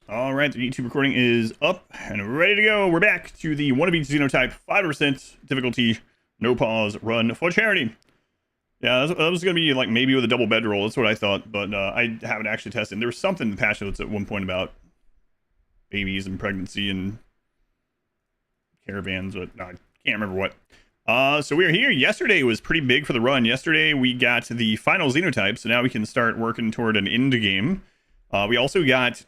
All right, the YouTube recording is up and ready to go. We're back to the wannabe Xenotype 5% difficulty, no pause, run for charity. Yeah, that was going to be like maybe with a double bedroll. That's what I thought, but I haven't actually tested. There was something in the patch notes at one point about babies and pregnancy and caravans, but I can't remember what. So we are here. Yesterday was pretty big for the run. Yesterday we got the final Xenotype, so now we can start working toward an end game. We also got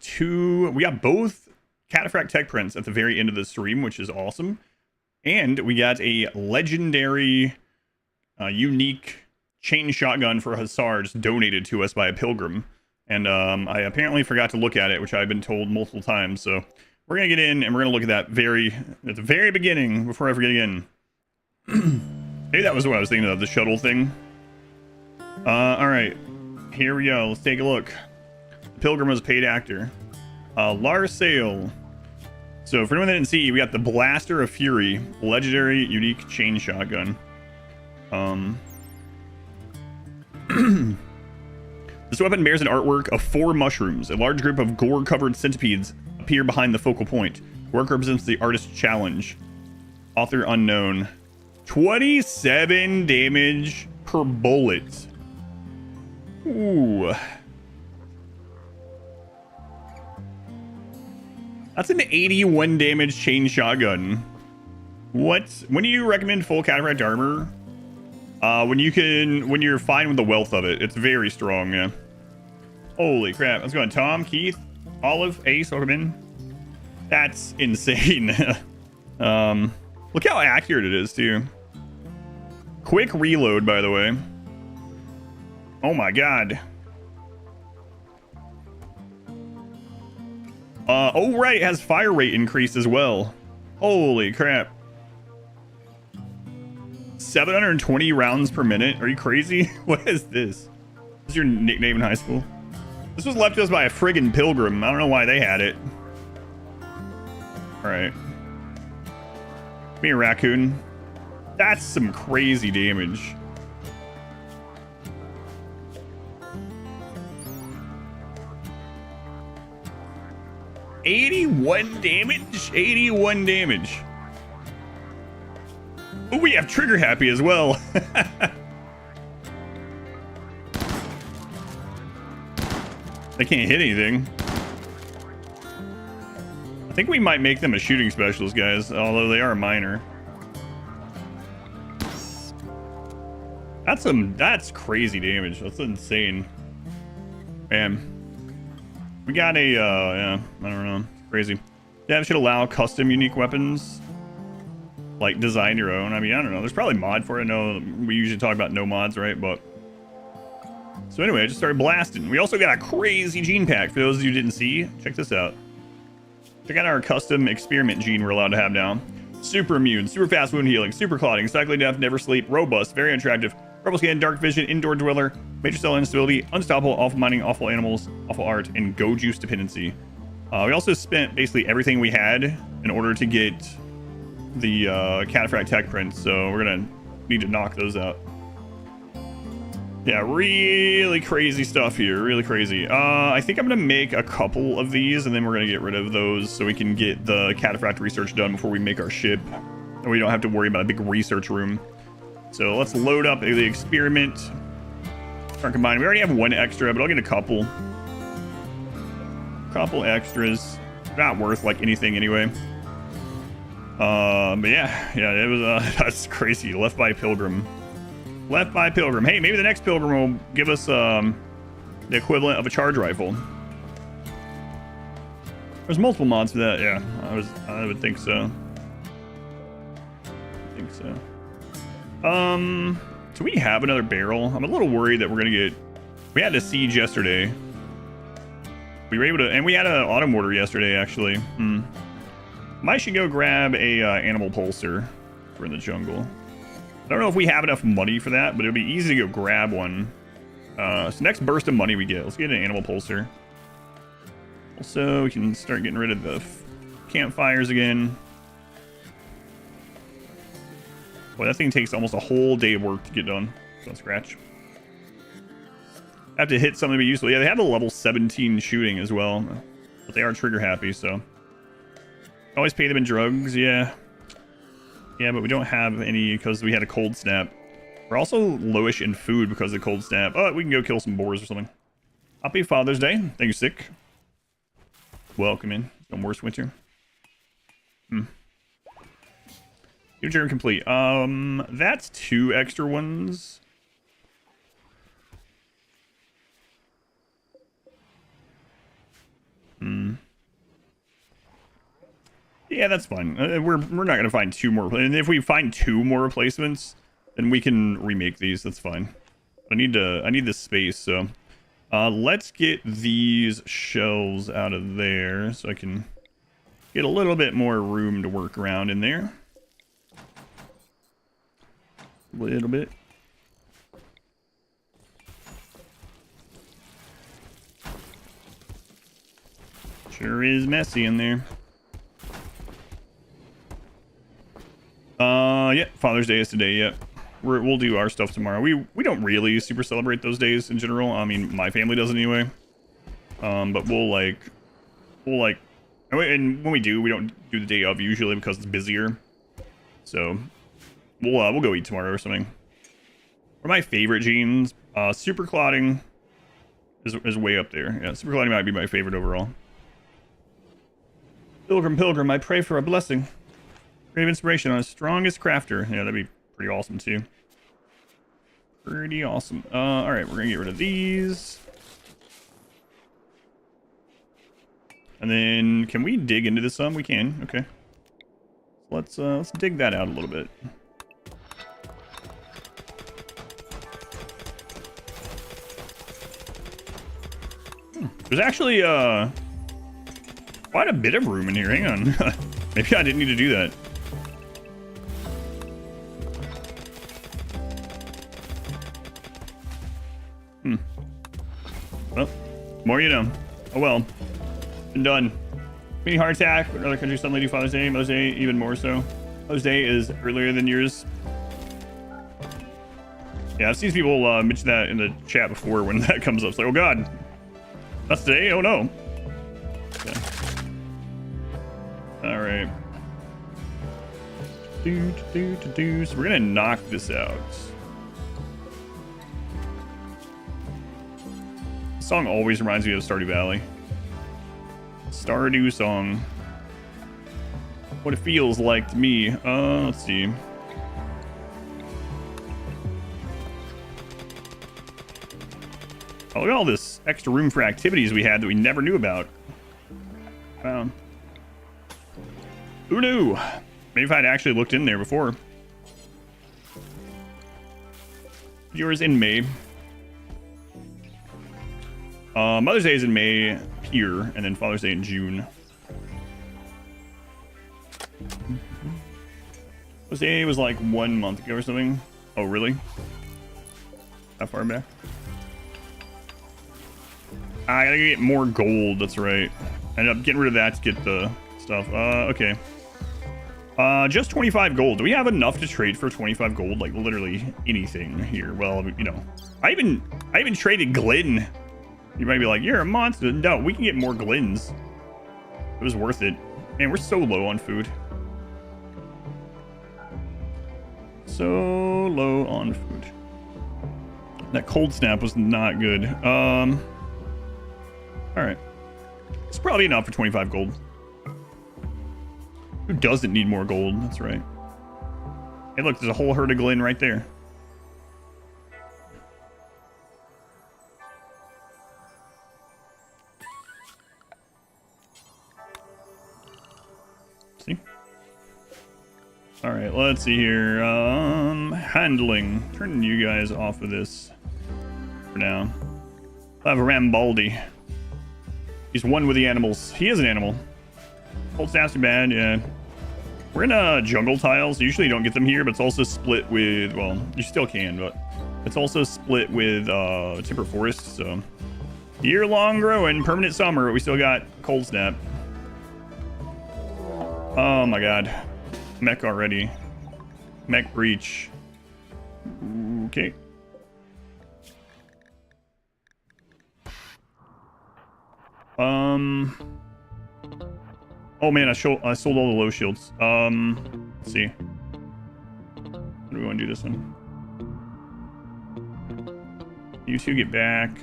both Cataphract tech prints at the very end of the stream, which is awesome. And we got a legendary, unique chain shotgun for Hussars donated to us by a pilgrim. And I apparently forgot to look at it, which I've been told multiple times. So we're going to get in and we're going to look at that at the very beginning before I forget again. Maybe that was what I was thinking of, the shuttle thing. All right, here we go. Let's take a look. Pilgrim was a paid actor. Lars Sale. So for anyone that didn't see, we got the Blaster of Fury, legendary unique chain shotgun. This weapon bears an artwork of 4 mushrooms. A large group of gore-covered centipedes appear behind the focal point. Work represents the artist's challenge. Author unknown. 27 damage per bullet. Ooh. That's an 81 damage chain shotgun. What? When do you recommend full Cataphract armor? When you're fine with the wealth of it. It's very strong, yeah. Holy crap. Let's go on. Tom, Keith, Olive, Ace, welcome in. That's insane. Look how accurate it is, too. Quick reload, by the way. Oh my god. Oh right, it has fire rate increase as well. Holy crap. 720 rounds per minute. Are you crazy? What is this? What's your nickname in high school? This was left to us by a friggin' pilgrim. I don't know why they had it. Alright. Give me a raccoon. That's some crazy damage. $81 damage. Oh, we have trigger happy as well. They can't hit anything. I think we might make them a shooting specialist, guys, although they are a minor. That's crazy damage. That's insane. Man. We got a, yeah, I don't know. Crazy. Dev should allow custom unique weapons. Like, design your own. I mean, I don't know. There's probably mod for it. No, we usually talk about no mods, right? But... So anyway, I just started blasting. We also got a crazy gene pack. For those of you who didn't see, check this out. Check out our custom experiment gene we're allowed to have now. Super immune, super fast wound healing, super clotting, cycling death, never sleep, robust, very attractive, purple skin, dark vision, indoor dweller, major cell instability, unstoppable, awful mining, awful animals, awful art, and go juice dependency. We also spent basically everything we had in order to get the Cataphract tech prints, so we're gonna need to knock those out. Yeah, really crazy stuff here, really crazy. I think I'm gonna make a couple of these, and then we're gonna get rid of those so we can get the Cataphract research done before we make our ship, and we don't have to worry about a big research room. So let's load up the experiment. Start combining. We already have 1 extra, but I'll get a couple. Couple extras. Not worth like anything anyway. But yeah, it was that's crazy. Left by Pilgrim. Left by Pilgrim. Hey, maybe the next Pilgrim will give us the equivalent of a charge rifle. There's multiple mods for that. Yeah, I would think so. Do we have another barrel? I'm a little worried that we're gonna get... We had a siege yesterday. We were able to... And we had an auto mortar yesterday, actually. Might should go grab a animal pulsar for in the jungle. I don't know if we have enough money for that, but it'll be easy to go grab one. So next burst of money we get. Let's get an animal pulsar. Also, we can start getting rid of the campfires again. Boy, that thing takes almost a whole day of work to get done. Don't scratch. I have to hit something to be useful. Yeah, they have a level 17 shooting as well. But they are trigger happy, so always pay them in drugs. Yeah, but we don't have any because we had a cold snap. We're also lowish in food because of the cold snap. Oh, we can go kill some boars or something. Happy Father's Day. Thank you, Sick. Welcome in. No worse winter. New germ complete. That's 2 extra ones. Yeah, that's fine. We're not gonna find 2 more. And if we find 2 more replacements, then we can remake these. That's fine. I need this space, so let's get these shelves out of there so I can get a little bit more room to work around in there. A little bit. Sure is messy in there. Yeah, Father's Day is today. Yeah, we'll do our stuff tomorrow. We don't really super celebrate those days in general. I mean, my family doesn't anyway. But we'll like, and when we do, we don't do the day of usually because it's busier. So we'll go eat tomorrow or something. One of my favorite genes, super clotting, is way up there. Yeah, super clotting might be my favorite overall. Pilgrim, I pray for a blessing. Crave inspiration on a strongest crafter. Yeah, that'd be pretty awesome too. Pretty awesome. All right, we're gonna get rid of these. And then, can we dig into this some? We can. Okay. Let's dig that out a little bit. There's actually quite a bit of room in here. Hang on. Maybe I didn't need to do that. Well, more you know. Oh well. Been done. Mini heart attack. Other countries suddenly do Father's Day. Mother's Day even more so. Mother's Day is earlier than yours. Yeah, I've seen people mention that in the chat before when that comes up. It's like, oh god, that's today? Oh no. Okay. All right. So we're gonna knock this out. This song always reminds me of Stardew Valley. Stardew song. What it feels like to me. Let's see. Oh, look at all this extra room for activities we had that we never knew about. Wow. Who knew? Maybe if I'd actually looked in there before. Yours in May. Mother's Day is in May here, and then Father's Day in June. Mother's Day was like 1 month ago or something. Oh, really? That far back? I gotta get more gold, that's right. I ended up getting rid of that to get the stuff. Okay. Just 25 gold. Do we have enough to trade for 25 gold? Like, literally anything here. Well, you know. I even traded Glyn. You might be like, you're a monster. No, we can get more Glyns. It was worth it. Man, we're so low on food. So low on food. That cold snap was not good. Alright. It's probably enough for 25 gold. Who doesn't need more gold? That's right. Hey, look, there's a whole herd of Glyn right there. See? Alright, let's see here. Handling. Turning you guys off of this for now. I'll have a Rambaldi. He's one with the animals. He is an animal. Cold snaps are bad, yeah. We're in jungle tiles. So usually you don't get them here, but it's also split with, well, you still can, but it's also split with timber forest, so year-long growing, permanent summer, but we still got cold snap. Oh my god. Mech already. Mech breach. Okay. Oh man, I sold all the low shields. Let's see. How do we want to do this one? You two get back.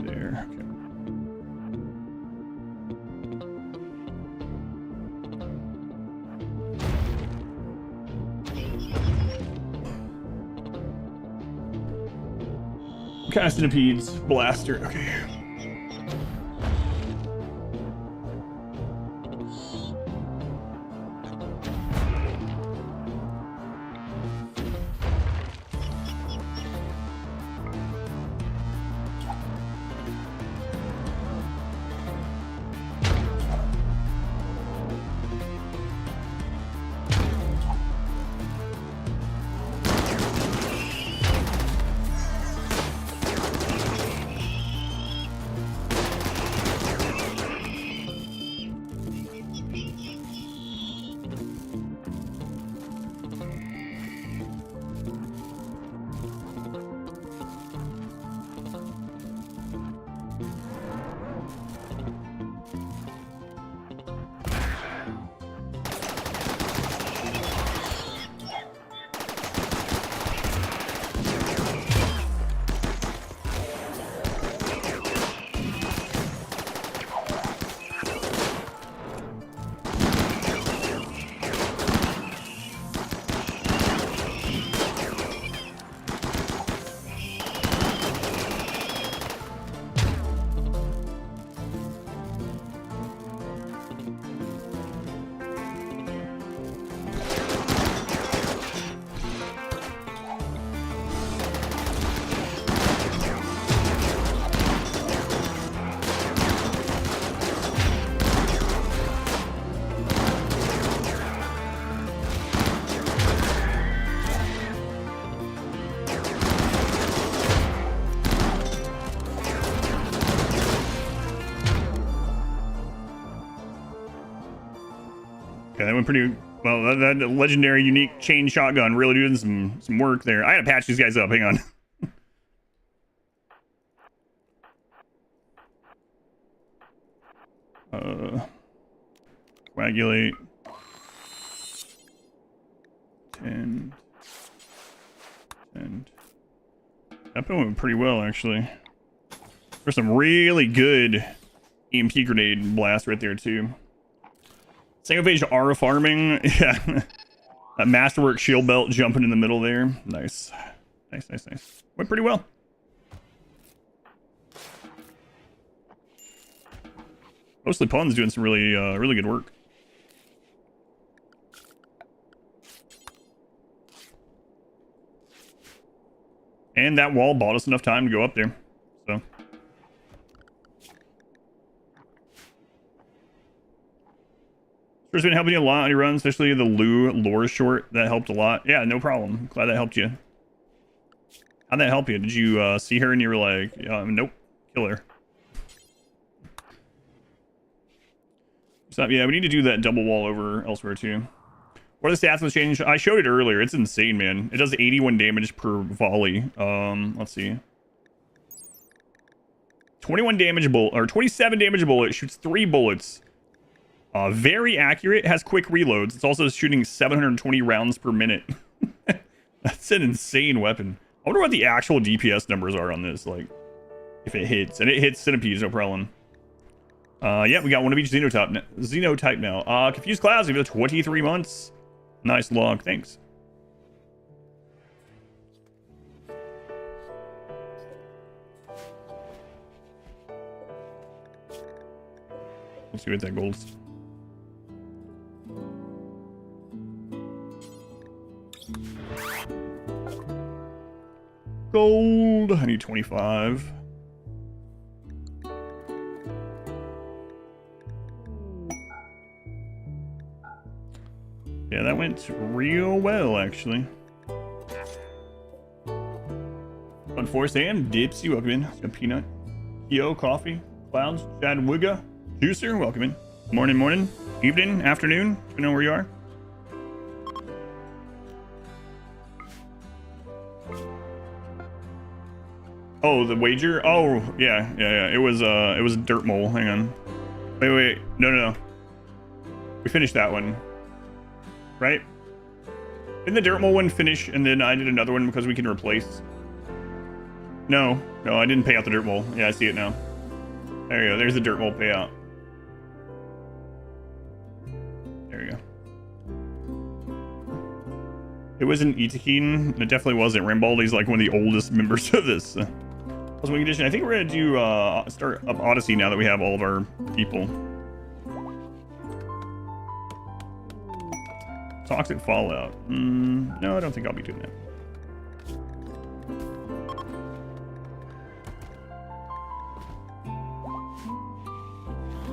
There. Okay. Centipedes, blaster. Okay. Okay, that went pretty well. That legendary unique chain shotgun really doing some work there. I gotta patch these guys up. Hang on. Coagulate. 10. That went pretty well, actually. There's some really good EMP grenade blast right there, too. Single phase R farming. Yeah. That Masterwork shield belt jumping in the middle there. Nice. Nice. Went pretty well. Mostly Pun's doing some really, really good work. And that wall bought us enough time to go up there. So. It's been helping you a lot on your run, especially the lore short. That helped a lot. Yeah, no problem. Glad that helped you. How'd that help you? Did you see her and you were like, nope, kill her? So, yeah, we need to do that double wall over elsewhere too. What are the stats with change? I showed it earlier. It's insane, man. It does 81 damage per volley. Let's see. 21 damage bullet, or 27 damage bullet, shoots 3 bullets. Very accurate, has quick reloads. It's also shooting 720 rounds per minute. That's an insane weapon. I wonder what the actual DPS numbers are on this, like, if it hits. And it hits centipedes, no problem. Yeah, we got one of each Xenotype now. Confused Clouds, give it 23 months. Nice log, thanks. Let's see what that gold's. Gold, I need 25. Yeah, that went real well, actually. Unforced and Dipsy, welcome in. Got Peanut. Yo, Coffee, Clouds, Chad Wigga, Juicer, welcome in. Morning, evening, afternoon, you know where you are. Oh, the wager? Oh, yeah. It was a dirt mole. Hang on. Wait. No. We finished that one. Right? Didn't the dirt mole one finish and then I did another one because we can replace? No, I didn't pay out the dirt mole. Yeah, I see it now. There you go. There's the dirt mole payout. There you go. It wasn't Itakeen. It definitely wasn't. Rambaldi's like one of the oldest members of this. Cosmic Edition. I think we're gonna do start up Odyssey now that we have all of our people. Toxic Fallout. No, I don't think I'll be doing that.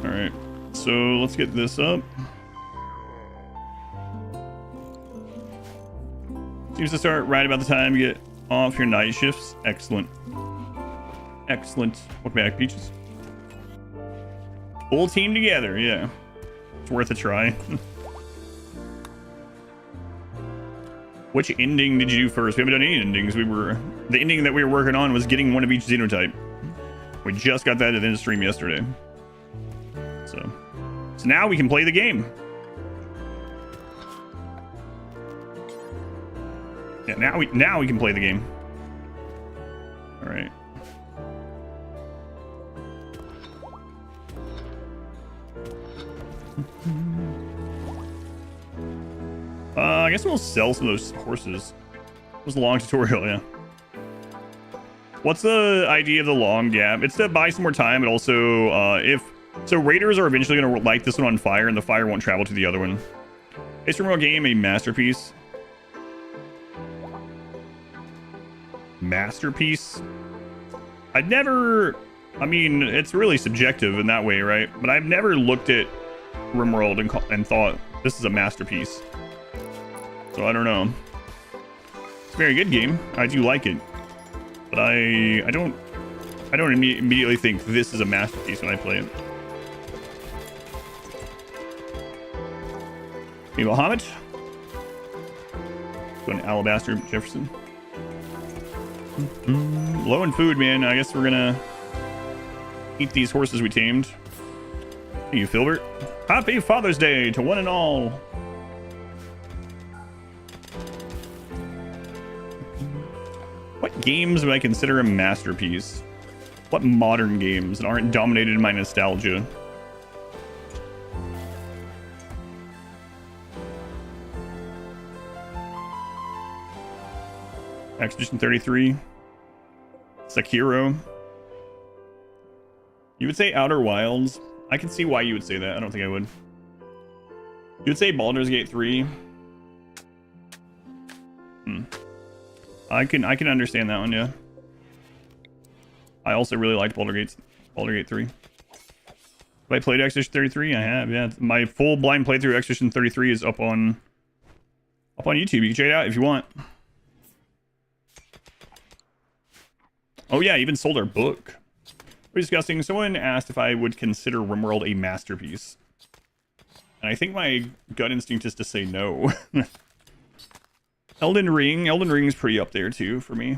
All right, so let's get this up. Seems to start right about the time you get off your night shifts. Excellent. Welcome back, Peaches. Full team together, yeah. It's worth a try. Which ending did you do first? We haven't done any endings. The ending that we were working on was getting one of each Xenotype. We just got that at the stream yesterday. So now we can play the game. Yeah, now we can play the game. All right. I guess we'll sell some of those horses. It was a long tutorial, yeah. What's the idea of the long gap? It's to buy some more time, but also so raiders are eventually going to light this one on fire, and the fire won't travel to the other one. Is RimWorld game a masterpiece? Masterpiece? I mean, it's really subjective in that way, right? But I've never looked at RimWorld and thought this is a masterpiece. So I don't know. It's a very good game. I do like it, but I don't immediately think this is a masterpiece when I play it. Hey, Muhammad. Go an Alabaster Jefferson. Low in food, man. I guess we're gonna eat these horses we tamed. Hey, you Filbert. Happy Father's Day to one and all. What games would I consider a masterpiece? What modern games that aren't dominated by nostalgia? Expedition 33. Sekiro. You would say Outer Wilds. I can see why you would say that. I don't think I would. You would say Baldur's Gate 3. I can understand that one, yeah. I also really liked Baldur's Gate 3. Have I played Expedition 33? I have, yeah. My full blind playthrough of Expedition 33 is up on YouTube. You can check it out if you want. Oh yeah, I even sold our book. We're discussing. Someone asked if I would consider RimWorld a masterpiece. And I think my gut instinct is to say no. Elden Ring's pretty up there too for me.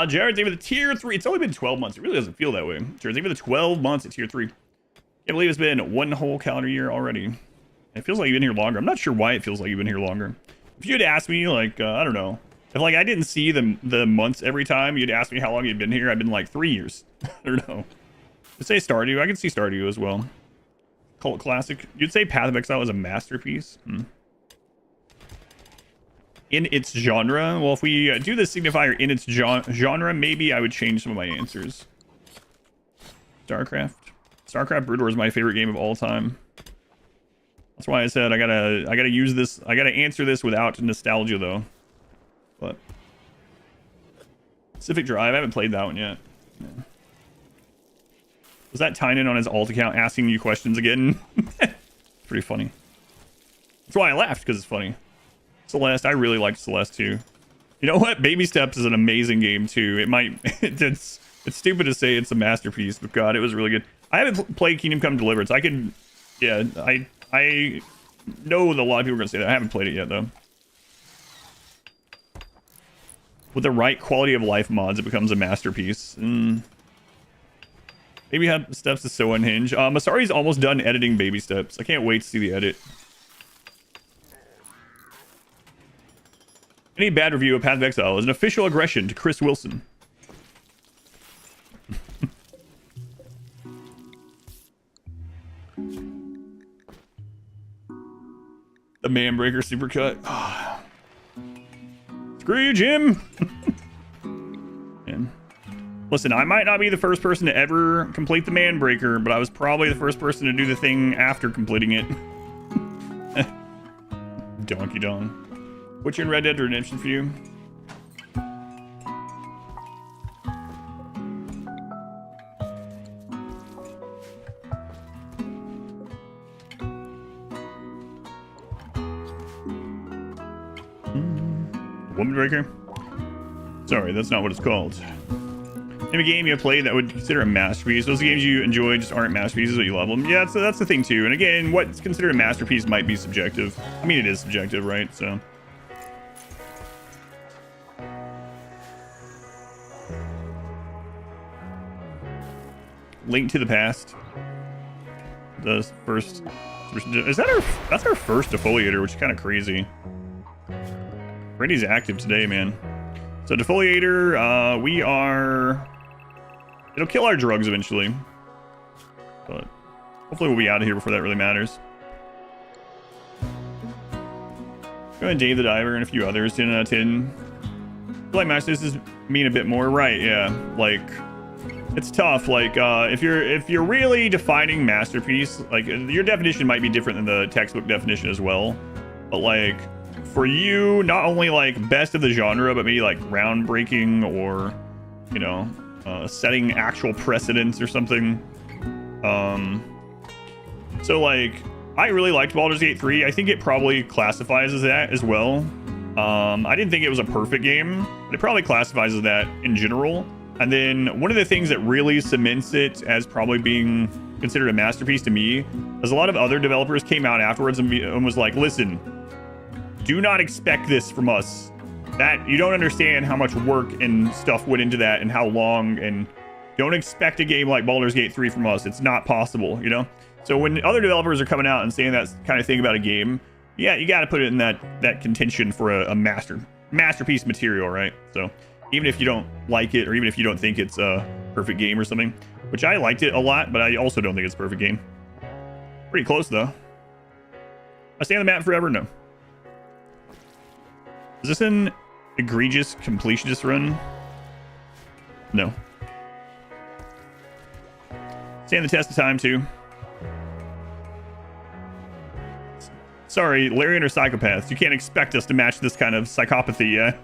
Jared, David, the tier 3. It's only been 12 months. It really doesn't feel that way. Jared, David, the 12 months at tier 3. Can't believe it's been one whole calendar year already. It feels like you've been here longer. I'm not sure why it feels like you've been here longer. If you'd asked me, like, I don't know. If, like, I didn't see the months every time, you'd ask me how long you'd been here. I've been, like, 3 years. I don't know. I'd say Stardew. I can see Stardew as well. Cult Classic. You'd say Path of Exile is a masterpiece. In its genre? Well, if we do the signifier in its genre, maybe I would change some of my answers. StarCraft Brood War is my favorite game of all time. That's why I said I gotta use this. I gotta answer this without nostalgia though. But Pacific Drive, I haven't played that one yet. Yeah. Was that Tynan on his alt account asking you questions again? It's pretty funny. That's why I laughed, because it's funny. Celeste, I really liked Celeste too. You know what? Baby Steps is an amazing game too. It might it's stupid to say it's a masterpiece, but God, it was really good. I haven't played Kingdom Come Deliverance. I know that a lot of people are gonna say that. I haven't played it yet though. with the right quality of life mods, it becomes a masterpiece. Maybe have steps to so unhinge. Masari's almost done editing baby steps. I can't wait to see the edit. Any bad review of Path of Exile is an official aggression to Chris Wilson. The Manbreaker supercut. Oh. Screw you, Jim. Man. Listen, I might not be the first person to ever complete the Manbreaker, but I was probably the first person to do the thing after completing it. Donkey Dong. What's your Red Dead Redemption for you? Woman Breaker? Sorry, that's not what it's called. Name a game you have played that would consider a masterpiece. Those games you enjoy just aren't masterpieces, but you love them. Yeah, that's the thing too. And again, what's considered a masterpiece might be subjective. I mean, it is subjective, right? So. Link to the Past. The first. Is that that's our first defoliator, which is kind of crazy. Brady's active today, man. So defoliator, we are. It'll kill our drugs eventually, but hopefully we'll be out of here before that really matters. Go ahead, Dave the Diver and a few others. 10 out of 10. I feel like masterpieces mean a bit more, right? Yeah, like it's tough. Like if you're really defining masterpiece, like your definition might be different than the textbook definition as well. But like for you, not only like best of the genre, but maybe like groundbreaking or you know. Setting actual precedents or something. So like I really liked Baldur's Gate 3. I think it probably classifies as that as well. I didn't think it was a perfect game, but it probably classifies as that in general. And then one of the things that really cements it as probably being considered a masterpiece to me is a lot of other developers came out afterwards and was like, listen, do not expect this from us. That you don't understand how much work and stuff went into that and how long, and don't expect a game like Baldur's Gate 3 from us. It's not possible, you know? So when other developers are coming out and saying that kind of thing about a game, yeah, you got to put it in that contention for a masterpiece material, right? So even if you don't like it, or even if you don't think it's a perfect game or something, which I liked it a lot, but I also don't think it's a perfect game. Pretty close though. I stay on the map forever? No. Is this an egregious completionist run? No. Stand the test of time too. Sorry, Larian are psychopaths. You can't expect us to match this kind of psychopathy, yeah?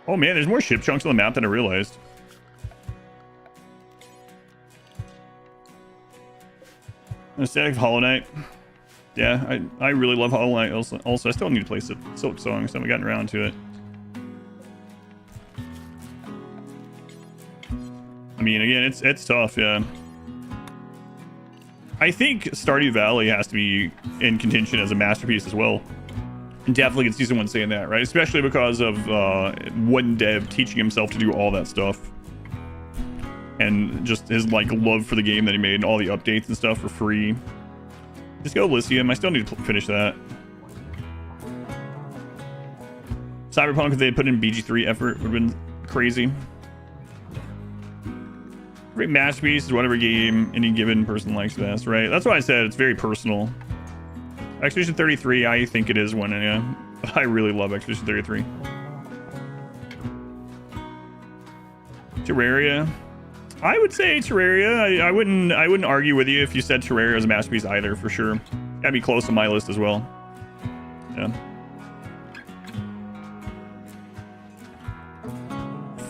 Oh man, there's more ship chunks on the map than I realized. Static of Hollow Knight. Yeah, I really love Hollow Knight. Also, I still need to play Silk Song, so I haven't gotten around to it. I mean, again, it's tough, yeah. I think Stardew Valley has to be in contention as a masterpiece as well. And definitely can see someone saying that, right? Especially because of one dev teaching himself to do all that stuff. And just his like love for the game that he made and all the updates and stuff for free. Just go Elysium. I still need to finish that. Cyberpunk, if they had put in BG3 effort, would have been crazy. Great masterpiece is whatever game any given person likes best, right? That's why I said it's very personal. Expedition 33, I think it is one, yeah. I really love Expedition 33. Terraria. I would say Terraria. I wouldn't argue with you if you said Terraria is a masterpiece either, for sure. Gotta be close to my list as well. Yeah.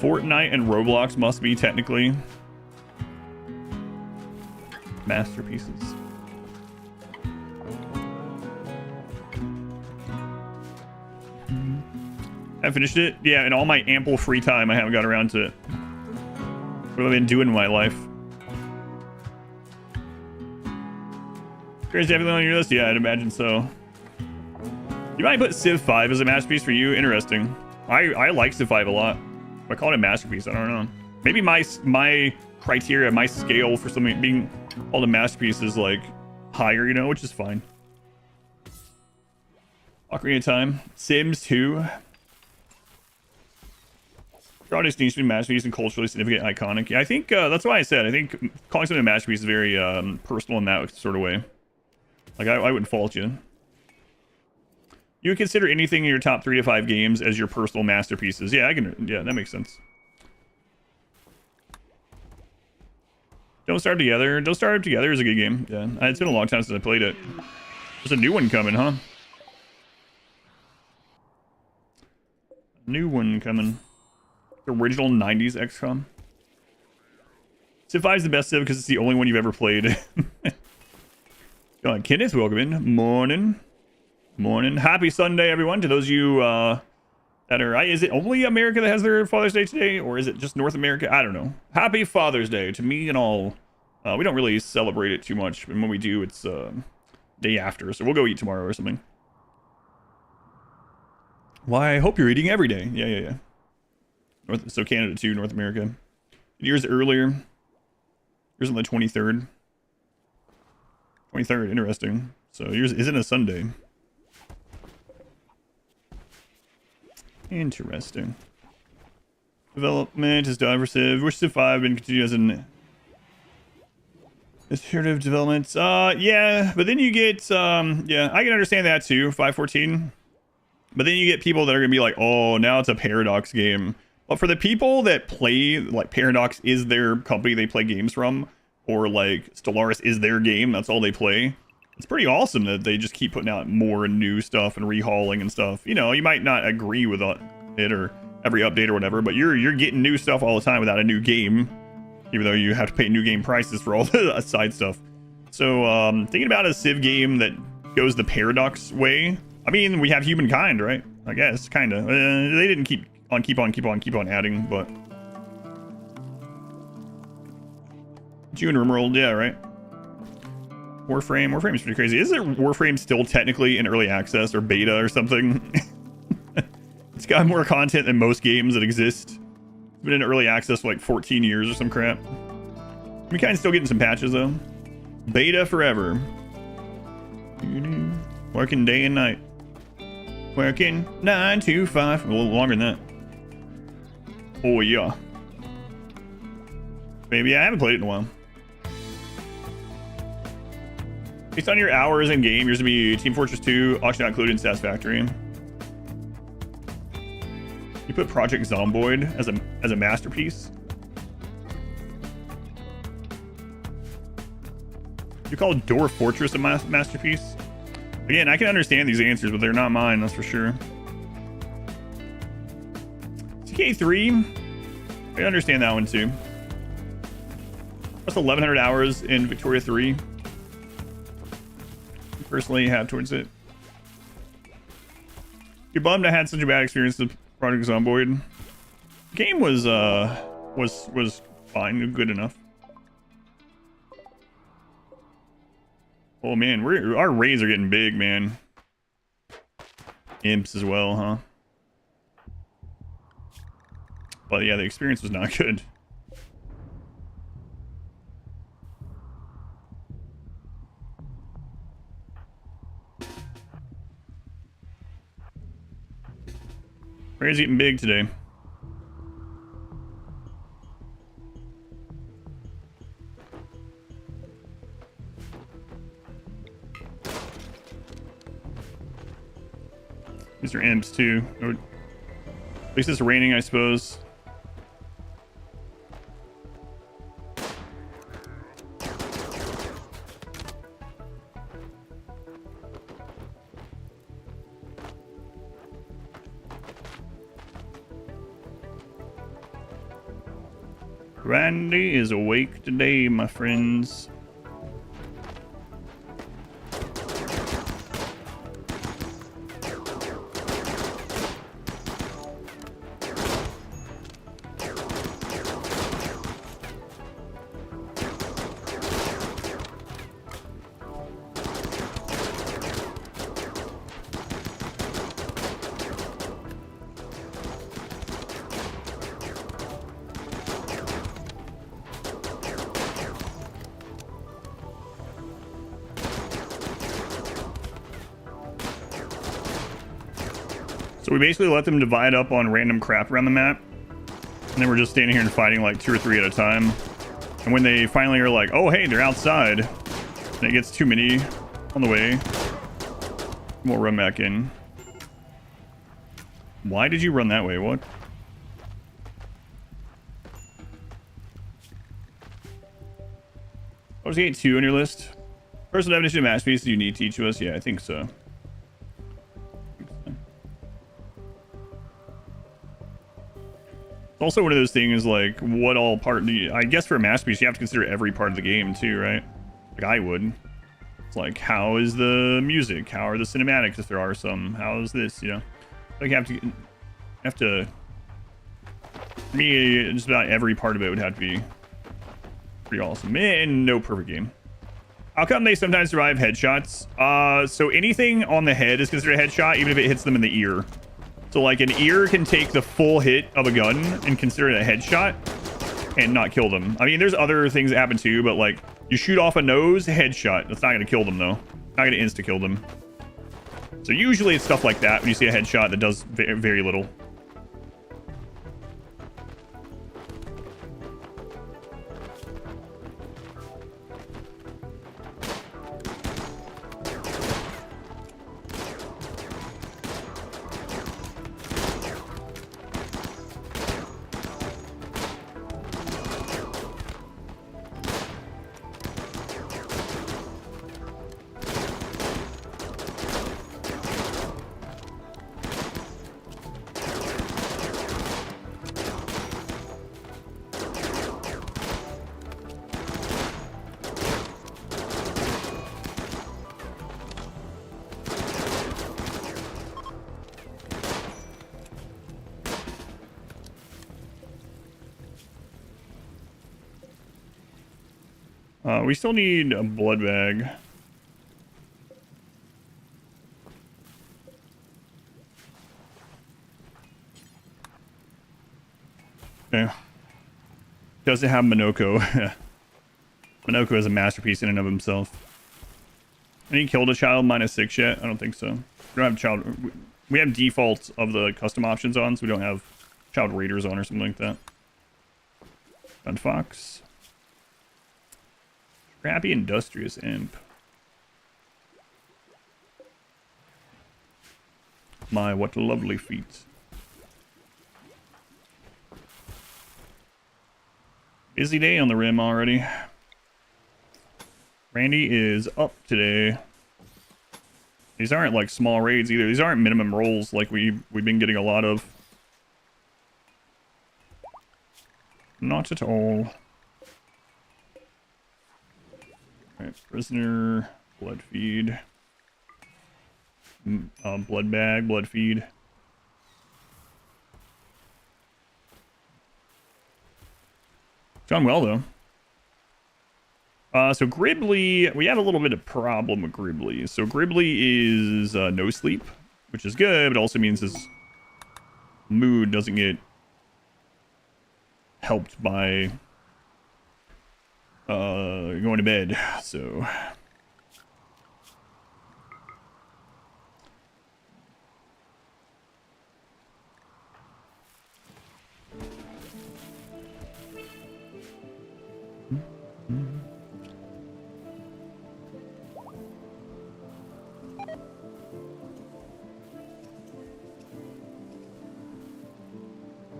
Fortnite and Roblox must be technically masterpieces. I finished it. Yeah, in all my ample free time, I haven't got around to it. What have I been doing in my life? Crazy everything on your list? Yeah, I'd imagine so. You might put Civ 5 as a masterpiece for you. Interesting. I like Civ 5 a lot. I call it a masterpiece. I don't know. Maybe my criteria, my scale for something being called a masterpiece is like higher, you know, which is fine. Ocarina of Time. Sims 2. Draw distinction between masterpiece and culturally significant, iconic. Yeah, I think that's why I said. I think calling something a masterpiece is very personal in that sort of way. Like I wouldn't fault you. You would consider anything in your top 3 to 5 games as your personal masterpieces. Yeah, I can. Yeah, that makes sense. Don't Starve Together. Don't Starve Together is a good game. Yeah, it's been a long time since I played it. There's a new one coming, huh? New one coming. The original 90s XCOM. Civ 5 is the best Civ because it's the only one you've ever played. Go on, Kenneth, welcome in. Morning. Morning. Happy Sunday, everyone. To those of you that are... Is it only America that has their Father's Day today? Or is it just North America? I don't know. Happy Father's Day to me and all. We don't really celebrate it too much. And when we do, it's day after. So we'll go eat tomorrow or something. Why, I hope you're eating every day. Yeah. So Canada too, North America. Years earlier. Yours on the 23rd. 23rd, interesting. So yours isn't a Sunday. Interesting. Development is done for Civ. Which Civ 5 been continued as an iterative development? Yeah, but then you get yeah, I can understand that too, 514. But then you get people that are gonna be like, oh, now it's a Paradox game. But for the people that play, like, Paradox is their company they play games from, or like Stellaris is their game, that's all they play. It's pretty awesome that they just keep putting out more new stuff and rehauling and stuff. You know, you might not agree with it or every update or whatever, but you're getting new stuff all the time without a new game, even though you have to pay new game prices for all the side stuff. So thinking about a Civ game that goes the Paradox way. I mean, we have Humankind, right? I guess, kind of. They didn't keep on adding, but June RimWorld, yeah, right. Warframe's pretty crazy. Isn't Warframe still technically in early access or beta or something? It's got more content than most games that exist. It's been in early access for like 14 years or some crap. We kind of still getting some patches though. Beta forever. Working day and night. Working 9 to 5. A little longer than that. Oh yeah. Maybe I haven't played it in a while. Based on your hours in game, yours would be Team Fortress 2, auction not included, and Satisfactory. You put Project Zomboid as a masterpiece. You call Dwarf Fortress a masterpiece? Again, I can understand these answers, but they're not mine, that's for sure. TK3, I can understand that one too. That's 1,100 hours in Victoria 3. Personally have towards it. You're bummed I had such a bad experience with Project Zomboid. The game was fine, good enough. Oh man, our raids are getting big, man. Imps as well, huh? But yeah, the experience was not good. Raids getting big today. These are imps too. At least it's raining, I suppose. Randy is awake today, my friends. So we basically let them divide up on random crap around the map. And then we're just standing here and fighting like 2 or 3 at a time. And when they finally are like, oh, hey, they're outside. And it gets too many on the way. We'll run back in. Why did you run that way? What? Odyssey 8-2 on your list. Personal definition of masterpiece is unique to each of us. Yeah, I think so. It's also one of those things like what all part do you, I guess for a masterpiece you have to consider every part of the game too, right? Like I would. It's like how is the music? How are the cinematics if there are some? How is this, you know? Like you have to for me just about every part of it would have to be pretty awesome. And no perfect game. How come they sometimes survive headshots? So anything on the head is considered a headshot even if it hits them in the ear. So like an ear can take the full hit of a gun and consider it a headshot and not kill them. I mean, there's other things that happen too, but like you shoot off a nose, headshot. That's not going to kill them though. Not going to insta-kill them. So usually it's stuff like that when you see a headshot that does very little. We still need a blood bag. Okay. Doesn't have Minoko. Minoko is a masterpiece in and of himself. Any killed a child -6 yet? I don't think so. We don't have child. We have defaults of the custom options on, so we don't have child raiders on or something like that. Gun Fox. Scrappy industrious imp. My, what lovely feet. Busy day on the rim already. Randy is up today. These aren't like small raids either. These aren't minimum rolls like we've been getting a lot of. Not at all. Alright, prisoner, blood feed. Blood bag, blood feed. Done well though. So Gribbly, we have a little bit of problem with Gribbly. So Gribbly is no sleep, which is good, but also means his mood doesn't get helped by going to bed. So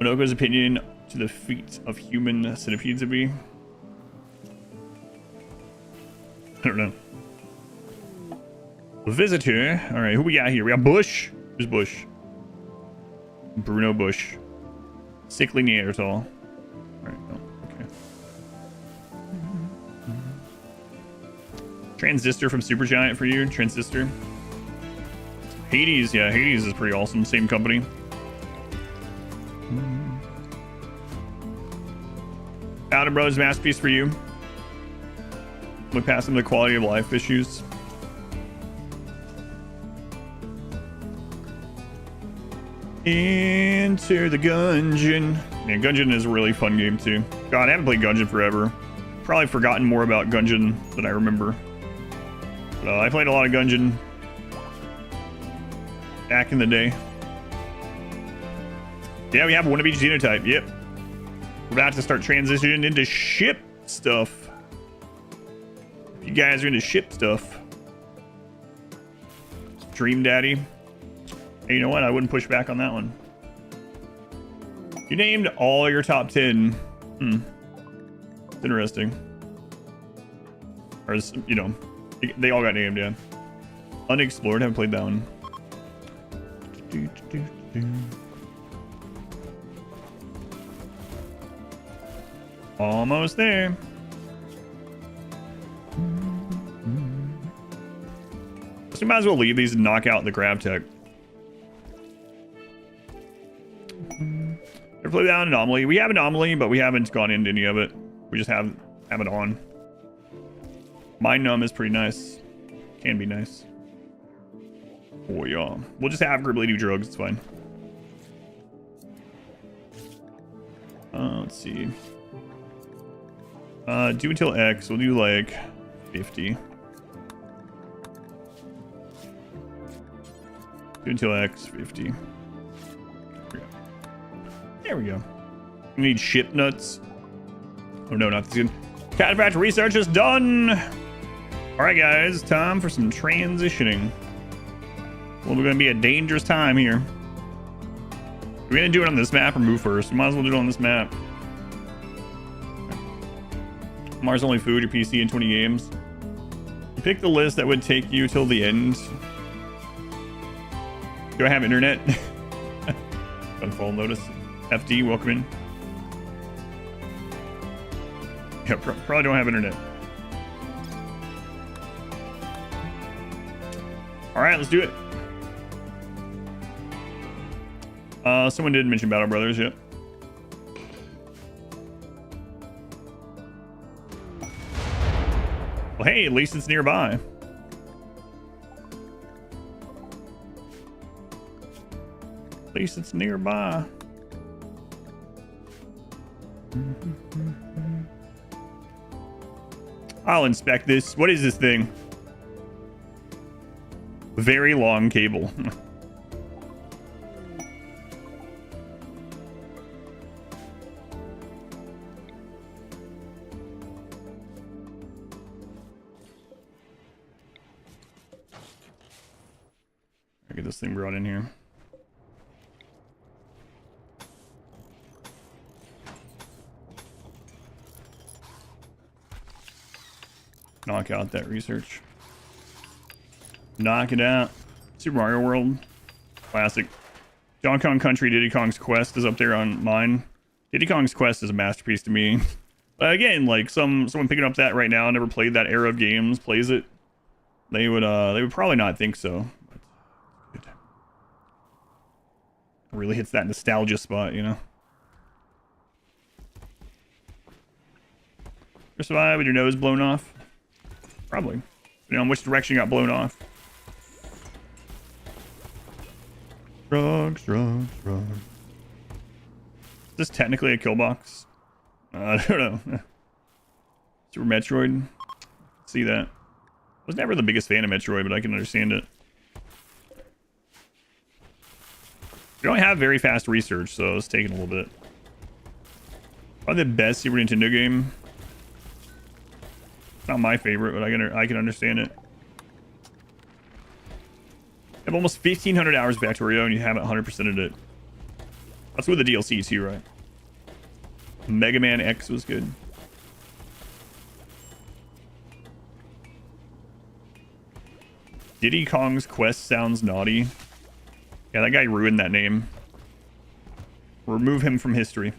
Minoko's opinion to the feet of human centipedes would be? I don't know. A visitor. All right, who we got here? We got Bush. Who's Bush? Bruno Bush. Sickly Neanderthal. All right, oh, okay. Transistor from Supergiant for you. Transistor. Hades, yeah, Hades is pretty awesome. Same company. Adam Brothers masterpiece for you. Look past some of the quality of life issues. Enter the Gungeon. Man, Gungeon is a really fun game too. God, I haven't played Gungeon forever. Probably forgotten more about Gungeon than I remember. But I played a lot of Gungeon back in the day. Yeah, we have one of each Xenotype. Yep. We're about to start transitioning into ship stuff. If you guys are into ship stuff. Dream Daddy. Hey, you know what? I wouldn't push back on that one. You named all your top 10. It's interesting. Or, you know, they all got named, yeah. Unexplored, haven't played that one. Almost there. So we might as well leave these and knock out the grab tech. Ever played that Anomaly? We have Anomaly, but we haven't gone into any of it. We just have it on. Mind Numb is pretty nice. Can be nice. Oh yeah. We'll just have Gribbly do drugs, it's fine. Let's see. Do until X, we'll do like 50. Do until X, 50. There we go. We need ship nuts. Oh no, not this good. Catapact research is done. All right, guys, time for some transitioning. Well, we're gonna be a dangerous time here. We're gonna do it on this map or move first. We might as well do it on this map. Mars only food, your PC, and 20 games. Pick the list that would take you till the end. Do I have internet? Got a full notice. FD, welcome in. Yeah, probably don't have internet. All right, let's do it. Someone did mention Battle Brothers, yep. Well, hey, at least it's nearby. At least it's nearby. I'll inspect this. What is this thing? Very long cable. Get this thing brought in here. Knock out that research. Knock it out. Super Mario World. Classic. Donkey Kong Country, Diddy Kong's Quest is up there on mine. Diddy Kong's Quest is a masterpiece to me. But again, like someone picking up that right now, never played that era of games, plays it. They would probably not think so. But it really hits that nostalgia spot, you know. You survive with your nose blown off? Probably. Depending on which direction you got blown off. Drugs, drugs, drugs. Is this technically a kill box? I don't know. Super Metroid. See that. I was never the biggest fan of Metroid, but I can understand it. We don't have very fast research, so it's taking a little bit. Probably the best Super Nintendo game. It's not my favorite, but I can understand it. You have almost 1,500 hours of Factorio, and you haven't 100%ed it. That's with the DLC too, right? Mega Man X was good. Diddy Kong's Quest sounds naughty. Yeah, that guy ruined that name. Remove him from history.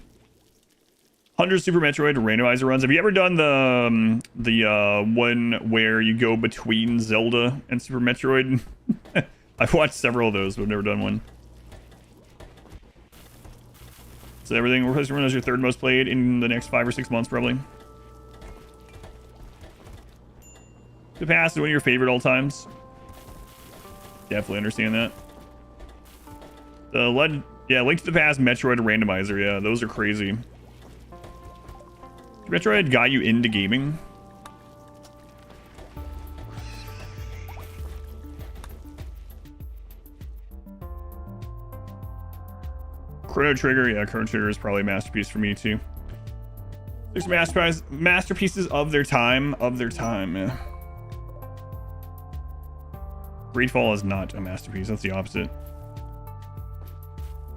100 Super Metroid randomizer runs. Have you ever done the one where you go between Zelda and Super Metroid? I've watched several of those, but I've never done one. So everything request run is your third most played in the next 5 or 6 months, probably. The Past is one of your favorite all times. Definitely understand that. Yeah, Link to the Past, Metroid randomizer. Yeah, those are crazy. Metroid got you into gaming. Chrono Trigger. Yeah, Chrono Trigger is probably a masterpiece for me too. There's masterpieces of their time. Yeah. Greedfall is not a masterpiece. That's the opposite.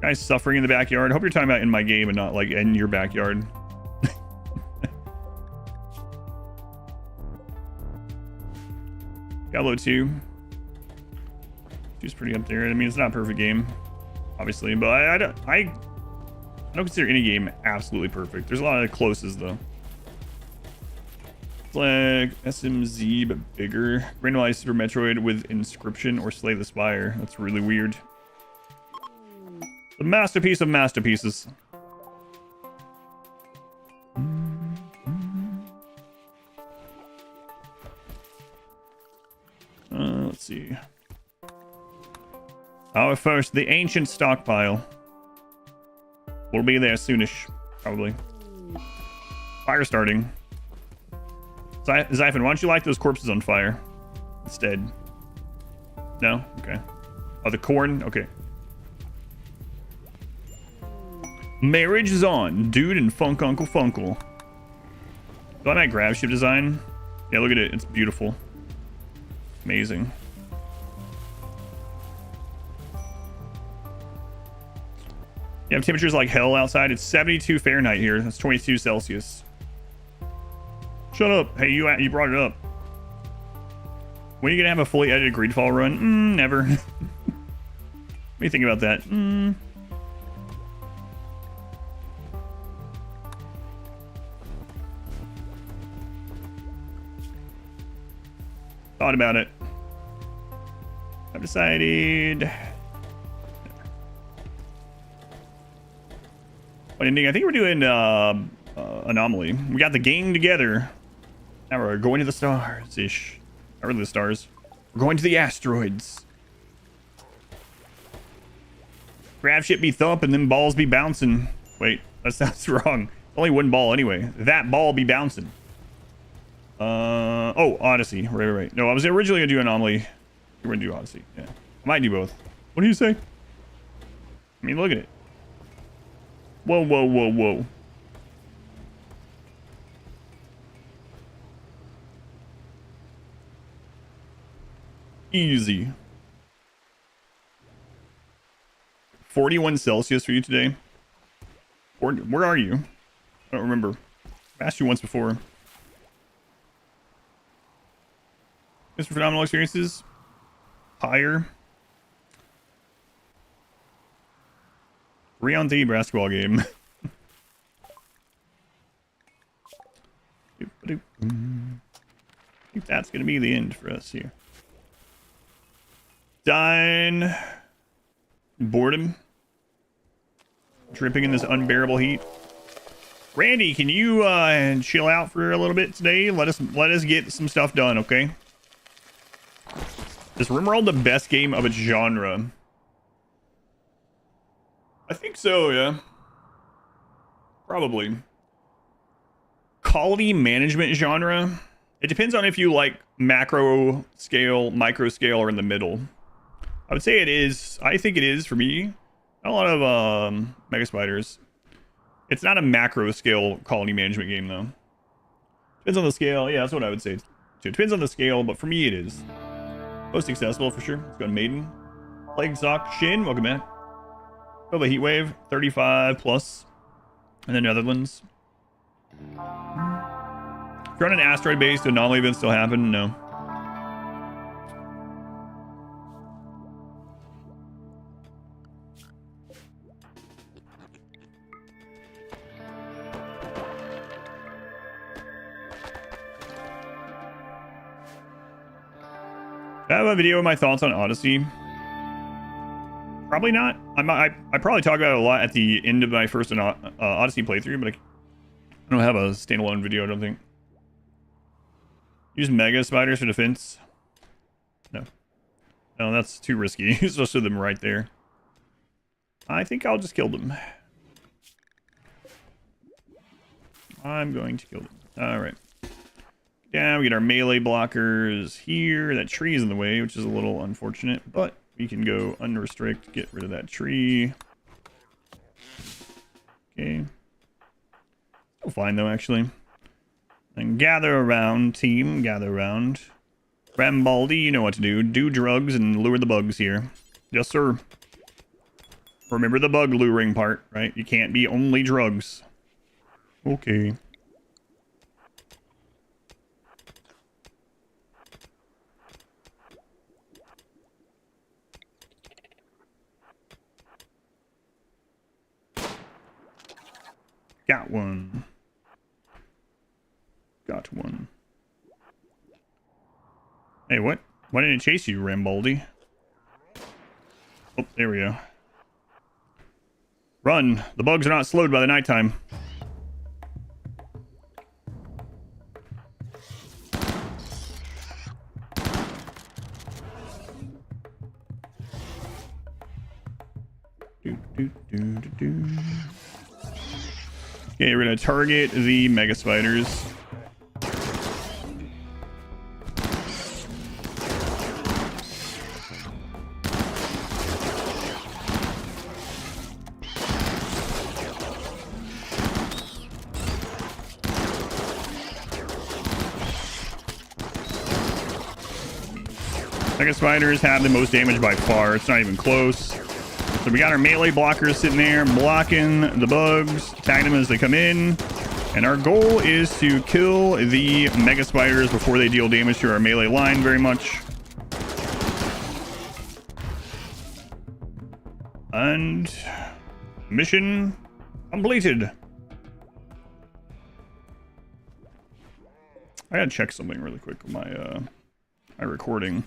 Guys suffering in the backyard. I hope you're talking about in my game and not like in your backyard. Diablo 2. She's pretty up there. I mean, it's not a perfect game, obviously, but I don't consider any game absolutely perfect. There's a lot of closes though. It's like SMZ but bigger. Randomized Super Metroid with Inscription or Slay the Spire. That's really weird. The masterpiece of masterpieces. Let's see. Oh, first, the ancient stockpile. We'll be there soonish, probably. Fire starting. Zyphon, why don't you light those corpses on fire instead? No? Okay. Oh, the corn? Okay. Marriage is on. Dude and Funk Uncle Funkle. So I might grab ship design. Yeah, look at it. It's beautiful. Amazing. You have temperatures like hell outside. It's 72 Fahrenheit here. That's 22 Celsius. Shut up. Hey, you brought it up. When are you gonna have a fully edited Greedfall run? Never. What do you think about that? Thought about it. I've decided. What ending? I think we're doing Anomaly. We got the gang together. Now we're going to the stars ish. Not really the stars. We're going to the asteroids. Grab shit be thump and then balls be bouncing. Wait, that sounds wrong. Only one ball anyway. That ball be bouncing. Oh, Odyssey. Right. No, I was originally gonna do Anomaly. We're gonna do Odyssey. Yeah. I might do both. What do you say? I mean, look at it. Whoa. Easy. 41 Celsius for you today. Where are you? I don't remember. I asked you once before. Just for phenomenal experiences. Higher. 3-on-3 basketball game. I think that's gonna be the end for us here. Dying. Boredom. Dripping in this unbearable heat. Randy, can you chill out for a little bit today? Let us get some stuff done, okay? Is RimWorld the best game of its genre? I think so, yeah. Probably. Quality management genre? It depends on if you like macro scale, micro scale, or in the middle. I would say it is. I think it is for me. Not a lot of Mega Spiders. It's not a macro scale quality management game though. Depends on the scale. Yeah, that's what I would say. It depends on the scale, but for me it is. Most accessible for sure. Let's go to Maiden. Plague Sock. Shin, welcome back. Go the Heatwave. 35 plus. And then Netherlands. If you're on an asteroid base, do anomaly events still happen? No. I have a video of my thoughts on Odyssey. Probably not. I probably talk about it a lot at the end of my first Odyssey playthrough, but I don't have a standalone video, I don't think. Use Mega Spiders for defense. No, that's too risky. Especially them right there. I think I'll just kill them. I'm going to kill them. Alright. Yeah, we get our melee blockers here. That tree is in the way, which is a little unfortunate, but we can go unrestrict, get rid of that tree. Okay. Still fine though, actually. And gather around, team. Gather around. Rambaldi, you know what to do. Do drugs and lure the bugs here. Yes, sir. Remember the bug luring part, right? You can't be only drugs. Okay. Got one. Got one. Hey, what? Why didn't it chase you, Rambaldi? Oh, there we go. Run! The bugs are not slowed by the nighttime. Okay, we're gonna target the mega spiders. Mega spiders have the most damage by far. It's not even close. So we got our melee blockers sitting there blocking the bugs, tagging them as they come in. And our goal is to kill the mega spiders before they deal damage to our melee line very much. And mission completed. I gotta check something really quick with my my recording.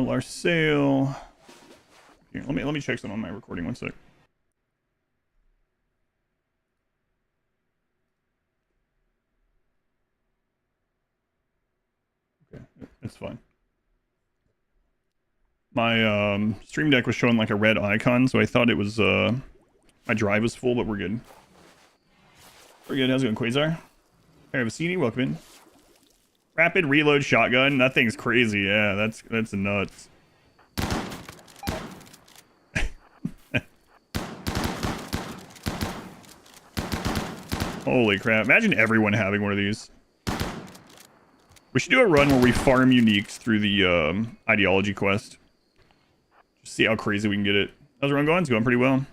Larsail. Here, let me check some on my recording 1 sec. Okay, it's fine. My stream deck was showing like a red icon, so I thought it was my drive was full, but we're good. We're good. How's it going, Quasar? Hey, Vicini, welcome in. Rapid reload shotgun. That thing's crazy. Yeah, that's nuts. Holy crap. Imagine everyone having one of these. We should do a run where we farm uniques through the ideology quest. Just see how crazy we can get it. How's the run going? It's going pretty well.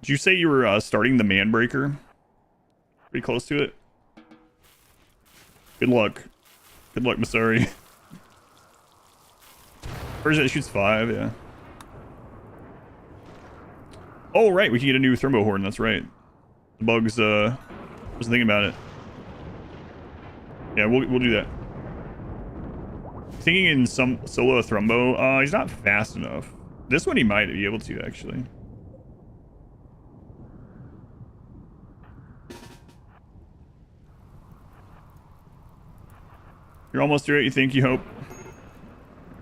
Did you say you were starting the Manbreaker? Pretty close to it? Good luck. Good luck, Masari. Version that shoots 5, yeah. Oh, right, we can get a new Thermo Horn, that's right. The bugs, I was thinking about it. Yeah, we'll do that. Thinking in some solo Thrumbo, he's not fast enough. This one he might be able to, actually. You're almost through it, you think, you hope.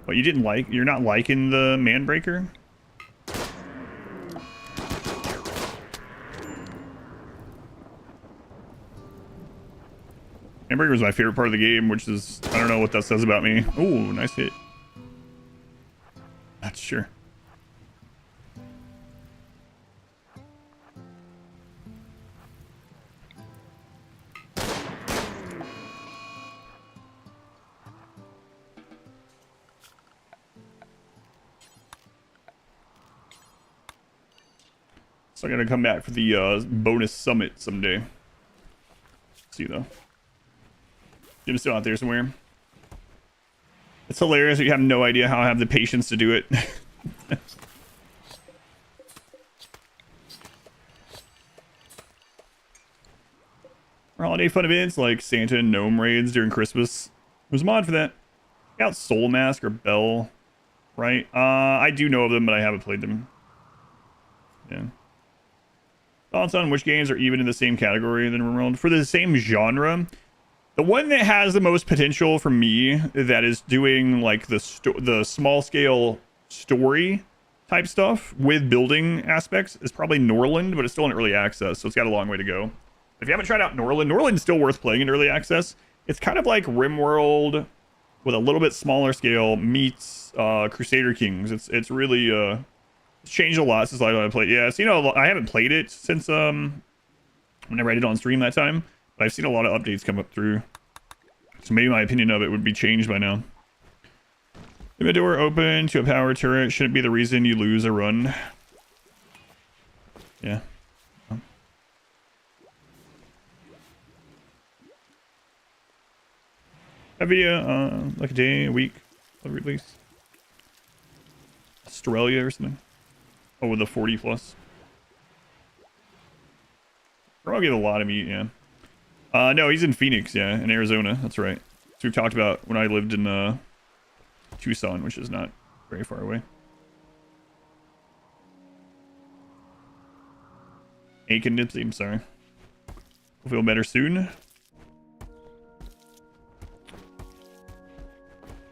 But you didn't like, you're not liking the Manbreaker? Manbreaker was my favorite part of the game, which is, I don't know what that says about me. Ooh, nice hit. That's sure. So I'm gonna come back for the bonus summit someday. See though. Jim's still out there somewhere. It's hilarious that you have no idea how I have the patience to do it. For holiday fun events like Santa and Gnome raids during Christmas. There's a mod for that. Check out Soul Mask or Bell, right? I do know of them, but I haven't played them. Yeah. Thoughts on which games are even in the same category than RimWorld? For the same genre, the one that has the most potential for me that is doing like the small scale story type stuff with building aspects is probably Norland, but it's still in early access, so it's got a long way to go. If you haven't tried out Norland, Norland's still worth playing in early access. It's kind of like RimWorld with a little bit smaller scale meets Crusader Kings. It's really it's changed a lot since I played. Yeah, so, you know, I haven't played it since whenever I did on stream that time, but I've seen a lot of updates come up through. So maybe my opinion of it would be changed by now. If a door open to a power turret shouldn't be the reason you lose a run. Yeah. Heavy, like a day, a week of release. Australia or something. Oh, with a 40 plus. I'll get a lot of meat, yeah. No, he's in Phoenix, yeah, in Arizona. That's right. So we've talked about when I lived in Tucson, which is not very far away. Aiken Dipsy, I'm sorry. We'll feel better soon.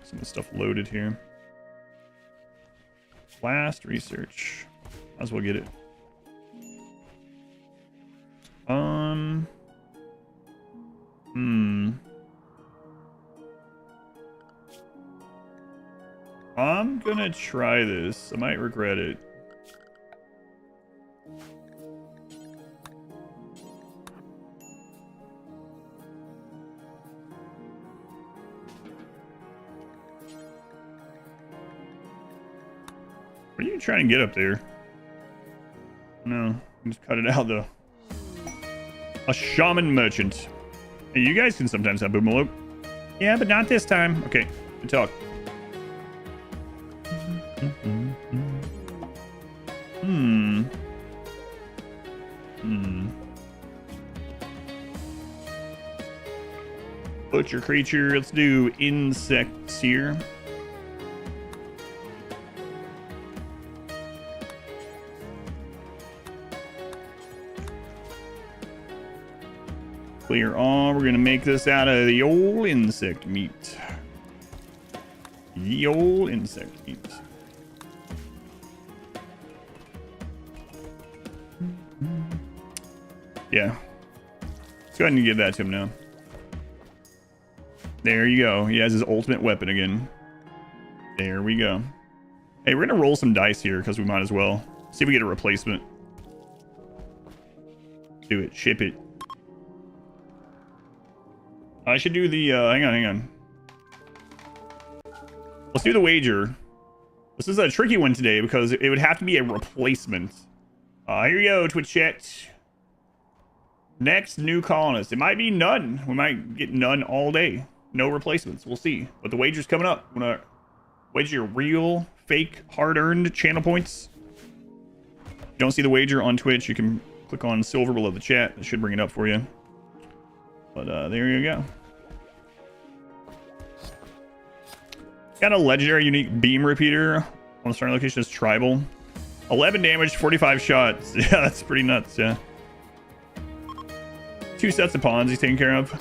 Some of the stuff loaded here. Last research. Might as well get it. I'm gonna try this. I might regret it. What are you trying to get up there? No, just cut it out though. A shaman merchant. Hey, you guys can sometimes have boomalope. Yeah, but not this time. Okay, good talk. Butcher creature. Let's do insects here. Clear all. We're gonna make this out of the old insect meat. The old insect meat. Yeah. Let's go ahead and give that to him now. There you go. He has his ultimate weapon again. There we go. Hey, we're gonna roll some dice here because we might as well. See if we get a replacement. Do it. Ship it. I should do the, hang on. Let's do the wager. This is a tricky one today because it would have to be a replacement. Here you go, Twitch chat. Next new colonist. It might be none. We might get none all day. No replacements. We'll see. But the wager's coming up. I'm gonna wager your real, fake, hard-earned channel points. If you don't see the wager on Twitch, you can click on silver below the chat. It should bring it up for you. But there you go. Got a legendary unique beam repeater on the starting location is tribal. 11 damage, 45 shots. Yeah, that's pretty nuts, yeah. 2 sets of pawns he's taking care of.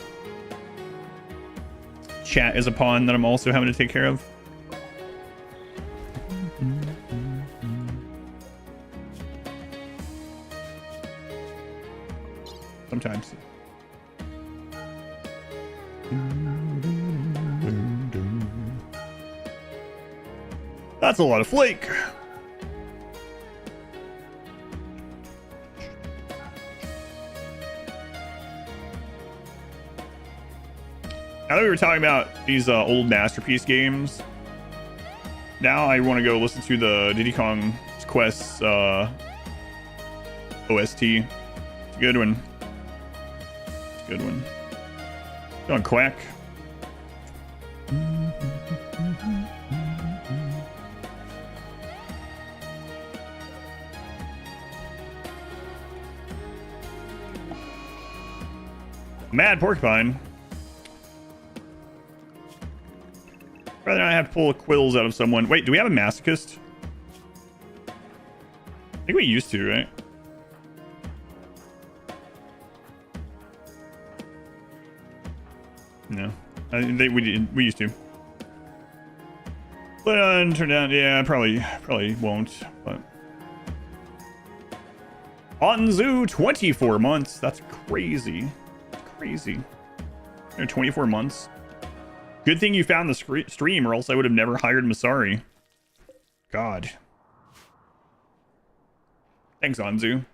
Chat is a pawn that I'm also having to take care of. Sometimes. That's a lot of flake. Now that we were talking about these old masterpiece games, now I want to go listen to the Diddy Kong Quest OST. It's a good one. It's a good one. Go on, Quack. Mad Porcupine. Rather than I have to pull quills out of someone. Wait, do we have a masochist? I think we used to, right? No, I think we used to. But turned out, yeah, probably won't. But Anzu, 24 months. That's crazy. Crazy. 24 months. Good thing you found the stream, or else I would have never hired Masari. God. Thanks, Anzu.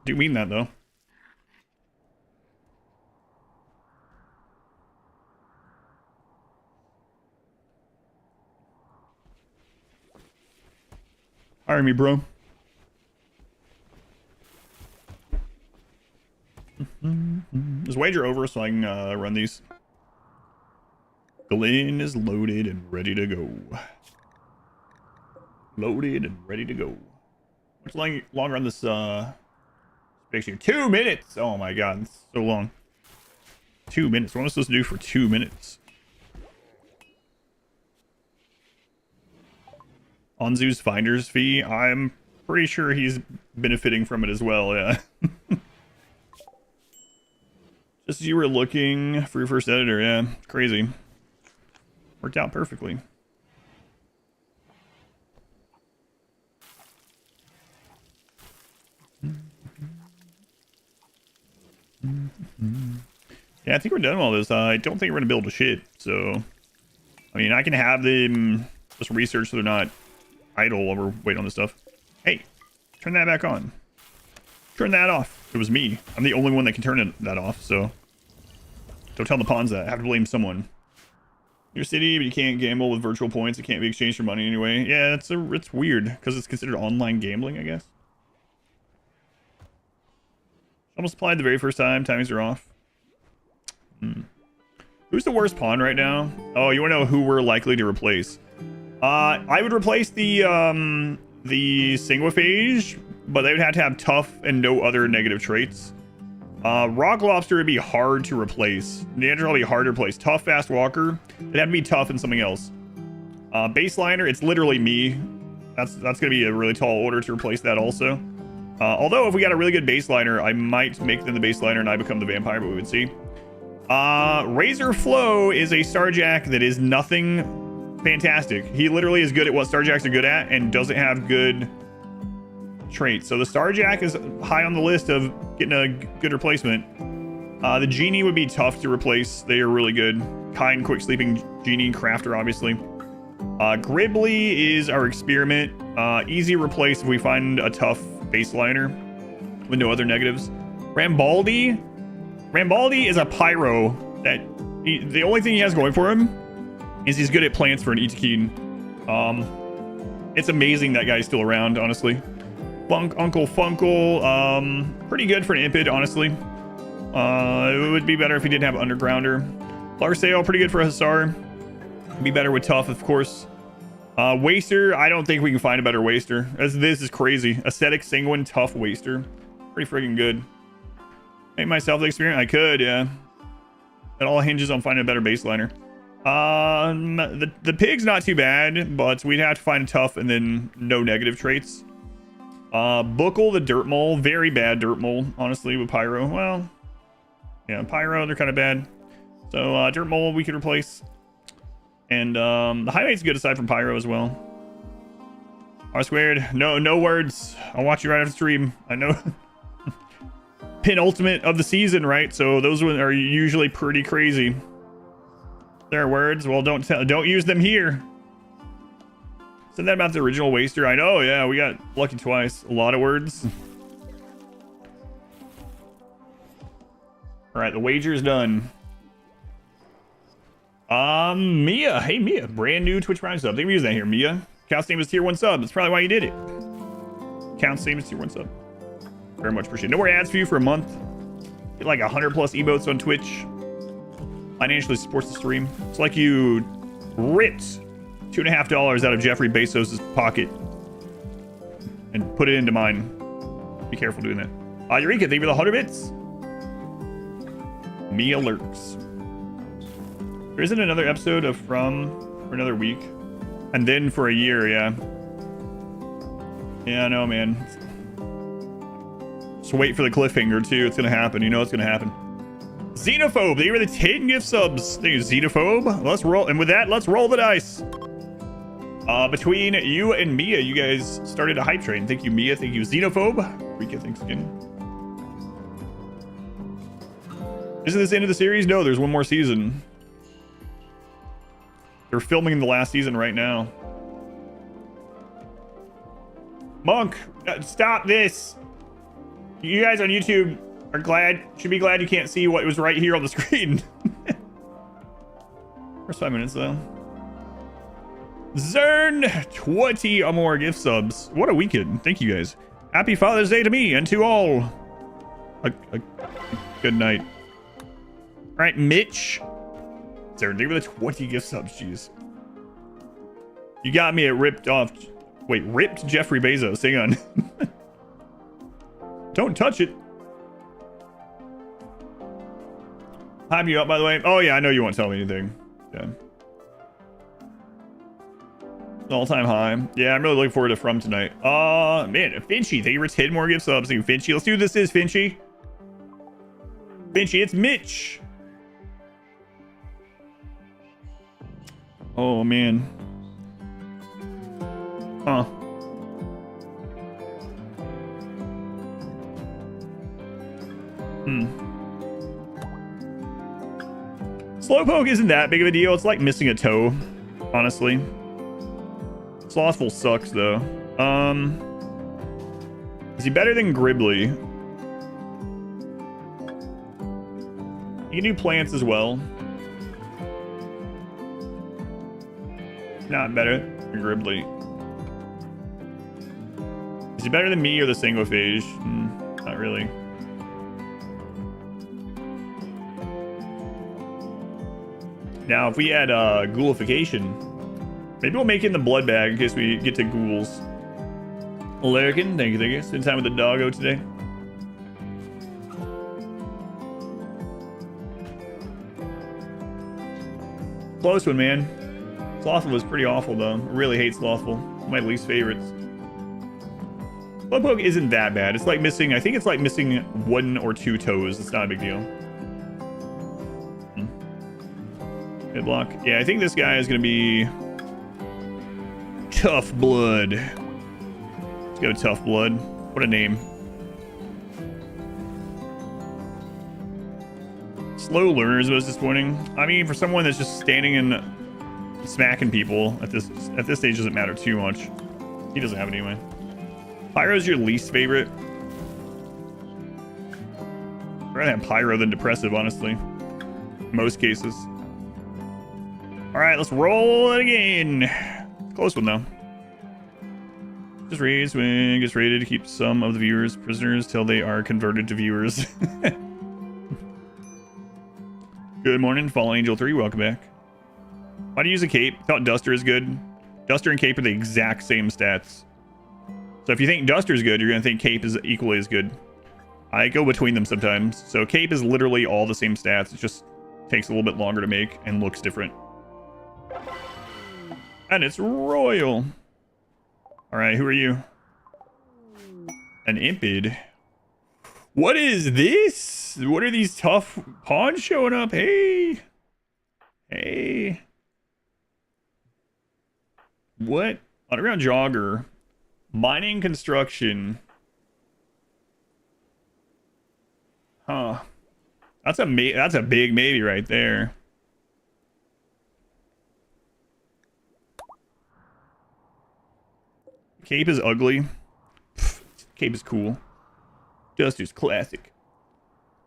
Do mean that, though. Hire me, bro. Is wager over so I can run these? Glenn is loaded and ready to go. Loaded and ready to go. Much longer on this picture? 2 minutes! Oh my god, it's so long. 2 minutes. What am I supposed to do for 2 minutes? Anzu's finder's fee. I'm pretty sure he's benefiting from it as well, yeah. Just as you were looking for your first editor, yeah. Crazy. Worked out perfectly. Yeah, I think we're done with all this. I don't think we're gonna build a shit, so I mean, I can have them just research so they're not idle while we're waiting on this stuff. Hey, turn that back on. Turn that off. It was me. I'm the only one that can turn that off, so don't tell the pawns that. I have to blame someone. Your city, but you can't gamble with virtual points. It can't be exchanged for money anyway. Yeah, it's weird because it's considered online gambling, I guess. Almost applied the very first time. Timings are off. Who's the worst pawn right now? Oh, you want to know who we're likely to replace? I would replace the Sanguiphage, but they would have to have tough and no other negative traits. Rock Lobster would be hard to replace. Neanderthal would be hard to replace. Tough, fast walker. It'd have to be tough and something else. Baseliner, it's literally me. That's gonna be a really tall order to replace that also. Although if we got a really good baseliner, I might make them the baseliner and I become the vampire, but we would see. Razor Flow is a Starjack that is nothing fantastic. He literally is good at what Starjacks are good at and doesn't have good traits. So the Starjack is high on the list of getting a good replacement. The Genie would be tough to replace. They are really good. Kind, quick sleeping Genie, Crafter, obviously. Gribbly is our experiment. Easy replace if we find a tough baseliner with no other negatives. Rambaldi is a pyro that the only thing he has going for him is he's good at plants for an Itakeen. It's amazing that guy's still around, honestly. Uncle Funkle, pretty good for an Impid, honestly. It would be better if he didn't have Undergrounder. Larsail, pretty good for a Hussar. Be better with Tough, of course. Waster, I don't think we can find a better Waster. This is crazy. Aesthetic, Sanguine, Tough Waster. Pretty freaking good. Make myself the experiment? I could, yeah. It all hinges on finding a better baseliner. The Pig's not too bad, but we'd have to find a Tough and then no negative traits. Buckle, the Dirt Mole. Very bad Dirt Mole, honestly, with Pyro. Well, yeah, Pyro, they're kind of bad. So, Dirt Mole we could replace. And the Highlight's good aside from Pyro as well. R squared. No words. I'll watch you right after stream. I know. Penultimate of the season, right? So those are usually pretty crazy. There are words. Well, don't use them here. Said that about the original Waster. I know, yeah, we got lucky twice. A lot of words. All right, the wager's done. Mia. Hey, Mia. Brand new Twitch Prime sub. They use that here, Mia. Count's name is tier 1 sub. That's probably why you did it. Count's name is tier 1 sub. Very much appreciated. No more ads for you for a month. Get like 100 plus emotes on Twitch. Financially supports the stream. It's like you ripped $2.50 out of Jeffrey Bezos' pocket and put it into mine. Be careful doing that. Eureka, thank you for the 100 bits. Mia lurks. There isn't another episode of From for another week. And then for a year, yeah. Yeah, I know, man. Just wait for the cliffhanger, too. It's gonna happen. You know it's gonna happen. Xenophobe, they were the 10 gift subs. Thank you, Xenophobe. Let's roll. And with that, let's roll the dice. Between you and Mia, you guys started a hype train. Thank you, Mia. Thank you, Xenophobe. Rika, thanks again. Isn't this the end of the series? No, there's one more season. They're filming the last season right now. Monk, stop this. You guys on YouTube should be glad you can't see what was right here on the screen. First 5 minutes though. Zern, 20 or more gift subs. What a weekend. Thank you guys. Happy Father's Day to me and to all. A good night. All right, Mitch. Zern, thank you for the 20 gift subs. Jeez. You got me at ripped Jeffrey Bezos. Hang on. Don't touch it. Hype you up, by the way. Oh, yeah, I know you won't tell me anything. Yeah. All-time high. Yeah, I'm really looking forward to From tonight. Man, Finchy, thank you for 10 more gift subs. Thank you, Finchy. Let's see who this is, Finchy. Finchy, it's Mitch. Oh, man. Huh. Slowpoke isn't that big of a deal. It's like missing a toe, honestly. Slothful sucks, though. Is he better than Gribbly? You can do plants as well. Not better than Gribbly. Is he better than me or the Sangophage? Not really. Now, if we add ghoulification, maybe we'll make it in the blood bag in case we get to ghouls. Larkin, thank you. Spend time with the doggo today. Close one, man. Slothful was pretty awful, though. I really hate Slothful. My least favorites. Slowpoke isn't that bad. It's like missing, I think it's like missing 1 or 2 toes. It's not a big deal. Good luck. Yeah, I think this guy is going to be Tough Blood. Let's go Tough Blood. What a name. Slow learner is most disappointing. I mean, for someone that's just standing and smacking people at this stage doesn't matter too much. He doesn't have it anyway. Pyro's your least favorite. I'd rather have Pyro than Depressive, honestly. In most cases. Alright, let's roll it again. Close one, though. Just raids when it gets raided to keep some of the viewers prisoners till they are converted to viewers. Good morning, Fallen Angel 3. Welcome back. Why do you use a cape? I thought Duster is good. Duster and cape are the exact same stats. So if you think Duster is good, you're going to think cape is equally as good. I go between them sometimes. So cape is literally all the same stats. It just takes a little bit longer to make and looks different. And it's Royal. Alright, who are you? An Impid. What is this? What are these tough pawns showing up? Hey. Hey. What? Underground Jogger. Mining construction. Huh. That's a big maybe right there. Cape is ugly. Pfft, cape is cool. Duster's classic.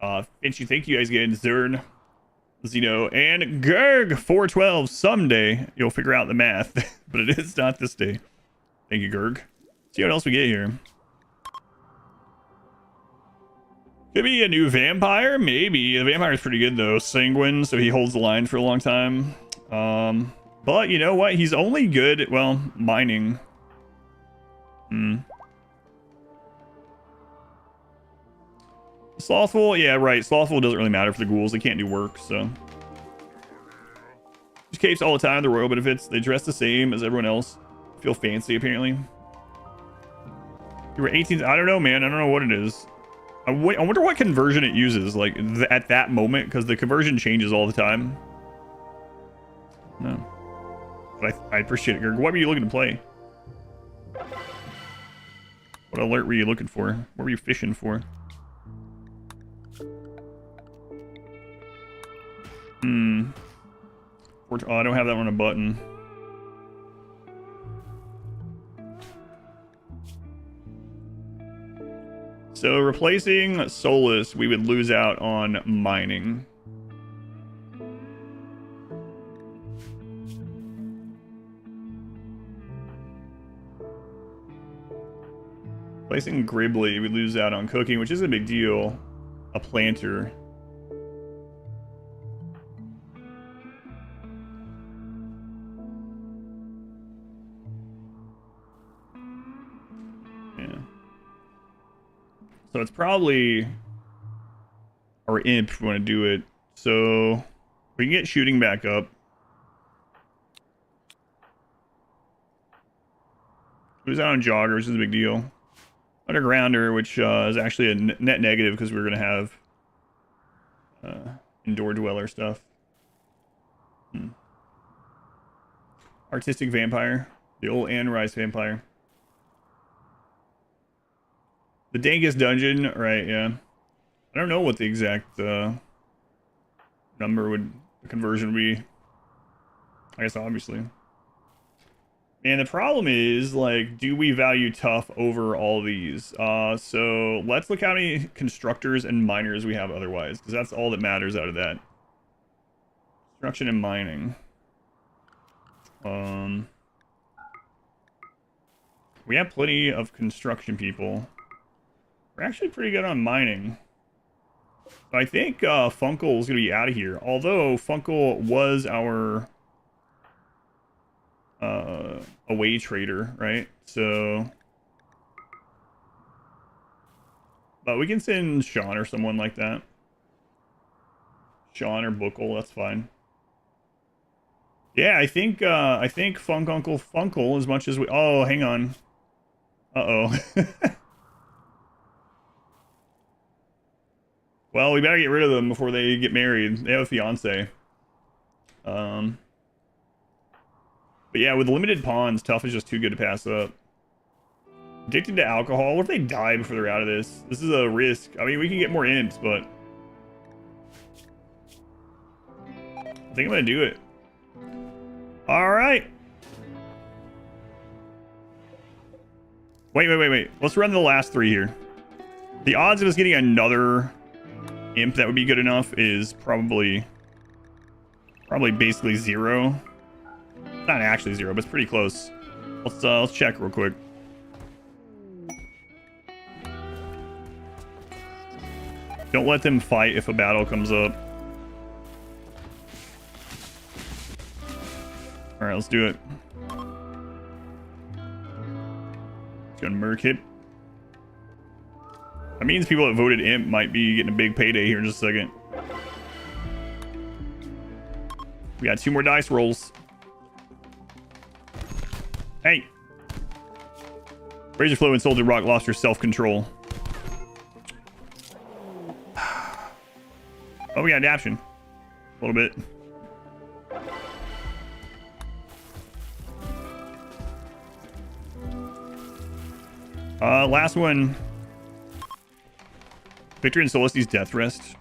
Finchy, thank you guys again. Zern, Xeno, and Gerg 412. Someday you'll figure out the math, but it is not this day. Thank you, Gerg. See what else we get here. Could be a new vampire, maybe. The vampire's pretty good though. Sanguine, so he holds the line for a long time. But you know what? He's only good at, well, mining. Slothful, yeah, right. Slothful doesn't really matter for the ghouls. They can't do work, so. Just capes all the time. The royal benefits. They dress the same as everyone else. Feel fancy, apparently. You were 18. I don't know, man. I don't know what it is. I wonder what conversion it uses, like, at that moment, because the conversion changes all the time. No. But I appreciate it, Gerg. What were you looking to play? What alert were you looking for? What were you fishing for? Oh, I don't have that on a button. So replacing Solus, we would lose out on mining. Replacing Gribbly, we lose out on cooking, which is a big deal. A planter. Yeah. So it's probably our imp if we want to do it. So we can get shooting back up. Lose out on jogger, which is a big deal. Undergrounder, which is actually a net negative because we're going to have indoor dweller stuff. Artistic vampire. The old Anne Rice vampire. The dankest dungeon, right, yeah. I don't know what the exact number would, the conversion would be. I guess obviously. And the problem is, like, do we value tough over all these? So let's look how many constructors and miners we have otherwise, because that's all that matters out of that. Construction and mining. We have plenty of construction people. We're actually pretty good on mining. So I think Funkle is going to be out of here. Although Funkle was our away trader, right? So, but we can send Sean or someone like that. Sean or Buckle, that's fine. Yeah, I think Funk Uncle Funkle as much as we. Oh, hang on. Uh-oh. Well, we better get rid of them before they get married. They have a fiance. But yeah, with limited pawns, tough is just too good to pass up. Addicted to alcohol. What if they die before they're out of this? This is a risk. I mean, we can get more imps, but I think I'm gonna do it. All right. Wait. Let's run the last three here. The odds of us getting another imp that would be good enough is probably basically zero. Not actually zero, but it's pretty close. Let's check real quick. Don't let them fight if a battle comes up. All right, let's do it. Gonna Merc hit. That means people that voted imp might be getting a big payday here in just a second. We got 2 more dice rolls. Hey! Razor Flow and Soldier Rock lost your self-control. Oh, we got adaption. A little bit. Last one. Victor and Solstice's Death Rest.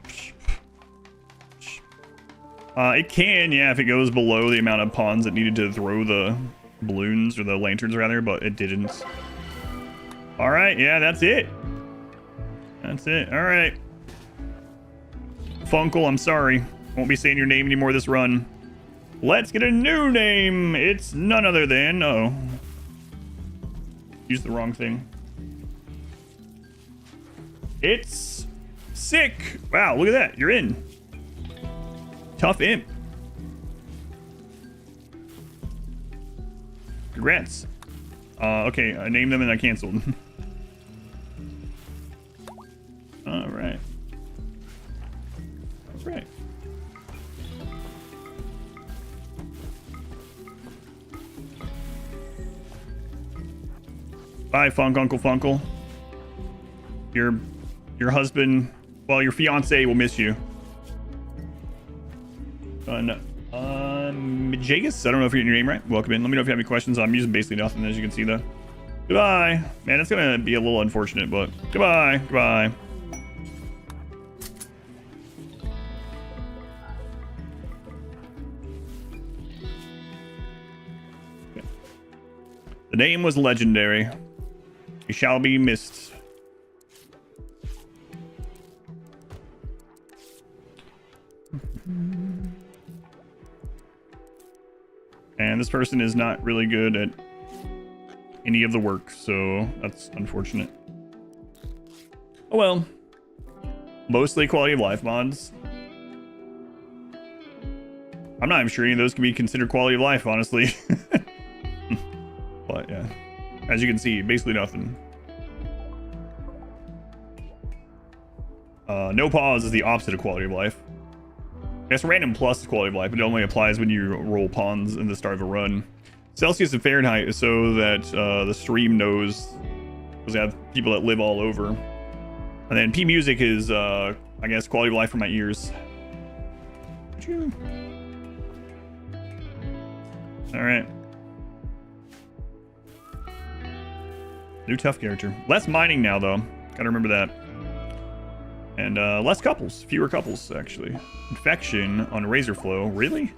It can, yeah, if it goes below the amount of pawns that needed to throw the balloons, or the lanterns rather, but it didn't. Alright, yeah, that's it. That's it. Alright. Funkle, I'm sorry. Won't be saying your name anymore this run. Let's get a new name. It's none other than... Uh-oh. Used the wrong thing. It's Sick. Wow, look at that. You're in. Tough imp. Congrats. Okay, I named them and I canceled. All right. All right. Bye, Funk Uncle Funkle. Your husband, well, your fiance will miss you. Jagus, I don't know if you're getting your name right. Welcome in. Let me know if you have any questions. I'm using basically nothing, as you can see, though. Goodbye. Man, it's gonna be a little unfortunate, but goodbye. Goodbye. The name was legendary. He shall be missed. And this person is not really good at any of the work, so that's unfortunate. Oh well. Mostly quality of life mods. I'm not even sure any of those can be considered quality of life, honestly. But yeah, as you can see, basically nothing. No pause is the opposite of quality of life. I guess random plus is quality of life, but it only applies when you roll pawns in the start of a run. Celsius and Fahrenheit is so that the stream knows, because they have people that live all over. And then P music is, I guess, quality of life for my ears. All right. New tough character. Less mining now, though. Gotta remember that. And less couples. Fewer couples, actually. Infection on Razor Flow. Really?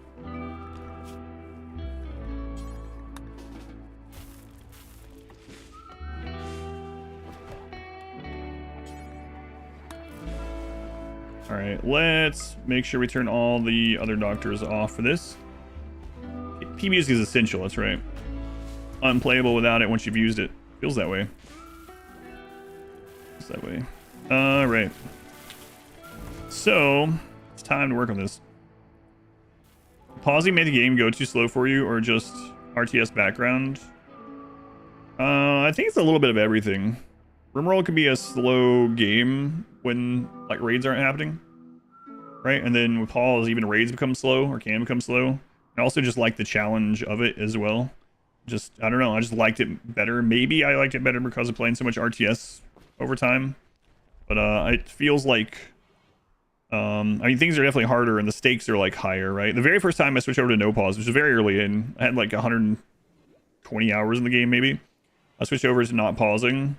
All right, let's make sure we turn all the other doctors off for this. P music is essential, that's right. Unplayable without it once you've used it. Feels that way. Feels that way. All right. So, it's time to work on this. Pausing made the game go too slow for you, or just RTS background? I think it's a little bit of everything. RimWorld can be a slow game when like raids aren't happening, right? And then with pause, even raids become slow or can become slow. I also just like the challenge of it as well. Just, I don't know, I just liked it better. Maybe I liked it better because of playing so much RTS over time. But it feels like, I mean, things are definitely harder and the stakes are like higher, right? The very first time I switched over to no pause, which was very early in, I had like 120 hours in the game maybe. I switched over to not pausing.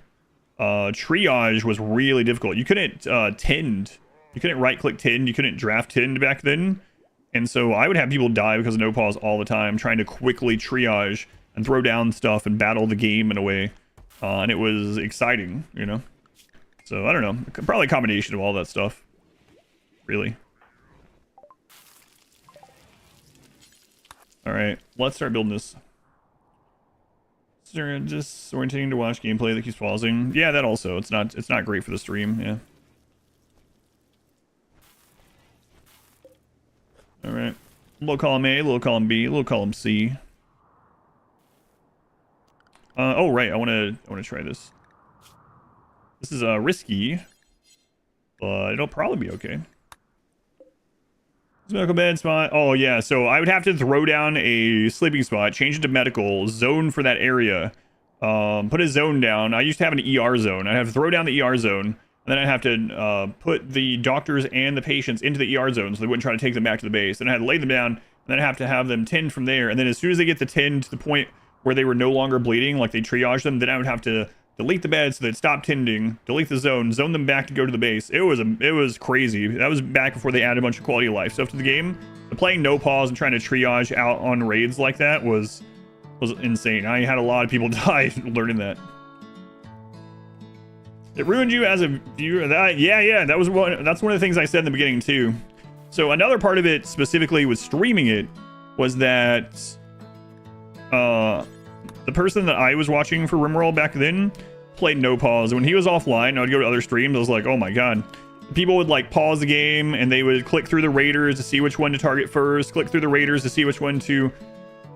Triage was really difficult. You couldn't tend. You couldn't right click tend. You couldn't draft tend back then. And so I would have people die because of no pause all the time, trying to quickly triage and throw down stuff and battle the game in a way. And it was exciting, you know? So I don't know. Probably a combination of all that stuff. Really. All right, let's start building this. Just orienting to watch gameplay that keeps pausing. Yeah, that also. It's not great for the stream. Yeah. All right. Little column A, little column B, little column C. Oh right, I want to try this. This is risky, but it'll probably be okay. Medical bed spot. Oh yeah, so I would have to throw down a sleeping spot, change it to medical, zone for that area, put a zone down. I used to have an ER zone. I'd have to throw down the ER zone, and then I'd have to put the doctors and the patients into the ER zone so they wouldn't try to take them back to the base. Then I had to lay them down, and then I'd have to have them tend from there. And then as soon as they get the tend to the point where they were no longer bleeding, like they triage them, then I would have to delete the bed so they'd stop tending, delete the zone them back to go to the base. It was crazy. That was back before they added a bunch of quality of life stuff to the game. But playing no pause and trying to triage out on raids like that was insane. I had a lot of people die learning that. It ruined you as a viewer. Yeah, that's one of the things I said in the beginning too. So another part of it specifically with streaming it was that the person that I was watching for RimWorld back then played no pause. When he was offline, I would go to other streams. I was like, oh my god. People would like pause the game and they would click through the raiders to see which one to target first, click through the raiders to see which one to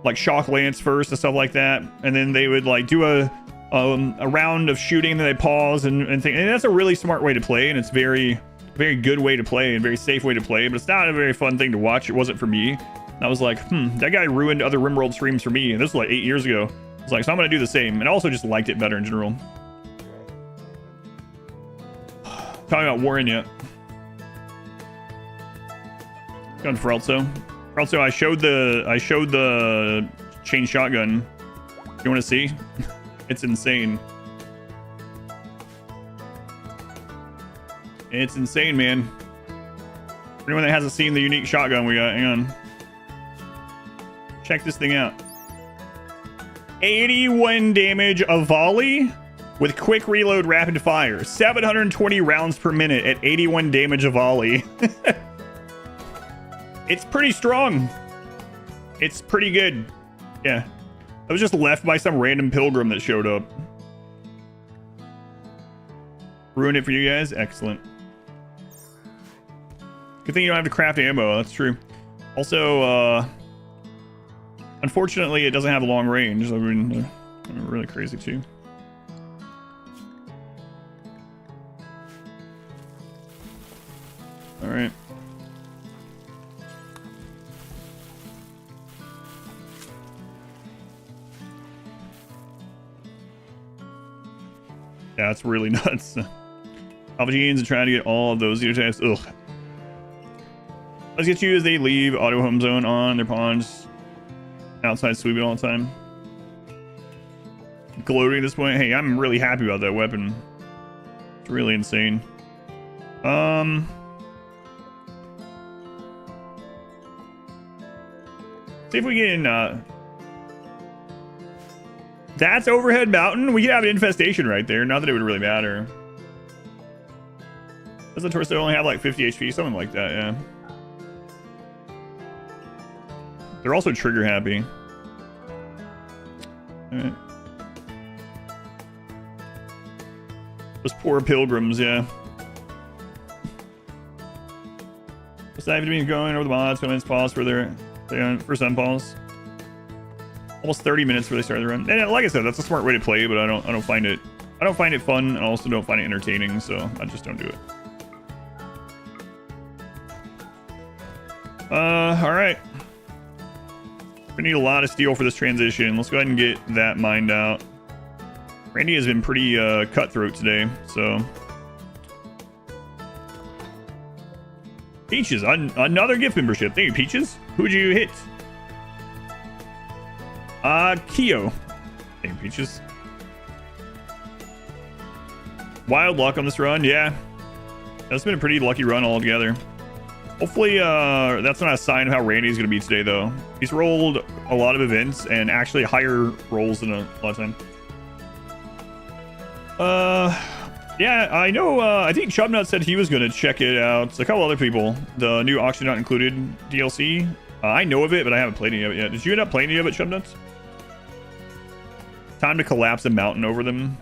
like shock lance first and stuff like that. And then they would like do a round of shooting, and then they pause and think. And that's a really smart way to play, and it's very good way to play and very safe way to play, but it's not a very fun thing to watch. It wasn't for me. And I was like, that guy ruined other RimWorld streams for me. And this was like 8 years ago. I was like, so I'm gonna do the same. And I also just liked it better in general. Talking about Warren yet? Going for Elso. Also, I showed the chain shotgun. You want to see? It's insane. It's insane, man. For anyone that hasn't seen the unique shotgun we got, hang on. Check this thing out. 81 damage a volley with quick reload rapid fire. 720 rounds per minute at 81 damage a volley. It's pretty strong. It's pretty good. Yeah. I was just left by some random pilgrim that showed up. Ruined it for you guys? Excellent. Good thing you don't have to craft ammo. That's true. Also, unfortunately, it doesn't have a long range. I mean, really crazy too. All right. Yeah, that's really nuts. Alpha genes and trying to get all of those xenotypes. Ugh. Let's get you as they leave auto home zone on their pawns. Outside sweeping all the time. Gloating at this point. Hey, I'm really happy about that weapon. It's really insane. See if we can, that's Overhead Mountain. We could have an infestation right there. Not that it would really matter. Does the torso only have like 50 HP? Something like that, yeah. They're also trigger happy. Alright. Those poor pilgrims, yeah. What's that even going over the mods? 2 minutes pause for their first unpause. Almost 30 minutes before they start the run. And like I said, that's a smart way to play, but I don't find it fun. I also don't find it entertaining, so I just don't do it. All right. We need a lot of steel for this transition. Let's go ahead and get that mined out. Randy has been pretty cutthroat today, so. Peaches, another gift membership. Thank you, Peaches. Who'd you hit? Keo. Thank you, Peaches. Wild luck on this run, yeah. That's been a pretty lucky run altogether. Hopefully, that's not a sign of how Randy's going to be today, though. He's rolled a lot of events and actually higher rolls than a lot of time. Yeah, I know, I think Chubnut said he was going to check it out. A couple other people. The new Auction Not Included DLC. I know of it, but I haven't played any of it yet. Did you end up playing any of it, Chubnuts? Time to collapse a mountain over them.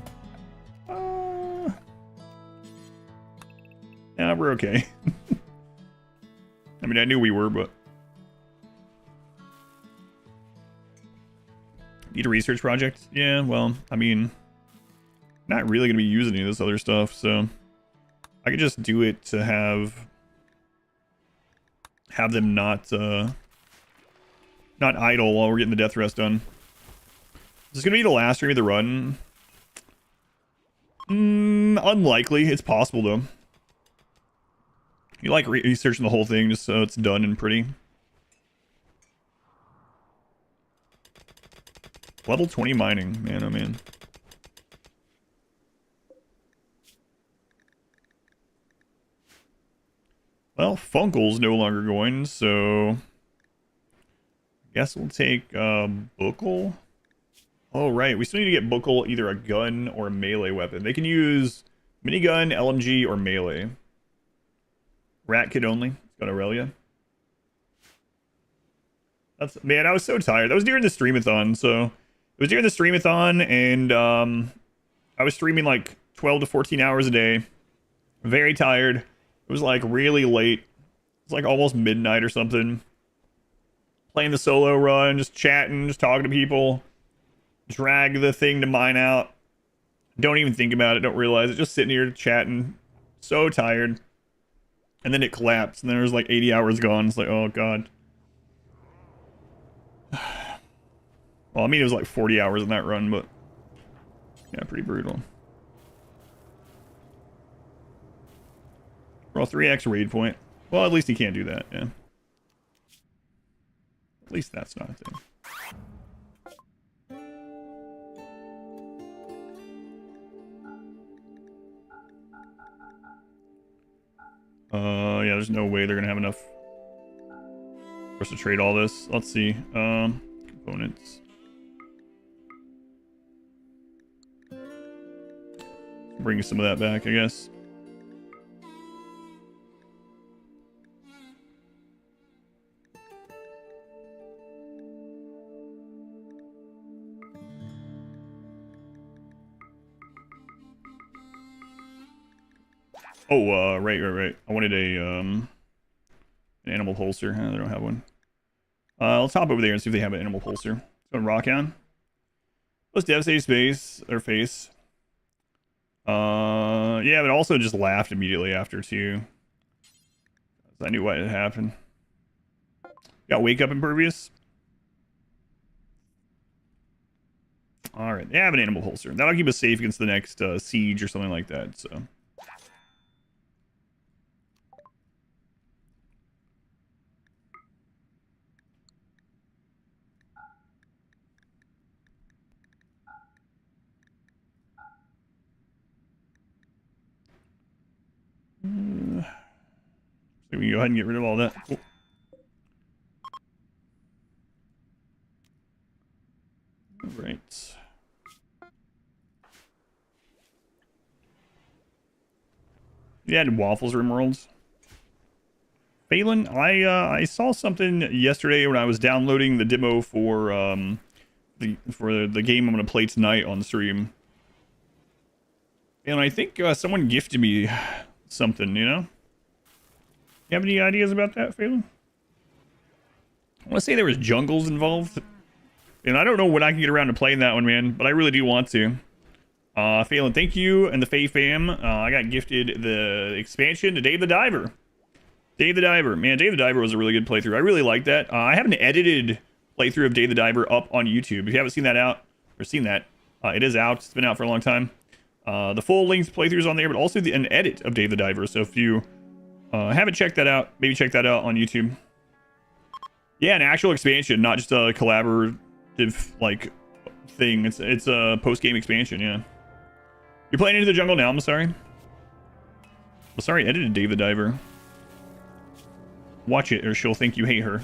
Yeah, we're okay. I mean, I knew we were, but... Need a research project? Yeah, well, I mean... Not really going to be using any of this other stuff, so... I could just do it to have them not idle while we're getting the death rest done. Is this going to be the last stream of the run? Unlikely. It's possible, though. You like researching the whole thing just so it's done and pretty. Level 20 mining. Man, oh man. Well, Funkel's no longer going, so... Guess we'll take Buckle. Oh, right. We still need to get Buckle either a gun or a melee weapon. They can use minigun, LMG, or melee. Rat Kid only. It's got Aurelia. That's, man, I was so tired. That was during the streamathon, so... It was during the streamathon, and I was streaming like 12 to 14 hours a day. Very tired. It was like really late. It's like almost midnight or something. Playing the solo run, just chatting, just talking to people. Drag the thing to mine out. Don't even think about it, don't realize it. Just sitting here chatting. So tired. And then it collapsed, and then there was like 80 hours gone. It's like, oh god. Well, I mean, it was like 40 hours in that run, but... Yeah, pretty brutal. Well, 3x raid point. Well, at least he can't do that, yeah. At least that's not a thing. Yeah, there's no way they're gonna have enough for us to trade all this. Let's see. Components. bring some of that back, I guess. Oh, right. I wanted an animal pulser. They don't have one. Let's hop over there and see if they have an animal pulser. So rock on. Let's devastate space or face. Yeah, but also just laughed immediately after too. I knew what had happened. Got wake up impervious. All right, they have an animal pulser. That'll keep us safe against the next siege or something like that. So. So we can go ahead and get rid of all that. Cool. All right. Yeah, and waffles RimWorlds. Phelan, I saw something yesterday when I was downloading the demo for the game I'm gonna play tonight on stream. And I think someone gifted me something, you know? You have any ideas about that, Phelan? I want to say there was jungles involved. And I don't know when I can get around to playing that one, man. But I really do want to. Phelan, thank you. And the Fae fam. I got gifted the expansion to Dave the Diver. Dave the Diver. Man, Dave the Diver was a really good playthrough. I really liked that. I have an edited playthrough of Dave the Diver up on YouTube. If you haven't seen that out, or seen that, it is out. It's been out for a long time. The full-length playthrough is on there, but also an edit of Dave the Diver. So if you haven't checked that out, maybe check that out on YouTube. Yeah, an actual expansion, not just a collaborative like thing. It's a post-game expansion. Yeah. You're playing Into the Jungle now. I'm sorry. I edited Dave the Diver. Watch it, or she'll think you hate her.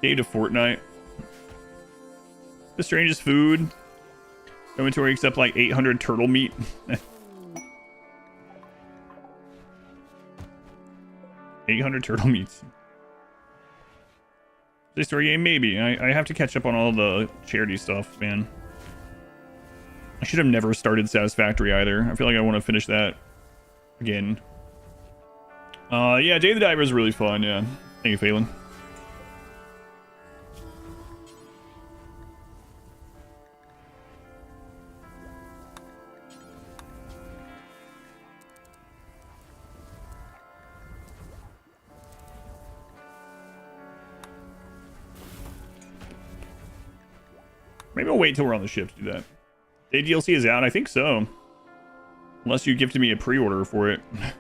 Dave to Fortnite. The strangest food. Inventory except like 800 turtle meat. 800 turtle meats. This story game, maybe. I have to catch up on all the charity stuff, man. I should have never started Satisfactory either. I feel like I want to finish that again. Yeah, Day the Diver is really fun, yeah. Thank you, Phelan. Maybe I'll wait till we're on the ship to do that. Day DLC is out? I think so. Unless you gifted me a pre-order for it. I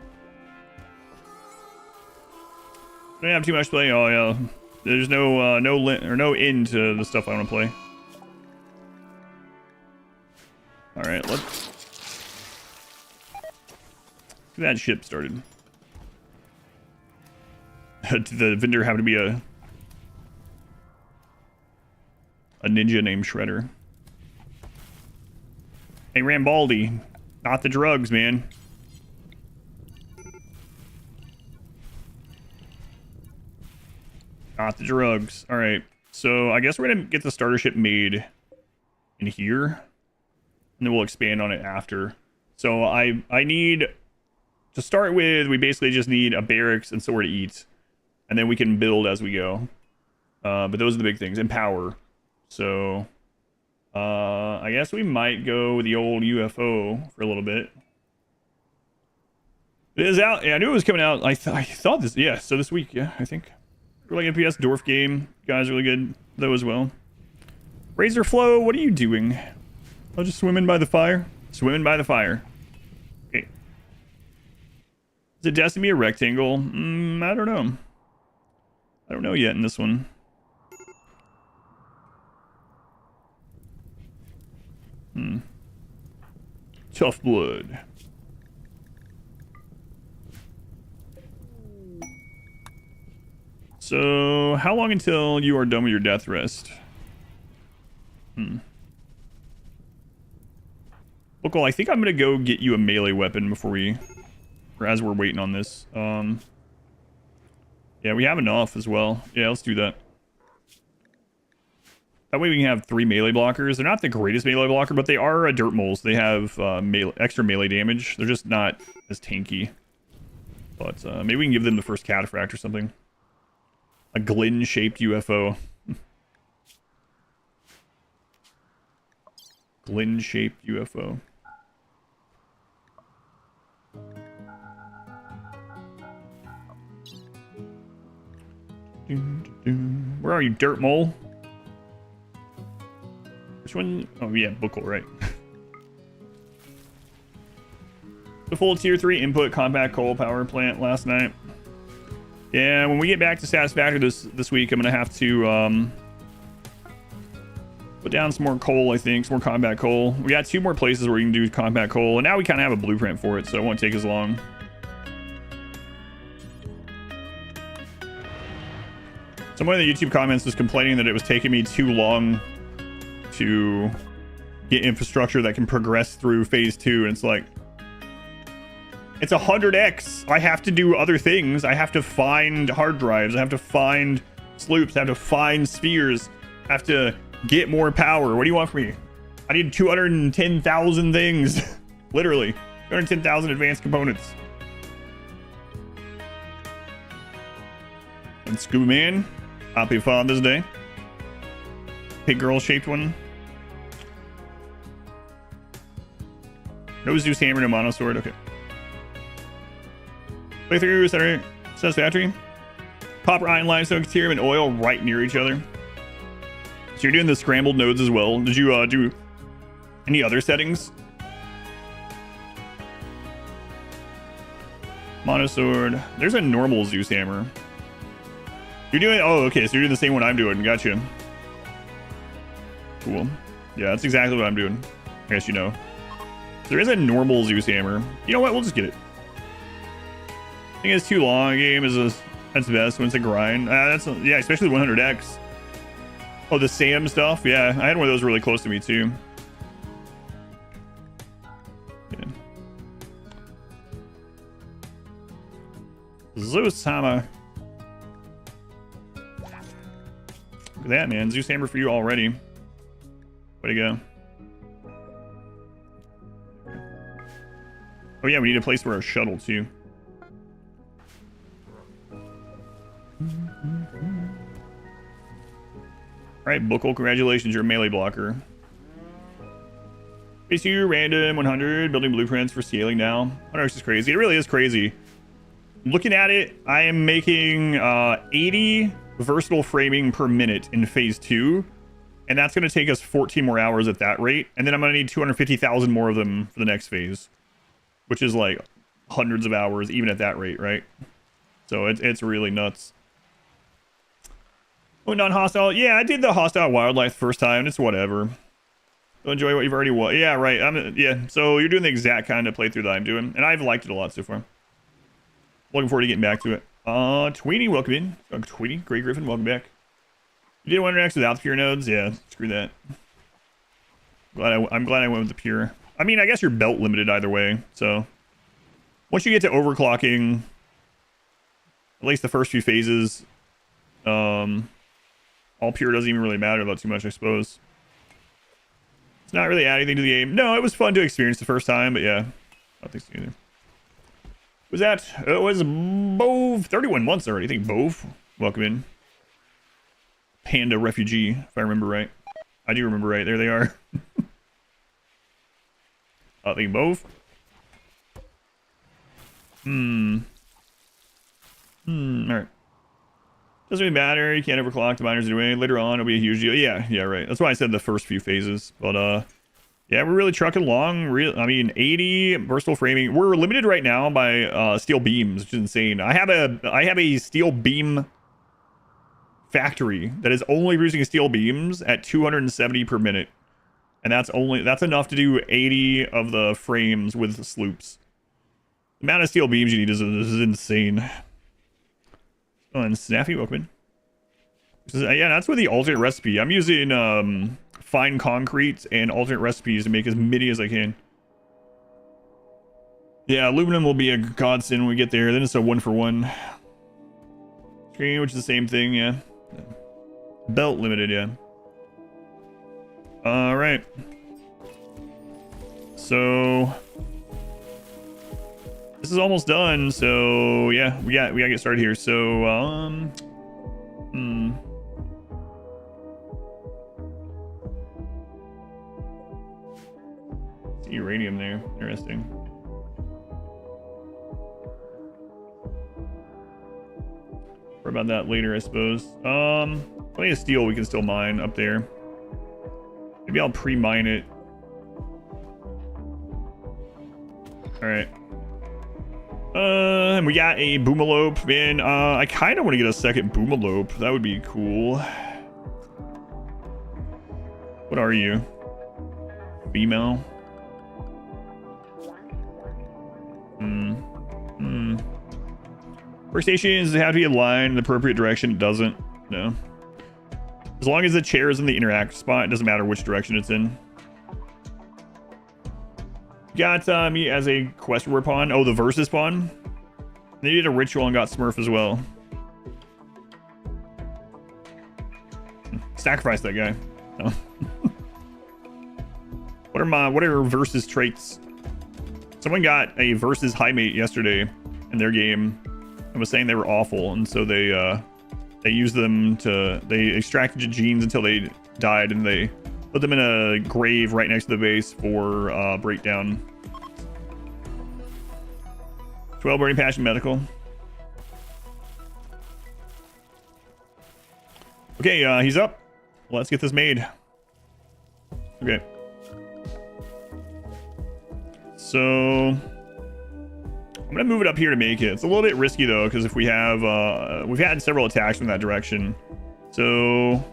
don't have too much to play. Oh yeah, there's no end to the stuff I want to play. All right, let's get that ship started. The vendor happened to be a ninja named Shredder. Hey, Rambaldi, not the drugs, man. Not the drugs. All right, so I guess we're gonna get the starter ship made in here, and then we'll expand on it after. So I need to start with. We basically just need a barracks and somewhere to eat, and then we can build as we go. But those are the big things, and power. So I guess we might go with the old UFO for a little bit. It is out. Yeah, I knew it was coming out. I thought this. Yeah, so this week. Yeah, I think. Like NPS Dwarf game. Guys, really good though as well. Razor Flow, what are you doing? I'll just swimming by the fire. Swimming by the fire. Okay. Is it destined to be a rectangle? I don't know. I don't know yet in this one. Tough blood. So, how long until you are done with your death rest? Local, I think I'm gonna go get you a melee weapon before we, or as we're waiting on this. Yeah, we have enough as well. Yeah, let's do that. That way we can have 3 melee blockers. They're not the greatest melee blocker, but they are dirt moles. They have extra melee damage. They're just not as tanky. But maybe we can give them the first cataphract or something. A Glyn-shaped UFO. Glyn-shaped UFO. Where are you, dirt mole? Which one? Oh, yeah, Buckle, right. The full tier 3 input compact coal power plant last night. Yeah, when we get back to Satisfactory this week, I'm going to have to put down some more coal, I think. Some more combat coal. We got 2 more places where you can do combat coal, and now we kind of have a blueprint for it, so it won't take as long. Someone in the YouTube comments was complaining that it was taking me too long to get infrastructure that can progress through phase 2, and it's like, it's 100x. I have to do other things. I have to find hard drives. I have to find sloops. I have to find spheres. I have to get more power. What do you want from me? I need 210,000 things. Literally 210,000 advanced components. And Scooby Man, happy Father's Day. Pig girl shaped one. No Zeus hammer, no mono sword. Okay. Playthrough center Satisfactory. Copper, iron, limestone, deuterium, and oil right near each other. So you're doing the scrambled nodes as well. Did you do any other settings? Mono sword. There's a normal Zeus hammer. You're doing, oh, okay, so you're doing the same one I'm doing. Gotcha. Cool. Yeah, that's exactly what I'm doing. I guess you know. There is a normal Zeus hammer. You know what? We'll just get it. I think it's too long. A game is that's best when it's a grind. Yeah, especially 100x. Oh, the Sam stuff. Yeah, I had one of those really close to me too. Yeah. Zeus hammer. Look at that, man. Zeus hammer for you already. Way to go. Oh yeah, we need a place for our shuttle too. Alright, Buckle, congratulations, you're a melee blocker. Phase 2, random 100, building blueprints for scaling now. 100x is crazy. It really is crazy. Looking at it, I am making 80 versatile framing per minute in phase 2. And that's going to take us 14 more hours at that rate. And then I'm going to need 250,000 more of them for the next phase. Which is like hundreds of hours, even at that rate, right? So it's really nuts. Oh, non-hostile. Yeah, I did the hostile wildlife first time. It's whatever. Don't enjoy what you've already won. Yeah, right. Yeah, so you're doing the exact kind of playthrough that I'm doing. And I've liked it a lot so far. Looking forward to getting back to it. Tweety, welcome in. Tweety, Grey Griffin, welcome back. You did 100x without the pure nodes? Yeah, screw that. I'm glad I went with the pure. I mean, I guess you're belt limited either way. So once you get to overclocking, at least the first few phases, all pure doesn't even really matter about too much, I suppose. It's not really adding anything to the game. No, it was fun to experience the first time, but yeah, I don't think so either. Was that? It was Bove. 31 months already. I think Bove. Welcome in. Panda refugee, if I remember right. I do remember right. There they are. I think Bove. Alright. Doesn't really matter. You can't overclock. The miners are doing. Later on, it'll be a huge deal. Yeah, right. That's why I said the first few phases. But, yeah, we're really trucking along. I mean, 80 versatile framing. We're limited right now by steel beams, which is insane. I have a steel beam factory that is only producing steel beams at 270 per minute. And that's enough to do 80 of the frames with the sloops. The amount of steel beams you need is insane. Oh, and Snaffy, welcome in. Yeah, that's with the alternate recipe. I'm using fine concrete and alternate recipes to make as many as I can. Yeah, aluminum will be a godsend when we get there. Then it's a 1-for-1. Screen, which is the same thing, yeah. Belt limited, yeah. Alright. So this is almost done, so yeah, we gotta get started here. So see uranium there. Interesting. Worry about that later, I suppose. Plenty of steel we can still mine up there. Maybe I'll pre-mine it. Alright. And we got a boomalope, man. I kind of want to get a second boomalope. That would be cool. What are you? Female? Workstations have to be aligned in the appropriate direction. It doesn't. No. As long as the chair is in the interact spot, it doesn't matter which direction it's in. Got me as a quest reward pawn. Oh, the versus pawn. They did a ritual and got Smurf as well. Sacrifice that guy. No. What are versus traits? Someone got a versus high mate yesterday in their game and was saying they were awful, and so they used them to, they extracted genes until they died, and they put them in a grave right next to the base for breakdown. 12 burning passion medical. Okay, he's up. Let's get this made. Okay. So I'm gonna move it up here to make it. It's a little bit risky though, because if we have we've had several attacks from that direction. So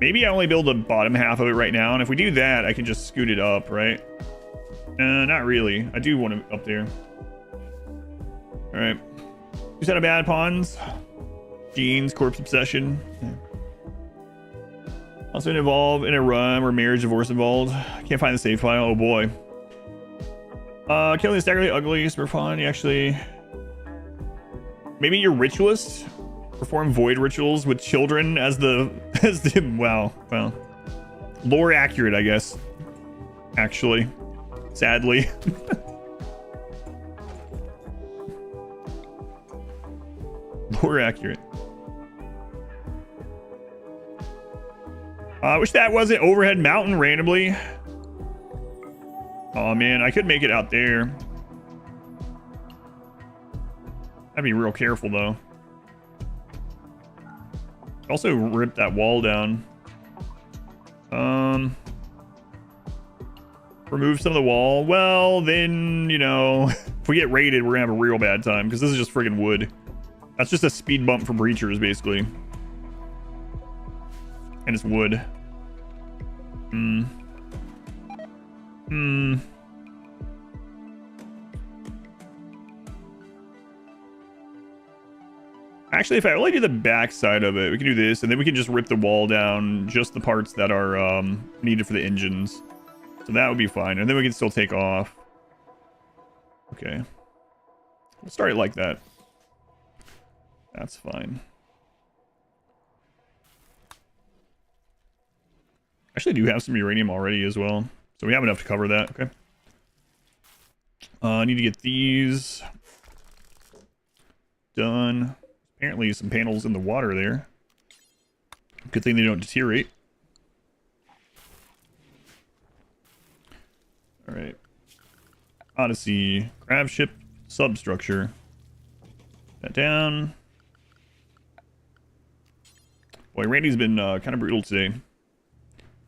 maybe I only build the bottom half of it right now, and if we do that, I can just scoot it up, right? Not really. I do want it up there. All right. Two set of bad pawns. Genes, corpse obsession. Yeah. Also involved in a run where marriage divorce involved. Can't find the save file. Oh boy. Killing the staggeringly ugly super fun. You actually, maybe your ritualist perform void rituals with children as the wow, well, lore accurate, I guess. Actually, sadly. Lore accurate. I wish that wasn't overhead mountain randomly. Oh man, I could make it out there. I'd be real careful though. Also rip that wall down. Remove some of the wall. Well, then, you know, if we get raided, we're gonna have a real bad time because this is just friggin' wood. That's just a speed bump for breachers, basically. And it's wood. Actually, if I only do the back side of it, we can do this, and then we can just rip the wall down, just the parts that are needed for the engines. So that would be fine, and then we can still take off. Okay. We'll start it like that. That's fine. Actually, I do have some uranium already as well, so we have enough to cover that. Okay. I need to get these done. Apparently, some panels in the water there. Good thing they don't deteriorate. All right. Odyssey, crab ship substructure. That down. Boy, Randy's been kind of brutal today.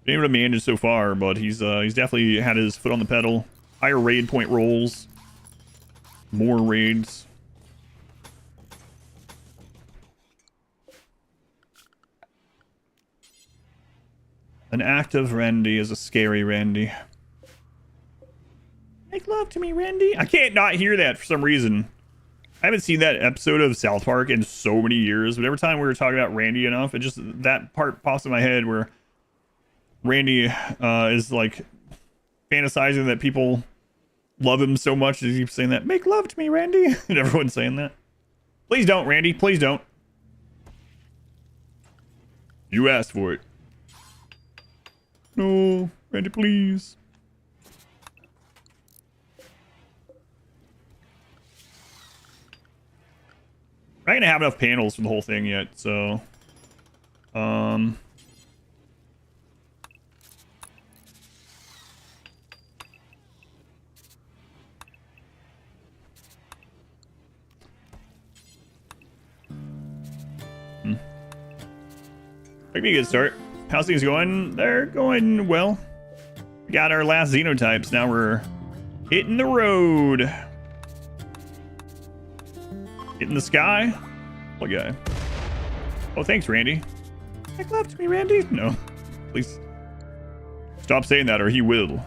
Been able to manage so far, but he's definitely had his foot on the pedal. Higher raid point rolls. More raids. An active Randy is a scary Randy. Make love to me, Randy. I can't not hear that for some reason. I haven't seen that episode of South Park in so many years, but every time we were talking about Randy enough, it just, that part pops in my head where Randy is like fantasizing that people love him so much that he keeps saying that. Make love to me, Randy. And everyone's saying that. Please don't, Randy. Please don't. You asked for it. No, Randy, please. I'm not gonna have enough panels for the whole thing yet, so Might be a good start. How's things going? They're going well. We got our last Xenotypes. Now we're hitting the road. Hitting the sky. What guy? Oh, thanks, Randy. Make love to me, Randy. No, please stop saying that, or he will.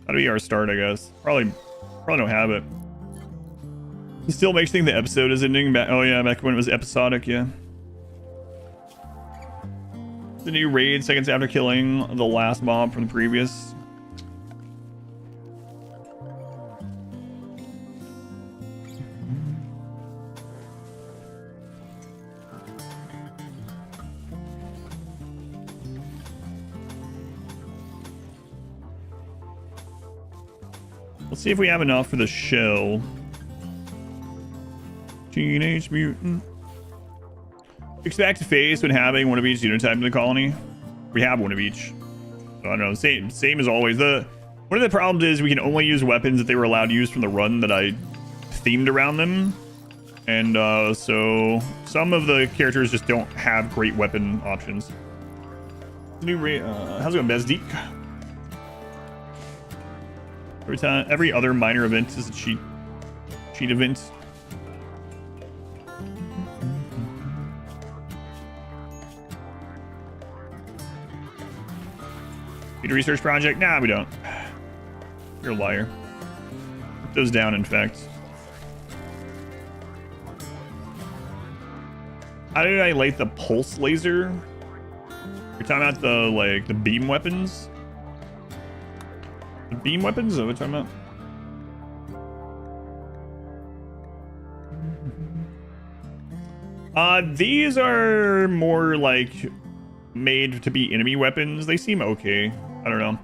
That'll be our start, I guess. Probably don't have it. He still makes think the episode is ending back. Oh yeah, back when it was episodic, yeah. The new raid seconds after killing the last mob from the previous. Let's see if we have enough for the shell. Teenage Mutant. Expect to face when having one of each Xenotype in the colony. We have one of each. So I don't know. Same as always. One of the problems is we can only use weapons that they were allowed to use from the run that I themed around them. And so some of the characters just don't have great weapon options. New how's it going, Bezdeek? Every other minor event is a cheat event. Need a research project? Nah, we don't. You're a liar. Put those down, in fact. How did I light the pulse laser? You're talking about the beam weapons? The beam weapons? Is that what you're talking about? These are more like made to be enemy weapons. They seem okay. I don't know.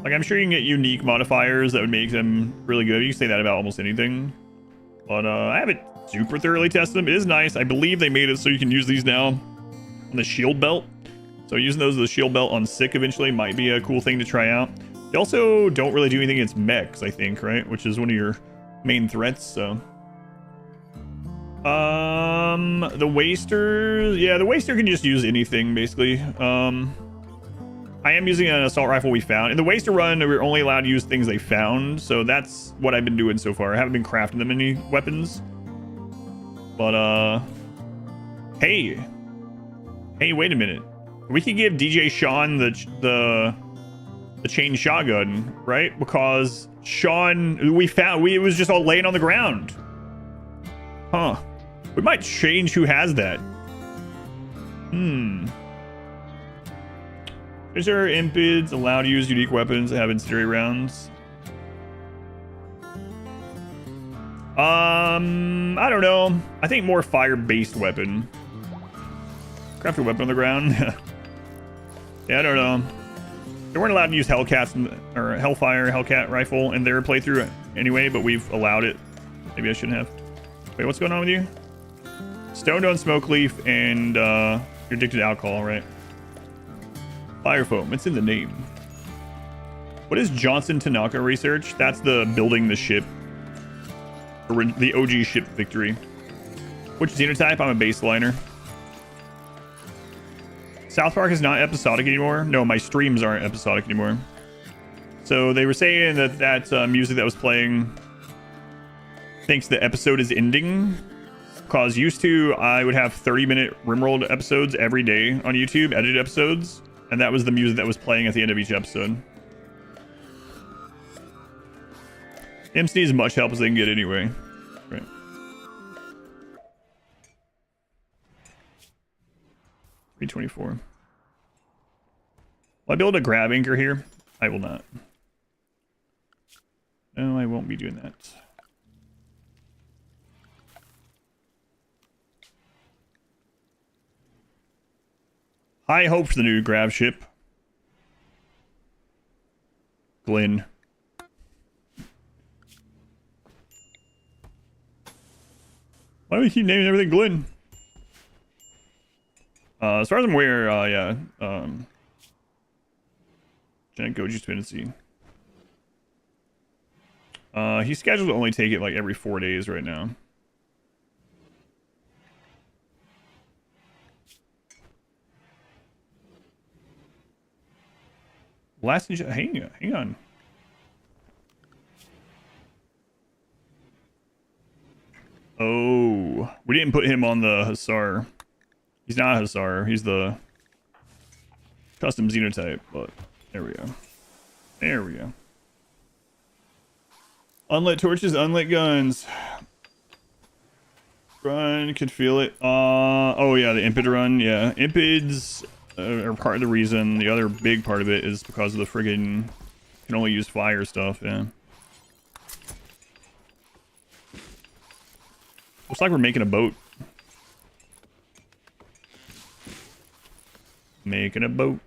Like, I'm sure you can get unique modifiers that would make them really good. You can say that about almost anything. But I haven't super thoroughly tested them. It is nice. I believe they made it so you can use these now on the shield belt. So using those as the shield belt on Sick eventually might be a cool thing to try out. They also don't really do anything against mechs, I think, right? Which is one of your main threats, so. The Waster, yeah, the Waster can just use anything, basically. I am using an assault rifle we found. In the Waster run, we're only allowed to use things they found, so that's what I've been doing so far. I haven't been crafting them any weapons. But, hey, wait a minute. We could give DJ Sean the chain shotgun, right? Because Sean, it was just all laying on the ground. Huh. We might change who has that. Is there impids allowed to use unique weapons that have incendiary rounds? I don't know. I think more fire-based weapon. Craft a weapon on the ground. Yeah, I don't know. They weren't allowed to use Hellcats or Hellfire, Hellcat rifle in their playthrough anyway, but we've allowed it. Maybe I shouldn't have. Wait, what's going on with you? Stoned on smoke leaf, and you're addicted to alcohol, right? Fire foam, it's in the name. What is Johnson Tanaka research? That's the building the ship. Or the OG ship victory. Which Xenotype? I'm a baseliner. South Park is not episodic anymore. No, my streams aren't episodic anymore. So they were saying that music that was playing thinks the episode is ending. Because used to, I would have 30-minute RimWorld episodes every day on YouTube, edited episodes. And that was the music that was playing at the end of each episode. MC needs as much help as they can get anyway. Right. $324. Will I build a grab anchor here? I will not. No, I won't be doing that. High hope for the new grab ship. Glenn. Why do we keep naming everything Glenn? As far as I'm aware, yeah. Genetic Goju's dependency. He's scheduled to only take it like every 4 days right now. Hang on. Oh, we didn't put him on the Hussar. He's not a Hussar. He's the custom Xenotype, but there we go. There we go. Unlit torches, unlit guns. Run, could feel it. Oh yeah, the Impid run. Yeah, Impids are part of the reason. The other big part of it is because of the friggin' can only use fire stuff. Yeah. Looks like we're making a boat. Making a boat.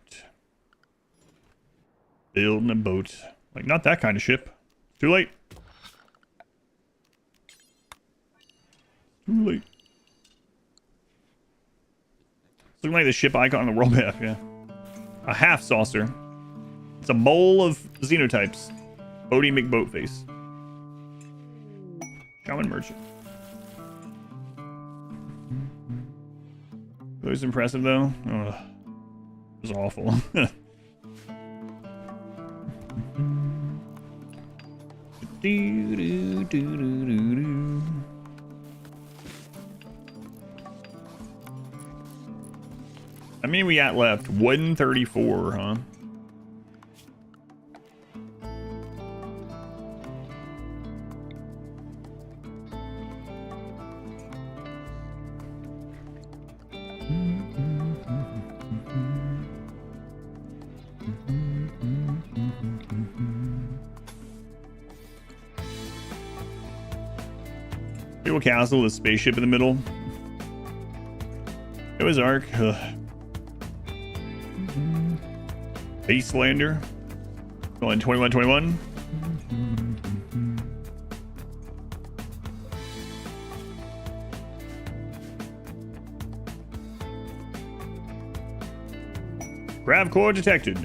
Building a boat. Like, not that kind of ship. Too late. Too late. It's looking like the ship icon on the world map, yeah. A half saucer. It's a bowl of Xenotypes. Bodie McBoatface. Shaman Merchant. It was impressive though. Ugh. It was awful. I mean, we got left 134, huh? Little castle with a spaceship in the middle. It was Ark. Baselander. Going 21-21. Grav core detected.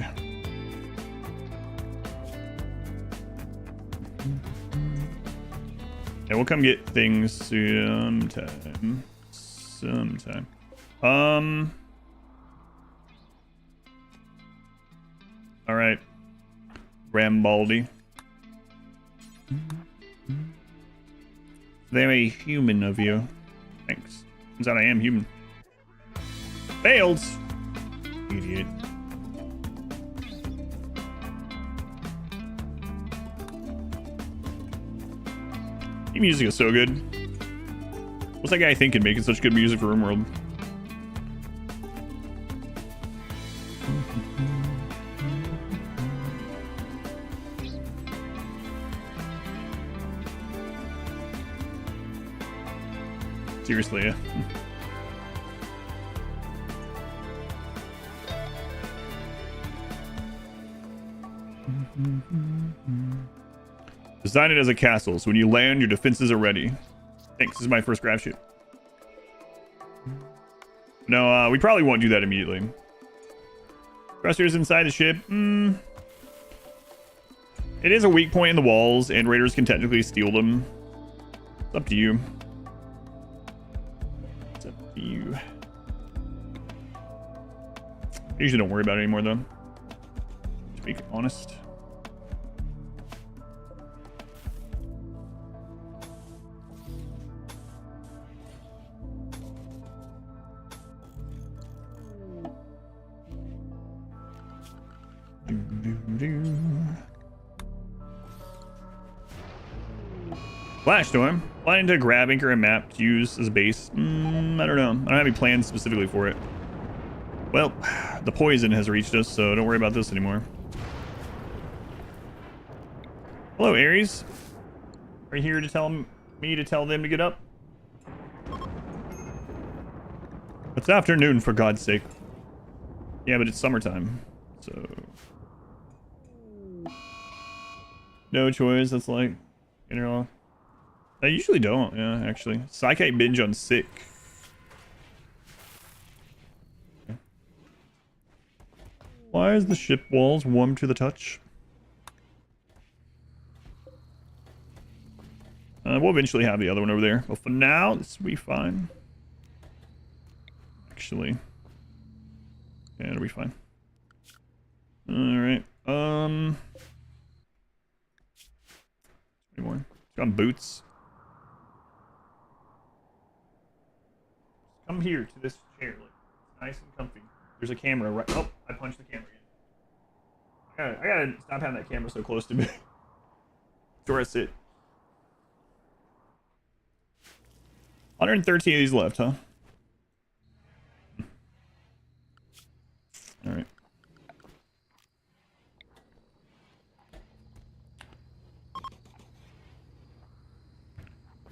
Yeah, we'll come get things sometime. All right. Rambaldi. Very human of you. Thanks. Turns out I am human. Failed. Idiot. The music is so good. What's that guy thinking making such good music for RimWorld? Seriously, yeah. Design it as a castle, so when you land, your defenses are ready. Thanks, this is my first grab ship. No, we probably won't do that immediately. Thrusters inside the ship. It is a weak point in the walls, and raiders can technically steal them. It's up to you. It's up to you. I usually don't worry about it anymore, though. To be honest. Flash Storm. Planning to grab anchor and map to use as a base. I don't know. I don't have any plans specifically for it. Well, the poison has reached us, so don't worry about this anymore. Hello, Ares. Are you here to tell me to tell them to get up? It's afternoon, for God's sake. Yeah, but it's summertime, so... No choice, that's like... You know... I usually don't, yeah, actually. Psyche binge on sick. Okay. Why is the ship walls warm to the touch? We'll eventually have the other one over there. But for now, this will be fine. Actually. Yeah, it'll be fine. Alright. Any more? It's got boots. Come here to this chair. Look. It's nice and comfy. There's a camera right... Oh, I punched the camera again. I gotta stop having that camera so close to me. That's where I sit. 113 of these left, huh? Alright.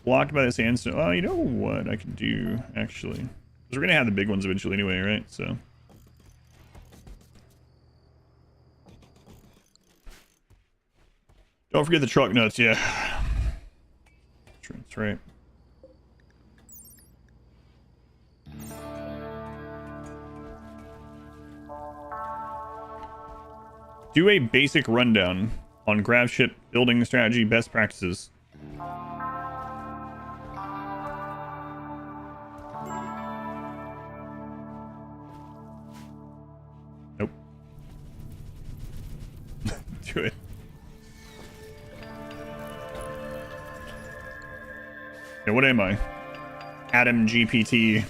Blocked by the sandstone. Oh, you know what I can do, actually? Because we're going to have the big ones eventually anyway, right? So... Don't forget the truck nuts, yeah. That's right. Do a basic rundown on grab ship building strategy best practices. Nope. Do it. Yeah, what am I? Adam GPT.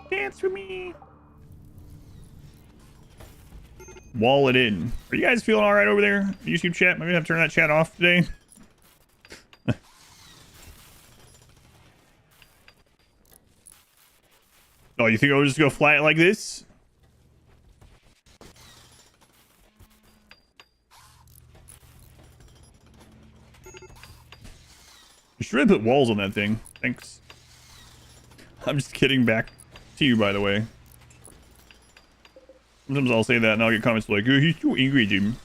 Dance for me. Wall it in. Are you guys feeling all right over there? YouTube chat? Maybe I have to turn that chat off today. Oh, you think I'll just go fly it like this? You should really put walls on that thing. Thanks. I'm just kidding back to you, by the way. Sometimes I'll say that and I'll get comments like, oh, he's so angry, Jim.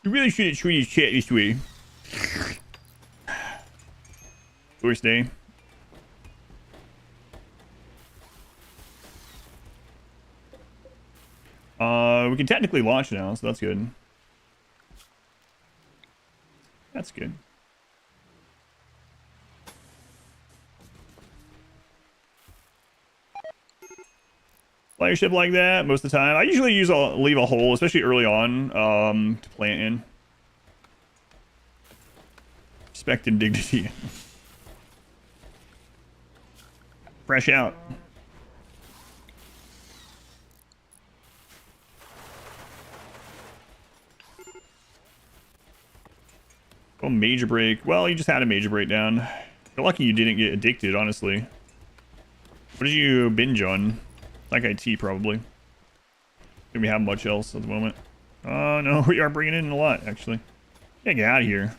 You really shouldn't treat his chat this way. Worst day. We can technically launch now, so that's good. That's good. Fly your ship like that most of the time. I usually leave a hole, especially early on, to plant in. Respect and dignity. Fresh out. Oh, major break. Well, you just had a major breakdown. You're lucky you didn't get addicted, honestly. What did you binge on? Like IT, probably. Don't we have much else at the moment. Oh, no, we are bringing in a lot, actually. Yeah, get out of here.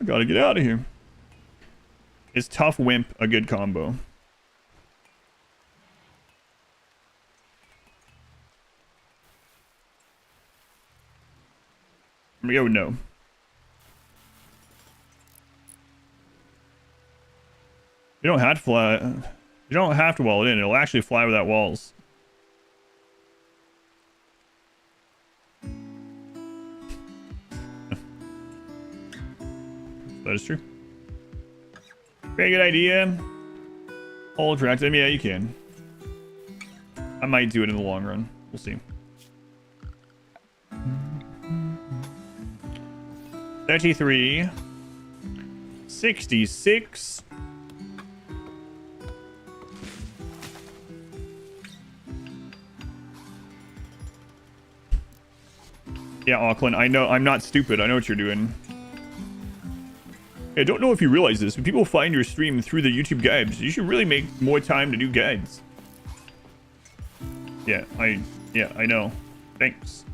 I gotta get out of here. Is Tough Wimp a good combo? We go no. You don't have to fly. You don't have to wall it in. It'll actually fly without walls. That is true. Very good idea. All track them. Yeah, you can. I might do it in the long run. We'll see. 33. 66. Yeah, Auckland, I know. I'm not stupid. I know what you're doing. I don't know if you realize this, but people find your stream through the YouTube guides. You should really make more time to do guides. Yeah, I know. Thanks.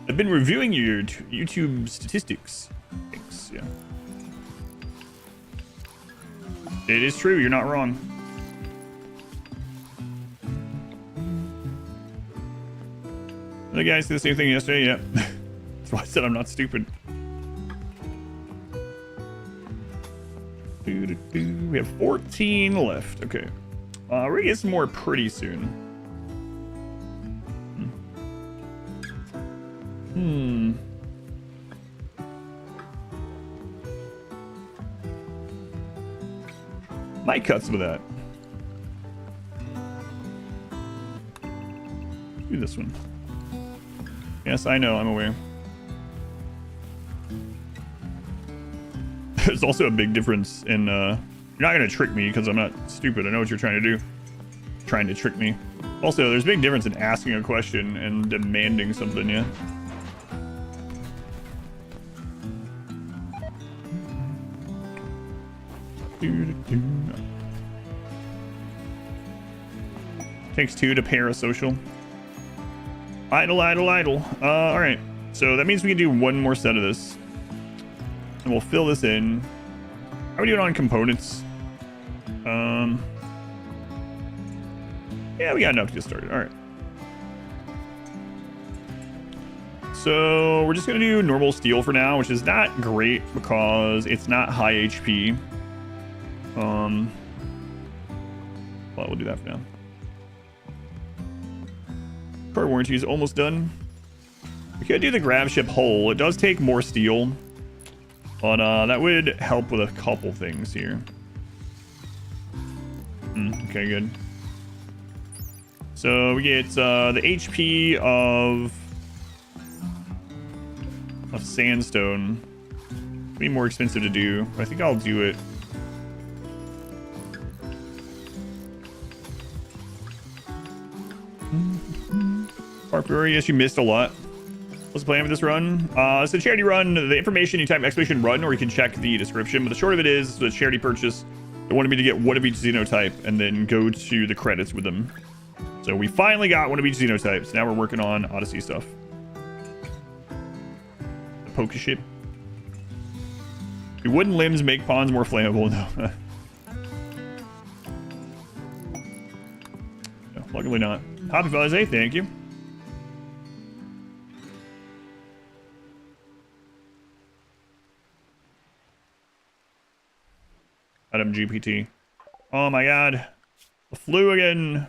I've been reviewing your YouTube statistics. Thanks, yeah. It is true, you're not wrong. The guy said the same thing yesterday, yeah. That's why I said I'm not stupid. We have 14 left. Okay. We're gonna get some more pretty soon. Might cut some of that. Do this one. Yes, I know, I'm aware. There's also a big difference in, you're not gonna trick me because I'm not stupid. I know what you're trying to do. Trying to trick me. Also, there's a big difference in asking a question and demanding something, yeah? Takes two to parasocial. Idle. Alright. So that means we can do one more set of this. And we'll fill this in. How are we doing on components? Yeah, we got enough to get started. Alright. So we're just gonna do normal steel for now, which is not great because it's not high HP. Well, we'll do that for now. Car warranty is almost done. We could do the grab ship hull. It does take more steel, but that would help with a couple things here. Okay, good. So we get the HP of sandstone. It'll be more expensive to do, but I think I'll do it. Brewery, yes, you missed a lot. What's the plan for this run? It's a charity run. The information, you type exclamation run, or you can check the description. But the short of it is, it's a charity purchase. They wanted me to get one of each Xenotype and then go to the credits with them. So we finally got one of each Xenotypes. Now we're working on Odyssey stuff. The Poke ship. Do wooden limbs make pawns more flammable? No. No, luckily not. Happy Father's Day, thank you. Adam GPT. Oh my god. The flu again.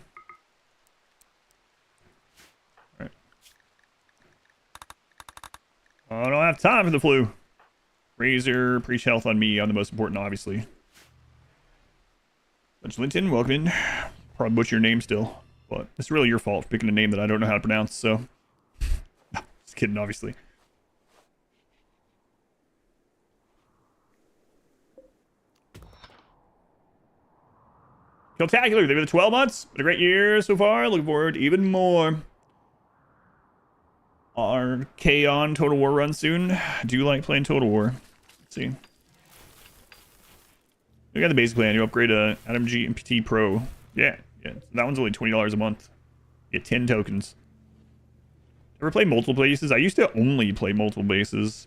Alright. I don't have time for the flu. Razor, preach health on me. I'm the most important, obviously. Judge Linton, welcome in. Probably butcher your name still. But it's really your fault for picking a name that I don't know how to pronounce, so. Just kidding, obviously. Spectacular. They've been 12 months. Been a great year so far. Looking forward to even more. Our K-On! Total War run soon. I do like playing Total War. Let's see. We got the basic plan. You upgrade a Adam GPT Pro. Yeah. That one's only $20 a month. You get 10 tokens. Ever play multiple bases? I used to only play multiple bases.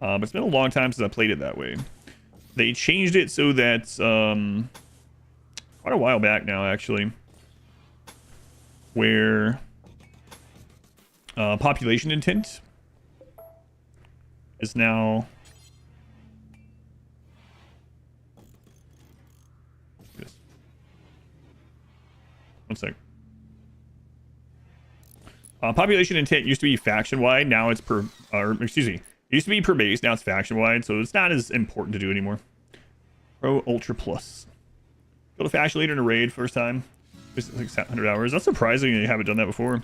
But it's been a long time since I played it that way. They changed it so that... quite a while back now, actually, where population intent is now one sec. Population intent used to be faction wide, now it's per, or excuse me, it used to be per base, now it's faction wide, so it's not as important to do anymore. Pro Ultra Plus. Build a faction leader in a raid first time. It's like 100 hours. That's surprising you haven't done that before.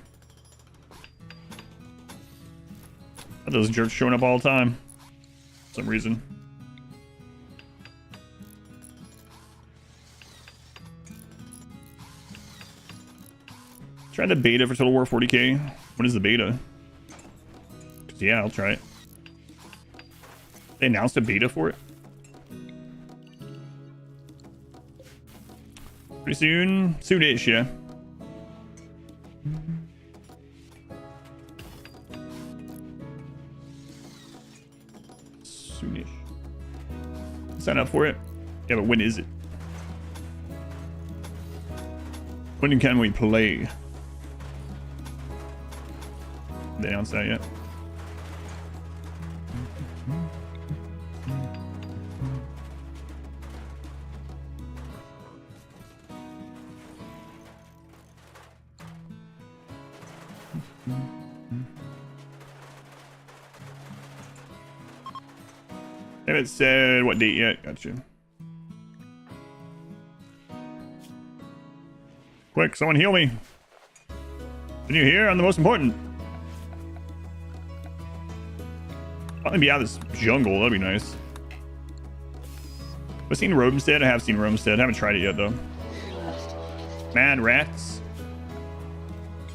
Those jerks showing up all the time. For some reason. Try the beta for Total War 40k. What is the beta? Yeah, I'll try it. They announced a beta for it. Pretty soon. Soonish, yeah. Soonish. Sign up for it. Yeah, but when is it? When can we play? They announced that yet? They haven't said what date yet. Gotcha. Quick, someone heal me. Can you hear? I'm the most important. Finally be out of this jungle. That'd be nice. I've seen Roadstead. I have seen Roadstead. I haven't tried it yet, though. Mad rats.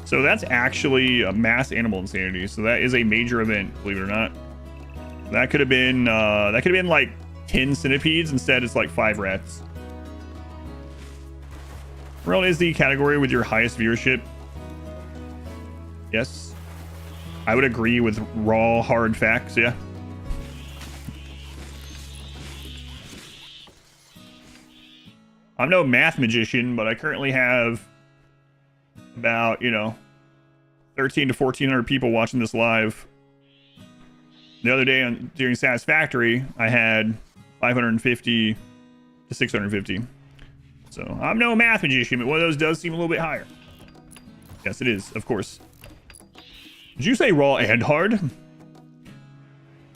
So that's actually a mass animal insanity. So that is a major event, believe it or not. That could have been like 10 centipedes. Instead, it's like 5 rats. RimWorld is the category with your highest viewership. Yes. I would agree with raw, hard facts, yeah. I'm no math magician, but I currently have about, 13 to 1,400 people watching this live. The other day during Satisfactory, I had 550 to 650. So I'm no math magician, but one of those does seem a little bit higher. Yes, it is, of course. Did you say raw and hard?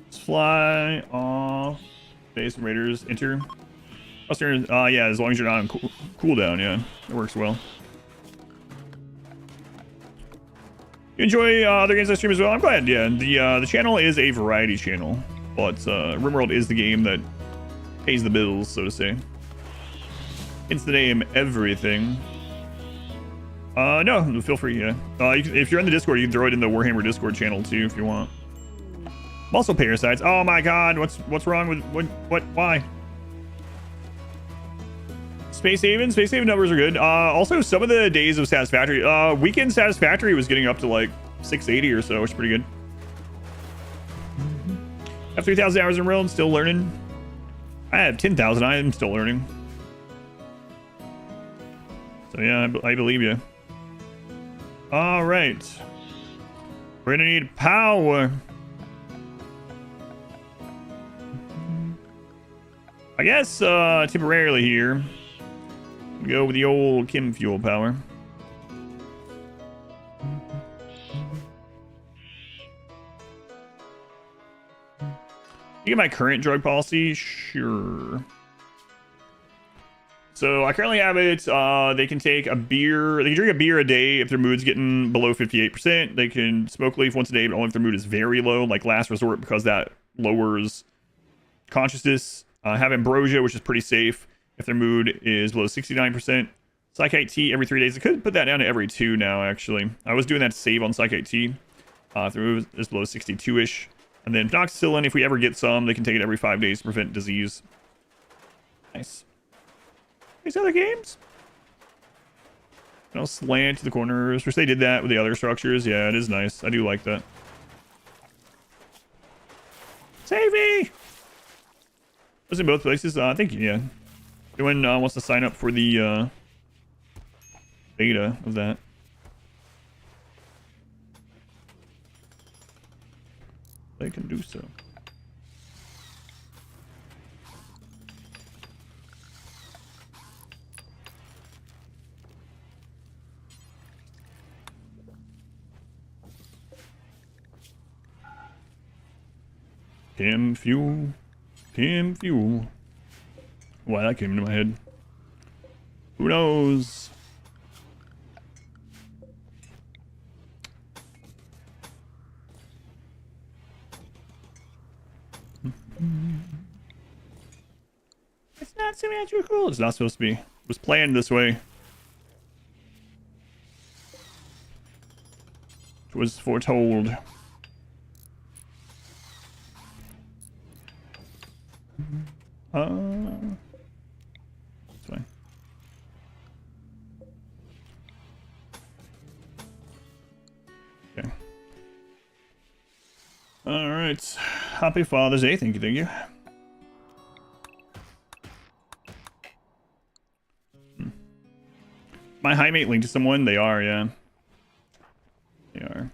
Let's fly off. Base Raiders enter. Yeah, as long as you're not on cooldown, yeah, it works well. You enjoy other games I stream as well? I'm glad, yeah. The channel is a variety channel, but RimWorld is the game that pays the bills, so to say. It's the name everything. No, feel free, yeah. If you're in the Discord, you can throw it in the Warhammer Discord channel too, if you want. Also parasites. Oh my god, what's wrong with what? Why? Space Haven numbers are good. Also, some of the days of Satisfactory, weekend Satisfactory was getting up to like 680 or so, which is pretty good. I have 3,000 hours in RimWorld, still learning. I have 10,000. I am still learning. So yeah, I believe you. All right, we're gonna need power. I guess temporarily here. Go with the old chem fuel power. You get my current drug policy? Sure. So I currently have it. They can take a beer. They can drink a beer a day if their mood's getting below 58%. They can smoke leaf once a day, but only if their mood is very low, like last resort, because that lowers consciousness. Have ambrosia, which is pretty safe if their mood is below 69%. Psychite tea every 3 days. I could put that down to every 2 now, actually. I was doing that to save on Psychite tea. If their mood is below 62-ish. And then Penoxycillin, if we ever get some, they can take it every 5 days to prevent disease. Nice. These other games? I'll slant to the corners. Wish they did that with the other structures. Yeah, it is nice. I do like that. Save me! Was in both places. Thank you, yeah. Anyone wants to sign up for the beta of that? They can do so. Chem fuel. Chem fuel. Why that came into my head. Who knows? It's not symmetrical. It's not supposed to be. It was planned this way. It was foretold. That's fine. Okay. All right. Happy Father's Day. Thank you. Thank you. My high mate linked to someone. They are, yeah. They are.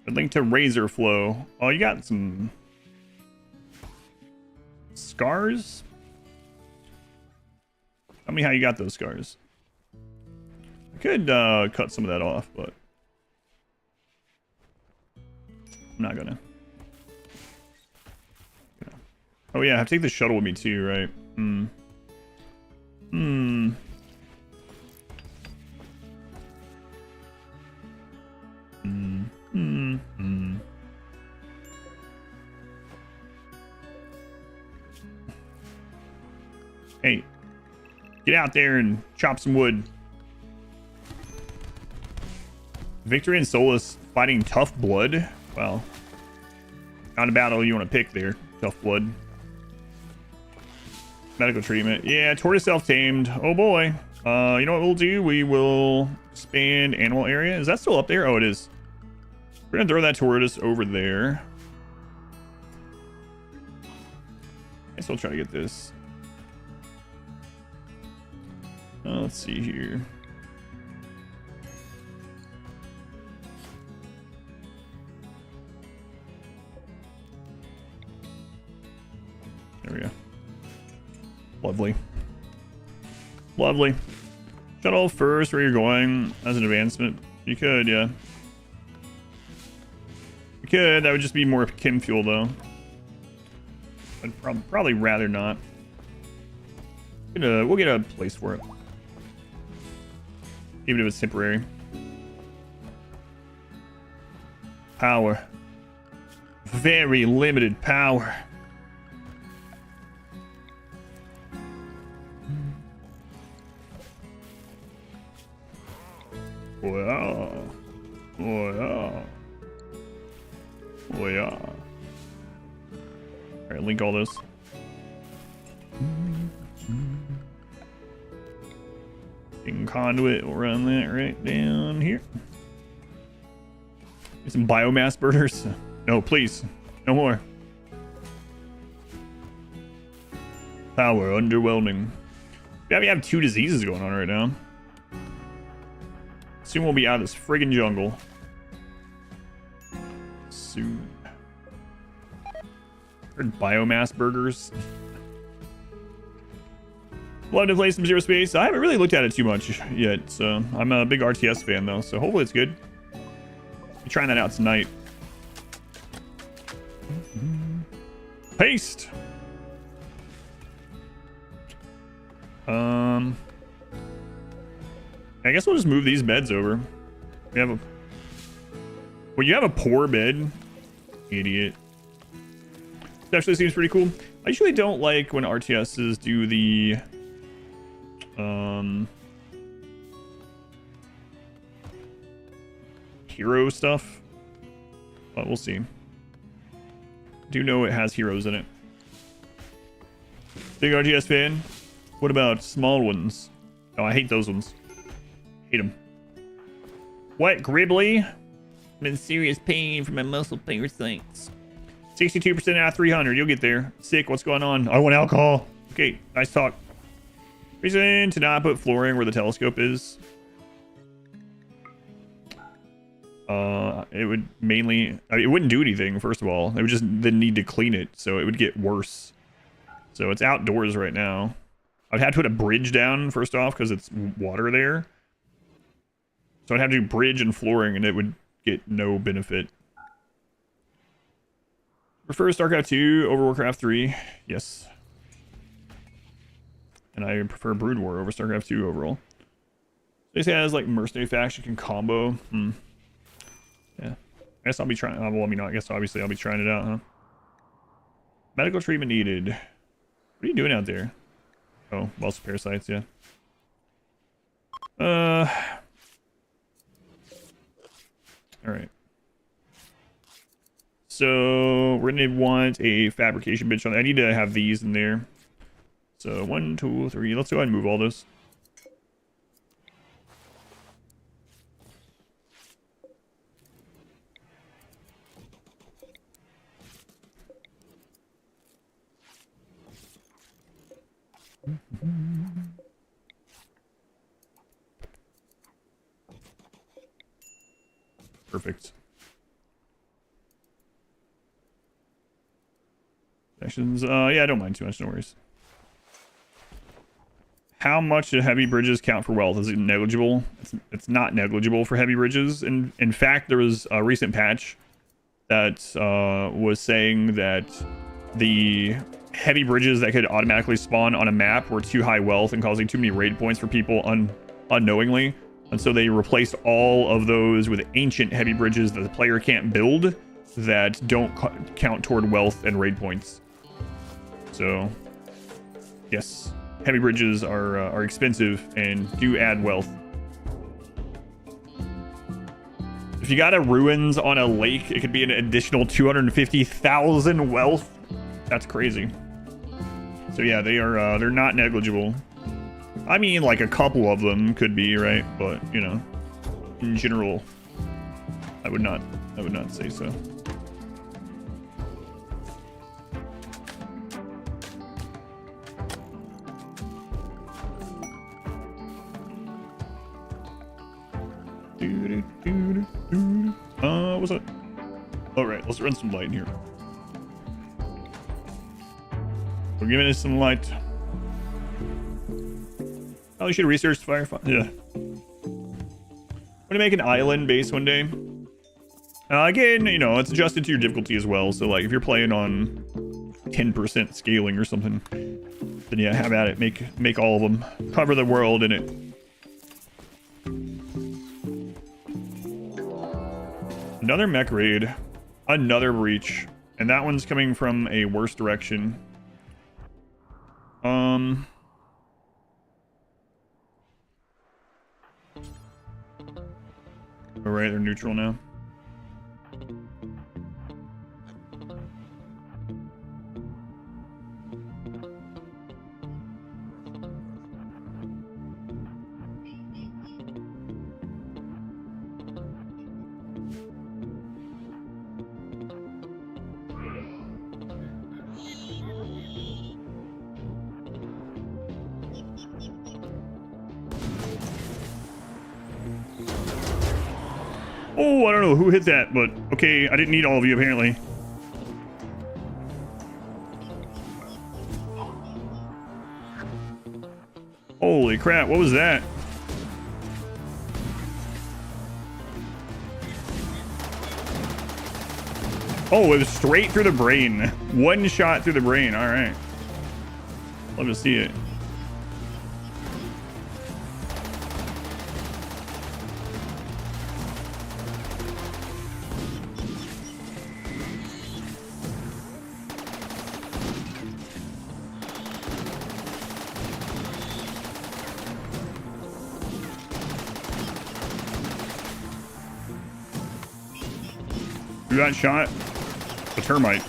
A link to Razor Flow. Oh, you got some scars? Tell me how you got those scars. I could cut some of that off, but I'm not gonna. Oh yeah, I have to take the shuttle with me too, right? Hey, get out there and chop some wood. Victory and Solace fighting Tough Blood. Well, not a battle you want to pick there. Tough Blood. Medical treatment. Yeah, Tortoise self-tamed. Oh boy. You know what we'll do? We will expand animal area. Is that still up there? Oh, it is. We're gonna throw that tortoise over there. I still try to get this. Let's see here. There we go. Lovely. Lovely. Shuttle first, where you're going as an advancement. You could, yeah. You could. That would just be more chem fuel, though. I'd probably rather not. We'll get a place for it. Even if it's temporary. Power. Very limited power. Oh yeah. Oh yeah. Oh yeah. Alright, link all this. Conduit, we'll run that right down here. Some biomass burners. No, please. No more. Power, underwhelming. Yeah, we have 2 diseases going on right now. Soon we'll be out of this friggin' jungle. Soon. Heard biomass burgers. Love to play some Zero Space. I haven't really looked at it too much yet, so I'm a big RTS fan though, so hopefully it's good. Be trying that out tonight. Paste. I guess we'll just move these beds over. We have a. Well, you have a poor bed, idiot. It actually seems pretty cool. I usually don't like when RTSs do the. Hero stuff, but we'll see. Do know it has heroes in it. Big RTS fan. What about small ones? Oh, I hate those ones. Hate them. What, Gribbly? I'm in serious pain from my muscle parasites. 62% out of 300. You'll get there. Sick. What's going on? I want alcohol. Okay, nice talk. Reason to not put flooring where the telescope is. It would mainly, I mean, it wouldn't do anything, first of all. It would just then need to clean it, so it would get worse. So it's outdoors right now. I'd have to put a bridge down, first off, because it's water there. So I'd have to do bridge and flooring, and it would get no benefit. Prefer StarCraft 2 over Warcraft 3? Yes. And I prefer Brood War over StarCraft 2 overall. This has like mercenary faction can combo. Yeah. I guess I'll be trying. Well, I mean, I guess obviously I'll be trying it out, huh? Medical treatment needed. What are you doing out there? Oh, well, some parasites, yeah. Alright. So we're gonna want a fabrication bench on. I need to have these in there. So 1, 2, 3. Let's go ahead and move all this. Perfect. Sections. Yeah, I don't mind too much. No worries. How much do heavy bridges count for wealth? Is it negligible? It's not negligible for heavy bridges. In fact, there was a recent patch that was saying that the heavy bridges that could automatically spawn on a map were too high wealth and causing too many raid points for people unknowingly. And so they replaced all of those with ancient heavy bridges that the player can't build that don't count toward wealth and raid points. So, yes, heavy bridges are expensive and do add wealth. If you got a ruins on a lake, it could be an additional 250,000 wealth. That's crazy. So yeah, they're not negligible. I mean, like a couple of them could be, right? But you know, in general, I would not say so. What's that? All right, let's run some light in here. We're giving it some light. Oh, you should research the fire. Yeah. I'm gonna make an island base one day. Again, you know, it's adjusted to your difficulty as well. So, like, if you're playing on 10% scaling or something, then yeah, have at it. Make all of them. Cover the world in it. Another mech raid. Another breach. And that one's coming from a worse direction. Alright, they're neutral now. Oh, I don't know who hit that, but okay, I didn't need all of you apparently. Holy crap, what was that? Oh, it was straight through the brain. One shot through the brain, all right. Love to see it. You got shot? The termite.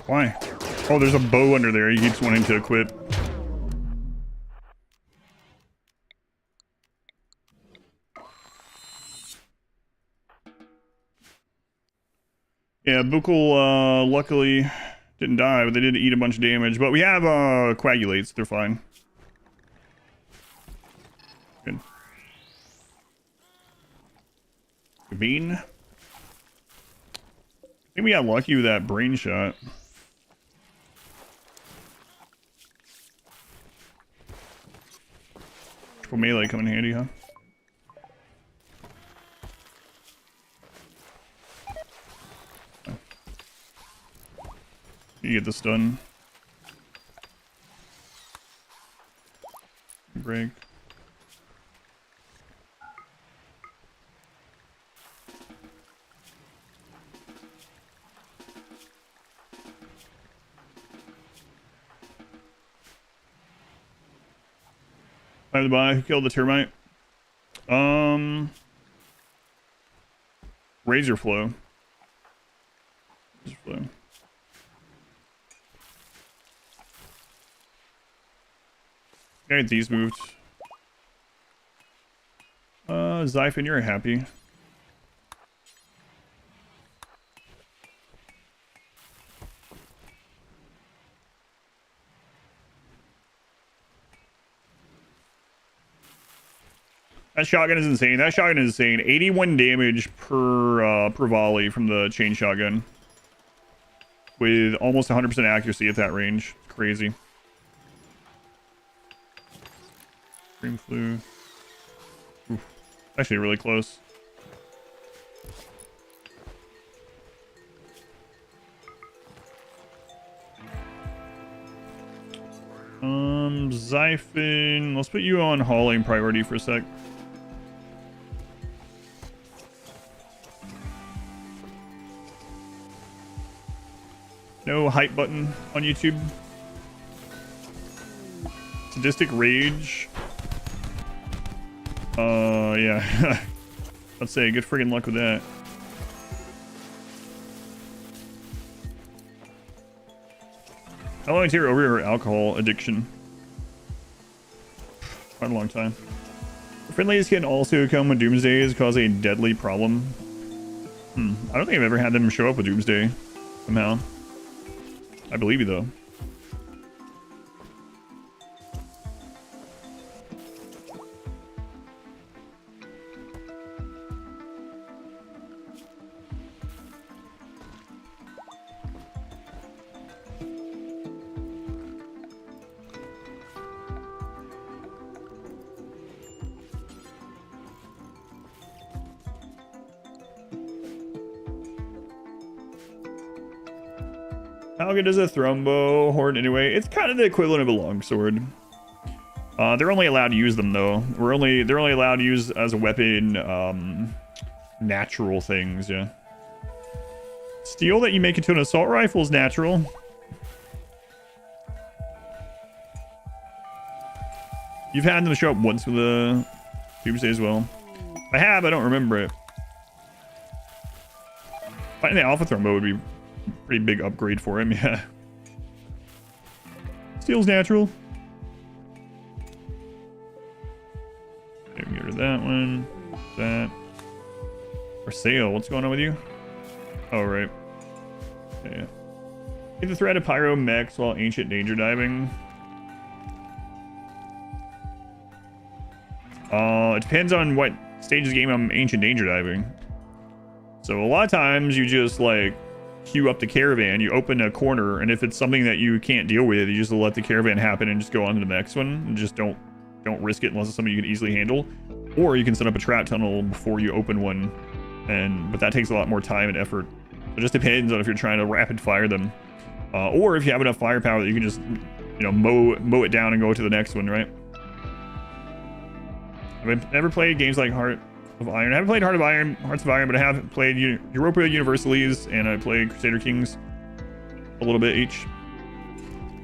Why? Oh, there's a bow under there. He keeps wanting to equip. Yeah, Bukel, luckily didn't die, but they did eat a bunch of damage. But we have, coagulates. They're fine. Good. Bean. I think we got lucky with that brain shot. Triple melee come in handy, huh? You get the stun. Break. By the by, who killed the termite? Razor flow. Razor flow. Okay, these moved. Zyphon, you're happy. That shotgun is insane. That shotgun is insane. 81 damage per volley from the chain shotgun. With almost 100% accuracy at that range. It's crazy. Green flu. Oof. Actually really close. Zyphon. Let's put you on hauling priority for a sec. No hype button on YouTube. Sadistic rage. Yeah. Let's say good friggin' luck with that. How long is your over alcohol addiction? Quite a long time. Friendlies can also come when Doomsdays cause a deadly problem. I don't think I've ever had them show up with Doomsday somehow. I believe you though. How good is a thrombo horde anyway? It's kind of the equivalent of a longsword. They're only allowed to use them though. They're only allowed to use as a weapon natural things, yeah. Steel that you make into an assault rifle is natural. You've had them show up once with a Doomsday as well. I have, I don't remember it. Finding the Alpha Thrombo would be a pretty big upgrade for him, yeah. Steel's natural. Okay, we get rid of that one. That. For sale, what's going on with you? Oh, right. Okay. Get the threat of Pyro Mechs while Ancient Danger Diving. It depends on what stage of the game I'm Ancient Danger Diving. So a lot of times you just like queue up the caravan, you open a corner, and if it's something that you can't deal with, you just let the caravan happen and just go on to the next one. And just don't risk it unless it's something you can easily handle. Or you can set up a trap tunnel before you open one, but that takes a lot more time and effort. It just depends on if you're trying to rapid fire them, or if you have enough firepower that you can just, you know, mow it down and go to the next one, right? I've never played games like Heart of Iron. I haven't played Hearts of Iron, but I have played Europa Universalis, and I played Crusader Kings a little bit each.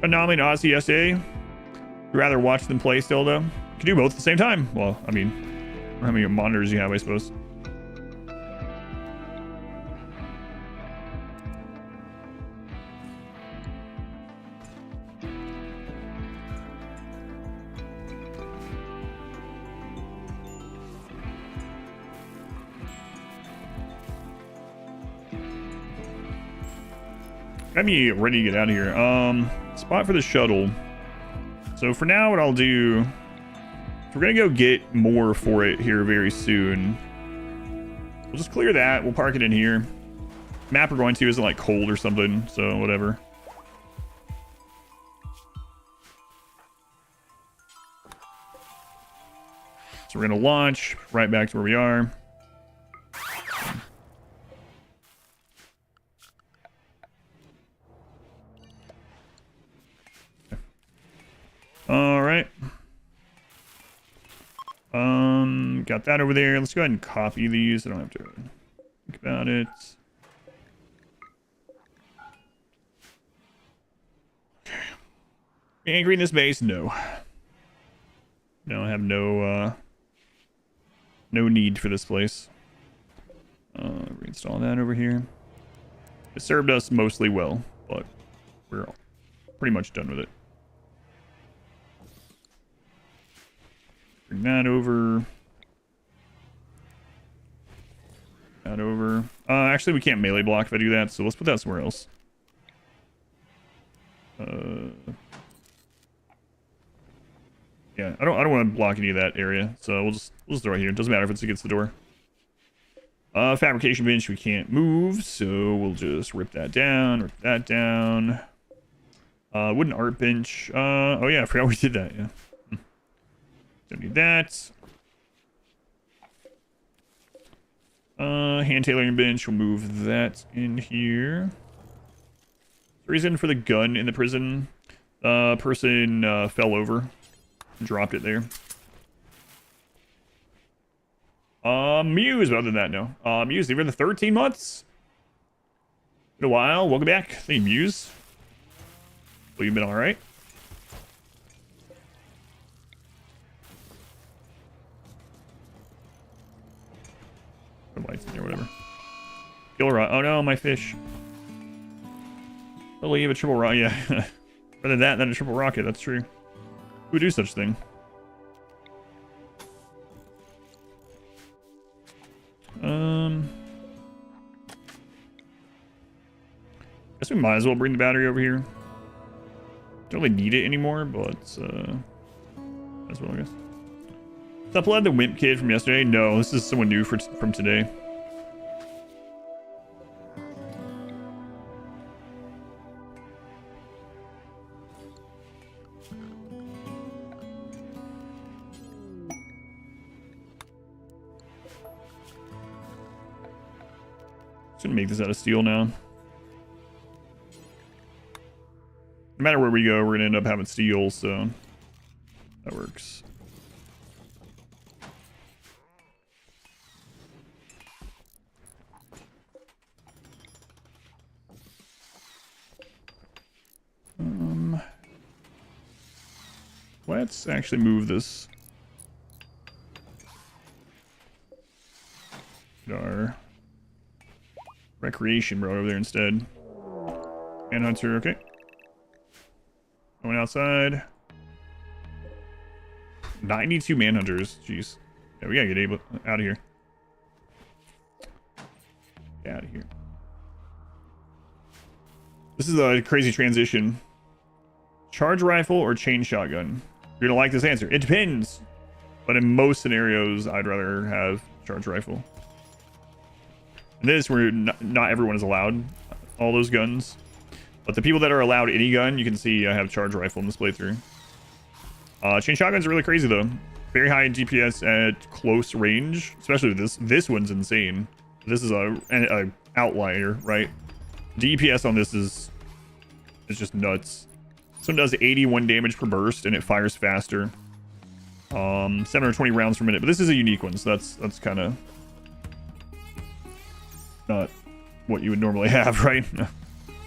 Anomaly and Odyssey yesterday. You'd rather watch than play still, though? You can do both at the same time. Well, I mean, how many monitors you have, I suppose. Got me ready to get out of here. Spot for the shuttle. So for now, what I'll do, we're gonna go get more for it here very soon. We'll just clear that. We'll park it in here. Map we're going to isn't like cold or something, so whatever. So we're gonna launch right back to where we are. All right. Got that over there. Let's go ahead and copy these. I don't have to think about it. Okay. Angry in this base? No. No, I have no need for this place. Reinstall that over here. It served us mostly well, but we're pretty much done with it. Bring that over. That over. Actually, we can't melee block if I do that, so let's put that somewhere else. Yeah, I don't want to block any of that area, so we'll just throw it here. It doesn't matter if it's against the door. Fabrication bench we can't move, so we'll just rip that down. Rip that down. Wooden art bench. Oh yeah, I forgot we did that. Yeah. Don't need that. Hand tailoring bench, we'll move that in here. The reason for the gun in the prison, person fell over, dropped it there. Muse, other than that, no. Muse, even the 13 months. Been a while. Welcome back. Hey, Muse. Well, you've been all right. Lights in there, whatever. Kill rot. Oh no, my fish. I'll leave a triple rocket. Yeah. Rather that than a triple rocket. That's true. Who would do such thing? Guess we might as well bring the battery over here. Don't really need it anymore, but as well, I guess. Is that Blood the Wimp kid from yesterday? No, this is someone new from today. Just gonna make this out of steel now. No matter where we go, we're gonna end up having steel, so that works. Let's actually move this. Get our recreation brought over there instead. Manhunter, okay. Going outside. 92 manhunters. Jeez. Yeah, we gotta get out of here. Get out of here. This is a crazy transition. Charge rifle or chain shotgun? You're gonna like this answer. It depends. But in most scenarios, I'd rather have charge rifle. In this, where not everyone is allowed all those guns. But the people that are allowed any gun, you can see I have charge rifle in this playthrough. Chain shotguns are really crazy though. Very high DPS at close range, especially with this one's insane. This is a outlier, right? DPS on this is just nuts. This one does 81 damage per burst and it fires faster. 720 rounds per minute, but this is a unique one, so that's kind of not what you would normally have, right?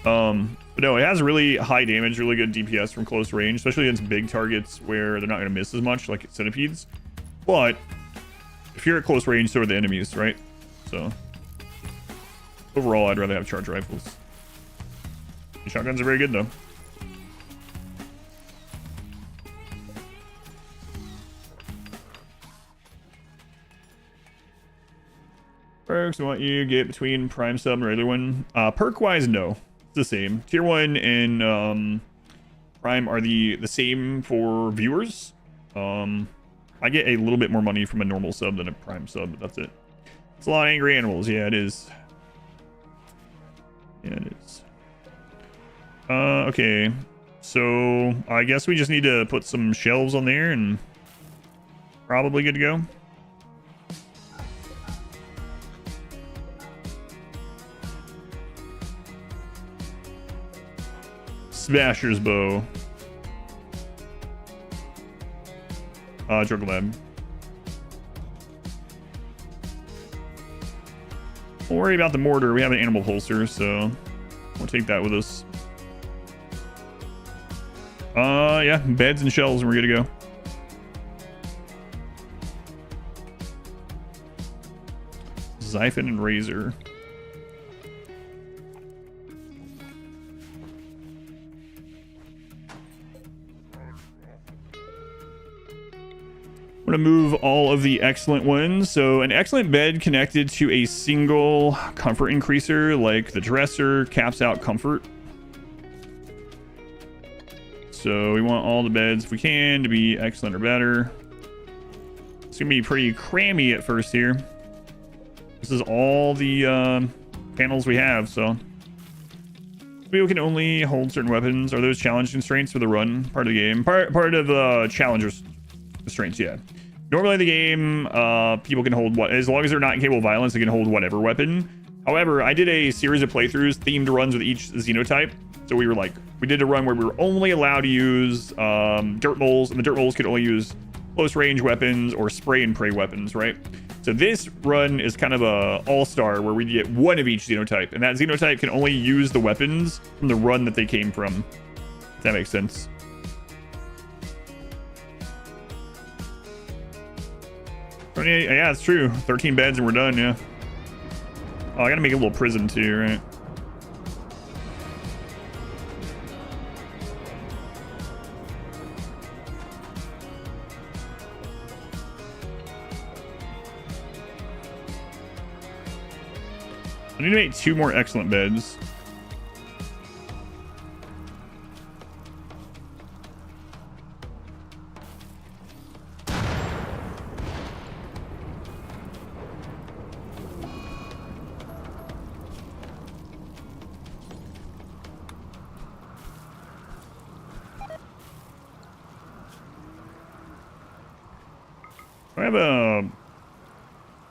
But no, it has really high damage, really good DPS from close range, especially against big targets where they're not going to miss as much, like centipedes. But if you're at close range, so are the enemies, right? So overall, I'd rather have charge rifles. The shotguns are very good, though. Perks, what you get between Prime Sub and regular one? Perk-wise, no. the same. Tier 1 and Prime are the same for viewers. I get a little bit more money from a normal sub than a Prime sub, but that's it. It's a lot of angry animals. Yeah, it is. Yeah, it is. Okay. So I guess we just need to put some shelves on there and probably good to go. Smasher's bow. Drug lab. Don't worry about the mortar. We have an animal holster, so we'll take that with us. Yeah, beds and shelves, and we're good to go. Siphon and razor. I'm going to move all of the excellent ones. So an excellent bed connected to a single comfort increaser like the dresser caps out comfort. So we want all the beds, if we can, to be excellent or better. It's going to be pretty crammy at first here. This is all the panels we have, so. People can only hold certain weapons. Are those challenge constraints for the run part of the game? Part of the challengers constraints, yeah. Normally the game, people can hold what, as long as they're not capable of violence, they can hold whatever weapon. However, I did a series of playthroughs, themed runs with each Xenotype. So we did a run where we were only allowed to use dirt moles, and the dirt moles could only use close range weapons or spray and pray weapons, right? So this run is kind of a all-star where we get one of each Xenotype, and that Xenotype can only use the weapons from the run that they came from. If that makes sense. Yeah, it's true. 13 beds and we're done, yeah. Oh, I gotta make a little prison too, right? I need to make 2 more excellent beds. I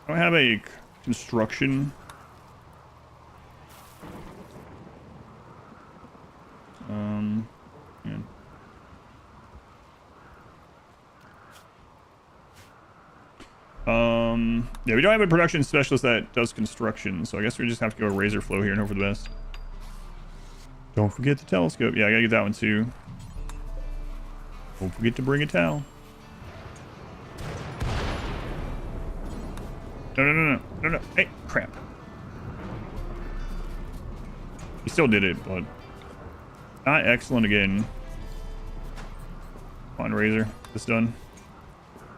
don't have a construction. Yeah. Yeah, we don't have a production specialist that does construction, so I guess we just have to go razor flow here and hope for the best. Don't forget the telescope. Yeah, I gotta get that one too. Don't forget to bring a towel. No. Hey, crap. He still did it, but not excellent again. Come on, razor. This done.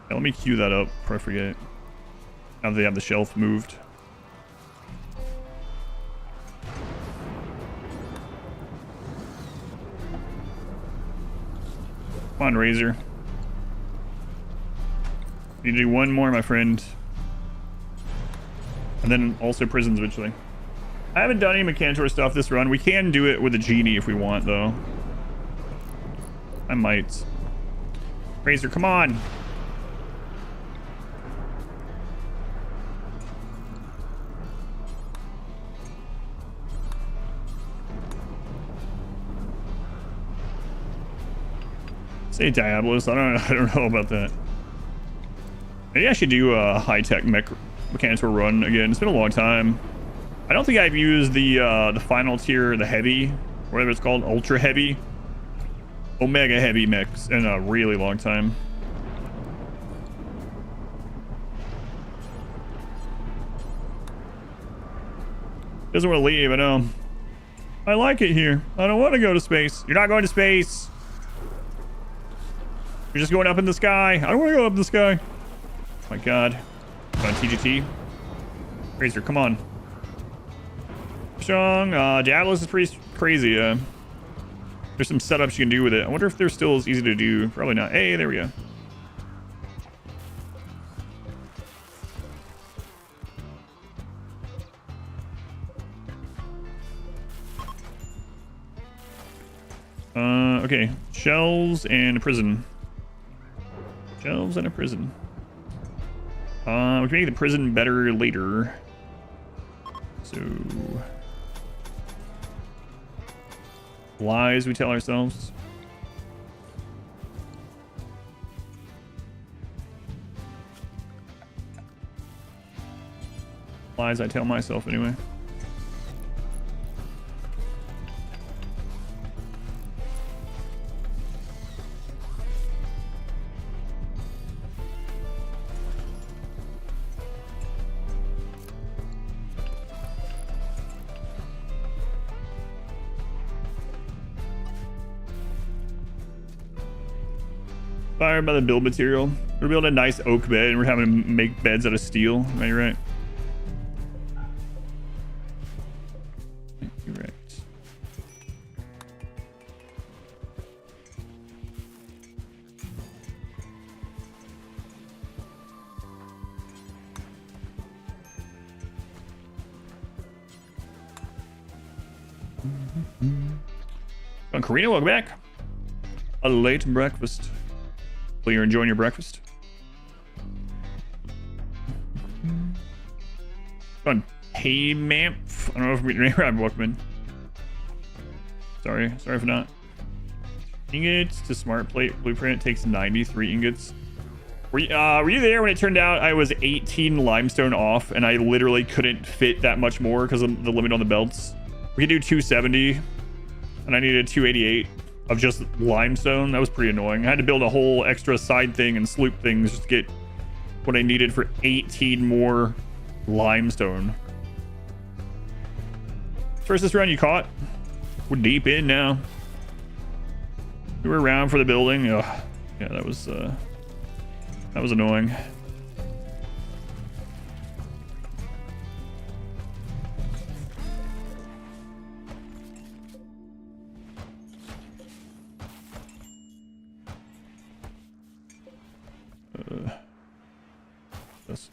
Yeah, let me queue that up before I forget. Now that they have the shelf moved. Come on, razor. Need to do one more, my friend. And then also prisons eventually. I haven't done any Mechantor stuff this run. We can do it with a genie if we want, though. I might. Razor, come on. Say Diabolus. I don't know about that. Maybe I should do a high-tech Mechantor run again. It's been a long time. I don't think I've used the final tier, the heavy, whatever it's called, ultra heavy, omega heavy mechs in a really long time. Doesn't want to leave, I know. I like it here. I don't want to go to space. You're not going to space. You're just going up in the sky. I don't want to go up in the sky. Oh my god. Come on, TGT. Razor, come on. strong. Daedalus is pretty crazy. There's some setups you can do with it. I wonder if they're still as easy to do. Probably not. Hey, there we go. Okay. Shelves and a prison. Shelves and a prison. We can make the prison better later. So... lies we tell ourselves. Lies I tell myself anyway. Inspired by the build material. We're building a nice oak bed and we're having to make beds out of steel. Am I right? You're right. Karina, welcome back. A late breakfast. Hopefully you're enjoying your breakfast. Fun. Hey, Mamp. I don't know if we I'm welcome in. Sorry for not. Ingots to smart plate blueprint takes 93 ingots. Were you there when it turned out I was 18 limestone off and I literally couldn't fit that much more because of the limit on the belts? We could do 270 and I needed 288 of just limestone. That was pretty annoying. I had to build a whole extra side thing and sloop things just to get what I needed for 18 more limestone. First this round you caught. We're deep in now. We were around for the building. Ugh. Yeah, that was annoying. Yes.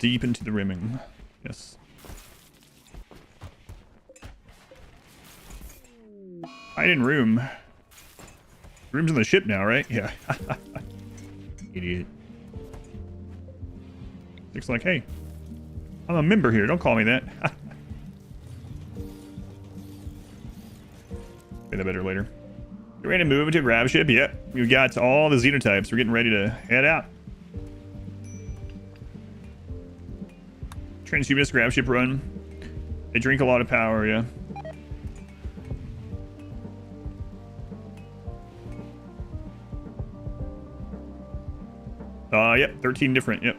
Deep into the rimming. Yes. Hiding room. Room's on the ship now, right? Yeah. Idiot. Looks like, hey, I'm a member here. Don't call me that. Say that better later. You ready to move into a grab ship? Yep. We've got all the Xenotypes. We're getting ready to head out. Transhumanist grab ship run. They drink a lot of power, yeah. Yep, 13 different, yep.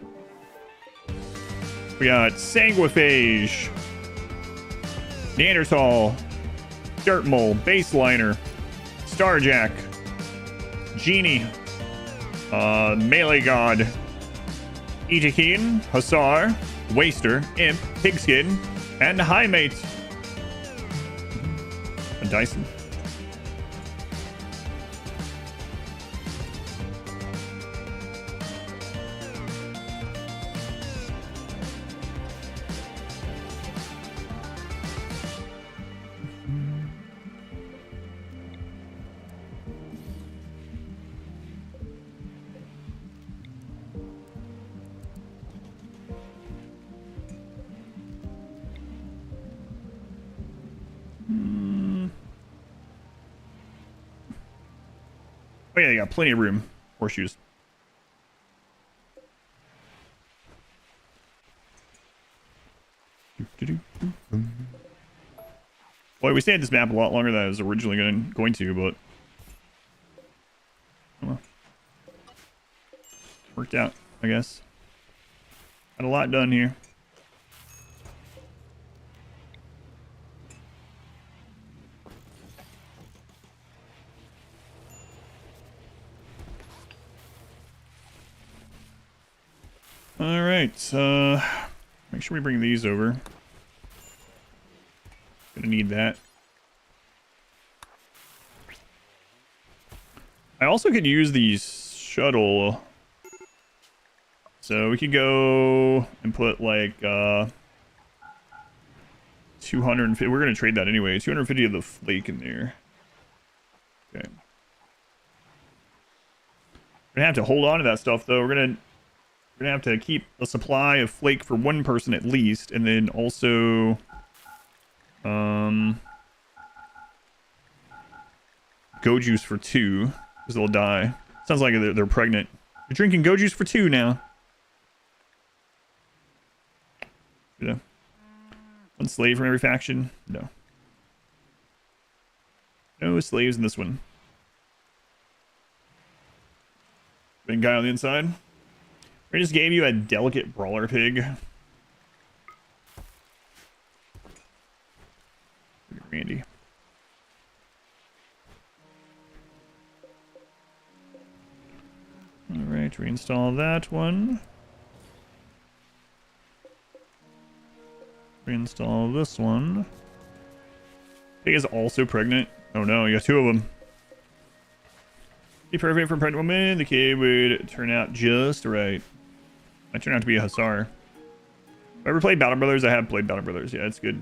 We got Sanguiphage, Neanderthal, Dirt Mole, Baseliner, Starjack, Genie, Melee God, Itakean, Hussar, Waster, Imp, Pigskin, and Highmate. And Dyson. Oh yeah, you got plenty of room. Horseshoes. Boy, we stayed at this map a lot longer than I was originally going to, but well, worked out, I guess. Got a lot done here. All right, make sure we bring these over. Gonna need that. I also could use the shuttle. So we could go and put like 250. We're gonna trade that anyway. 250 of the flake in there. Okay. We're gonna have to hold on to that stuff though. We're gonna have to keep a supply of flake for one person at least, and then also go juice for 2, because they'll die. Sounds like they're pregnant. You're drinking go juice for 2 now. Yeah. One slave from every faction? No. No slaves in this one. Big guy on the inside. We just gave you a delicate brawler pig. Randy. Alright, reinstall that one. Reinstall this one. Pig is also pregnant. Oh no, you got 2 of them. Be perfect for a pregnant woman. The kid would turn out just right. Might turn out to be a Hussar. If I ever played Battle Brothers, I have played Battle Brothers. Yeah, it's good.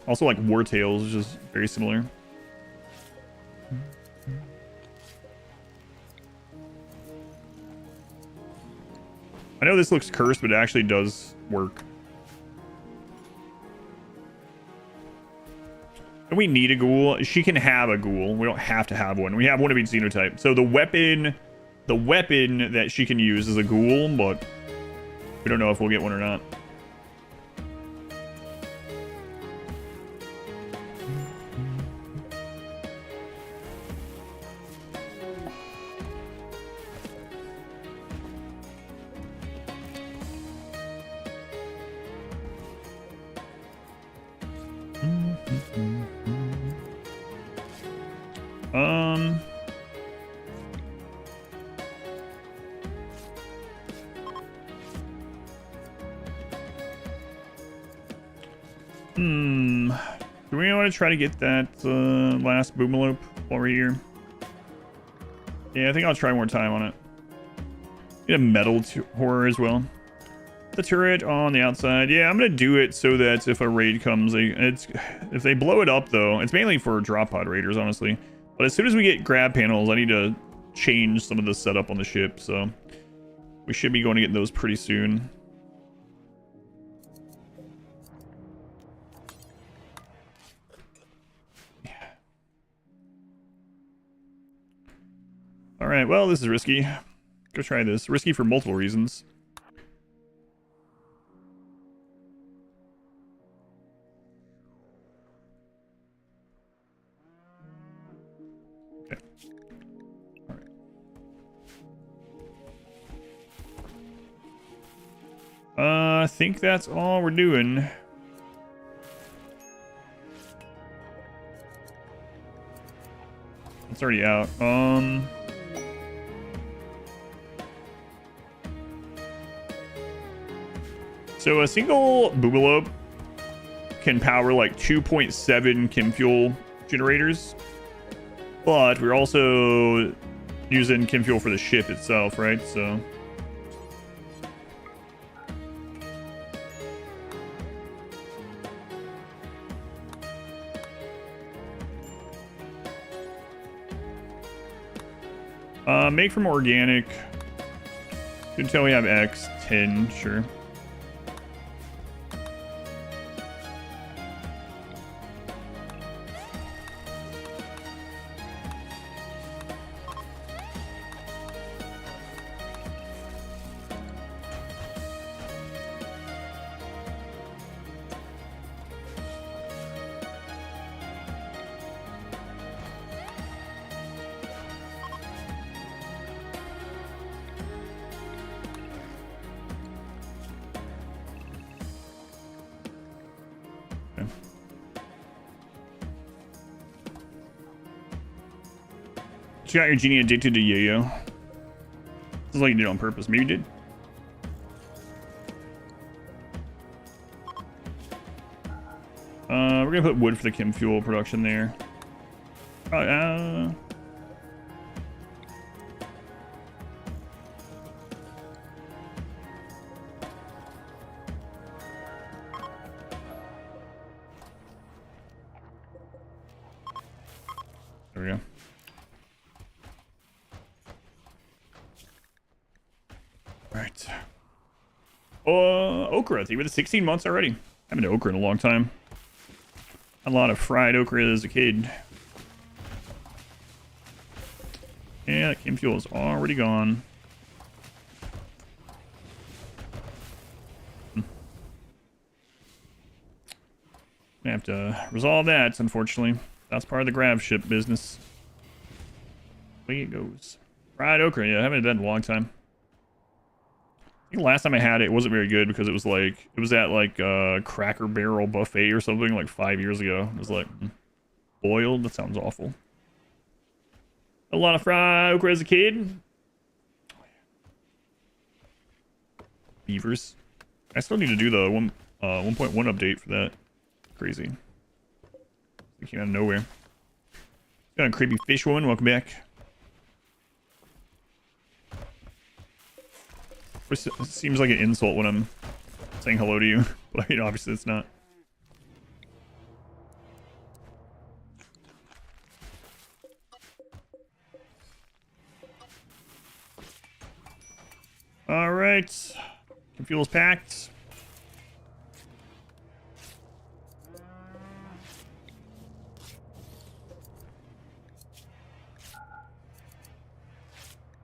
Also like War Tales, which is very similar. I know this looks cursed, but it actually does work. And we need a ghoul. She can have a ghoul. We don't have to have one. We have one of each Xenotype. So the weapon that she can use is a ghoul, but we don't know if we'll get one or not. Do we want to try to get that last boomalope while we're here? Yeah, I think I'll try more time on it. Get a metal horror as well. The turret on the outside. Yeah, I'm gonna do it so that if a raid comes, if they blow it up though, it's mainly for drop pod raiders, honestly. But as soon as we get grab panels, I need to change some of the setup on the ship, so we should be going to get those pretty soon. All right, well, this is risky. Go try this. Risky for multiple reasons. Okay. All right. I think that's all we're doing. It's already out. So a single boomalope can power like 2.7 chem fuel generators, but we're also using chem fuel for the ship itself, right? So make from organic. Until we have X10, sure. You got your genie addicted to yo-yo. Sounds like you did it on purpose. Maybe you did. We're gonna put wood for the chem fuel production there. There we go. All right. Okra. I think with 16 months already. I haven't had okra in a long time. Had a lot of fried okra as a kid. Yeah, that chem fuel is already gone. I have to resolve that, unfortunately. That's part of the grav ship business. Away it goes. Fried okra, yeah, I haven't had that in a long time. I think last time I had it, it wasn't very good because it was at like a Cracker Barrel buffet or something like 5 years ago. It was like boiled. That sounds awful. A lot of fried okra as a kid. Beavers. I still need to do the 1.1 update for that. Crazy. It came out of nowhere. Got a creepy fish woman. Welcome back. It seems like an insult when I'm saying hello to you, but I mean, obviously it's not. All right, fuel's packed.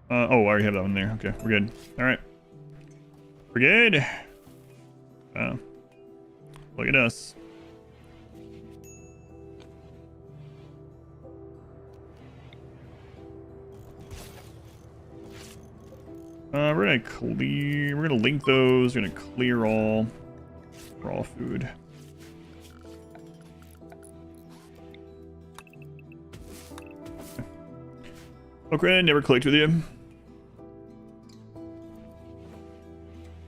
Oh, I already have that one there. Okay, we're good. All right. We're good. Look at us. We're gonna link those. We're gonna clear all raw food. Okay, never clicked with you.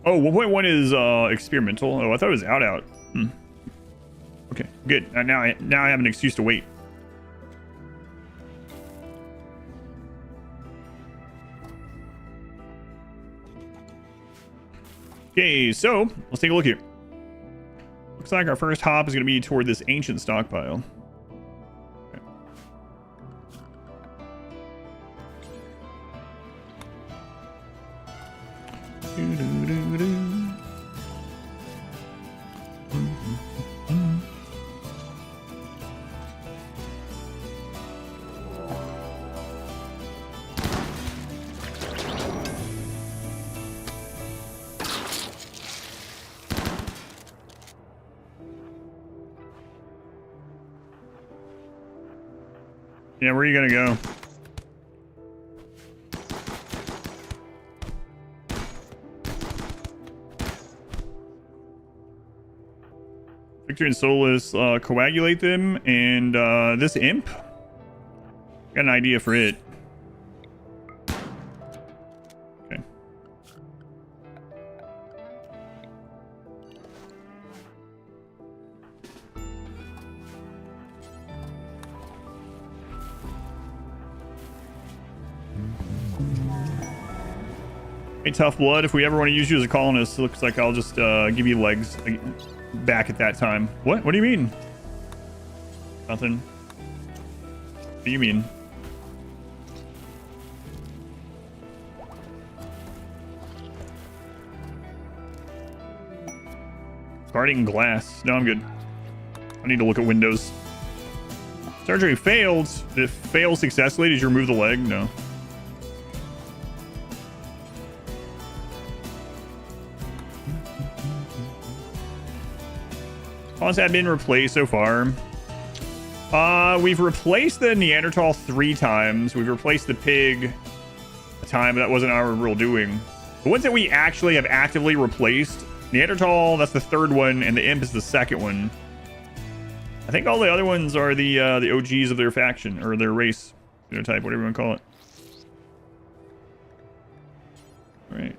Oh, 1.1 is experimental. Oh, I thought it was out. Okay, good. Now I have an excuse to wait. Okay, so let's take a look here. Looks like our first hop is going to be toward this ancient stockpile. Yeah, where are you gonna go? Victor and Solus coagulate them, and this imp, got an idea for it. Okay. Hey, Tough Blood, if we ever want to use you as a colonist, it looks like I'll just give you legs back at that time. What? What do you mean? Nothing. What do you mean? Guarding glass. No, I'm good. I need to look at windows. Surgery failed. Did it fail successfully? Did you remove the leg? No. Cons have been replaced so far. We've replaced the Neanderthal 3 times. We've replaced the pig a time, but that wasn't our real doing. The ones that we actually have actively replaced, Neanderthal, that's the 3rd one, and the imp is the 2nd one. I think all the other ones are the OGs of their faction, or their race, Xenotype, whatever you want to call it. All right.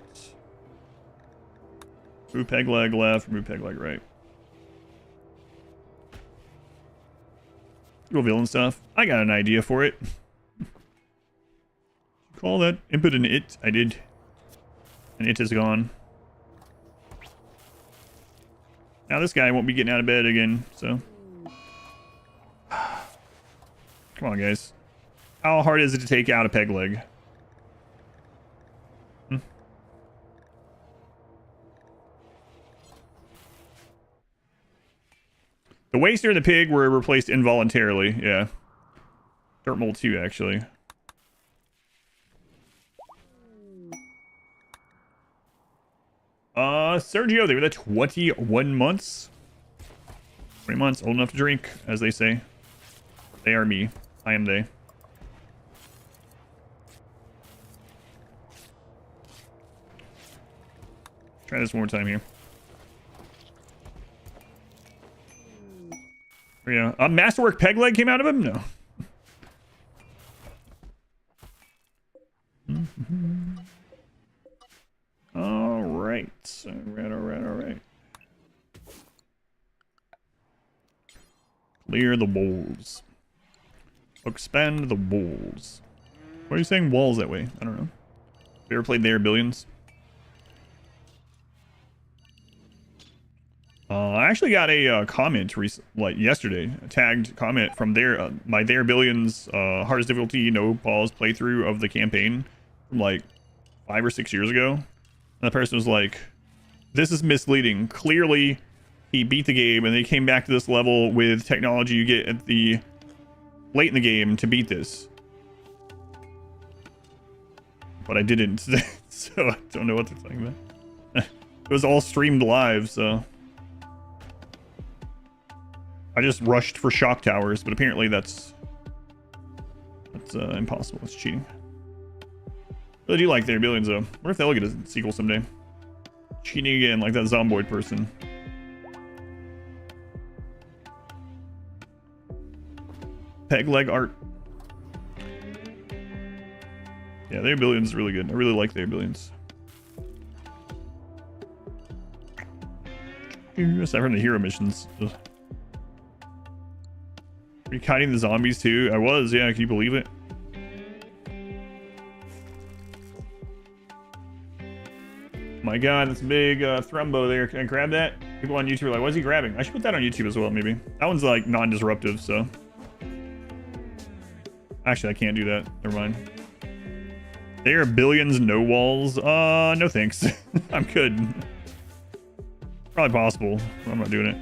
Move peg leg left, move peg leg right. Little villain stuff. I got an idea for it. Call that input an it. I did. And it is gone. Now this guy won't be getting out of bed again, so. Come on, guys. How hard is it to take out a peg leg? The waster and the pig were replaced involuntarily. Yeah. Dirt mold 2, actually. Sergio, they were the 21 months. 20 months, old enough to drink, as they say. They are me. I am they. Try this one more time here. Yeah. A masterwork peg leg came out of him? No. Alright. Alright. Clear the walls. Expand the walls. Why are you saying walls that way? I don't know. Have you ever played There Billions? I actually got a comment like yesterday, a tagged comment from my There Billions hardest difficulty no pause playthrough of the campaign from like 5 or 6 years ago. And the person was like, "This is misleading. Clearly, he beat the game, and they came back to this level with technology you get at the late in the game to beat this." But I didn't, so I don't know what they're talking about. It was all streamed live, so. I just rushed for shock towers, but apparently that's impossible. It's cheating. Really do like There Billions, though. What if they'll get a sequel someday? Cheating again, like that Zomboid person. Peg leg art. Yeah, There Billions is really good. I really like There Billions. Aside from the hero missions. Ugh. Are you kiting the zombies too? I was, yeah. Can you believe it? My god, that's a big thrumbo there. Can I grab that? People on YouTube are like, what's he grabbing? I should put that on YouTube as well, maybe. That one's like non-disruptive, so. Actually, I can't do that. Never mind. There are Billions, no walls. No thanks. I'm good. Probably possible. I'm not doing it.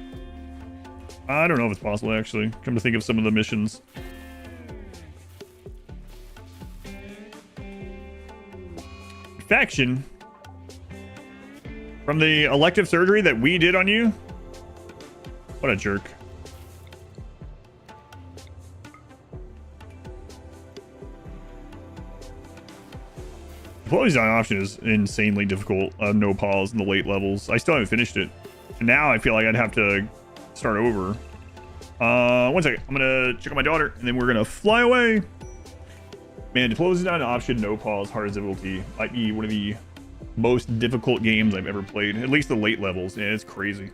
I don't know if it's possible, actually. Come to think of some of the missions. Faction. From the elective surgery that we did on you? What a jerk. The Closing option is insanely difficult. No pause in the late levels. I still haven't finished it. And now I feel like I'd have to start over. 1 second. I'm gonna check on my daughter, and then we're gonna fly away. Man, Diplomacy is not an option. No pause. Hardest difficulty might be one of the most difficult games I've ever played. At least the late levels. Yeah, it's crazy.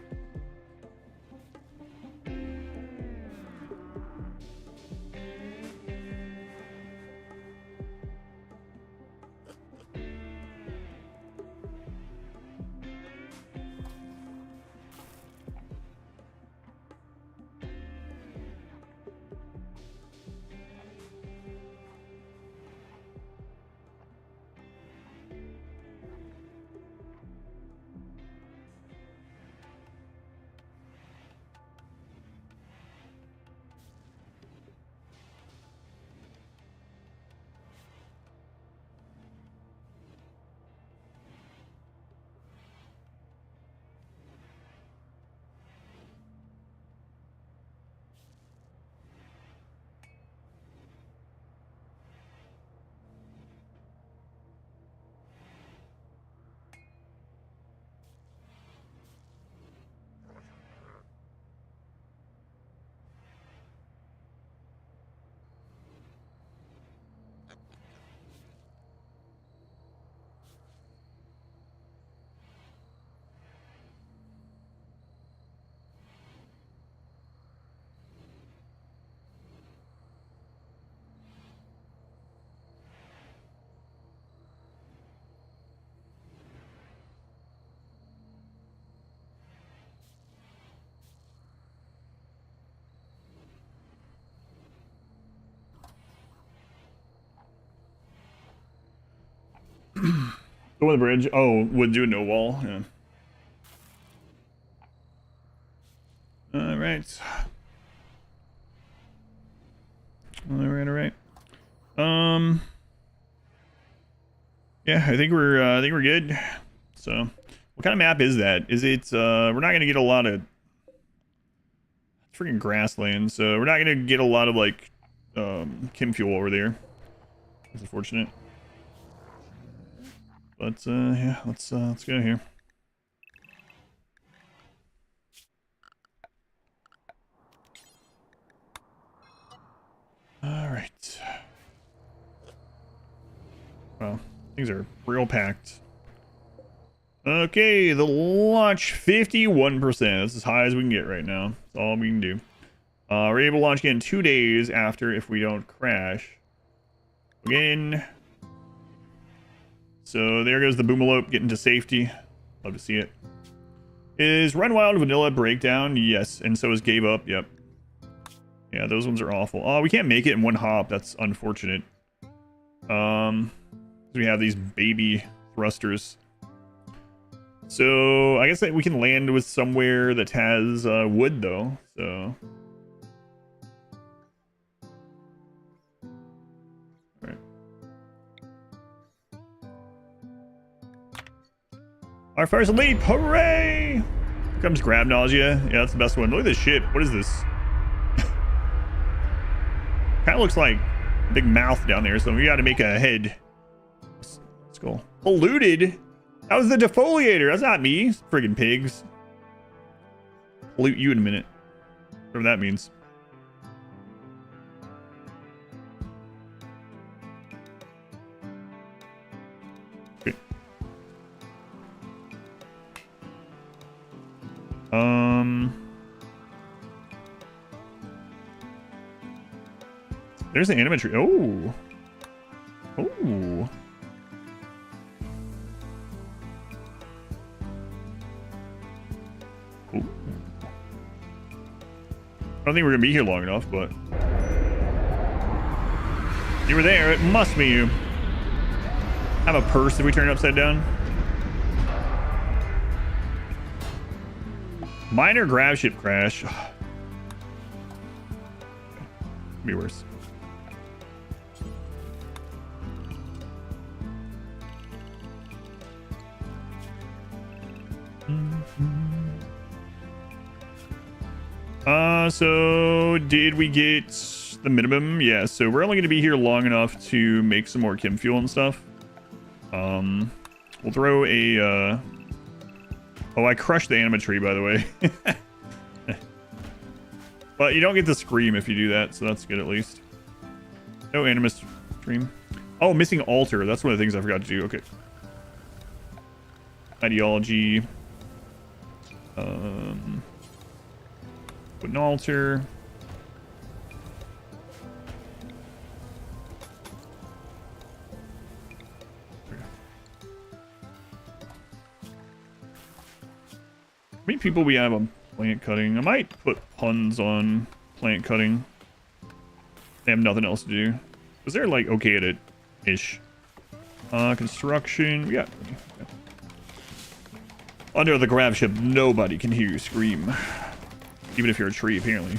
Go on the bridge. Oh, would do a no wall. Yeah. All right. All right. Yeah, I think we're good. So, what kind of map is that? Is it? We're not gonna get a lot of freaking grassland, so we're not gonna get a lot of like chem fuel over there. It's unfortunate. But yeah, let's go here. All right. Well, things are real packed. Okay, the launch 51%. That's as high as we can get right now. That's all we can do. We're able to launch again 2 days after if we don't crash. Again. So there goes the Boomalope getting to safety. Love to see it. Is Run Wild Vanilla Breakdown? Yes, and so is Gave Up. Yep. Yeah, those ones are awful. Oh, we can't make it in one hop. That's unfortunate. We have these baby thrusters. So I guess that we can land with somewhere that has wood though. So. All right. Our first leap! Hooray! Here comes grab nausea. Yeah, that's the best one. Look at this ship. What is this? Kind of looks like a big mouth down there, so we got to make a head. Skull. Polluted? That was the defoliator. That's not me. Friggin' pigs. Pollute you in a minute. Whatever that means. Okay. There's the animatry. Oh. Oh. Ooh. I don't think we're gonna be here long enough, but you were there. It must be you. Have a purse if we turn it upside down. Minor grab ship crash. Could be worse. So did we get the minimum? Yeah, so we're only going to be here long enough to make some more chem fuel and stuff. We'll throw a, oh, I crushed the animatree, by the way. But you don't get to scream if you do that, so that's good at least. No animus stream. Oh, missing altar. That's one of the things I forgot to do. Okay. Ideology. Put an altar. How many people we have on plant cutting? I might put puns on plant cutting. They have nothing else to do. Because they're like okay at it ish. Construction. Yeah. Under the grab ship, nobody can hear you scream. Even if you're a tree, apparently.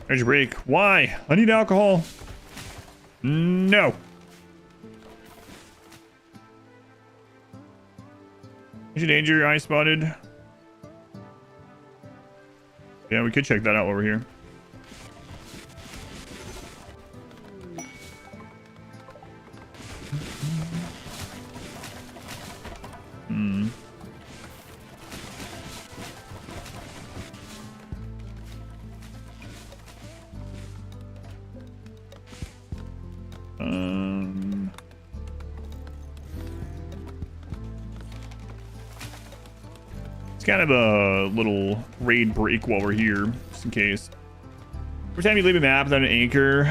Energy break. Why? I need alcohol. No. Is it danger? I spotted. Yeah, we could check that out over here. It's kind of a little raid break while we're here, just in case. Every time you leave a map without an anchor,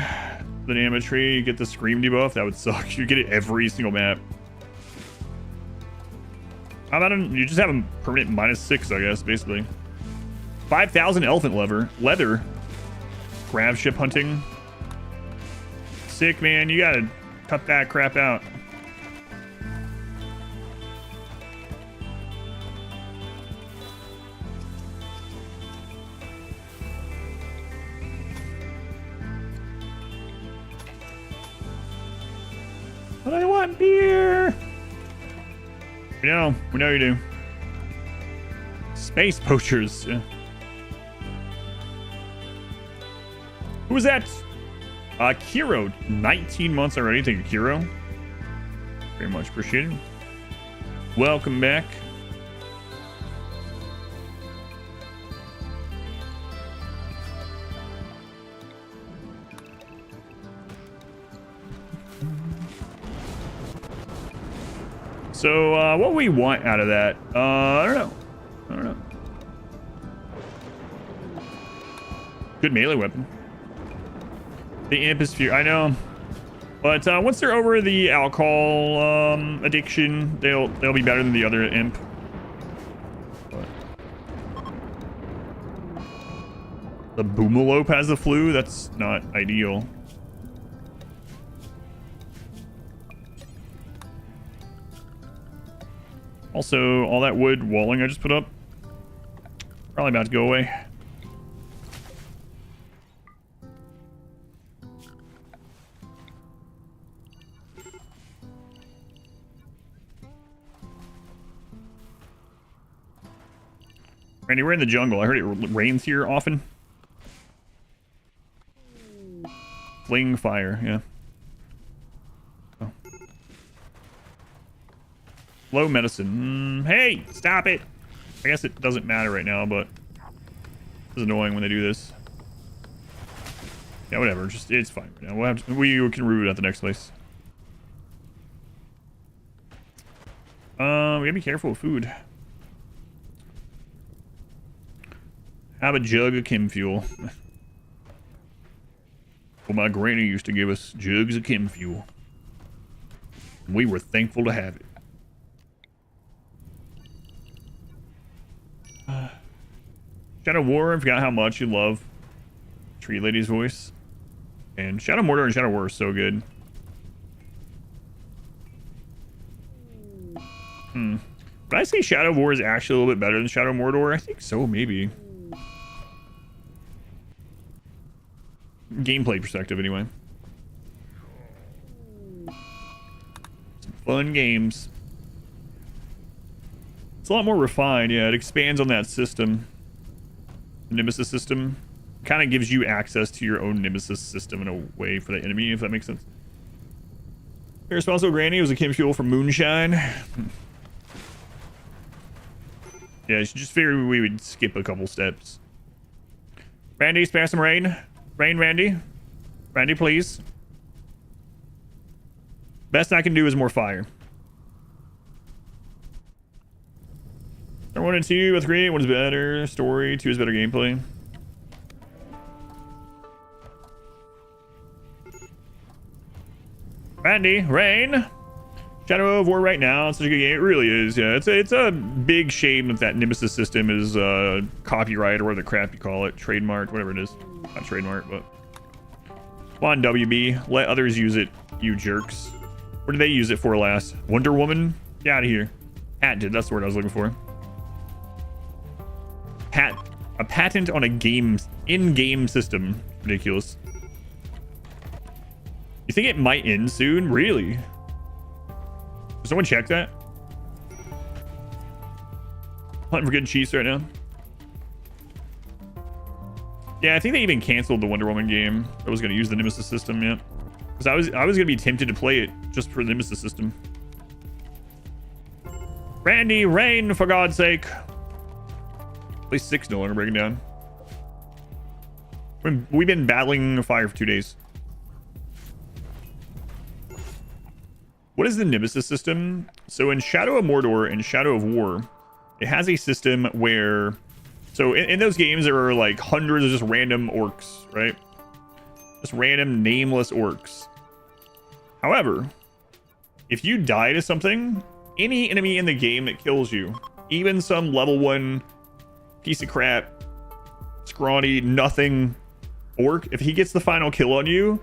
the animatry, you get the scream debuff. That would suck. You get it every single map. How about you just have a permanent -6, I guess, basically. 5,000 elephant leather. Grav ship hunting. Sick, man. You gotta cut that crap out. But I want beer. We know you do. Space poachers. Yeah. Who was that? Kiro. 19 months already. Thank you, Kiro. Very much appreciated. Welcome back. So, what we want out of that? I don't know. Good melee weapon. The imp is fear. I know. But once they're over the alcohol addiction, they'll be better than the other imp. But the Boomalope has the flu. That's not ideal. Also, all that wood walling I just put up, probably about to go away. Randy, we're in the jungle. I heard it rains here often. Fling fire, yeah. Oh. Low medicine. Hey, stop it. I guess it doesn't matter right now, but it's annoying when they do this. Yeah, whatever. Just it's fine right now. We can root at the next place. We gotta be careful with food. Have a jug of chem fuel. Well, my granny used to give us jugs of chem fuel. We were thankful to have it. Shadow War, I forgot how much you love Tree Lady's voice. And Shadow Mordor and Shadow War are so good. Would I say Shadow War is actually a little bit better than Shadow Mordor? I think so, maybe. Gameplay perspective, anyway. Some fun games. It's a lot more refined, yeah. It expands on that system. The Nemesis system. Kind of gives you access to your own Nemesis system in a way for the enemy, if that makes sense. Irresponsible Granny was a chem fuel from Moonshine. Yeah, you should just figure we would skip a couple steps. Randy, spare some rain. Rain, Randy. Randy, please. Best I can do is more fire. Number 1 and 2 with 3. 1 is better story. 2 is better gameplay. Randy, Rain. Shadow of War right now. It's such a good game. It really is. Yeah, it's a big shame that Nemesis system is copyright or whatever the crap you call it, trademark, whatever it is. Not trademark, but come on, WB. Let others use it, you jerks. What did they use it for last? Wonder Woman? Get out of here. Patented. That's the word I was looking for. A patent on a in-game system. Ridiculous. You think it might end soon? Really? Does someone check that? Hunting for good cheese right now. Yeah, I think they even canceled the Wonder Woman game. I was going to use the Nemesis system, yeah. Because I was going to be tempted to play it just for the Nemesis system. Randy, Rain, for God's sake. At least 6 no longer breaking down. We've been battling fire for 2 days. What is the Nemesis system? So in Shadow of Mordor and Shadow of War, It has a system where, so in those games there are like hundreds of just random orcs, right? Just random nameless orcs. However, if you die to something, any enemy in the game that kills you, even some level 1 piece of crap, scrawny, nothing orc, if he gets the final kill on you,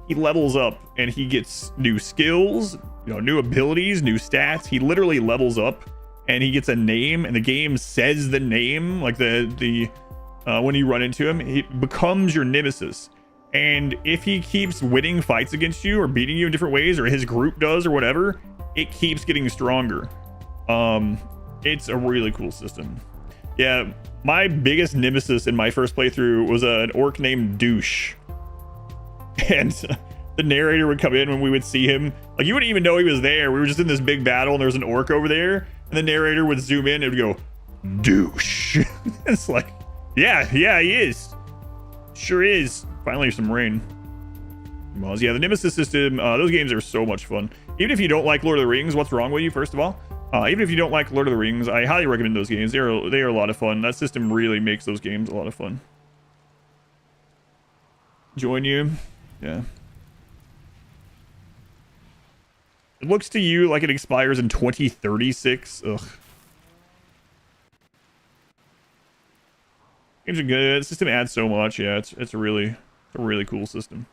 he levels up and he gets new skills, new abilities, new stats. He literally levels up and he gets a name, and the game says the name, like the when you run into him, he becomes your nemesis. And if he keeps winning fights against you or beating you in different ways, or his group does or whatever, it keeps getting stronger. It's a really cool system. Yeah, my biggest nemesis in my first playthrough was an orc named Douche. And the narrator would come in when we would see him. Like, you wouldn't even know he was there. We were just in this big battle and there was an orc over there. And the narrator would zoom in and would go, Douche. It's like, yeah, he is. Sure is. Finally, some rain. Well, yeah, the Nemesis system, those games are so much fun. Even if you don't like Lord of the Rings, what's wrong with you, first of all? Even if you don't like Lord of the Rings, I highly recommend those games. They are a lot of fun. That system really makes those games a lot of fun. Join you? Yeah. It looks to you like it expires in 2036. Ugh. Games are good. The system adds so much. Yeah, it's a really cool system.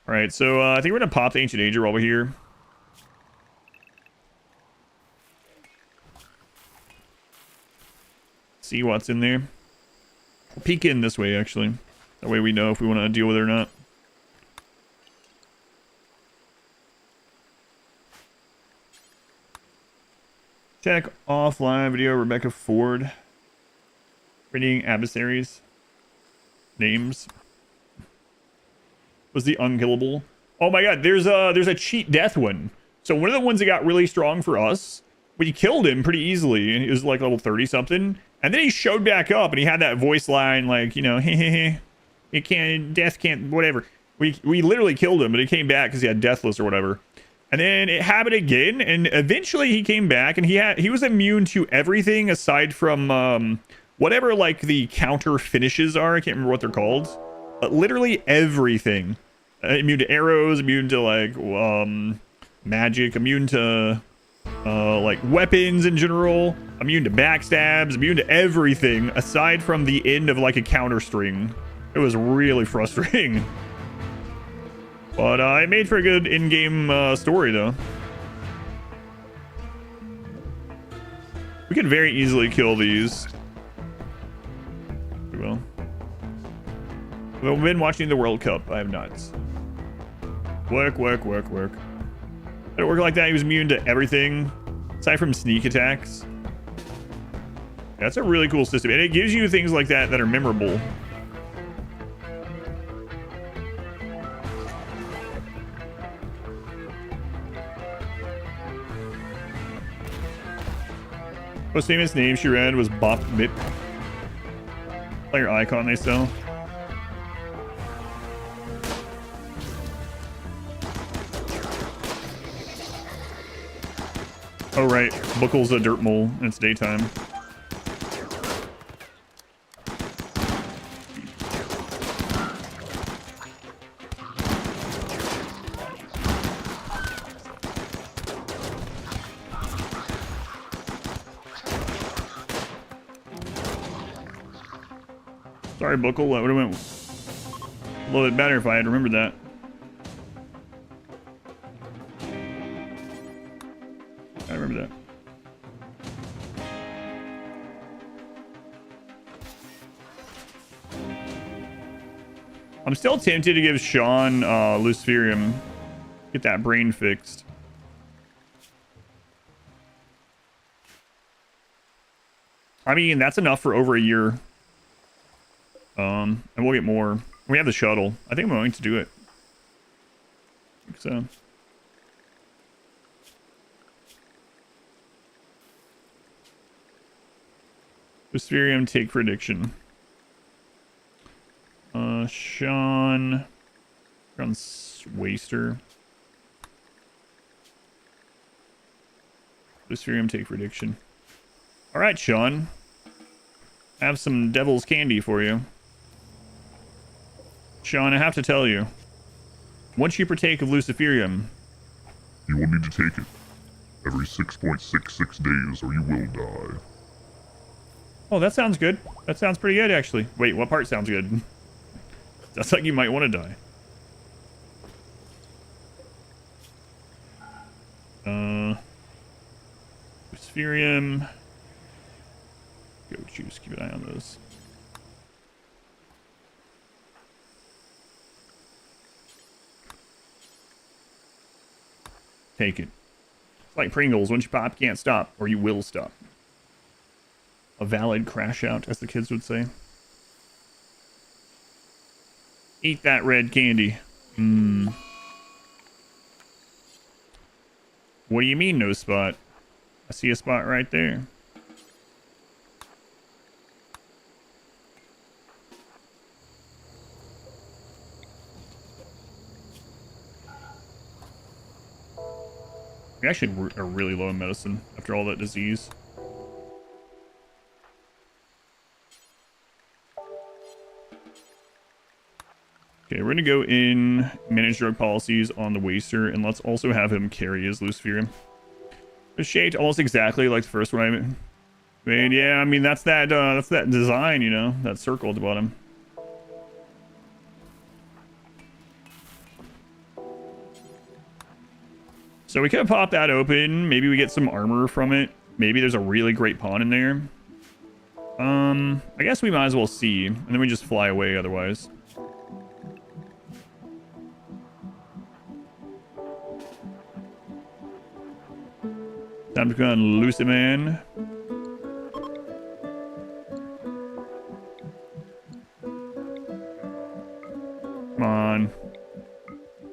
All right, so I think we're gonna pop the Ancient Ager while we're here. See what's in there. We'll peek in this way, actually. That way we know if we want to deal with it or not. Check offline video. Rebecca Ford. Reading adversaries. Names. Was the unkillable. Oh my god, there's a cheat death one. So one of the ones that got really strong for us, we killed him pretty easily, and he was like level 30 something. And then he showed back up and he had that voice line like, it can't, death can't, whatever. We literally killed him, but he came back because he had deathless or whatever. And then it happened again, and eventually he came back, and he was immune to everything aside from whatever like the counter finishes are. I can't remember what they're called. But literally everything. Immune to arrows, immune to like magic, immune to like weapons in general, immune to backstabs, immune to everything aside from the end of like a counter string. It was really frustrating. But it made for a good in-game story though. We could very easily kill these. We will. I've been watching the World Cup. I have not. Work. Let it work like that. He was immune to everything aside from sneak attacks. That's a really cool system, and it gives you things like that that are memorable. Most famous name she read was Bop Bip. Player icon they sell. Oh right, Buckle's a dirt mole and it's daytime. Sorry, Buckle. That would have went a little bit better if I had remembered that. I remember that. I'm still tempted to give Sean Luciferium. Get that brain fixed. I mean, that's enough for over a year. And we'll get more. We have the shuttle. I think I'm going to do it. I think so. Luciferium, take prediction. Sean Waster. Luciferium take prediction. All right, Sean. I have some devil's candy for you. Sean, I have to tell you. Once you partake of Luciferium, you will need to take it every 6.66 days or you will die. Oh, that sounds good. That sounds pretty good, actually. Wait, what part sounds good? Sounds like you might want to die. Luciferium. Go choose. Keep an eye on those. Take it. It's like Pringles. Once you pop, you can't stop, or you will stop. A valid crash out, as the kids would say. Eat that red candy. Mmm. What do you mean, no spot? I see a spot right there. We actually are really low in medicine after all that disease. Okay, we're gonna go in, manage drug policies on the Waster, and let's also have him carry his Luciferium. It's shaped almost exactly like the first one I made. Yeah, I mean that's that design, you know, that circle at the bottom. So we could pop that open. Maybe we get some armor from it. Maybe there's a really great pawn in there. I guess we might as well see, and then we just fly away otherwise. Time to go on Luciman. Come on.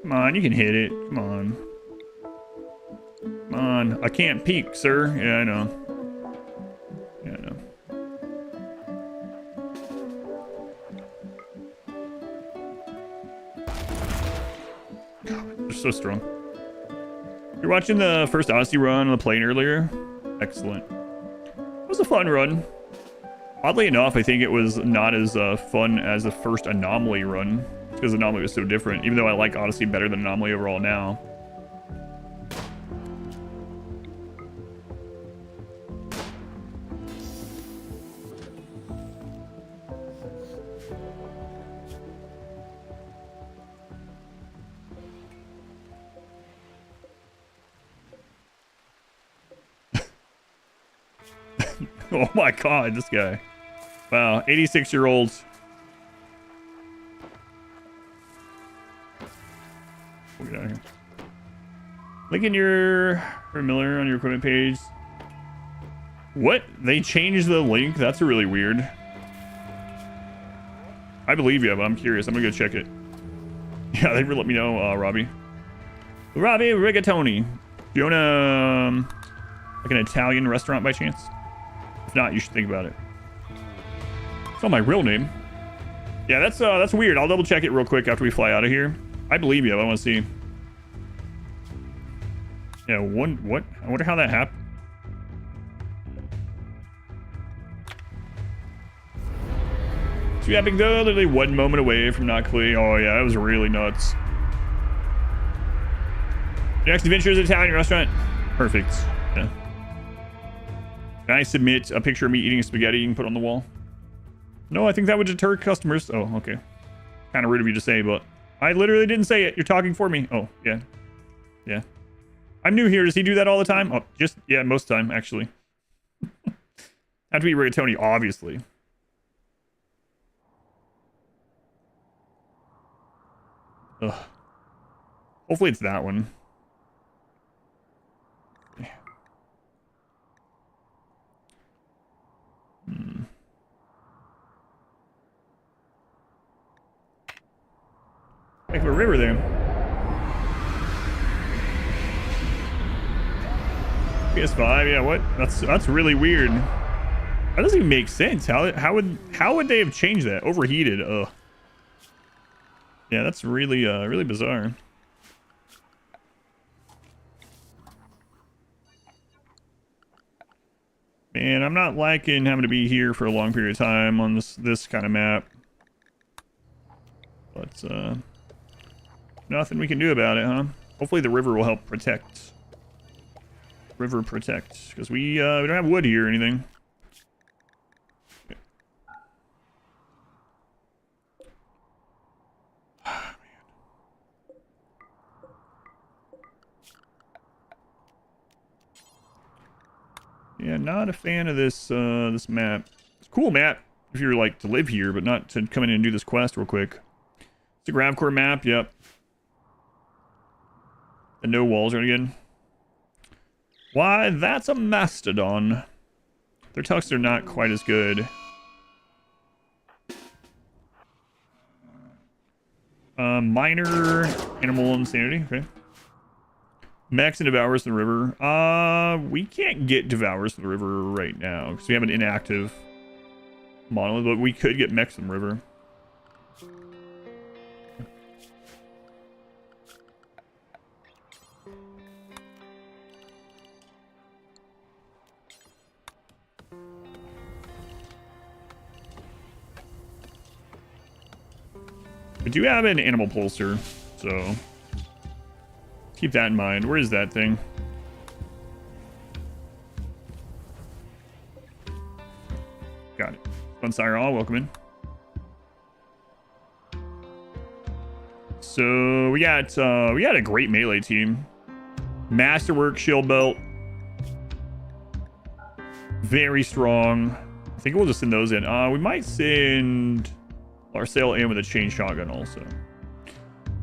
Come on, you can hit it. Come on. Come on. I can't peek, sir. Yeah, I know. Yeah, I know. God, they're so strong. You're watching the first Odyssey run on the plane earlier? Excellent. It was a fun run. Oddly enough, I think it was not as fun as the first Anomaly run, because Anomaly was so different, even though I like Odyssey better than Anomaly overall now. Oh my god, this guy. Wow, 86-year-olds. We'll get out of here. Link in your Miller on your equipment page. What? They changed the link? That's really weird. I believe you, but I'm curious. I'm gonna go check it. Yeah, they let me know, Robbie. Robbie Rigatoni. Do you own like an Italian restaurant by chance? If not, you should think about it. It's not my real name. Yeah, that's weird. I'll double check it real quick after we fly out of here. I believe you. I want to see. Yeah, what? I wonder how that happened. Too epic though. Literally 1 moment away from not clear. Oh yeah, that was really nuts. Your next adventure is an Italian restaurant. Perfect. Yeah. Can I submit a picture of me eating spaghetti you can put on the wall? No, I think that would deter customers. Oh, okay. Kind of rude of you to say, but I literally didn't say it. You're talking for me. Oh, yeah. Yeah. I'm new here. Does he do that all the time? Oh, just, yeah, most of the time, actually. Have to be Rigatoni, obviously. Ugh. Hopefully it's that one. Heck of a river there. PS5, yeah, what? That's really weird. That doesn't even make sense. How would they have changed that? Overheated. Ugh. Yeah, that's really really bizarre. Man, I'm not liking having to be here for a long period of time on this kind of map. But, nothing we can do about it, huh? Hopefully the river will help protect. River protect. Because we don't have wood here or anything. Yeah, not a fan of this this map. It's a cool map if you're like to live here, but not to come in and do this quest real quick. It's a Gravcore map, yep. And no walls are again. Why, that's a mastodon. Their tucks are not quite as good. Minor animal insanity, okay. Mechs and Devours in the river. We can't get Devours in the river right now because we have an inactive monolith, but we could get Mechs in the river. We do have an animal pulser, so keep that in mind. Where is that thing? Got it. Funsire, welcome in. So we got a great melee team. Masterwork shield belt. Very strong. I think we'll just send those in. We might send Larcel in with a chain shotgun also.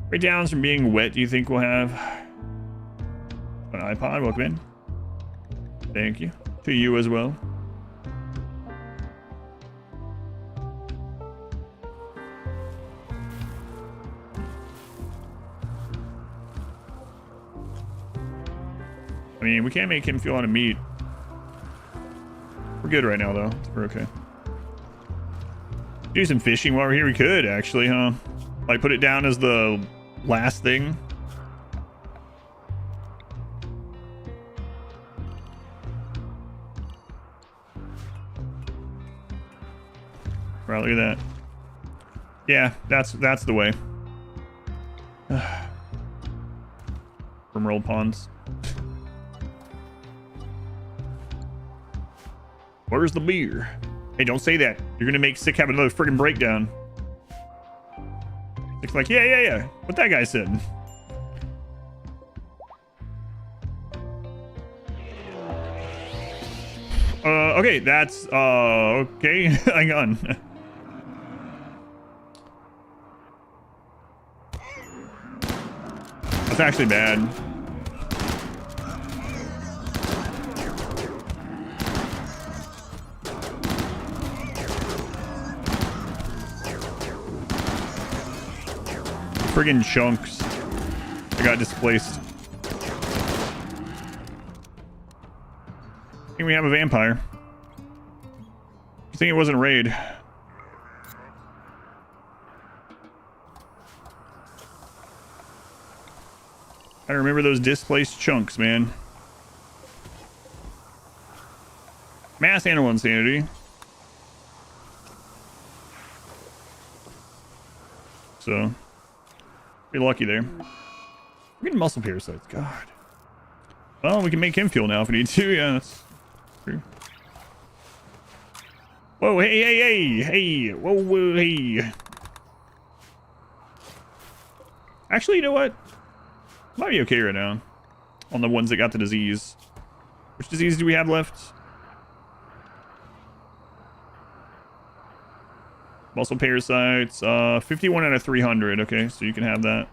Right downs from being wet, do you think we'll have? An iPod, welcome in. Thank you. To you as well. I mean, we can't make him feel out of meat. We're good right now, though. We're okay. Do some fishing while we're here. We could, actually, huh? Like, put it down as the last thing. Right, look at that. Yeah, that's the way. RimWorld ponds. Where's the beer? Hey, don't say that. You're gonna make Sick have another friggin' breakdown. Sick's like, yeah. What that guy said. Okay, that's, okay. Hang on. That's actually bad. Friggin' chunks. I got displaced. I think we have a vampire. I think it wasn't a raid. I remember those displaced chunks, man. Mass animal insanity. So, pretty lucky there. We're getting muscle parasites. God. Well, we can make him fuel now if we need to. Yeah, that's true. Whoa, hey. Whoa, hey. Actually, you know what? Might be okay right now. On the ones that got the disease. Which disease do we have left? Muscle parasites. 51 out of 300. Okay, so you can have that.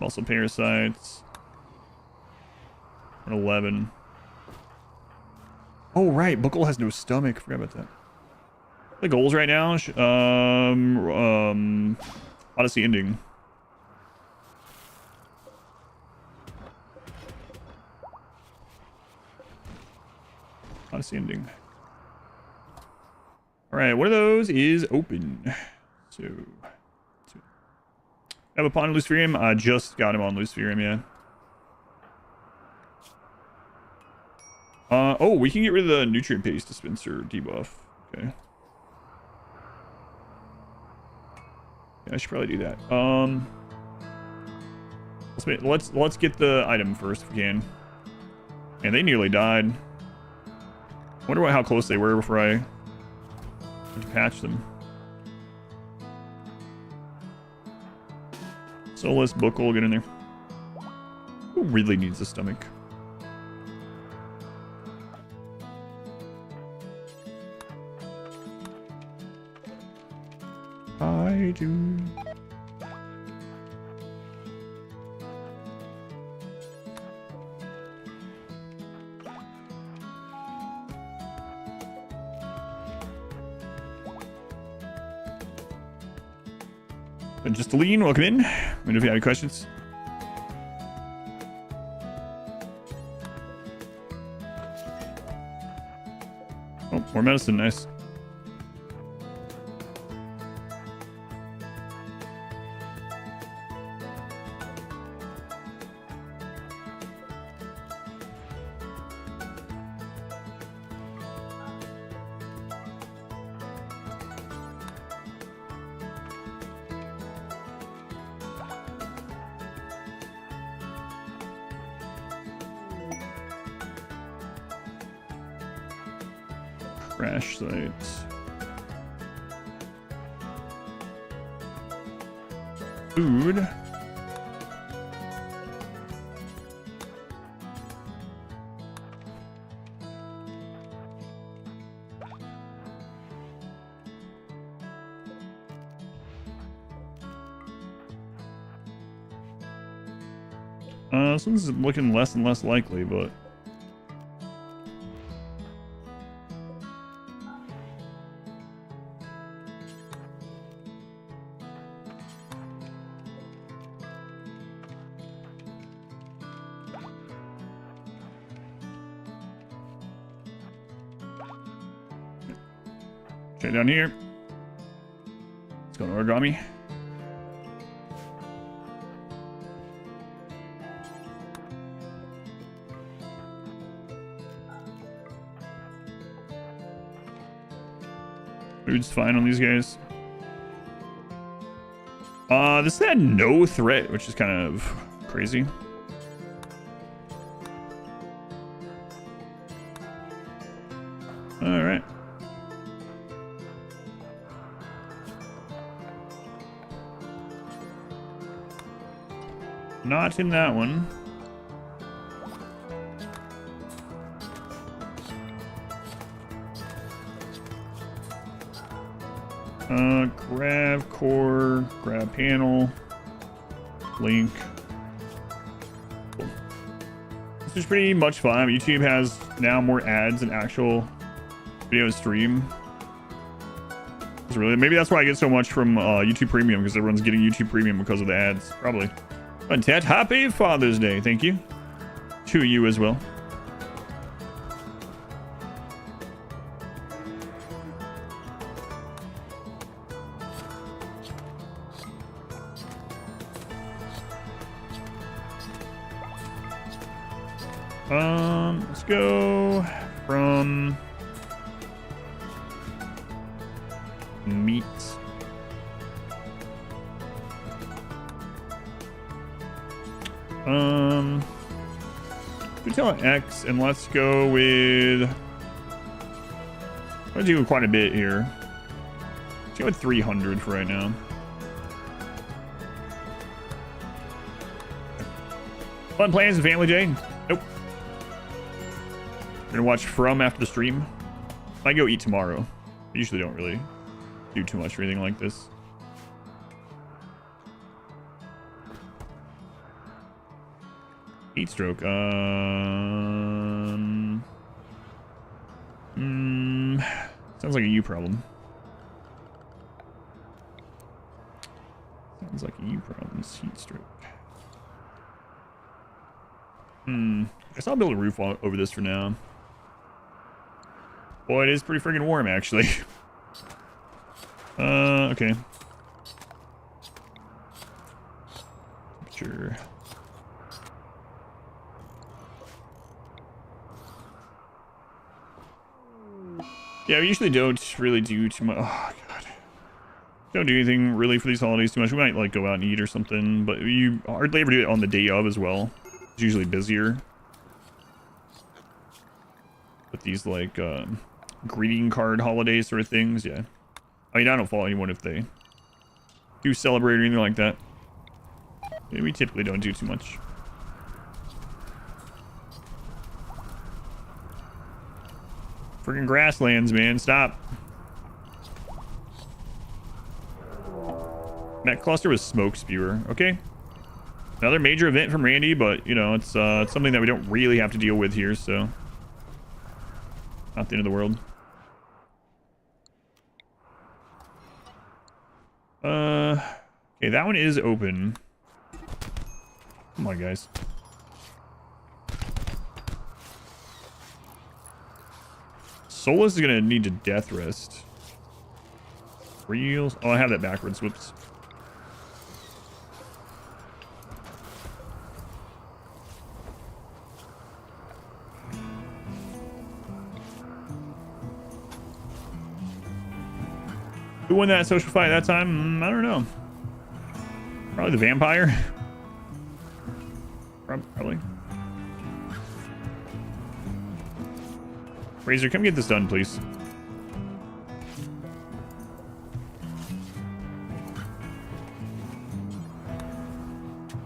Muscle parasites. 11. Oh, right. Buckle has no stomach. Forgot about that. The goals right now. Odyssey ending. Odyssey ending. All right, one of those is open. So have a pawn on Luciferium. I just got him on Luciferium, yeah. Oh, we can get rid of the nutrient paste dispenser debuff. Okay. Yeah, I should probably do that. Let's get the item first if we can. And they nearly died. Wonder how close they were before I had to patch them. Soulless Buckle, get in there. Who really needs a stomach? I do. And just lean, welcome in. Let me know if you have any questions. Oh, more medicine, nice. Crash sites. Food. This one's looking less and less likely, but okay, down here. Let's go to origami. Food's fine on these guys. This had no threat, which is kind of crazy. All right. Not in that one. Grab core, grab panel, link. Cool. This is pretty much fun. YouTube has now more ads than actual video stream. It's really, maybe that's why I get so much from YouTube Premium, because everyone's getting YouTube Premium because of the ads. Probably. And Ted, happy Father's Day. Thank you. To you as well. Let's go from meat. We tell X, and let's go with. I'm gonna do quite a bit here. Let's go with 300 for right now. Fun plans and family, Jay? Nope. We're gonna watch From after the stream. I go eat tomorrow. I usually don't really do too much or anything like this. Heat stroke. Sounds like a you problem. Sounds like a you problem. Heat stroke. I guess I'll build a roof over this for now. Boy, it is pretty friggin' warm, actually. Okay. Temperature. Yeah, we usually don't really do too much. Oh, God. Don't do anything really for these holidays too much. We might, like, go out and eat or something, but you hardly ever do it on the day of as well. It's usually busier. With these, like, greeting card holiday sort of things, yeah. I mean, I don't fault anyone if they do celebrate or anything like that. Yeah, we typically don't do too much. Freaking grasslands, man. Stop. Mech cluster with smoke spewer. Okay. Another major event from Randy, but, you know, it's something that we don't really have to deal with here, so. Not the end of the world. Okay, that one is open. Come on, guys. Solus is gonna need to death rest. Reels. Oh, I have that backwards. Whoops. Who won that social fight that time? I don't know. Probably the vampire. Probably. Razor, come get this done, please.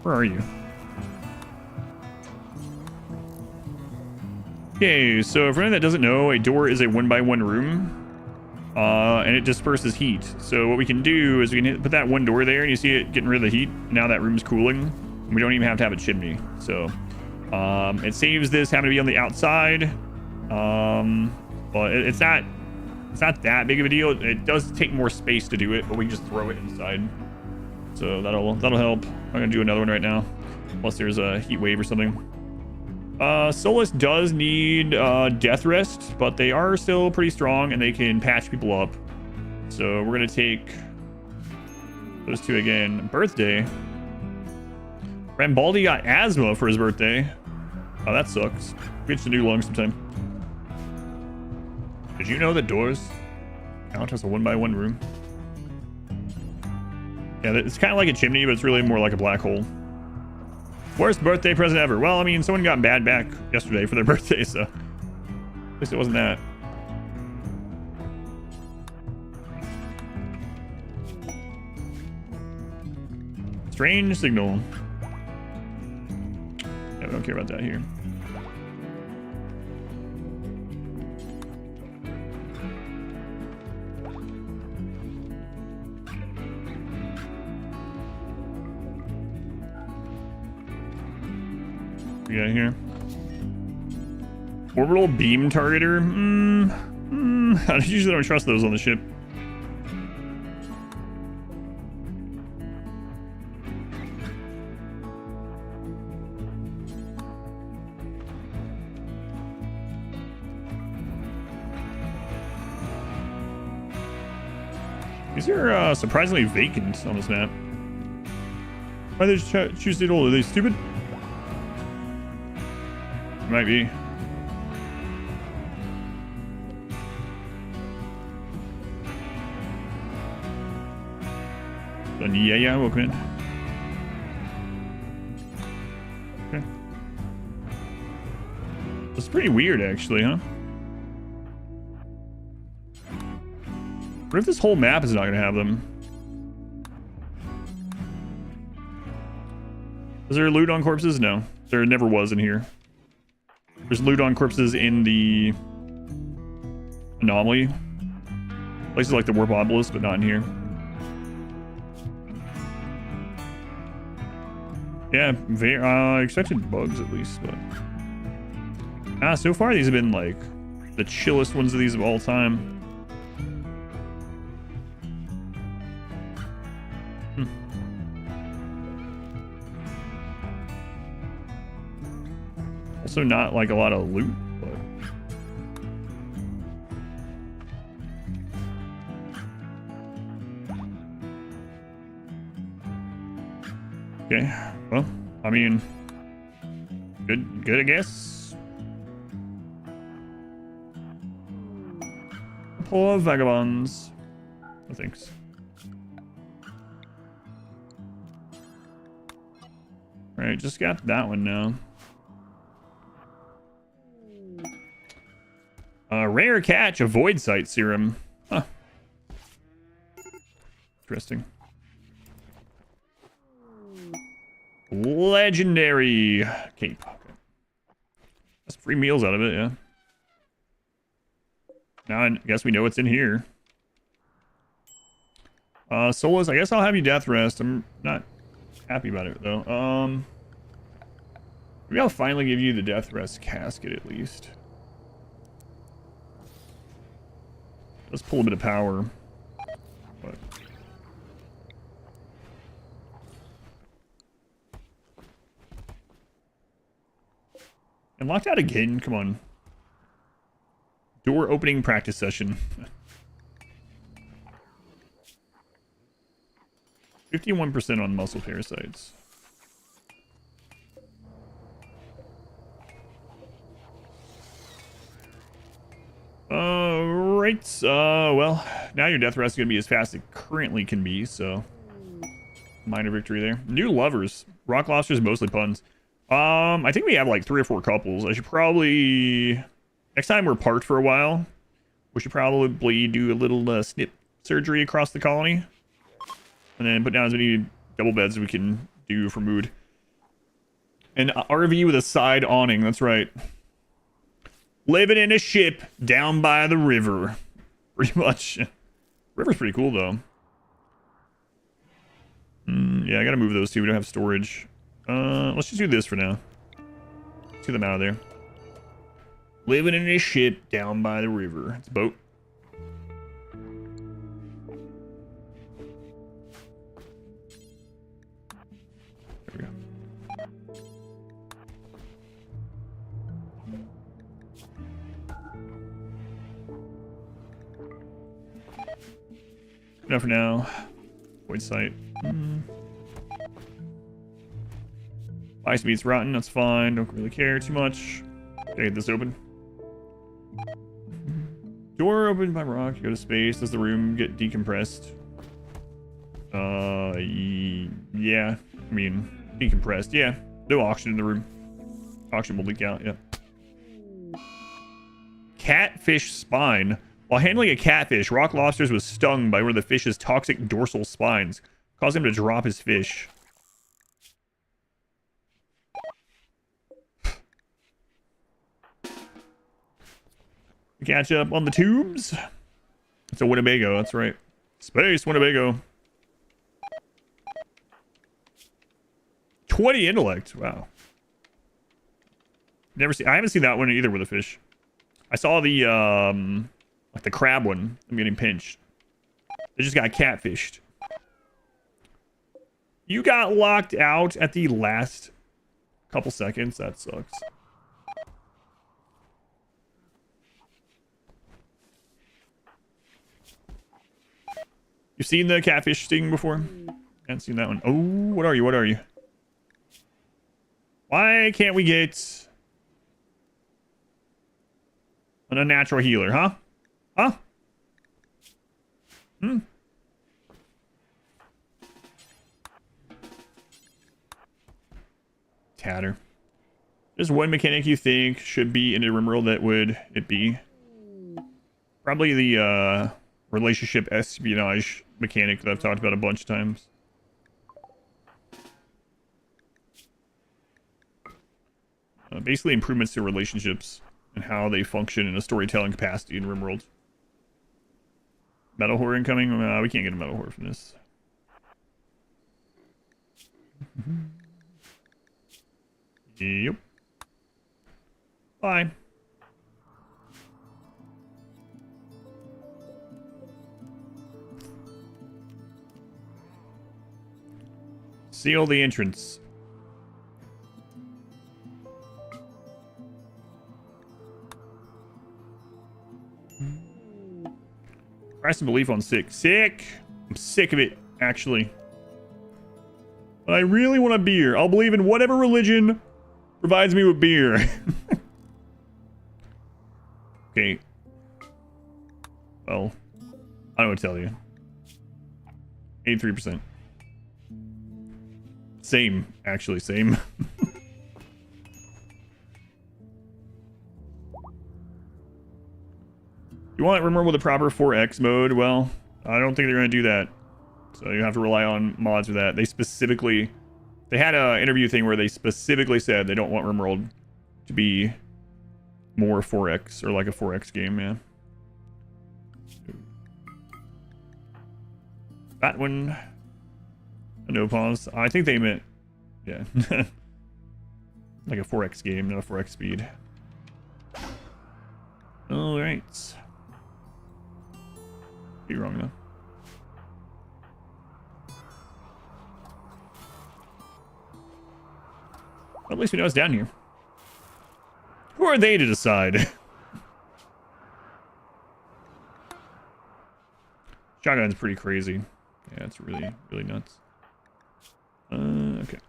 Where are you? Okay, so for anyone that doesn't know, a door is a 1x1 room. And it disperses heat. So what we can do is we can put that one door there, and you see it getting rid of the heat. Now that room's cooling. We don't even have to have a chimney. So it saves this having to be on the outside. But it's not that big of a deal. It does take more space to do it, but we can just throw it inside. So that'll help. I'm gonna do another one right now, unless there's a heat wave or something. Solus does need death rest, but they are still pretty strong and they can patch people up. So we're gonna take those two again. Birthday. Rambaldi got asthma for his birthday. Oh, that sucks. We get to new lungs sometime. Did you know that doors count as a 1x1 room? Yeah, it's kind of like a chimney, but it's really more like a black hole. Worst birthday present ever. Well, I mean, someone got bad back yesterday for their birthday, so at least it wasn't that. Strange signal. Yeah, we don't care about that here. We got here. Orbital beam targeter. I usually don't trust those on the ship. These are surprisingly vacant on this map. Why they just choose to do? Are they stupid? Might be. Then yeah, welcome in. Okay. It's pretty weird, actually, huh? What if this whole map is not going to have them? Is there loot on corpses? No. There never was in here. There's loot on corpses in the anomaly. Places like the Warp Obelisk, but not in here. Yeah, expected bugs at least, but... so far these have been, like, the chillest ones of these of all time. Also not, like, a lot of loot, but... Okay, well, I mean... Good, I guess. Poor vagabonds. No thanks. Alright, just got that one now. Rare catch, a void sight serum. Huh. Interesting. Legendary cape. Okay. That's free meals out of it, yeah. Now I guess we know what's in here. Solus, I guess I'll have you death rest. I'm not happy about it though. Maybe I'll finally give you the death rest casket at least. Let's pull a bit of power. But and locked out again. Come on. Door opening practice session. 51% on muscle parasites. Right. Well, now your death rest is going to be as fast as it currently can be, so minor victory there. New lovers. Rock lobsters, mostly puns. I think we have like 3 or 4 couples. I should probably... Next time we're parked for a while, we should probably do a little snip surgery across the colony. And then put down as many double beds as we can do for mood. An RV with a side awning, that's right. Living in a ship down by the river. Pretty much. River's pretty cool, though. Yeah, I gotta move those two. We don't have storage. Let's just do this for now. Let's get them out of there. Living in a ship down by the river. It's a boat. There we go. Enough for now. Void sight. Ice meat's rotten, that's fine. Don't really care too much. Okay, get this open. Door opened by rock. You go to space. Does the room get decompressed? Yeah. I mean, decompressed. Yeah. No oxygen in the room. Oxygen will leak out. Yeah. Catfish spine. While handling a catfish, Rock Lobsters was stung by one of the fish's toxic dorsal spines, causing him to drop his fish. Catch up on the tubes. It's a Winnebago, that's right. Space Winnebago. 20 intellect. Wow. I haven't seen that one either with a fish. I saw the like the crab one. I'm getting pinched. They just got catfished. You got locked out at the last couple seconds. That sucks. You've seen the catfish sting before? Haven't seen that one. Oh, what are you? What are you? Why can't we get an unnatural healer, huh? Huh? Tatter. There's one mechanic you think should be in a RimWorld, that would it be? Probably the relationship espionage mechanic that I've talked about a bunch of times. Basically improvements to relationships and how they function in a storytelling capacity in RimWorld. Metal Horror incoming? We can't get a Metal Horror from this. Yep. Bye. Seal the entrance. Try some belief on sick. Sick! I'm sick of it, actually. But I really want a beer. I'll believe in whatever religion provides me with beer. Okay. Well, I don't know what to tell you. 83%. Same, actually, same. You want RimWorld with a proper 4X mode? Well, I don't think they're going to do that. So you have to rely on mods for that. They had a interview thing where they specifically said they don't want RimWorld to be more 4X or like a 4X game, yeah. That one. No pause. I think they meant, yeah. Like a 4X game, not a 4X speed. Alright. Be wrong though. Well, at least we know it's down here. Who are they to decide? Shotgun's pretty crazy. Yeah, it's really, really nuts. Okay.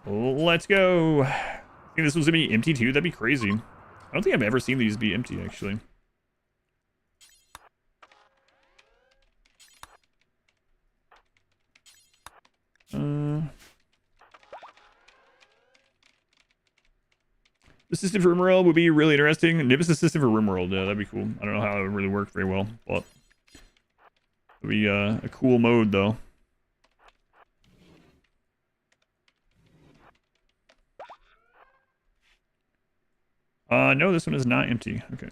Let's go. I think this was gonna be empty too. That'd be crazy. I don't think I've ever seen these be empty, actually. The system for RimWorld would be really interesting. Nibus system for RimWorld, yeah, that'd be cool. I don't know how it would really work very well, but it would be a cool mode though. No, this one is not empty. Okay.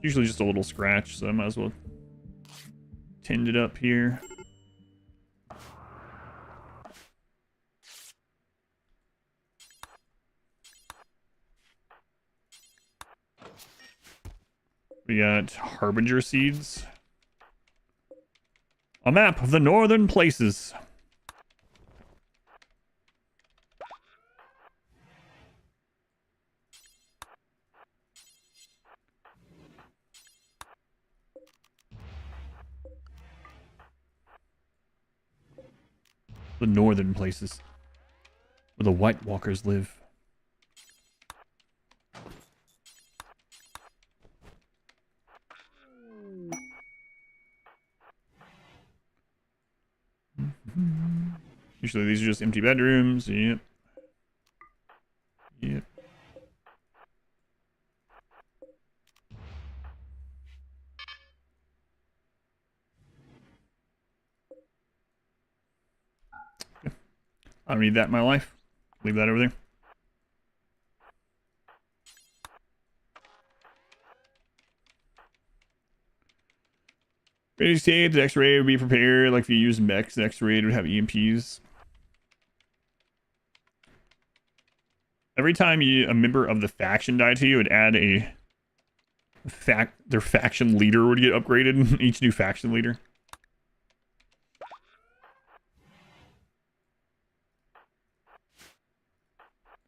Usually just a little scratch, so I might as well tend it up here. We got Harbinger seeds. A map of the northern places. The northern places. Where the White Walkers live. Usually these are just empty bedrooms. Yep. Yep. I don't need that in my life. Leave that over there. Ready to save. The next raid would be prepared. Like if you use mechs, the next raid would have EMPs. Every time a member of the faction died to you, it would add their faction leader would get upgraded. Each new faction leader.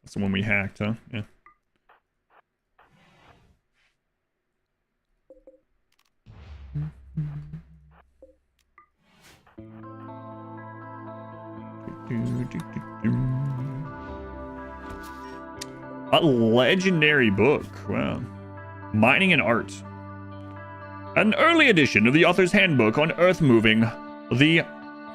That's the one we hacked, huh? Yeah. A legendary book. Wow. Mining and Art. An early edition of the author's handbook on earth moving. The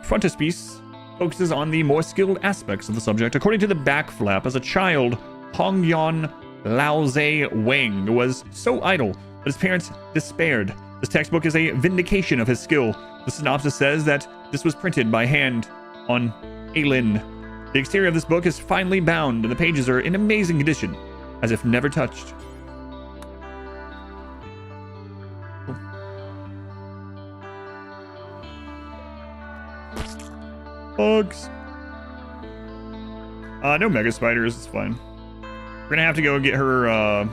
frontispiece focuses on the more skilled aspects of the subject. According to the back flap, as a child, Hongyan Laoze Wang was so idle that his parents despaired. This textbook is a vindication of his skill. The synopsis says that this was printed by hand on Alin. The exterior of this book is finely bound, and the pages are in amazing condition, as if never touched. Bugs. No mega spiders, it's fine. We're gonna have to go get her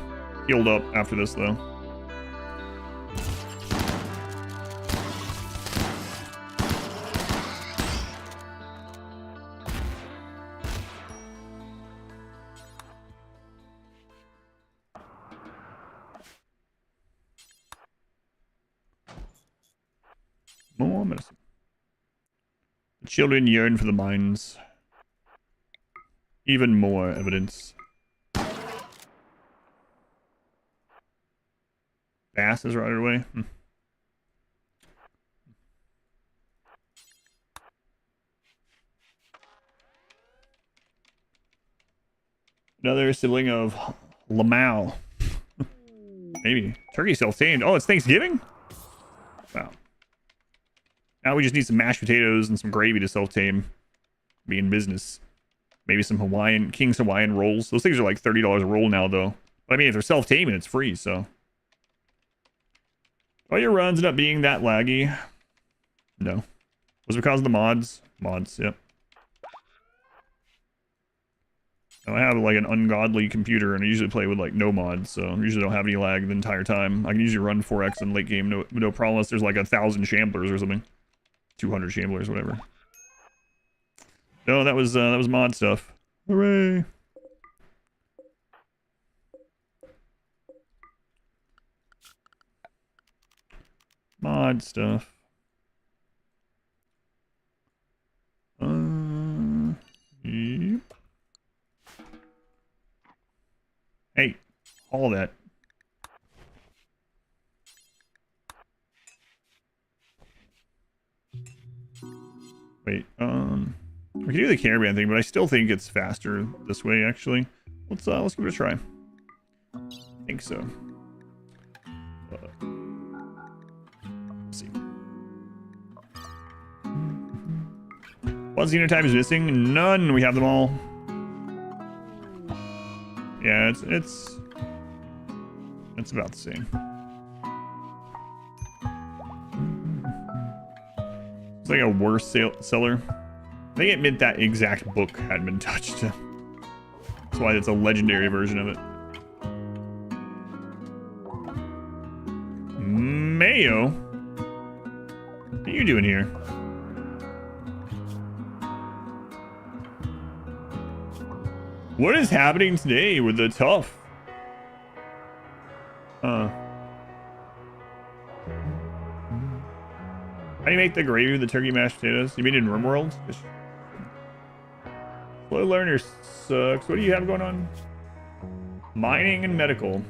healed up after this, though. More medicine. The children yearn for the mines. Even more evidence. Bass is right away. Another sibling of Lamau. Maybe. Turkey self-tamed. Oh, it's Thanksgiving? Wow. Now we just need some mashed potatoes and some gravy to self-tame. Be in business. Maybe some King's Hawaiian rolls. Those things are like $30 a roll now, though. But I mean, if they're self-taming, it's free, so. All your runs end up being that laggy. No. Was it because of the mods? Mods, yep. I have like an ungodly computer and I usually play with like no mods, so I usually don't have any lag the entire time. I can usually run 4x in late game, no problem unless there's like 1,000 shamblers or something. 200 shamblers, whatever. No, that was mod stuff. Hooray! Mod stuff. Yep. Hey, all that. Wait, we can do the caravan thing, but I still think it's faster this way, actually. Let's give it a try. I think so. Let's see. What Xenotype is missing? None. We have them all. Yeah, it's about the same. It's like a worse seller. I think it meant that exact book hadn't been touched. That's why it's a legendary version of it. Mayo? What are you doing here? What is happening today with the tough? How do you make the gravy with the turkey mashed potatoes? You mean in RimWorld? Slow learner sucks. What do you have going on? Mining and medical.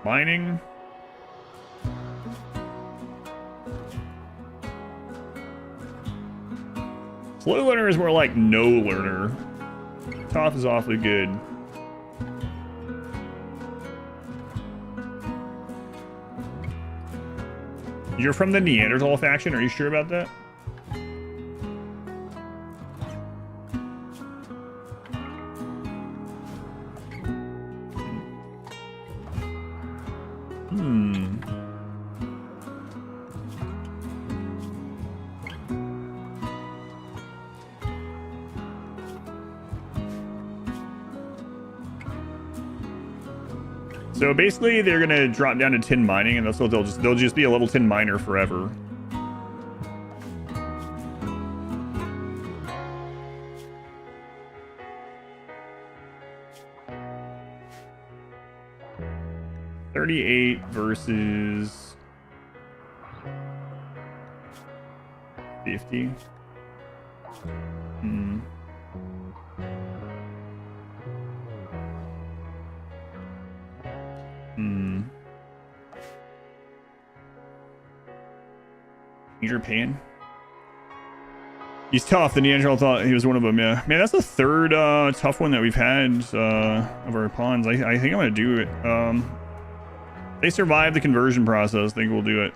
Mining. Slow learner is more like no learner. Tough is awfully good. You're from the Neanderthal faction? Are you sure about that? So basically, they're gonna drop down to tin mining, and that's what they'll just be a level 10 miner forever. $38 versus 50. Japan. He's tough. The Neanderthal thought he was one of them. Yeah, man, that's the third tough one that we've had of our pawns. I think I'm gonna do it. They survived the conversion process. I think we'll do it.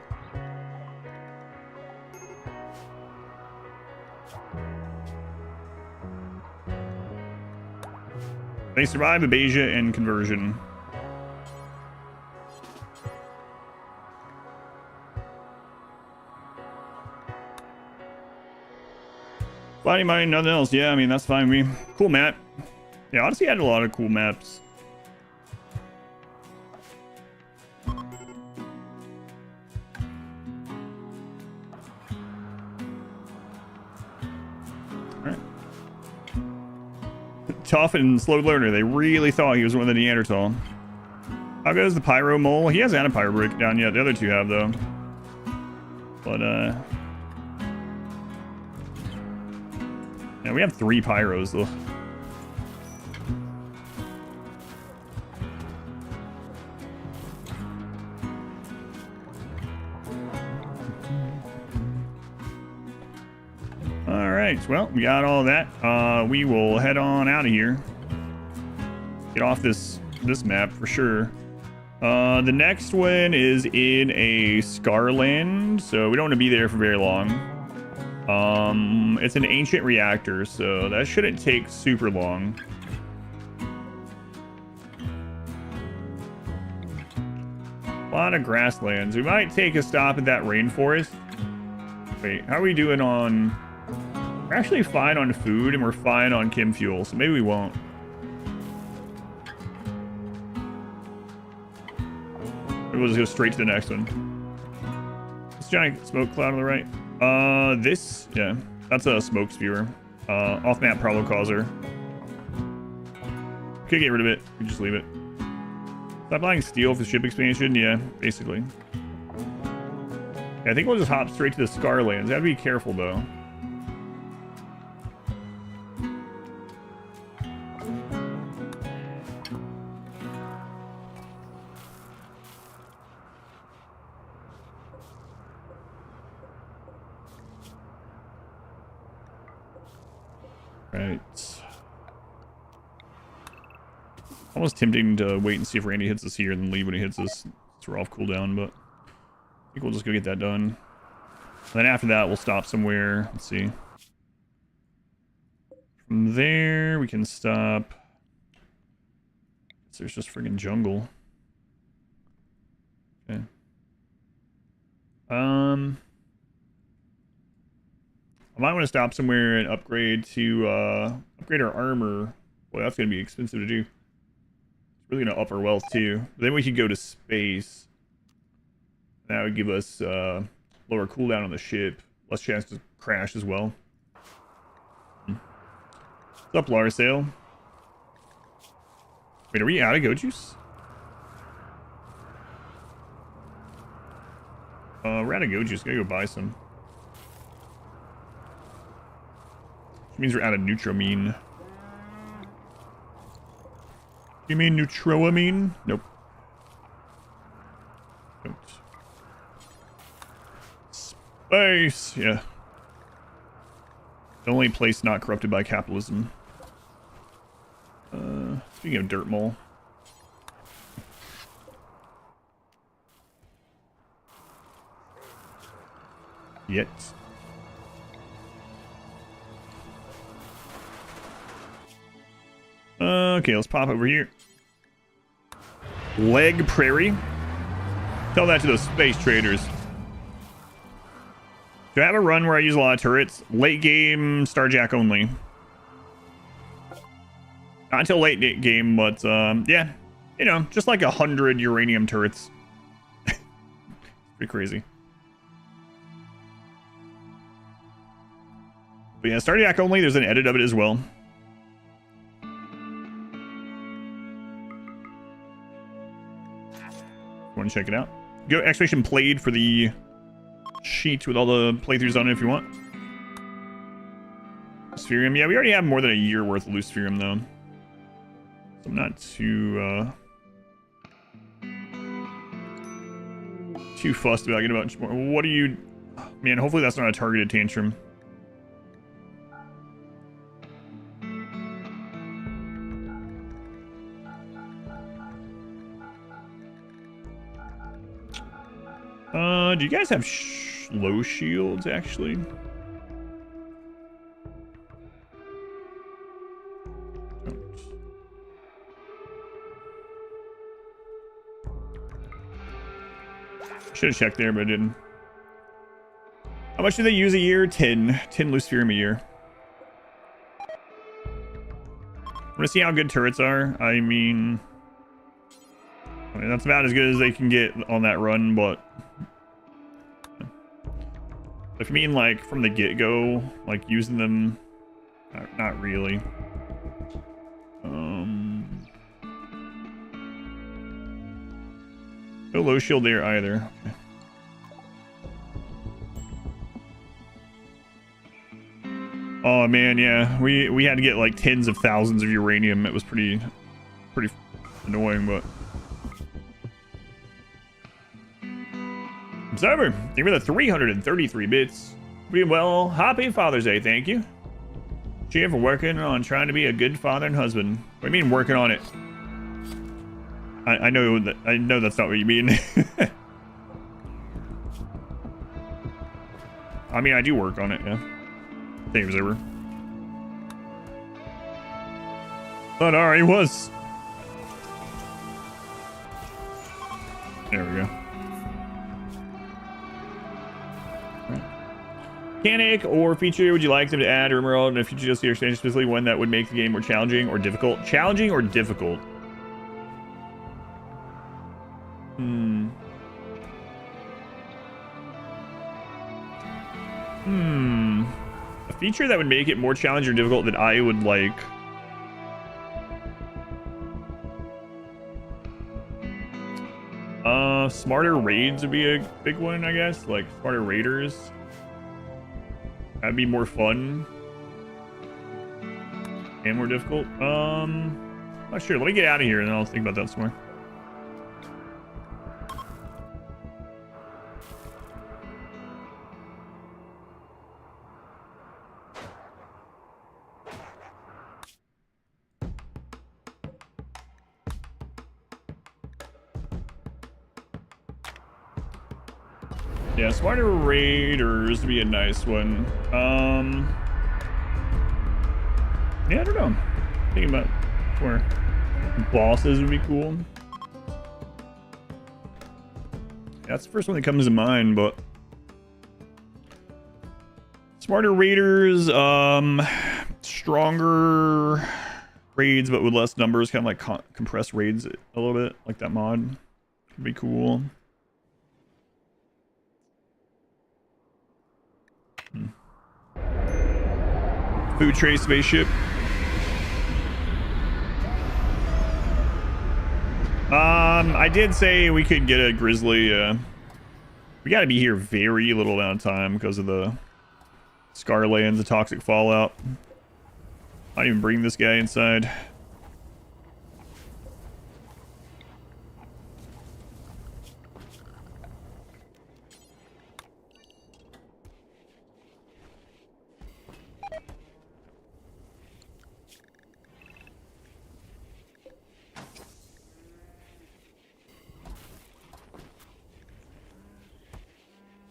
They survived Abasia and conversion. Finding mine, nothing else. Yeah, I mean, that's fine with me. Cool map. Yeah, Odyssey had a lot of cool maps. Alright. tough and slow learner. They really thought he was one of the Neanderthal. How good is the Pyro Mole? He hasn't had a Pyro breakdown yet. The other two have, though. But, yeah, we have 3 Pyros, though. Alright, well, we got all that. We will head on out of here. Get off this map for sure. The next one is in a Scarland, so we don't want to be there for very long. It's an ancient reactor, so that shouldn't take super long. A lot of grasslands. We might take a stop at that rainforest. Wait, how are we doing on... We're actually fine on food, and we're fine on chem fuel, so maybe we won't. Maybe we'll just go straight to the next one. This giant smoke cloud on the right. Yeah, that's a smoke spewer. Off-map problem causer. Could get rid of it. We just leave it. Stop buying steel for the ship expansion. Yeah, basically. Yeah, I think we'll just hop straight to the Scarlands. Gotta be careful though. Right. Almost tempting to wait and see if Randy hits us here and then leave when he hits us. So we're off cooldown, but I think we'll just go get that done. And then after that, we'll stop somewhere. Let's see. From there, we can stop. There's just friggin' jungle. Okay. I might want to stop somewhere and upgrade to upgrade our armor. Boy, that's gonna be expensive to do. It's really gonna up our wealth too. But then we could go to space. That would give us lower cooldown on the ship, less chance to crash as well. What's up, Larsail? Wait, are we out of goat juice? We're out of goat juice. Gotta go buy some. Which means we're out of Neutramine. You mean Neutroamine? Nope. Don't. Space! Yeah. The only place not corrupted by capitalism. Speaking of dirt mole. Yet. Okay, let's pop over here. Leg Prairie. Tell that to those space traders. Do I have a run where I use a lot of turrets? Late game, Starjack only. Not until late game, but yeah. You know, just like 100 uranium turrets. Pretty crazy. But yeah, Starjack only, there's an edit of it as well. Want to check it out? Go Expedition Played for the sheet with all the playthroughs on it if you want. Spherium, yeah, we already have more than a year worth of loose Spherium though. So I'm not too fussed about getting much more. What are you... Man, hopefully that's not a targeted tantrum. Do you guys have low shields, actually? Don't. Should have checked there, but I didn't. How much do they use a year? 10 loose Spherium a year. I want to see how good turrets are. I mean, that's about as good as they can get on that run, but... If you mean, like, from the get-go, like, using them, not really. No low shield there either. Okay. Oh man, yeah, we had to get like tens of thousands of uranium. It was pretty annoying, but. Observer, thank you for the 333 bits. Well, happy Father's Day, thank you. Cheer for working on trying to be a good father and husband. What do you mean working on it? I know that's not what you mean. I mean, I do work on it, yeah. Thank you, Observer. Thought I already was. There we go. Mechanic or feature would you like them to add or RimWorld in a future DLC expansion, specifically one that would make the game more challenging or difficult? Challenging or difficult? A feature that would make it more challenging or difficult that I would like. Smarter raids would be a big one, I guess. Like smarter raiders. That'd be more fun. And more difficult. Not sure. Let me get out of here and then I'll think about that some more. Yeah, smarter raiders would be a nice one. Yeah, I don't know. Thinking about where bosses would be cool. That's the first one that comes to mind, but smarter raiders, stronger raids, but with less numbers, kind of like compressed raids a little bit, like that mod. Could be cool. Food tray spaceship. I did say we could get a grizzly. We got to be here very little amount of time because of the Scarlands, the toxic fallout. Not even bring this guy inside.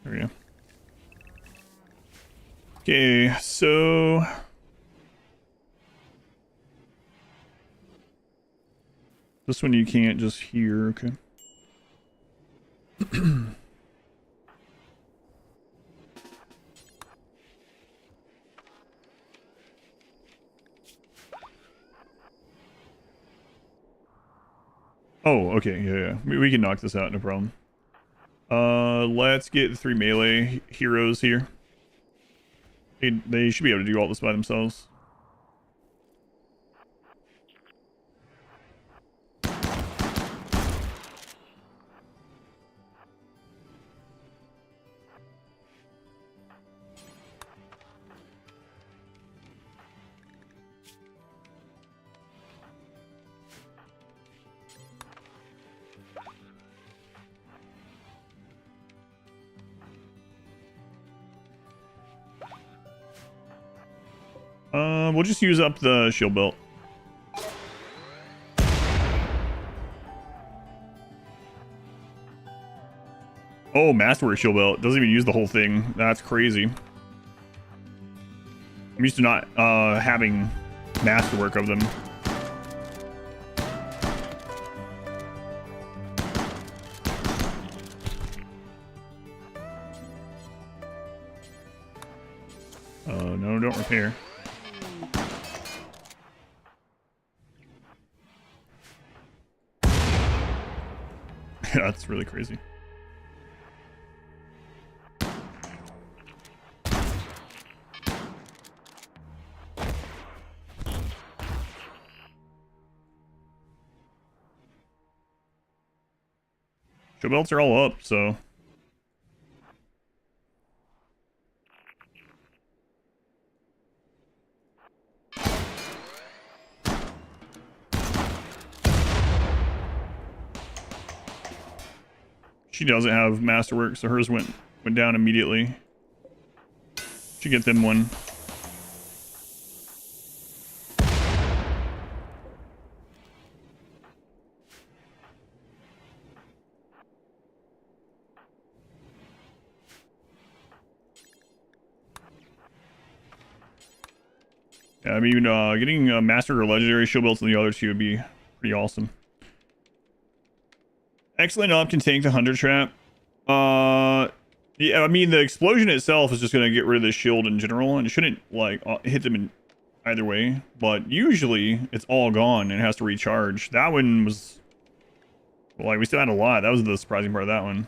There we go. Okay, so this one you can't just hear, okay. Oh, okay, yeah. We can knock this out, no problem. Let's get the 3 melee heroes here. They should be able to do all this by themselves. We'll just use up the shield belt. Oh, Masterwork shield belt. Doesn't even use the whole thing. That's crazy. I'm used to not having Masterwork of them. No, don't repair. That's really crazy. Show belts are all up, so. She doesn't have masterwork, so hers went down immediately. Should get them one. Yeah, I mean, getting a master or legendary shield belts in the other two would be pretty awesome. Excellent up can tank the Hunter Trap. Yeah, I mean, the explosion itself is just going to get rid of the shield in general, and it shouldn't, like, hit them in either way. But usually, it's all gone and it has to recharge. That one was... Well, like, we still had a lot. That was the surprising part of that one.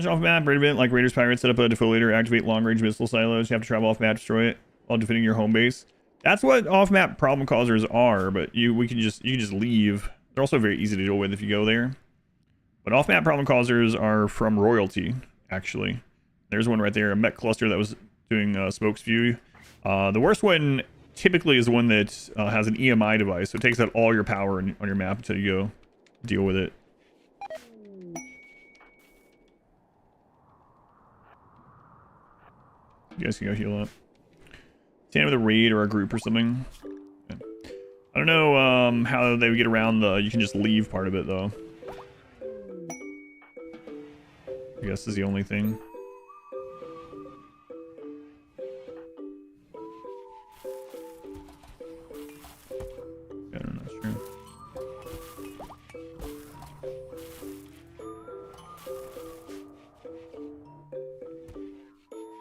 Off map, raid event, like Raiders Pirates, set up a defoliator, activate long-range missile silos. You have to travel off map, destroy it while defending your home base. That's what off-map problem causers are, but you can just leave. They're also very easy to deal with if you go there. But off-map problem causers are from royalty, actually. There's one right there, a Mech cluster that was doing smoke spew. The worst one typically is the one that has an EMI device, so it takes out all your power on your map until you go deal with it. You guys can go heal up. Stand with a raid or a group or something. Okay. I don't know how they would get around the you can just leave part of it though. I guess is the only thing. I don't know, that's true.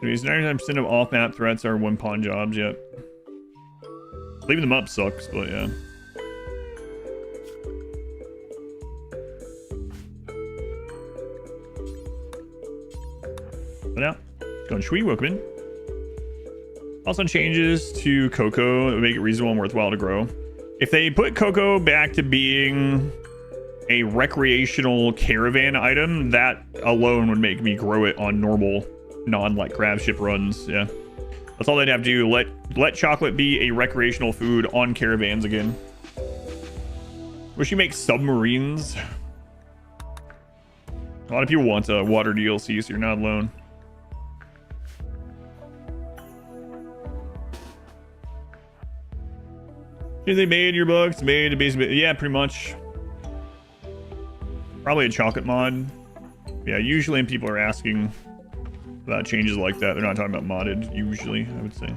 Anyways, 99% of off-map threats are one-pawn jobs, yep. Leaving them up sucks, but yeah. But yeah, going Shui Wookman. Also changes to Cocoa that make it reasonable and worthwhile to grow. If they put Cocoa back to being a recreational caravan item, that alone would make me grow it on normal non-like grab ship runs. Yeah, that's all they'd have to do. Let chocolate be a recreational food on caravans again. Wish you make submarines. A lot of people want a water DLC, so you're not alone. They made your books, made a basically, yeah, pretty much. Probably a chocolate mod. Yeah, usually when people are asking about changes like that, they're not talking about modded, usually, I would say.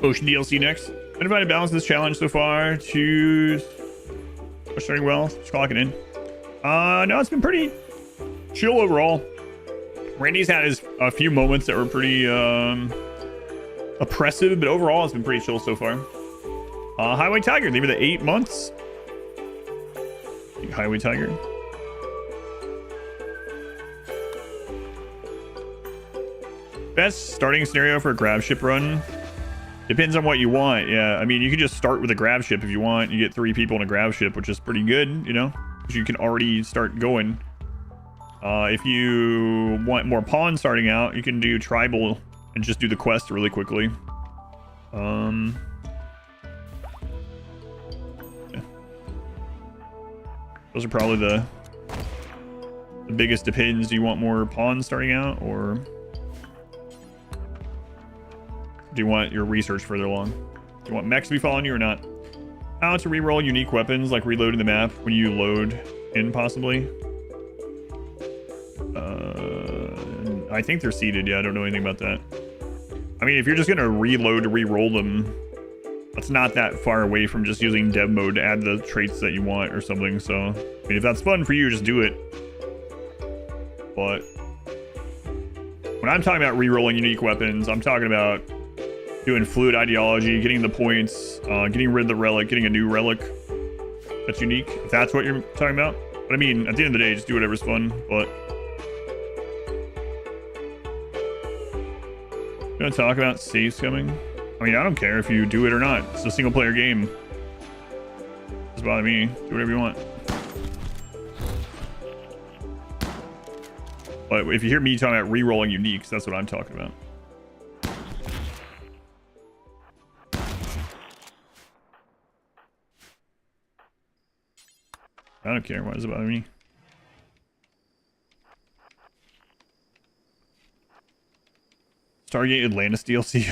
Ocean DLC next. Been trying to balance this challenge so far to... We're starting well. Just clocking in. No, it's been pretty chill overall. Randy's had a few moments that were pretty oppressive, but overall it's been pretty chill so far. Highway Tiger, they were the 8 months. Highway Tiger. Best starting scenario for a grab ship run. Depends on what you want. Yeah, I mean, you can just start with a grab ship if you want. You get 3 people in a grab ship, which is pretty good, you know, because you can already start going. If you want more pawns starting out, you can do tribal and just do the quest really quickly. Yeah. Those are probably the biggest depends. Do you want more pawns starting out, or do you want your research further along? Do you want mechs to be following you or not? How to reroll unique weapons, like reloading the map when you load in, possibly. I think they're seeded. Yeah, I don't know anything about that. I mean, if you're just gonna reload to re-roll them, that's not that far away from just using dev mode to add the traits that you want or something. So, I mean, if that's fun for you, just do it. But When I'm talking about re-rolling unique weapons, I'm talking about doing fluid ideology, getting the points, getting rid of the relic, getting a new relic that's unique, if that's what you're talking about. But I mean, at the end of the day, just do whatever's fun. But you want to talk about saves coming? I mean, I don't care if you do it or not. It's a single player game. Doesn't bother me. Do whatever you want. But if you hear me talking about re-rolling uniques, that's what I'm talking about. I don't care. Why does it bother me? Stargate Atlantis DLC.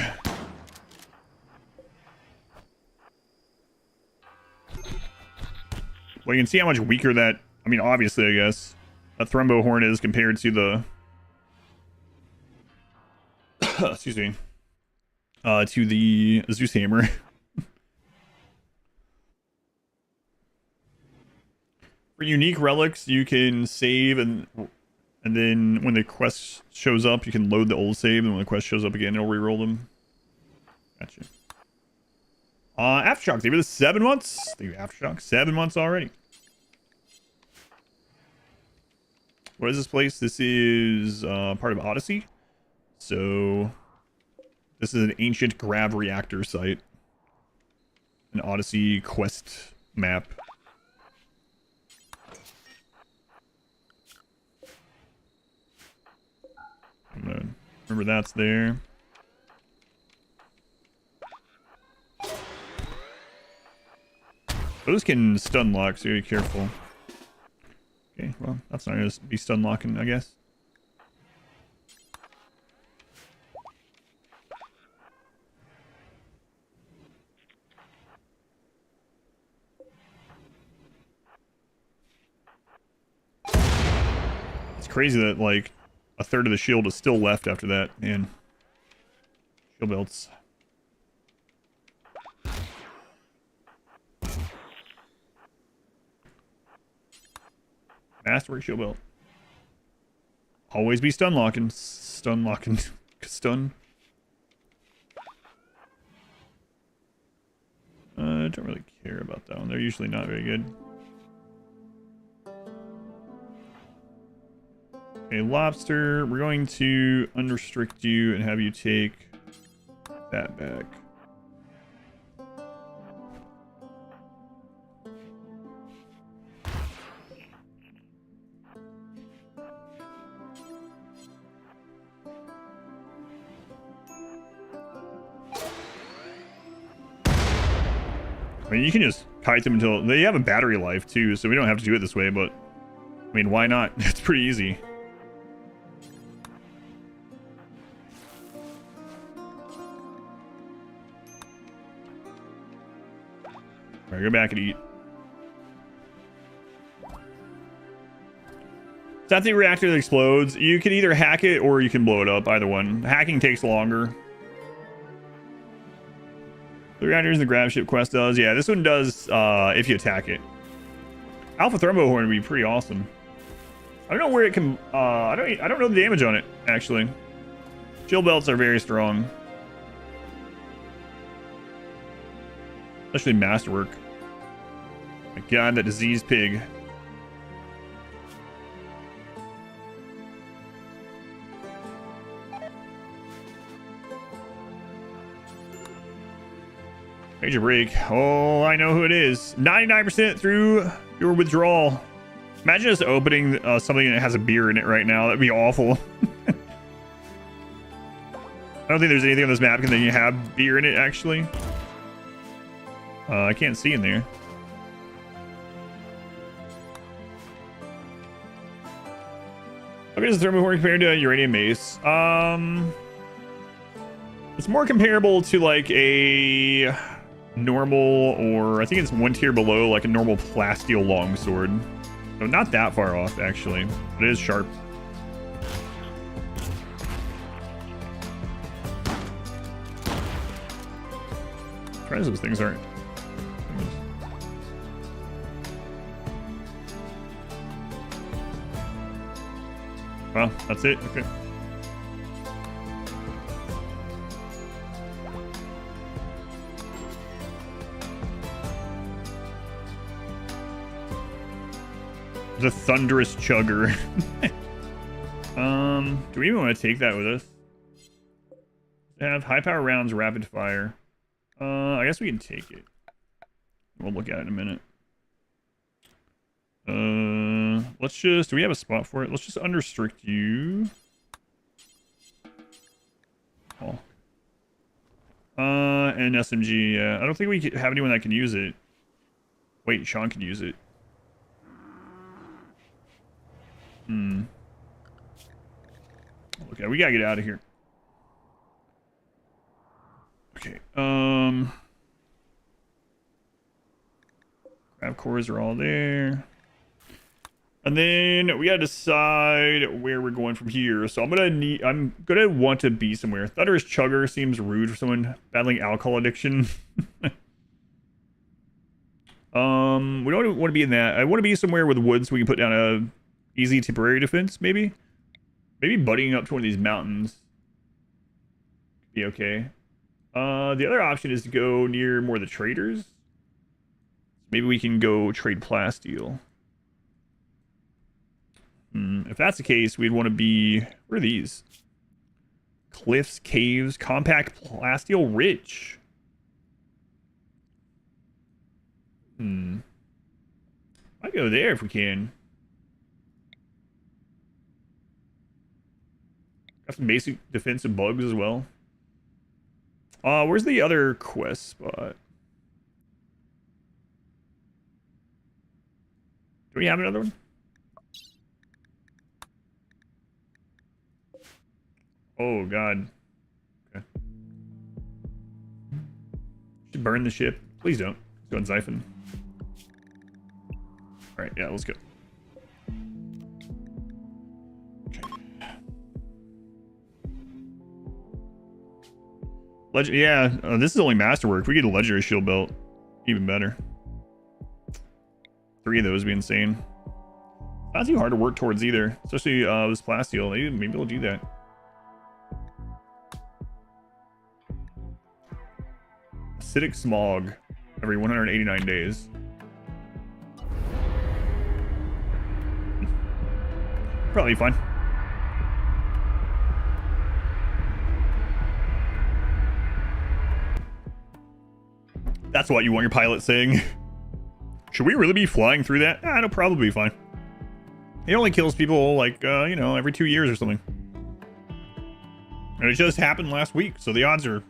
Well, you can see how much weaker that... I mean, obviously, I guess. A Thrumbo Horn is compared to the... excuse me. To the Zeus Hammer. For unique relics, you can save and then when the quest shows up, you can load the old save, and when the quest shows up again, it'll reroll them. Gotcha. Aftershock, they were the 7 months. Thank you, Aftershock. 7 months already. What is this place? This is part of Odyssey. So this is an ancient grav reactor site. An Odyssey quest map. Remember that's there. Those can stun lock, so be careful. Okay, well, that's not gonna be stun locking, I guess. It's crazy that, like, a third of the shield is still left after that, and shield belts. Masterwork shield belt. Always be stun locking. Stun locking. Stun. I don't really care about that one. They're usually not very good. Okay, lobster. We're going to unrestrict you and have you take that back. I mean, you can just kite them until they have a battery life too, so we don't have to do it this way, but I mean, why not? It's pretty easy. Alright, go back and eat. It's not the reactor that explodes. You can either hack it or you can blow it up, either one. Hacking takes longer. The reactors and the grab ship quest does. Yeah, this one does if you attack it. Alpha Thrumbo Horn would be pretty awesome. I don't know where it can I don't know the damage on it, actually. Shield belts are very strong. Especially Masterwork. My god, that diseased pig. Major break. Oh, I know who it is. 99% through your withdrawal. Imagine us opening something that has a beer in it right now. That'd be awful. I don't think there's anything on this map that you have beer in it, actually. I can't see in there. Okay, is the Thermo Horn compared to a uranium mace? It's more comparable to like a normal, or I think it's one tier below, like a normal plasteel longsword. So not that far off, actually. But it is sharp. Try those things aren't. Well, that's it. Okay. The thunderous chugger. Do we even want to take that with us? Have high power rounds, rapid fire. I guess we can take it. We'll look at it in a minute. Let's just, do we have a spot for it? Let's just unrestrict you. Oh. And SMG, yeah. I don't think we have anyone that can use it. Wait, Sean can use it. Okay, we gotta get out of here. Okay, grab cores are all there. And then we gotta decide where we're going from here. So I'm gonna want to be somewhere. Thunderous Chugger seems rude for someone battling alcohol addiction. We don't want to be in that. I want to be somewhere with woods so we can put down a easy temporary defense, maybe. Maybe buddying up to one of these mountains. Be okay. The other option is to go near more of the traders. Maybe we can go trade plasteel. If that's the case, we'd want to be... Where are these? Cliffs, caves, compact plasteel rich. Might go there if we can. Got some basic defensive bugs as well. Where's the other quest spot? Do we have another one? Oh, God. Okay. Should burn the ship. Please don't. Let's go and siphon. Alright, yeah, let's go. Okay. Yeah, this is only masterwork. If we get a legendary shield belt, even better. 3 of those would be insane. Not too hard to work towards either, especially this plasteel. Maybe we'll do that. Acidic smog every 189 days. Probably fine. That's what you want your pilot saying. Should we really be flying through that? It'll probably be fine. It only kills people like, you know, every 2 years or something. And it just happened last week, so the odds are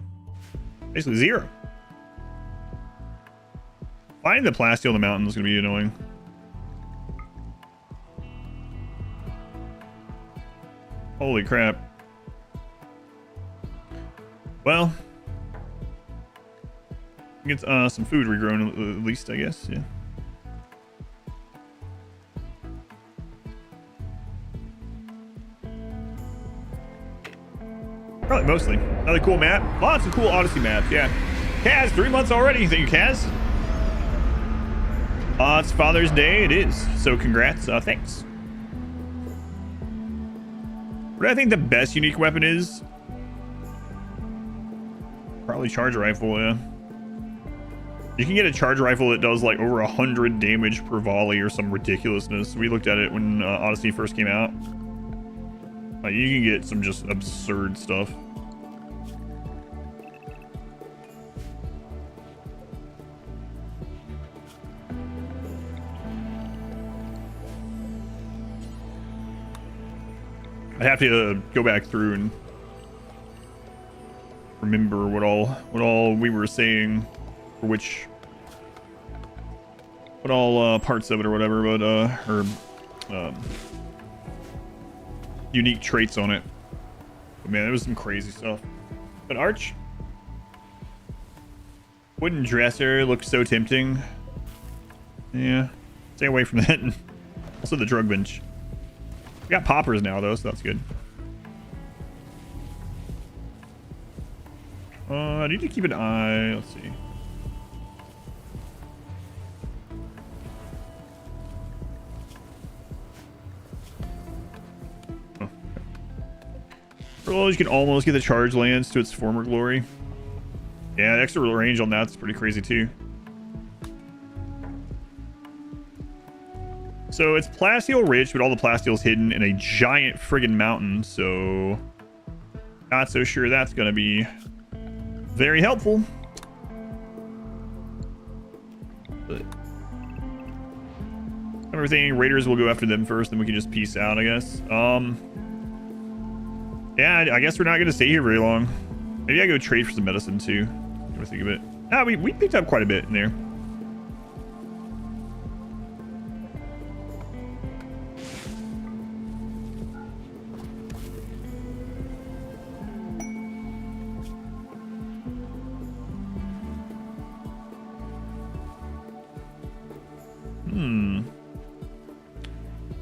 basically 0. Finding the plasteel in the mountain is going to be annoying. Holy crap. Well, get some food regrown at least, I guess. Yeah. Probably mostly. Another cool map. Lots of cool Odyssey maps. Yeah. Kaz, 3 months already. Thank you, Kaz. It's Father's Day. It is. So congrats. Thanks. What do I think the best unique weapon is? Probably charge rifle, yeah. You can get a charge rifle that does like over 100 damage per volley or some ridiculousness. We looked at it when Odyssey first came out. You can get some just absurd stuff. I'd have to go back through and remember what all we were saying, for what all parts of it or whatever, but unique traits on it. But man, there was some crazy stuff. But Arch, wooden dresser looks so tempting. Yeah, stay away from that. Also the drug bench. We got poppers now though, so that's good. I need to keep an eye. Let's see. Oh. Well, you can almost get the charge lance to its former glory. Yeah, the extra range on that's pretty crazy too. So it's plasteel rich, but all the plasteel's hidden in a giant friggin' mountain, so not so sure that's gonna be very helpful. But everything, raiders will go after them first, then we can just peace out, I guess. Yeah, I guess we're not gonna stay here very long. Maybe I go trade for some medicine too. What do I think of it? Ah, we picked up quite a bit in there.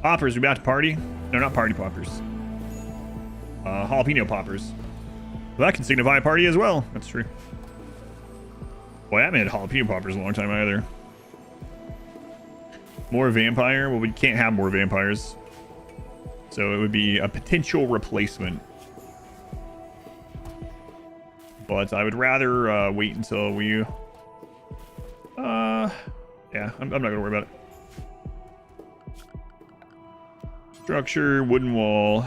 Poppers, we about to party? No, not party poppers. Jalapeno poppers. Well, that can signify a party as well. That's true. Boy, I haven't had jalapeno poppers in a long time either. More vampire? Well, we can't have more vampires. So it would be a potential replacement. But I would rather wait until we... yeah, I'm not gonna worry about it. Structure, wooden wall.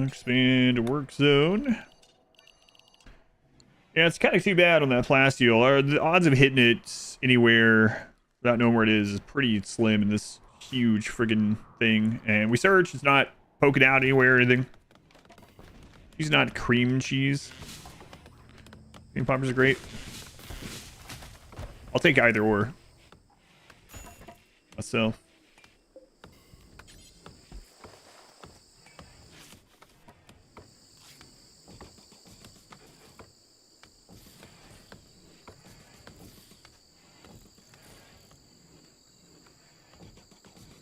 Expand work zone. Yeah, it's kind of too bad on that plasteel. The odds of hitting it anywhere without knowing where it is pretty slim in this huge friggin' thing. And we searched, it's not poking out anywhere or anything. He's not cream cheese. Cream poppers are great. I'll take either or. Myself.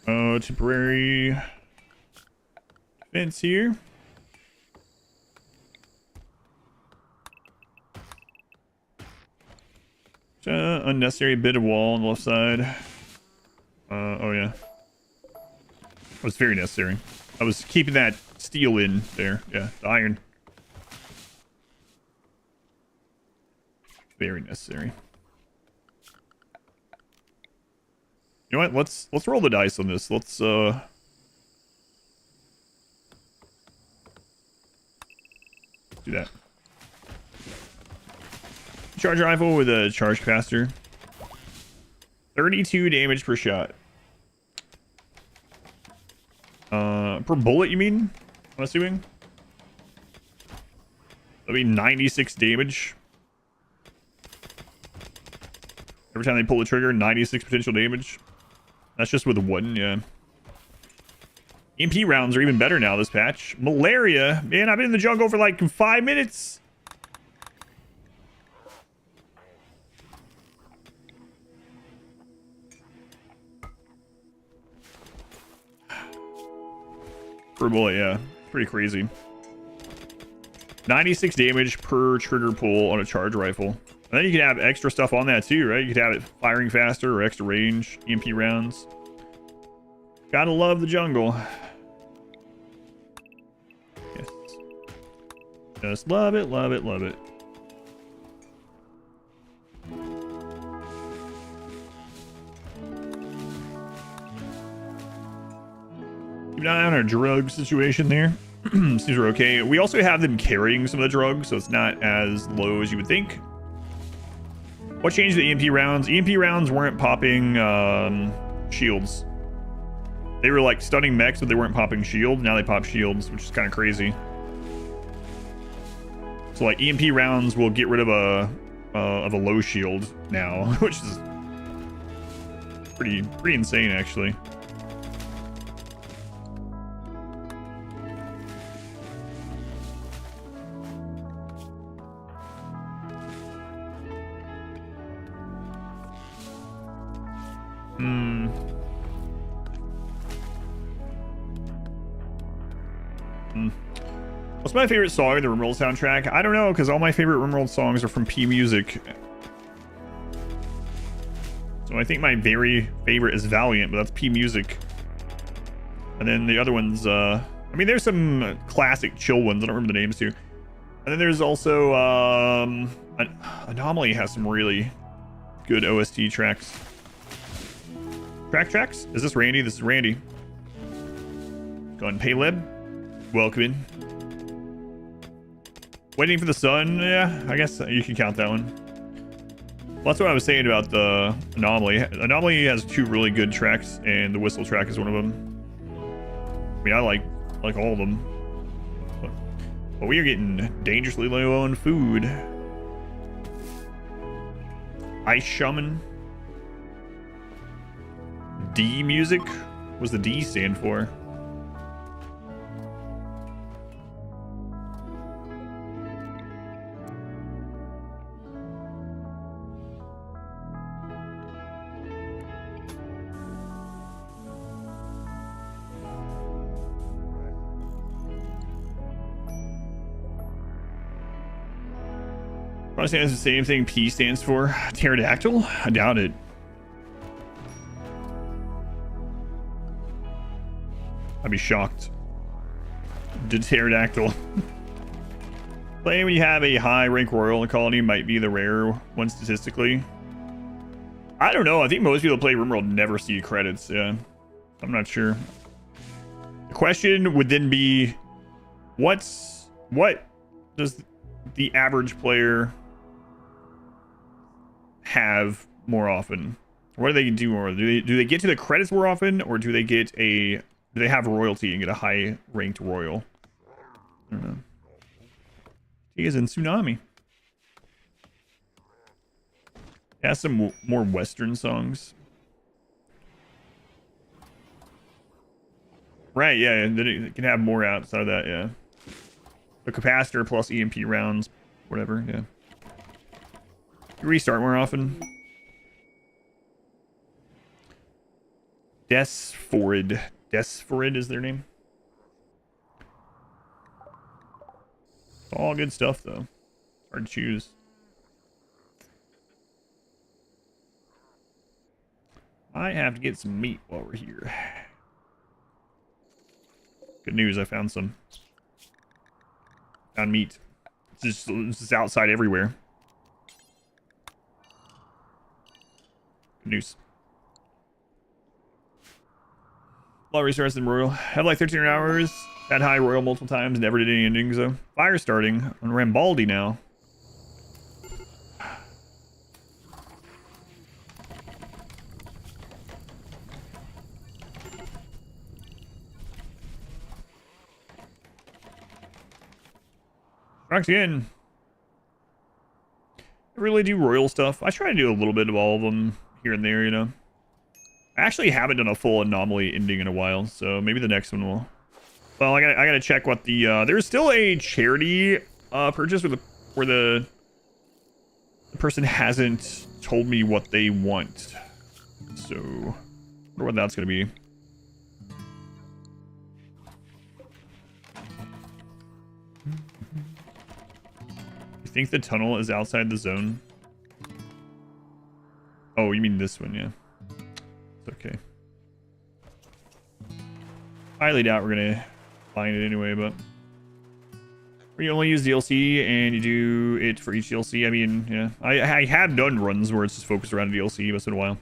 Oh, temporary fence here. Unnecessary bit of wall on the left side. Oh yeah. It was very necessary. I was keeping that steel in there. Yeah, the iron. Very necessary. You know what? Let's roll the dice on this. Let's do that. Charge rifle with a charge capacitor. 32 damage per shot. Per bullet, you mean? I'm assuming. That'd be 96 damage. Every time they pull the trigger, 96 potential damage. That's just with one, yeah. EMP rounds are even better now this patch. Malaria. Man, I've been in the jungle for like 5 minutes. Per bullet, yeah. Pretty crazy. 96 damage per trigger pull on a charge rifle. And then you can have extra stuff on that too, right? You could have it firing faster or extra range, EMP rounds. Gotta love the jungle. Yes. Just love it, love it, love it. Keep an eye on our drug situation there. Seems we're okay. We also have them carrying some of the drugs, so it's not as low as you would think. What changed the EMP rounds? EMP rounds weren't popping shields. They were like stunning mechs, but they weren't popping shields. Now they pop shields, which is kind of crazy. So like EMP rounds will get rid of a low shield now, which is pretty insane actually. What's my favorite song in the RimWorld soundtrack? I don't know, because all my favorite RimWorld songs are from P Music. So I think my very favorite is Valiant, but that's P Music. And then the other ones, I mean, there's some classic chill ones. I don't remember the names too. And then there's also Anomaly has some really good OST tracks. Tracks? Is this Randy? This is Randy. Go and pay Lib. Welcome in. Waiting for the sun. Yeah, I guess you can count that one. Well, that's what I was saying about the Anomaly. Anomaly has 2 really good tracks, and the whistle track is one of them. I mean, I like all of them. But we are getting dangerously low on food. Ice Shaman. D music? What does the D stand for? Probably stands the same thing P stands for. Pterodactyl? I doubt it. I'd be shocked. Pterodactyl. Playing when you have a high rank royal in the colony might be the rare one statistically. I don't know. I think most people that play RimWorld never see credits. Yeah. I'm not sure. The question would then be, what does the average player have more often? What do they do more? Do they get to the credits more often, or do they have royalty and get a high ranked royal? I don't know. He is in Tsunami. It has some more Western songs. Right, yeah, and then it can have more outside of that, yeah. The capacitor plus EMP rounds, whatever, yeah. You restart more often. Desforid is their name. It's all good stuff, though. It's hard to choose. I have to get some meat while we're here. Good news, I found some. Found meat. It's just outside everywhere. Good news. A lot of restarts in Royal. Had like 13 hours. Had high Royal multiple times. Never did any endings though. Fire starting on Rambaldi now. Rocks again. I really do Royal stuff. I try to do a little bit of all of them here and there, you know. I actually haven't done a full Anomaly ending in a while, so maybe the next one will. Well, I gotta check what the there's still a charity purchase where the person hasn't told me what they want. So, I wonder what that's gonna be. You think the tunnel is outside the zone? Oh, you mean this one, yeah. It's okay. Highly doubt we're gonna find it anyway, but you only use DLC and you do it for each DLC. I mean, yeah, I have done runs where it's just focused around a DLC, but it's been a while.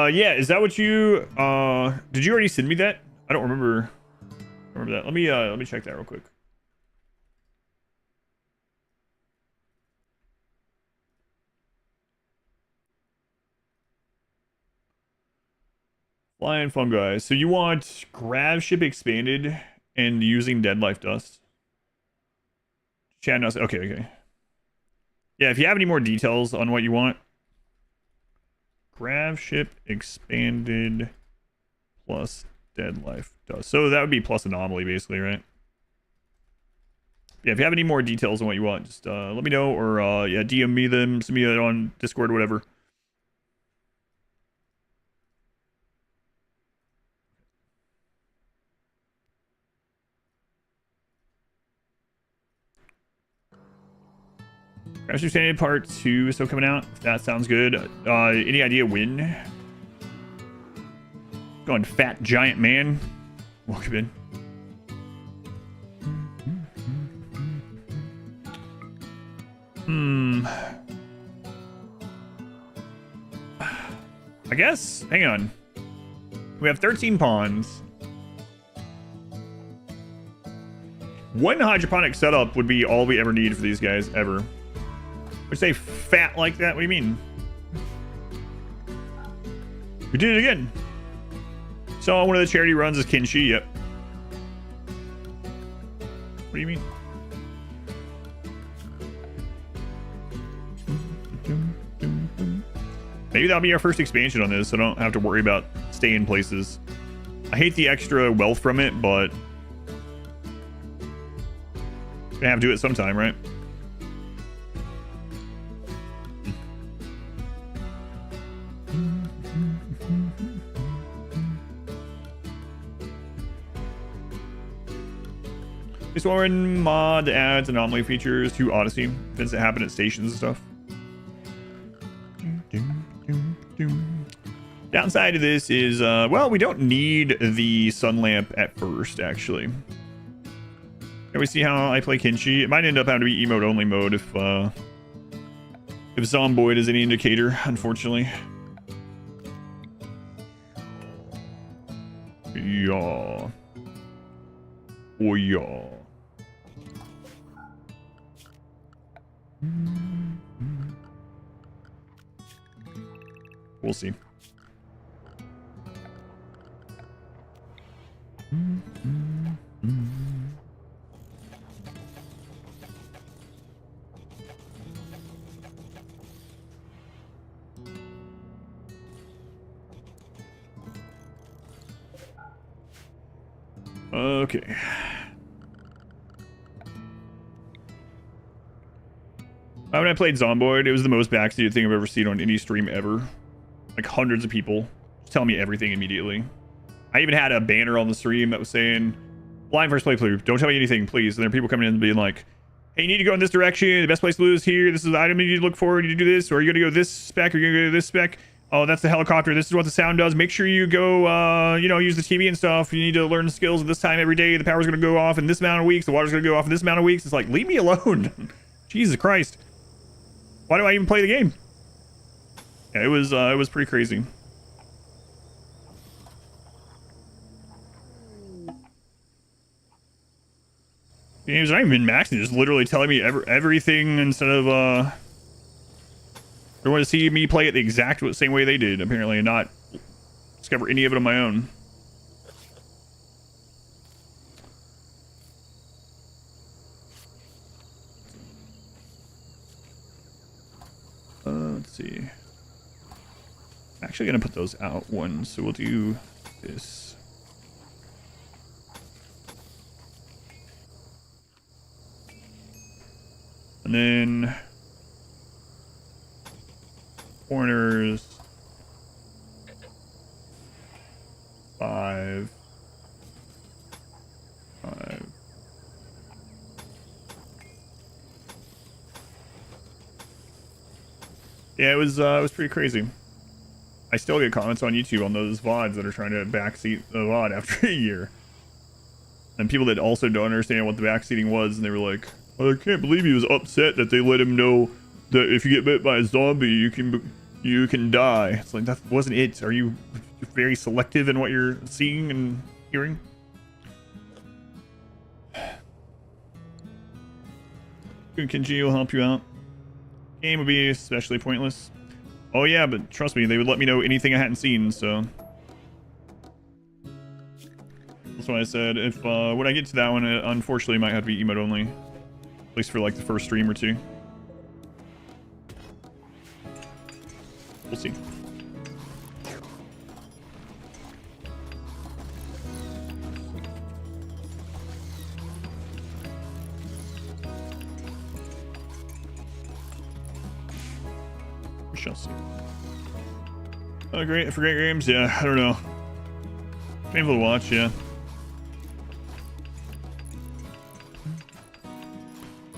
Yeah, is that what you did you already send me that? I don't remember that. Let me check that real quick. Flying fungi. So you want grav ship expanded and using dead life dust. Chat knows. Okay. Yeah, if you have any more details on what you want. Grav ship expanded plus dead life dust. So that would be plus anomaly basically, right? Yeah, if you have any more details on what you want, just let me know, or yeah, DM me them, send me it on Discord or whatever. Crash Standard Part 2 is still coming out. That sounds good. Any idea when? Going fat giant man. Welcome in. I guess. Hang on. We have 13 pawns. One hydroponic setup would be all we ever need for these guys, ever. Would say fat like that? What do you mean? We did it again. So one of the charity runs is Kinshi, yep. What do you mean? Maybe that'll be our first expansion on this, so I don't have to worry about staying places. I hate the extra wealth from it, but gonna have to do it sometime, right? This one mod adds anomaly features to Odyssey. Things that happen at stations and stuff. Downside of this is, well, we don't need the sun lamp at first, actually. Can we see how I play Kinshi? It might end up having to be emote only mode if Zomboid is any indicator, unfortunately. Yeah. Oh yeah. We'll see. Okay. When I played Zomboid, it was the most backseated thing I've ever seen on any stream ever. Like hundreds of people just telling me everything immediately. I even had a banner on the stream that was saying, blind first playthrough, don't tell me anything, please. And there are people coming in and being like, hey, you need to go in this direction. The best place to lose here. This is the item you need to look for. You need to do this. Or you're going to go this spec. Or you're going to go to this spec. Oh, that's the helicopter. This is what the sound does. Make sure you go, you know, use the TV and stuff. You need to learn skills at this time every day. The power's going to go off in this amount of weeks. The water's going to go off in this amount of weeks. It's like, leave me alone. Jesus Christ. Why do I even play the game? Yeah, it was pretty crazy. Games not even maxing, just literally telling me everything instead of they want to see me play it the exact same way they did, apparently, and not discover any of it on my own. Let's see. I'm actually gonna put those out one, so we'll do this. And then corners 5. Yeah, it was pretty crazy. I still get comments on YouTube on those VODs that are trying to backseat the VOD after a year. And people that also don't understand what the backseating was, and they were like, oh, I can't believe he was upset that they let him know that if you get bit by a zombie, you can die. It's like, that wasn't it. Are you very selective in what you're seeing and hearing? Kinji will help you out. Game would be especially pointless. Oh yeah, but trust me, they would let me know anything I hadn't seen, so that's why I said if when I get to that one, it unfortunately might have to be emote only, at least for like the first stream or two. We'll see. We shall see. Oh, great for great games? Yeah, I don't know. Painful to watch, yeah.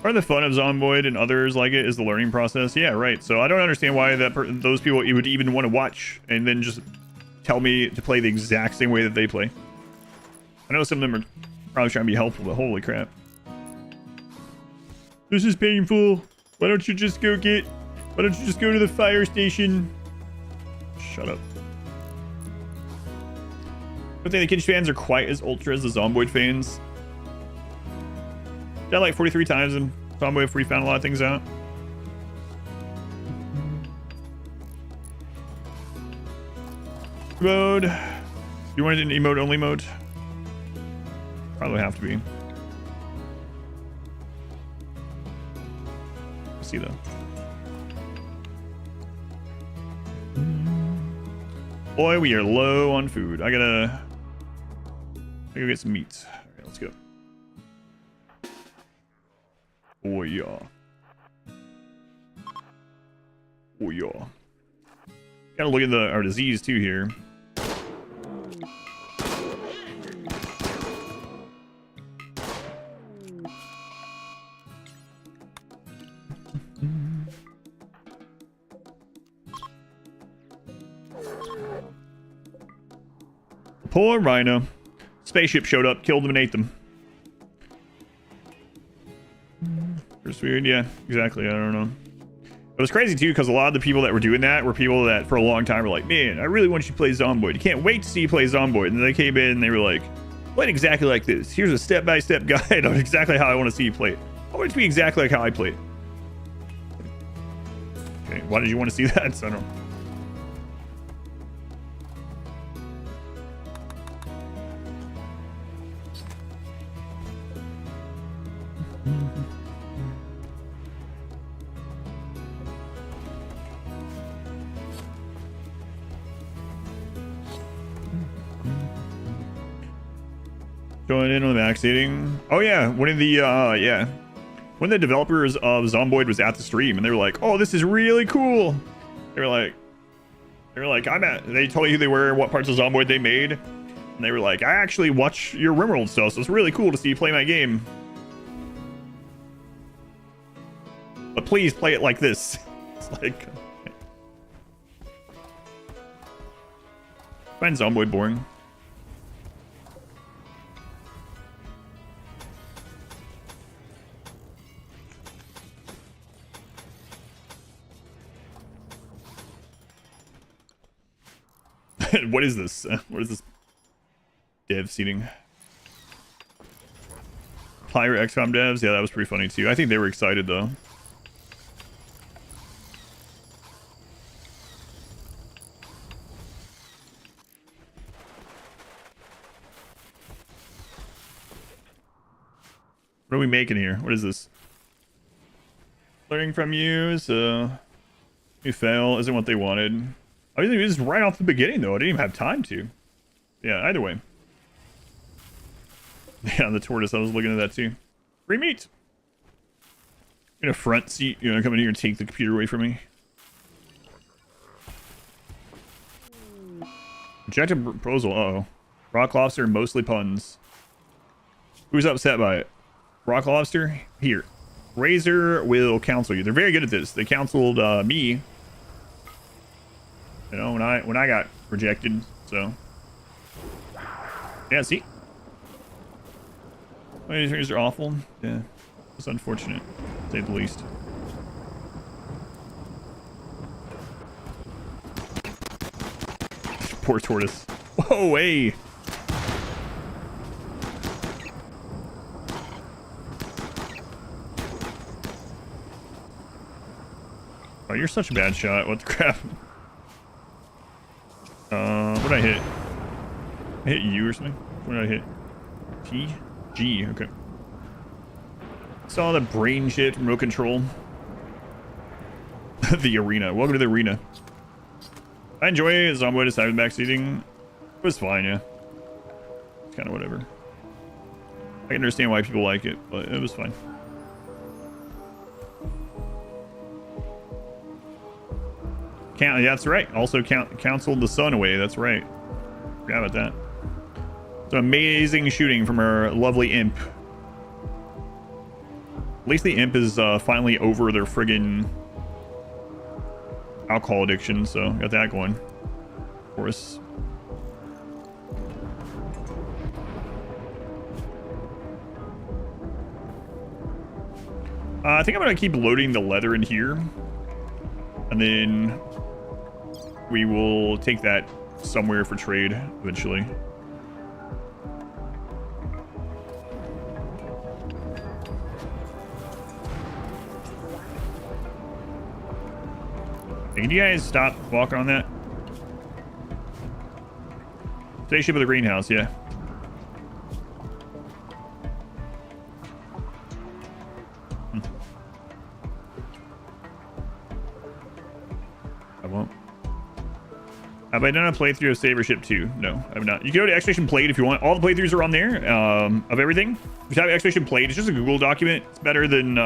Part of the fun of Zomboid and others like it is the learning process. Yeah, right. So I don't understand why those people would even want to watch and then just tell me to play the exact same way that they play. I know some of them are probably trying to be helpful, but holy crap. This is painful. Why don't you just go to the fire station? Shut up. I don't think the Kinch fans are quite as ultra as the Zomboid fans. Got like 43 times in Zomboid if we found a lot of things out. Mode. You want it in emote only mode? Probably have to be. Let's see though. Boy, we are low on food. I gotta go get some meat. All right, let's go. Oh yeah. Oh yeah. Gotta look at our disease too here. Poor rhino. Spaceship showed up, killed them, and ate them. First weird, yeah, exactly. I don't know. It was crazy too, because a lot of the people that were doing that were people that for a long time were like, man, I really want you to play Zomboid. You can't wait to see you play Zomboid. And then they came in and they were like, play it exactly like this. Here's a step-by-step guide on exactly how I want to see you play it. I want it to be exactly like how I play it. Okay, why did you want to see that? I don't know. Going in on the max eating. Oh yeah, one of the one of the developers of Zomboid was at the stream and they were like, oh, this is really cool. They were like they told you who they were, what parts of Zomboid they made, and they were like, I actually watch your RimWorld stuff, so it's really cool to see you play my game. But please play it like this. It's like, I find Zomboid boring. What is this? What is this? Dev seating. Pirate XCOM devs? Yeah, that was pretty funny too. I think they were excited though. What are we making here? What is this? Learning from you, so you fail isn't what they wanted. I think it was right off the beginning though. I didn't even have time to. Yeah, either way. Yeah, the tortoise. I was looking at that too. Free meat. In a front seat, you know, come in here and take the computer away from me. Objective proposal. Uh-oh. Rock lobster, mostly puns. Who's upset by it? Rock lobster? Here. Razor will counsel you. They're very good at this. They counseled me. You know, when I got rejected, so. Yeah, see? These things are awful. Yeah. It's unfortunate, to say the least. Poor tortoise. Whoa, hey! Oh, you're such a bad shot. What the crap? What did I hit? I hit U or something? What did I hit? T? G, okay. Saw the brain shit, remote control. The arena. Welcome to the arena. I enjoy it. Zomboid decided backseating. It was fine, yeah. It's kind of whatever. I can understand why people like it, but it was fine. Yeah, that's right. Also counseled the sun away. That's right. Forgot about that. Some amazing shooting from our lovely imp. At least the imp is finally over their friggin' alcohol addiction, so got that going. Of course. I think I'm gonna keep loading the leather in here, and then we will take that somewhere for trade eventually. Hey, can you guys stop walking on that? Spaceship of the greenhouse, yeah. I won't. Have I done a playthrough of Saber Ship 2? No, I have not. You can go to Expedition Played if you want. All the playthroughs are on there, of everything. If you have Expedition Played, it's just a Google document. It's better than,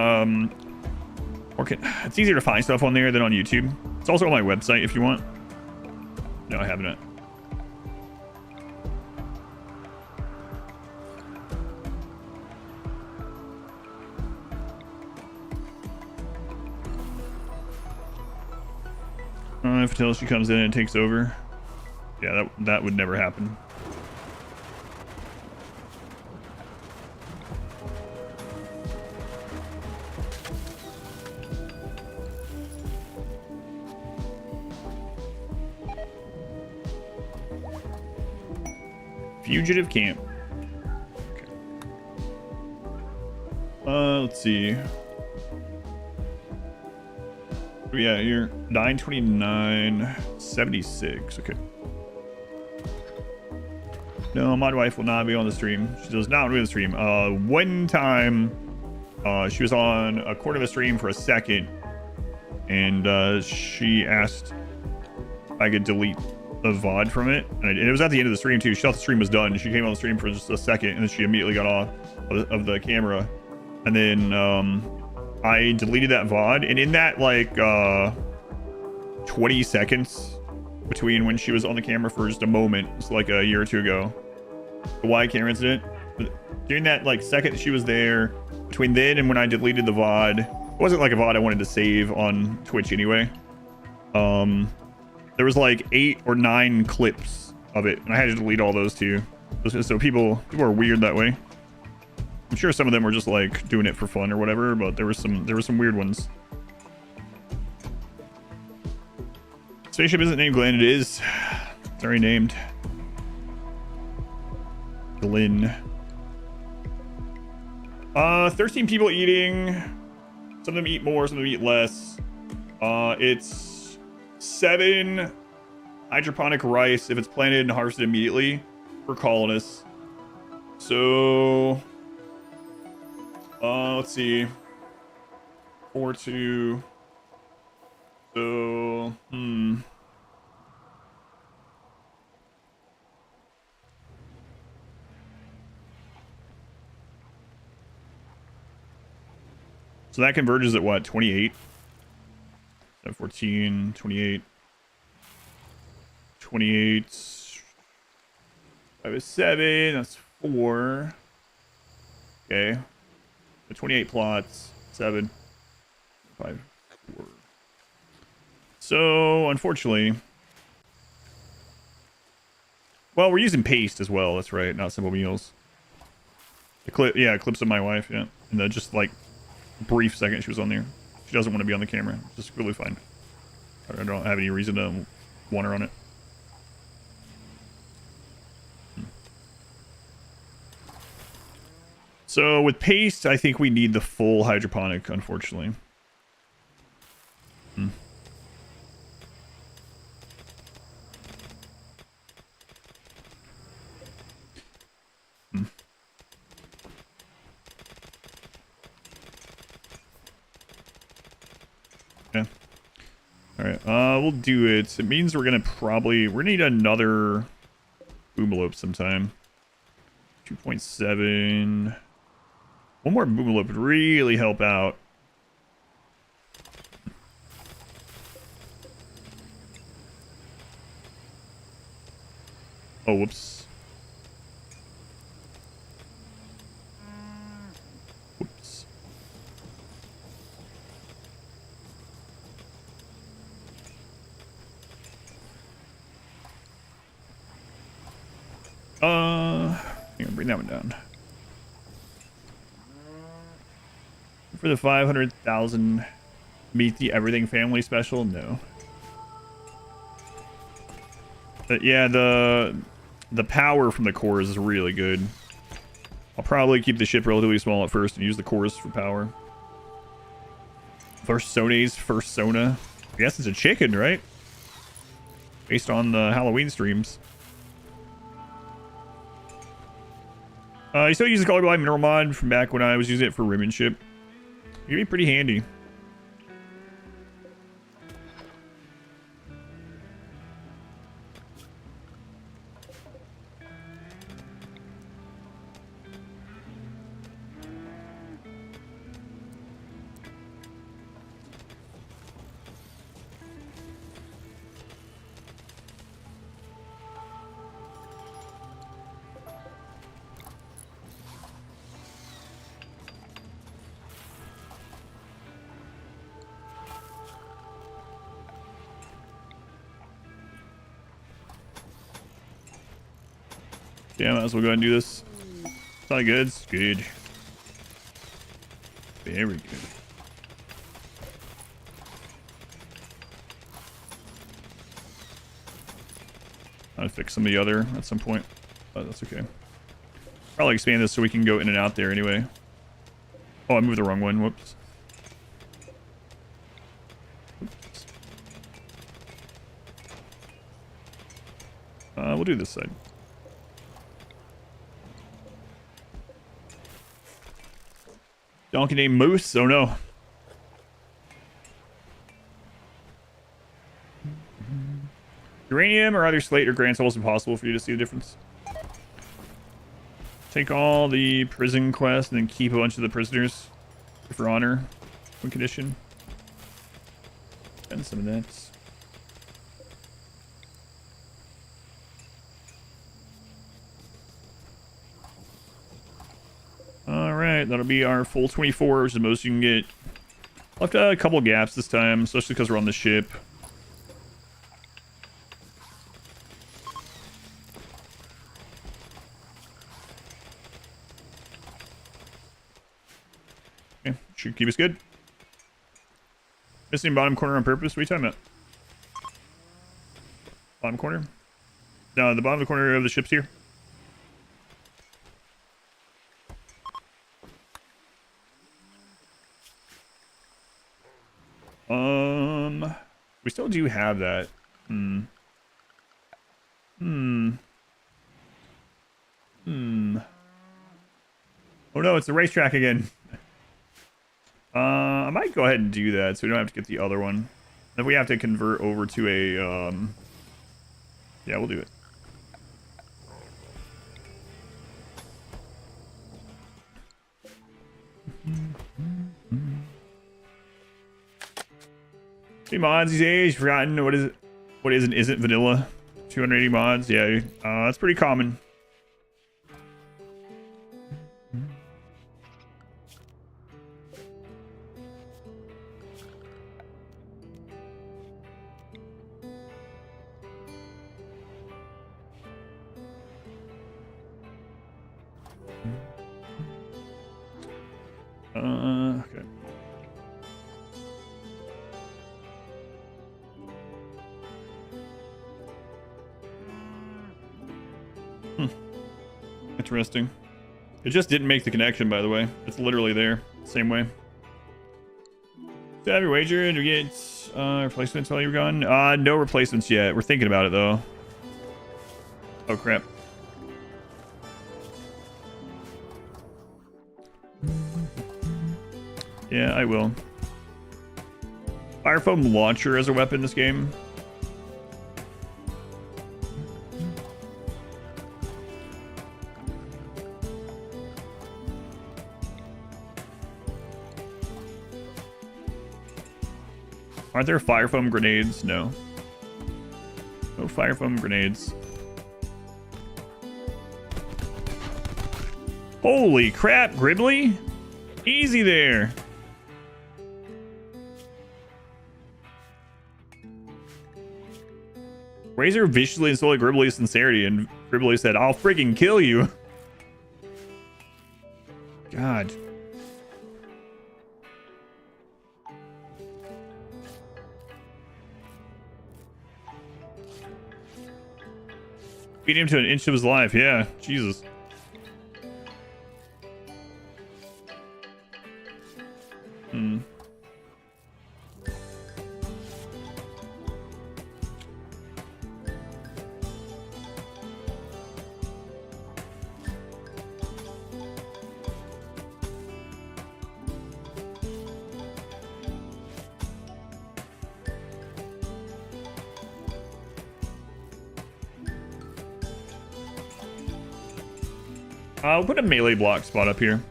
it's easier to find stuff on there than on YouTube. It's also on my website if you want. No, I haven't. If until she comes in and takes over. Yeah, that would never happen. Fugitive camp. Okay. Let's see. Yeah, you're 929.76. Okay. No, my wife will not be on the stream. She does not do the stream. One time, she was on a quarter of a stream for a second, and she asked if I could delete the VOD from it. And it was at the end of the stream too. She thought the stream was done. She came on the stream for just a second, and then she immediately got off of the camera. And then I deleted that VOD, and in that like 20 seconds between when she was on the camera for just a moment, it's like a year or two ago, the Y camera incident, during that like second she was there, between then and when I deleted the VOD, it wasn't like a VOD I wanted to save on Twitch anyway. There was like 8 or 9 clips of it, and I had to delete all those too. So people are weird that way. I'm sure some of them were just like doing it for fun or whatever, but there were some weird ones. Spaceship isn't named Glenn. It is. It's already named Glenn. 13 people eating. Some of them eat more, some of them eat less. It's 7 hydroponic rice if it's planted and harvested immediately for colonists. So let's see. 4, 2. So, So that converges at what? 28? So 14, 28. 28. 5 is 7. That's 4. Okay. So 28 plots. 7. 5. 4. So, unfortunately... Well, we're using paste as well. That's right. Not simple meals. The clip... Yeah, clips of my wife. Yeah. And then just, like, brief second she was on there. She doesn't want to be on the camera. It's just really fine. I don't have any reason to want her on it. So, with paste, I think we need the full hydroponic, unfortunately. Yeah. Alright, we'll do it. It means we're gonna need another boomalope sometime. 2.7. One more boomalope would really help out. Oh, whoops. Whoops. Here, bring that one down. For the 500,000 meet the everything family special? No. But yeah, the power from the cores is really good. I'll probably keep the ship relatively small at first and use the cores for power. First Sona's first Sona. I guess it's a chicken, right? Based on the Halloween streams. You still use the colorblind mineral mod from back when I was using it for Rim and ship. It'd be pretty handy. Yeah, might as well go ahead and do this. It's not good. It's good. Very good. I'll fix some of the other at some point, but that's okay. Probably expand this so we can go in and out there anyway. Oh, I moved the wrong one. Whoops. Oops. We'll do this side. Donkey named Moose? Oh no. Uranium or either slate or granite almost impossible for you to see the difference. Take all the prison quests and then keep a bunch of the prisoners for honor when condition. And some of that. Alright, that'll be our full 24, which is the most you can get. Left a couple of gaps this time, especially because we're on the ship. Okay, should keep us good. Missing bottom corner on purpose? What are you talking about? Bottom corner? No, the bottom of the corner of the ship's here. We still do have that. Oh no, it's the racetrack again. I might go ahead and do that so we don't have to get the other one. If we have to convert over to a, yeah, we'll do it. Hey mods these days, forgotten what is it? What is and isn't vanilla? 280 mods, yeah, that's pretty common. Okay. Interesting. It just didn't make the connection, by the way. It's literally there. Same way. So have your wager to get replacements while you're gone? No replacements yet. We're thinking about it, though. Oh, crap. Yeah, I will. Fire foam launcher as a weapon in this game. Aren't there fire foam grenades? No. No fire foam grenades. Holy crap, Gribbly! Easy there! Razor viciously insulted Gribbly's sincerity, and Gribbly said, "I'll freaking kill you." God. Beat him to an inch of his life. Yeah, Jesus. Hmm. I'll put a melee block spot up here.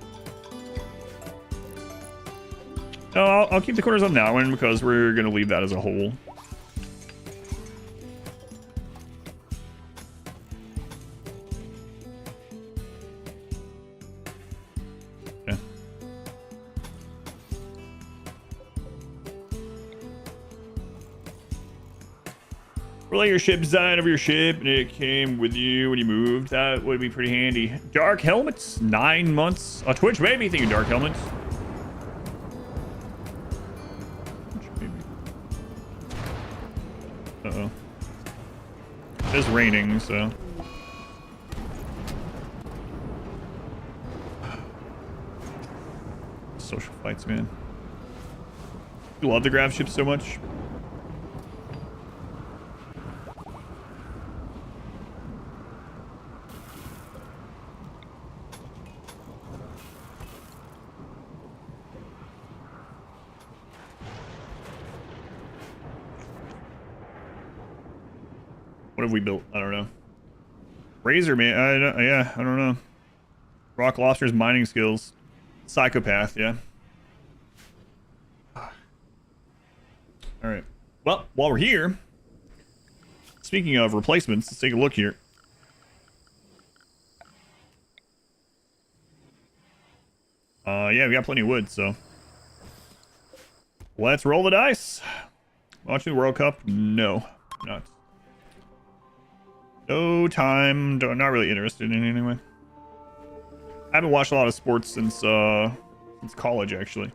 No, I'll keep the corners on that one because we're going to leave that as a whole. Yeah. Relay your ship design of your ship, and it came with you when you moved. That would be pretty handy. Dark helmets, 9 months. Twitch baby, thank you, Dark helmets. Uh-oh. It's raining, so. Social fights, man. You love the graph ship so much. What have we built? I don't know. Razor, man. I don't know. Rock Lobster's mining skills. Psychopath, yeah. Alright. Well, while we're here, speaking of replacements, let's take a look here. Yeah, we got plenty of wood, so. Let's roll the dice. Watching the World Cup? No, not. No time. Not really interested in it anyway. I haven't watched a lot of sports since college, actually.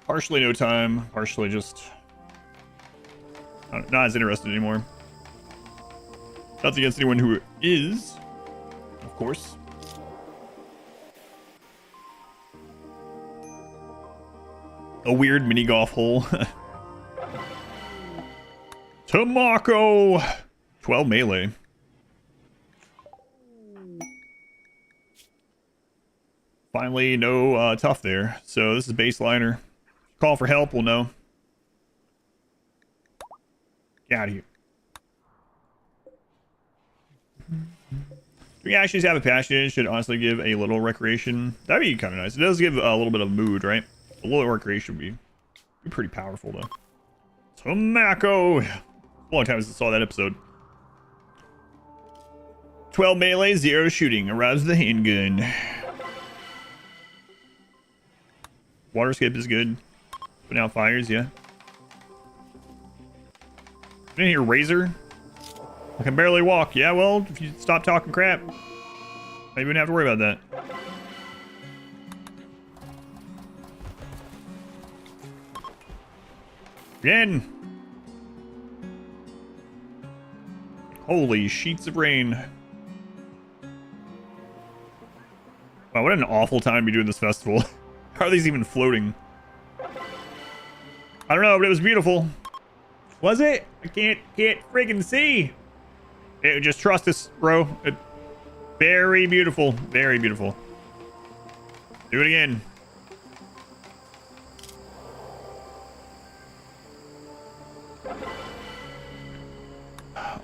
Partially no time, partially just not as interested anymore. Nothing against anyone who is, of course. A weird mini golf hole. Tamako! 12 melee. Finally, no tough there. So this is baseliner. Call for help, we'll know. Get out of here. We actually have a passion. It should honestly give a little recreation. That'd be kind of nice. It does give a little bit of mood, right? A little recreation would be pretty powerful, though. Tomako! A long time since I saw that episode. 12 melee, 0 shooting. Arrives the handgun. Water skip is good. Putting out fires, yeah. In here, Razor. I can barely walk. Yeah, well, if you stop talking crap, maybe we wouldn't have to worry about that. Again. Holy sheets of rain. Wow, what an awful time to be doing this festival. How are these even floating? I don't know, but it was beautiful. Was it? I can't friggin' see. Just trust us, bro. Very beautiful. Very beautiful. Do it again.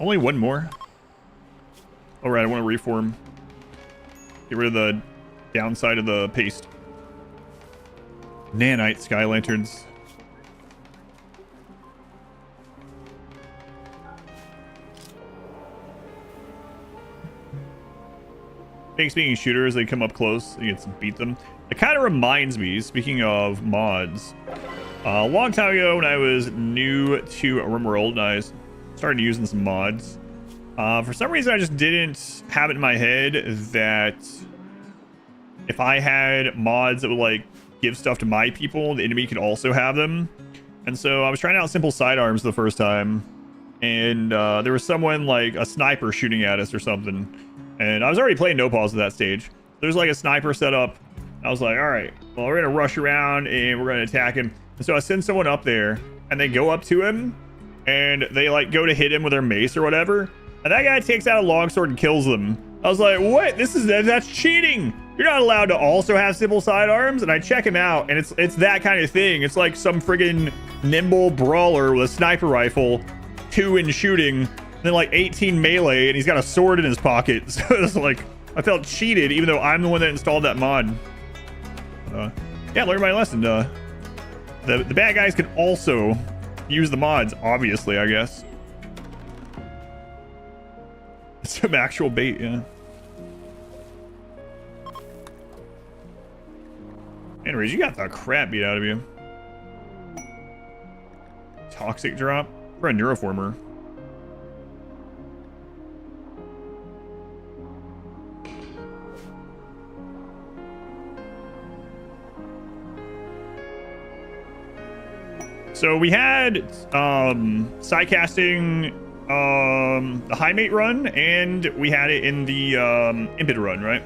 Only one more. All right, I want to reform. Get rid of the downside of the paste. Nanite sky lanterns. Big speaking shooters, they come up close, you get to beat them. It kind of reminds me, speaking of mods, a long time ago when I was new to RimWorld and I started using some mods. For some reason, I just didn't have it in my head that if I had mods that would like give stuff to my people, the enemy could also have them. And so I was trying out simple sidearms the first time. and there was someone like a sniper shooting at us or something, and I was already playing no pause at that stage. There's like a sniper set up. I was like, all right, well, we're gonna rush around and we're gonna attack him. And so I send someone up there, and they go up to him, and they like go to hit him with their mace or whatever, and that guy takes out a longsword and kills them. I was like, what? That's cheating. You're not allowed to also have simple sidearms. And I check him out, and it's that kind of thing. It's like some friggin' nimble brawler with a sniper rifle, 2 in shooting, and then like 18 melee, and he's got a sword in his pocket. So it's like, I felt cheated, even though I'm the one that installed that mod. Yeah, learn my lesson. The bad guys can also use the mods, obviously, I guess. Some actual bait, yeah. Anyways, you got the crap beat out of you. Toxic drop for a neuroformer. So we had sidecasting the high mate run, and we had it in the impid run, right?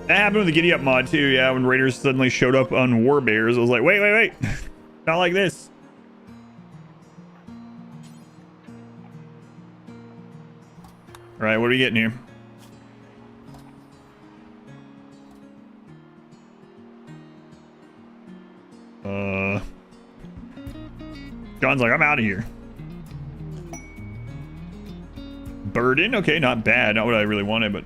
That happened with the Giddy Up mod too, yeah, when Raiders suddenly showed up on War Bears. I was like, wait. Not like this. All right, what are we getting here? John's like, I'm out of here. Burden, okay, not bad. Not what I really wanted, but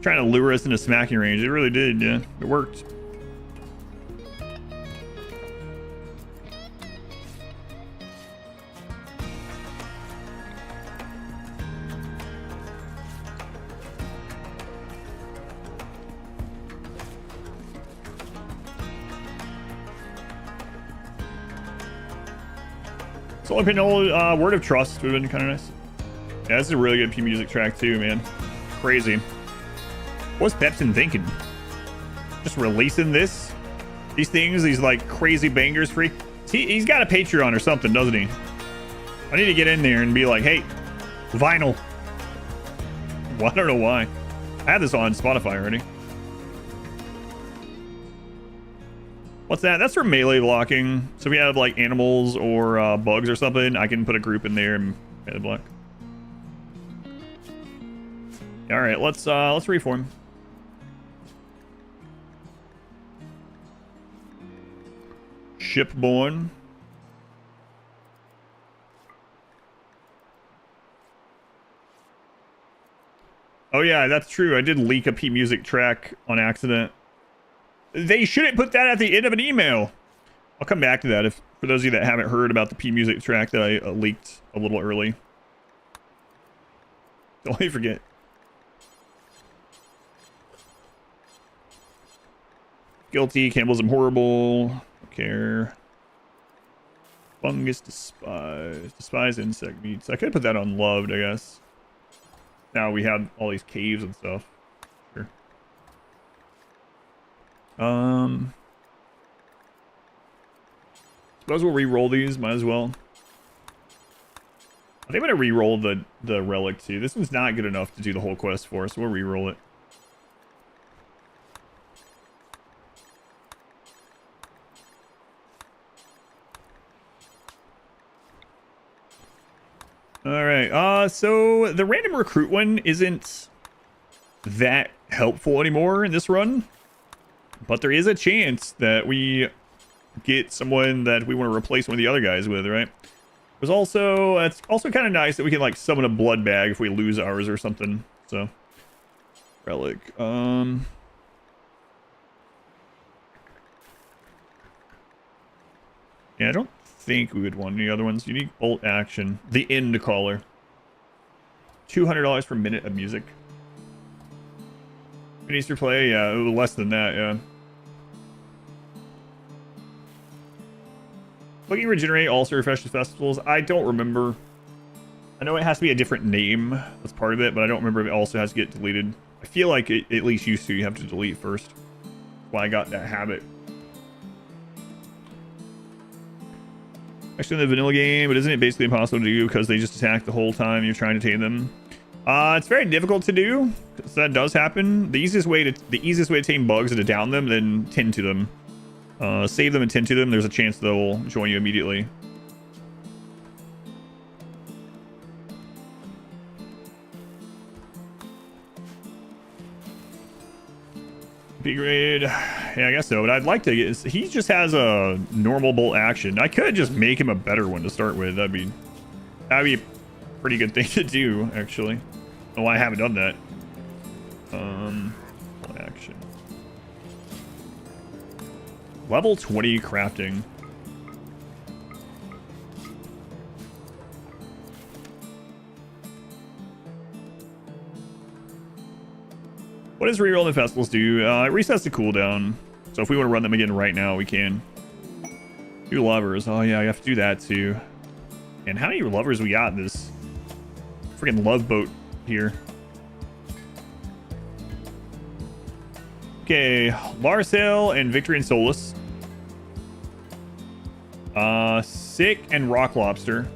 trying to lure us into smacking range. It really did, yeah. It worked. Solar Pinhole, Word of Trust would have been kind of nice. Yeah, this is a really good P music track too, man. Crazy. What's Pepsin thinking? Just releasing this? These things, these like crazy bangers free? He's got a Patreon or something, doesn't he? I need to get in there and be like, hey, vinyl. Well, I don't know why. I have this on Spotify already. What's that? That's for melee blocking. So if we have like animals or bugs or something, I can put a group in there and melee block. All right, let's reform. Shipborne. Oh yeah, that's true. I did leak a P music track on accident. They shouldn't put that at the end of an email. I'll come back to that if for those of you that haven't heard about the P music track that I leaked a little early. Don't forget. Guilty, cannibalism horrible. Don't care. Fungus despise. Despise insect meats. I could put that on loved, I guess. Now we have all these caves and stuff. Sure. Suppose we'll re-roll these, might as well. I think I'm gonna re-roll the relic too. This one's not good enough to do the whole quest for, so we'll re-roll it. Alright, so the random recruit one isn't that helpful anymore in this run. But there is a chance that we get someone that we want to replace one of the other guys with, right? There's also, it's also kind of nice that we can like summon a blood bag if we lose ours or something. So, relic. Yeah, I don't think we would want any other ones. Unique bolt action. The end caller. $200 per minute of music. Easter play, yeah, less than that, yeah. Clicking regenerate also refreshes festivals. I don't remember. I know it has to be a different name. That's part of it, but I don't remember if it also has to get deleted. I feel like it at least used to. You have to delete first. That's why I got that habit. Actually, in the vanilla game, but isn't it basically impossible to do because they just attack the whole time you're trying to tame them? It's very difficult to do, because that does happen. The easiest way to tame bugs is to down them, then tend to them. Save them and tend to them. There's a chance they'll join you immediately. B grade, yeah, I guess so. But I'd like to get. He just has a normal bolt action. I could just make him a better one to start with. That'd be a pretty good thing to do, actually. Oh, I haven't done that. Bolt action. Level 20 crafting. What does reroll the festivals do? It resets the cooldown. So if we want to run them again right now, we can. Do lovers. Oh yeah, I have to do that too. And how many lovers we got in this freaking love boat here? Okay, Larsail and Victory and Solus. Sick and Rock Lobster.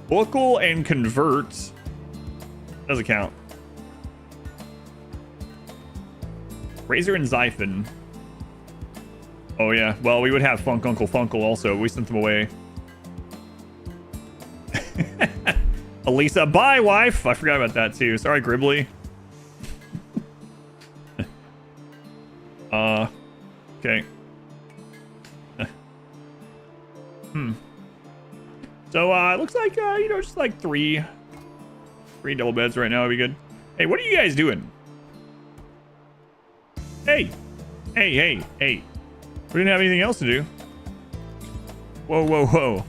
Buckle and Convert. Doesn't count. Razor and Xiphon. Oh yeah, well we would have Funk Uncle Funkle also. We sent them away. Elisa, bye wife. I forgot about that too. Sorry, Gribbly. Okay. So it looks like you know, just like three double beds right now would be good. Hey, what are you guys doing? Hey. We didn't have anything else to do. Whoa.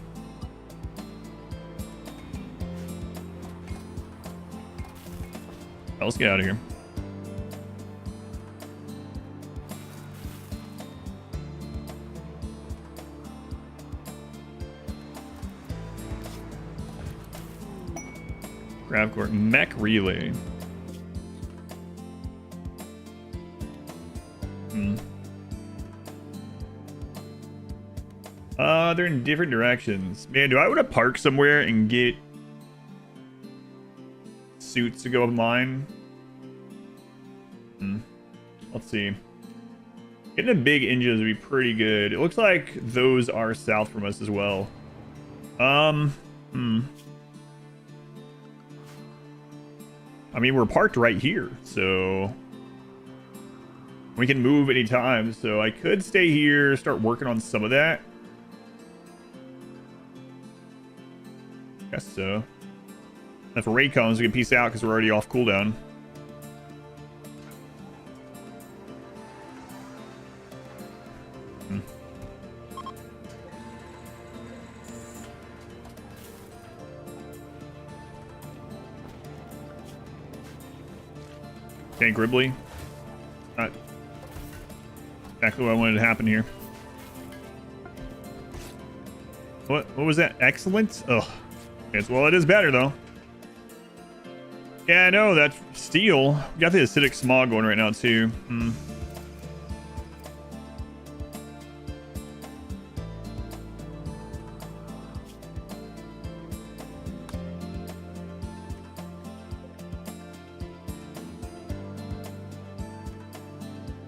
Let's get out of here. Grab court. Mech relay. They're in different directions. Man, do I want to park somewhere and get suits to go in line? Let's see. Getting the big engines would be pretty good. It looks like those are south from us as well. I mean, we're parked right here, so we can move anytime. So I could stay here, start working on some of that. Guess so. And if a raid comes, we can peace out because we're already off cooldown. Okay, Gribbly. Not exactly what I wanted to happen here. What was that? Excellent? Ugh. Yes, well, it is better, though. Yeah, I know, that steel. We got the acidic smog going right now, too.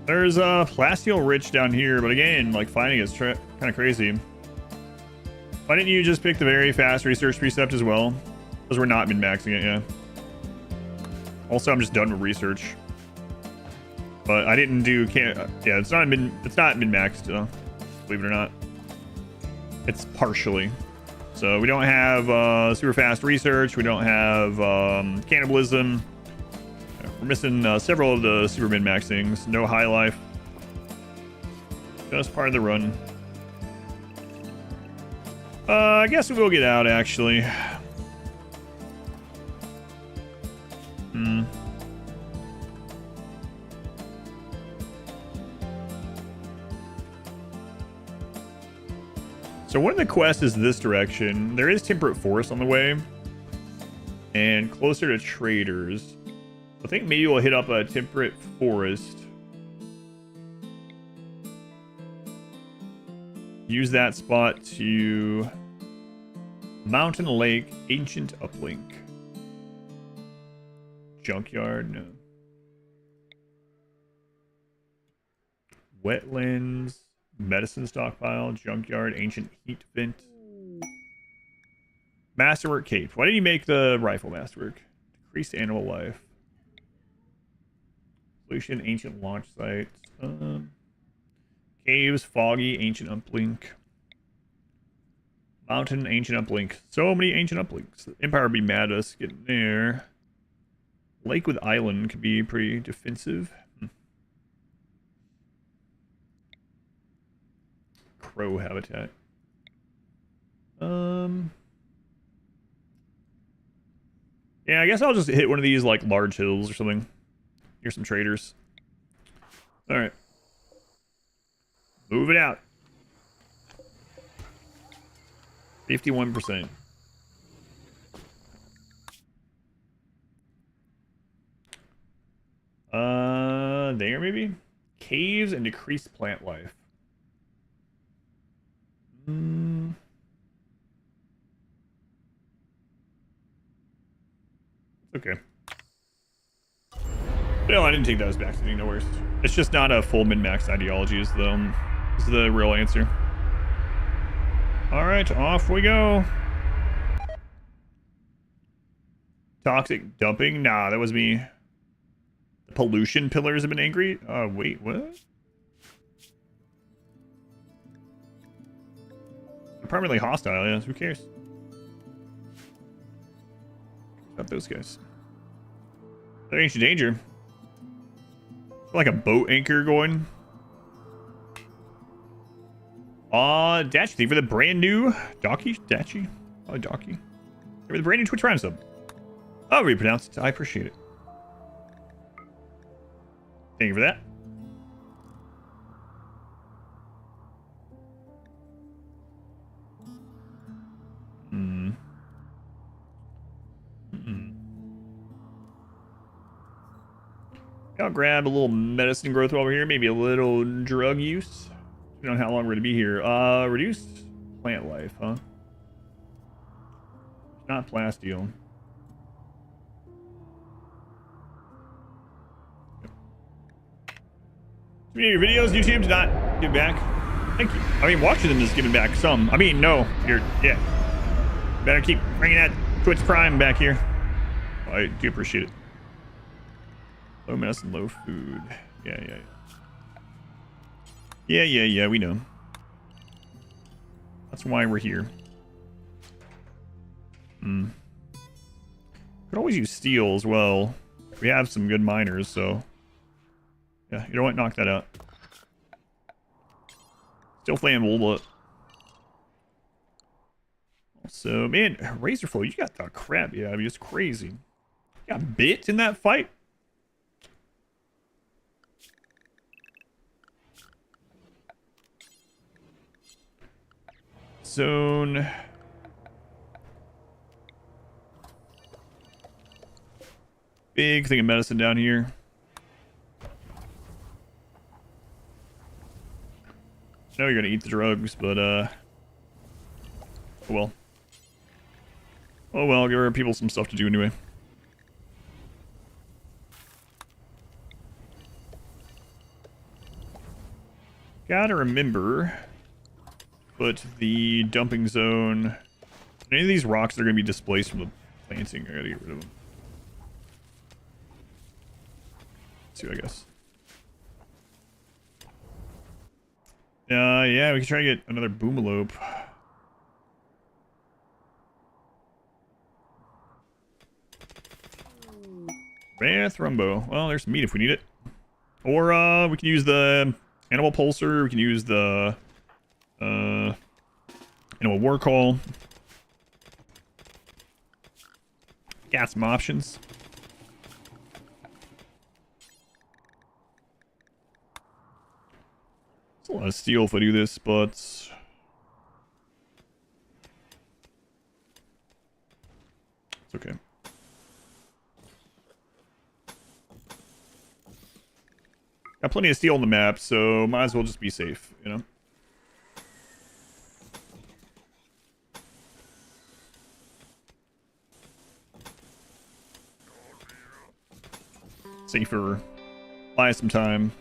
There's a Plasteel Rich down here, but again, like, finding it's kind of crazy. Why didn't you just pick the very fast research precept as well? Because we're not min-maxing it, yeah. Also, I'm just done with research. But I didn't do yeah, it's not min-maxed, believe it or not. It's partially. So we don't have super fast research, we don't have cannibalism. We're missing several of the super min-max things. No high life. Just part of the run. I guess we will get out, actually. So one of the quests is this direction. There is Temperate Forest on the way. And closer to traders. I think maybe we'll hit up a Temperate Forest. Use that spot to Mountain Lake, Ancient Uplink. Junkyard, no. Wetlands, medicine stockpile, junkyard, ancient heat vent. Masterwork cape. Why did you make the rifle masterwork? Decreased animal life. Solution, ancient launch sites. Caves, foggy, ancient uplink. Mountain, ancient uplink. So many ancient uplinks. The Empire would be mad at us getting there. Lake with island could be pretty defensive. Crow habitat. Yeah, I guess I'll just hit one of these like large hills or something. Here's some traders. All right. Move it out. 51%. There maybe? Caves and decreased plant life. Okay. No, I didn't take those back. No worries. It's just not a full min-max ideology is the real answer. Alright, off we go. Toxic dumping? Nah, that was me. The pollution pillars have been angry? Wait, what? They're primarily hostile, yeah, who cares? About those guys. They're ancient danger. Like a boat anchor going. Dachi, thank you for the brand new Dachi? Oh, Docky. For the brand new Twitch Prime sub. I'll repronounce it. I appreciate it. Thank you for that. I'll grab a little medicine growth over here, maybe a little drug use. Depending on how long we're gonna be here. Reduced plant life, huh? Not plasteel. Yep. Too many of your videos, YouTube did not give back. Thank you. I mean, watching them is giving back some. I mean, no, yeah. Better keep bringing that Twitch Prime back here. Oh, I do appreciate it. Low medicine, low food. Yeah, we know. That's why we're here. Could always use steel as well. We have some good miners, so... Yeah, you know what? Knock that out. Still flammable, but... Also, man, Razorflow, you got the crap. Yeah, I mean, it's crazy. You got bit in that fight? Zone. Big thing of medicine down here. I know you're gonna eat the drugs, but oh well. Oh well, give our people some stuff to do anyway. Gotta remember, put the dumping zone. Any of these rocks that are gonna be displaced from the planting, I gotta get rid of them. Let's see, I guess. Yeah, we can try to get another boomalope. Rumbo. Well, there's meat if we need it. Or we can use the animal pulsar. We can use the animal war call. Got some options. It's a lot of steel if I do this, but it's okay. Got plenty of steel on the map, so might as well just be safe, you know? safer. Buy some time.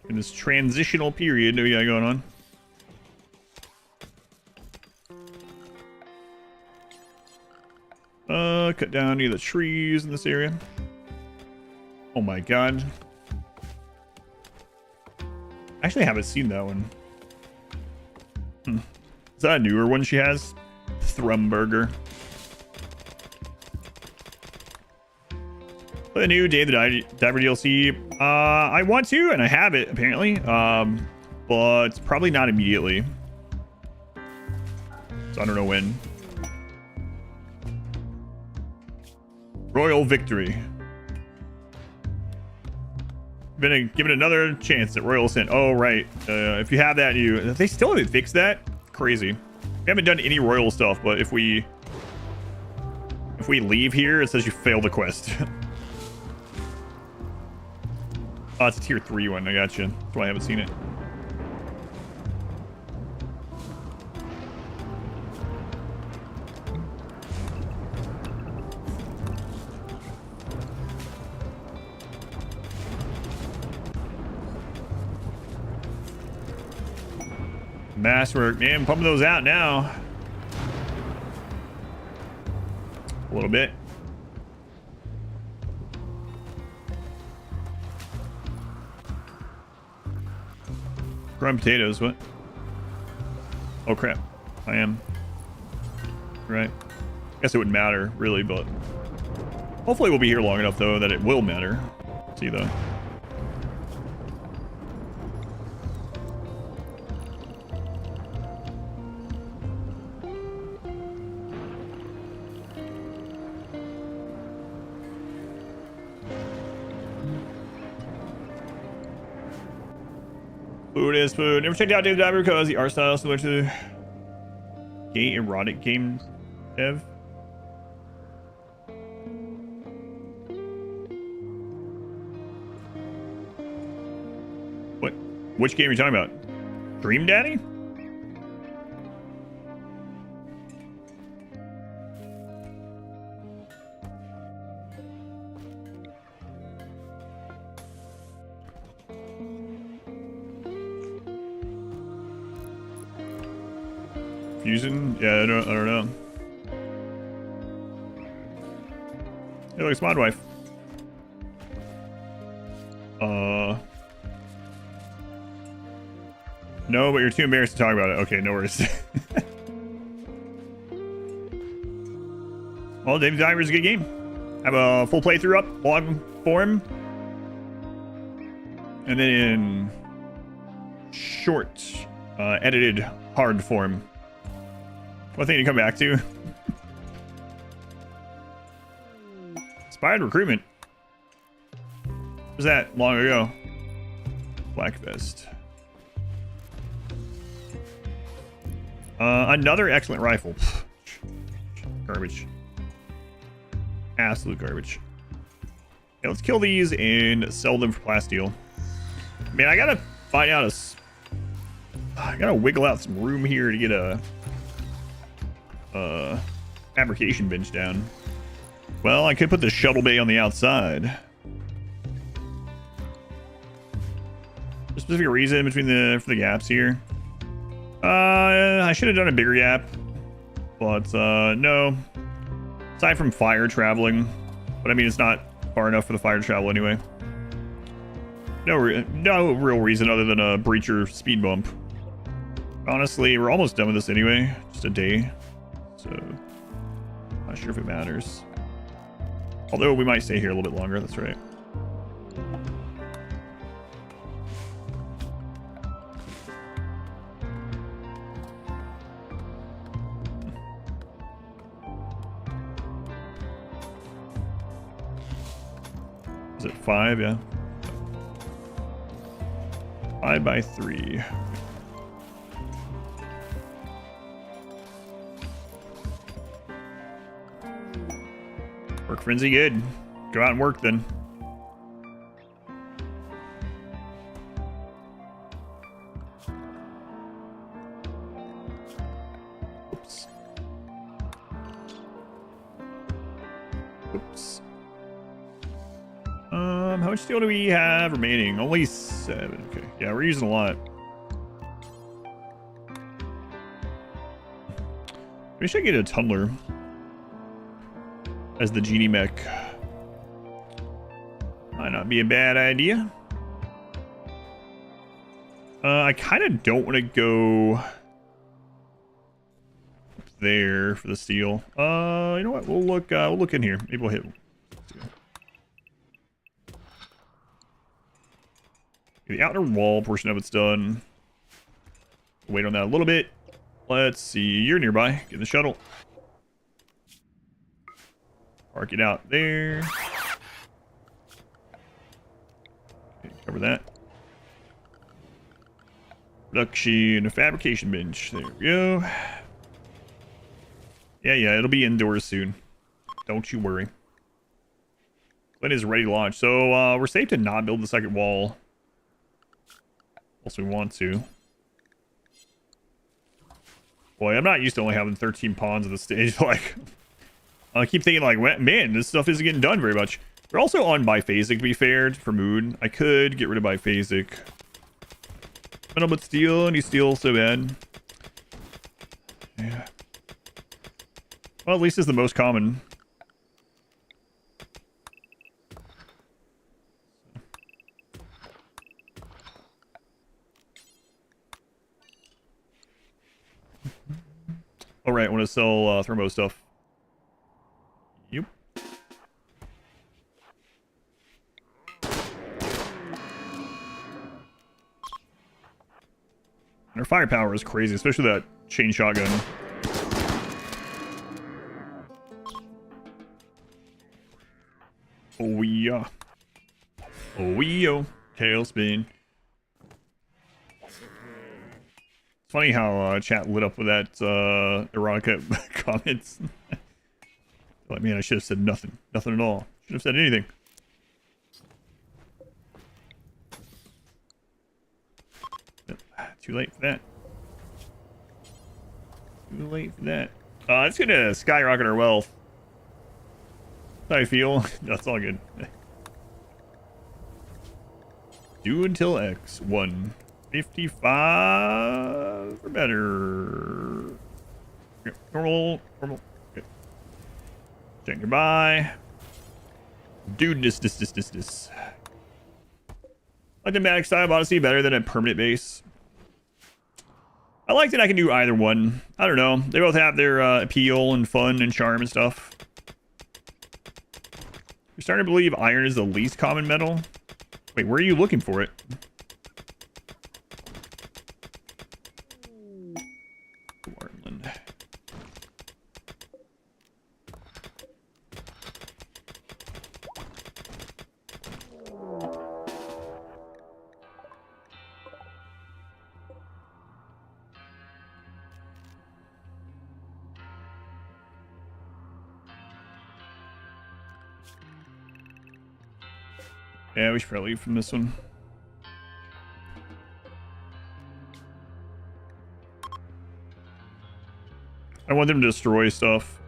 In this transitional period that we got going on. Cut down any of the trees in this area. Oh my god. Actually, I haven't seen that one. Is that a newer one she has? Thrumburger. The new Day of the Diver DLC. I want to, and I have it apparently. But probably not immediately. So I don't know when. Royal victory. Been given another chance at Royal Ascent. Oh right. If you have that, they still haven't fixed that. Crazy. We haven't done any royal stuff, but if we leave here, it says you failed the quest. Oh, it's a tier 3 one. I got you. That's why I haven't seen it. Masswork, man, pumping those out now. A little bit. Growing potatoes, what? Oh crap, I am. Right. Guess it wouldn't matter, really, but hopefully we'll be here long enough, though, that it will matter. See, though. Food is food. Never checked out Dave the Diver because the art style is similar to gay erotic game dev. What? Which game are you talking about? Dream Daddy? Fusion? Yeah, I don't know. Hey, look, it's Mod Wife. No, but you're too embarrassed to talk about it. Okay, no worries. Well, Dave the Diver is a good game. Have a full playthrough up, blog form. And then in short, edited hard form. One thing to come back to. Inspired recruitment. What was that long ago? Black vest. Another excellent rifle. Garbage. Absolute garbage. Okay, let's kill these and sell them for plasteel. Man, I gotta find out I gotta wiggle out some room here to get a fabrication bench down. Well, I could put the shuttle bay on the outside. A specific reason between for the gaps here. I should have done a bigger gap, but no. Aside from fire traveling, but I mean it's not far enough for the fire travel anyway. No real reason other than a breacher speed bump. Honestly, we're almost done with this anyway. Just a day. So, not sure if it matters. Although we might stay here a little bit longer, that's right. Is it 5? Yeah. 5 by 3. Work frenzy, good. Go out and work then. Oops. Oops. How much steel do we have remaining? Only 7. Okay. Yeah, we're using a lot. Maybe I should get a tumbler as the genie mech. Might not be a bad idea. I kind of don't want to go up there for the steel. You know what? We'll look in here. Maybe we'll hit. The outer wall portion of it's done. Wait on that a little bit. Let's see. You're nearby. Get in the shuttle. Park it out there. Okay, cover that. Production, fabrication bench. There we go. Yeah, it'll be indoors soon. Don't you worry. It is ready to launch. So we're safe to not build the second wall. Unless we want to. Boy, I'm not used to only having 13 pawns at the stage. Like, I keep thinking, like, man, this stuff isn't getting done very much. We're also on biphasic, to be fair, for mood. I could get rid of biphasic. Metal but steel, and you steel so bad. Yeah. Well, at least it's the most common. All right, I want to sell thermo stuff. Yep. And our firepower is crazy, especially that chain shotgun. Oh yeah. Oh yeah. Tailspin. It's funny how chat lit up with that erotica comments. Like, man, I should have said nothing. Nothing at all. Should have said anything. Too late for that. Too late for that. It's gonna skyrocket our wealth. That's how I feel. That's all good. Do until X. 155 or better. Yep. Normal. Okay. Check goodbye. Dude, this. Like the Thematic style of Odyssey better than a permanent base. I like that I can do either one. I don't know. They both have their appeal and fun and charm and stuff. You're starting to believe iron is the least common metal? Wait, where are you looking for it? Warland. Yeah, we should probably leave from this one. I want them to destroy stuff.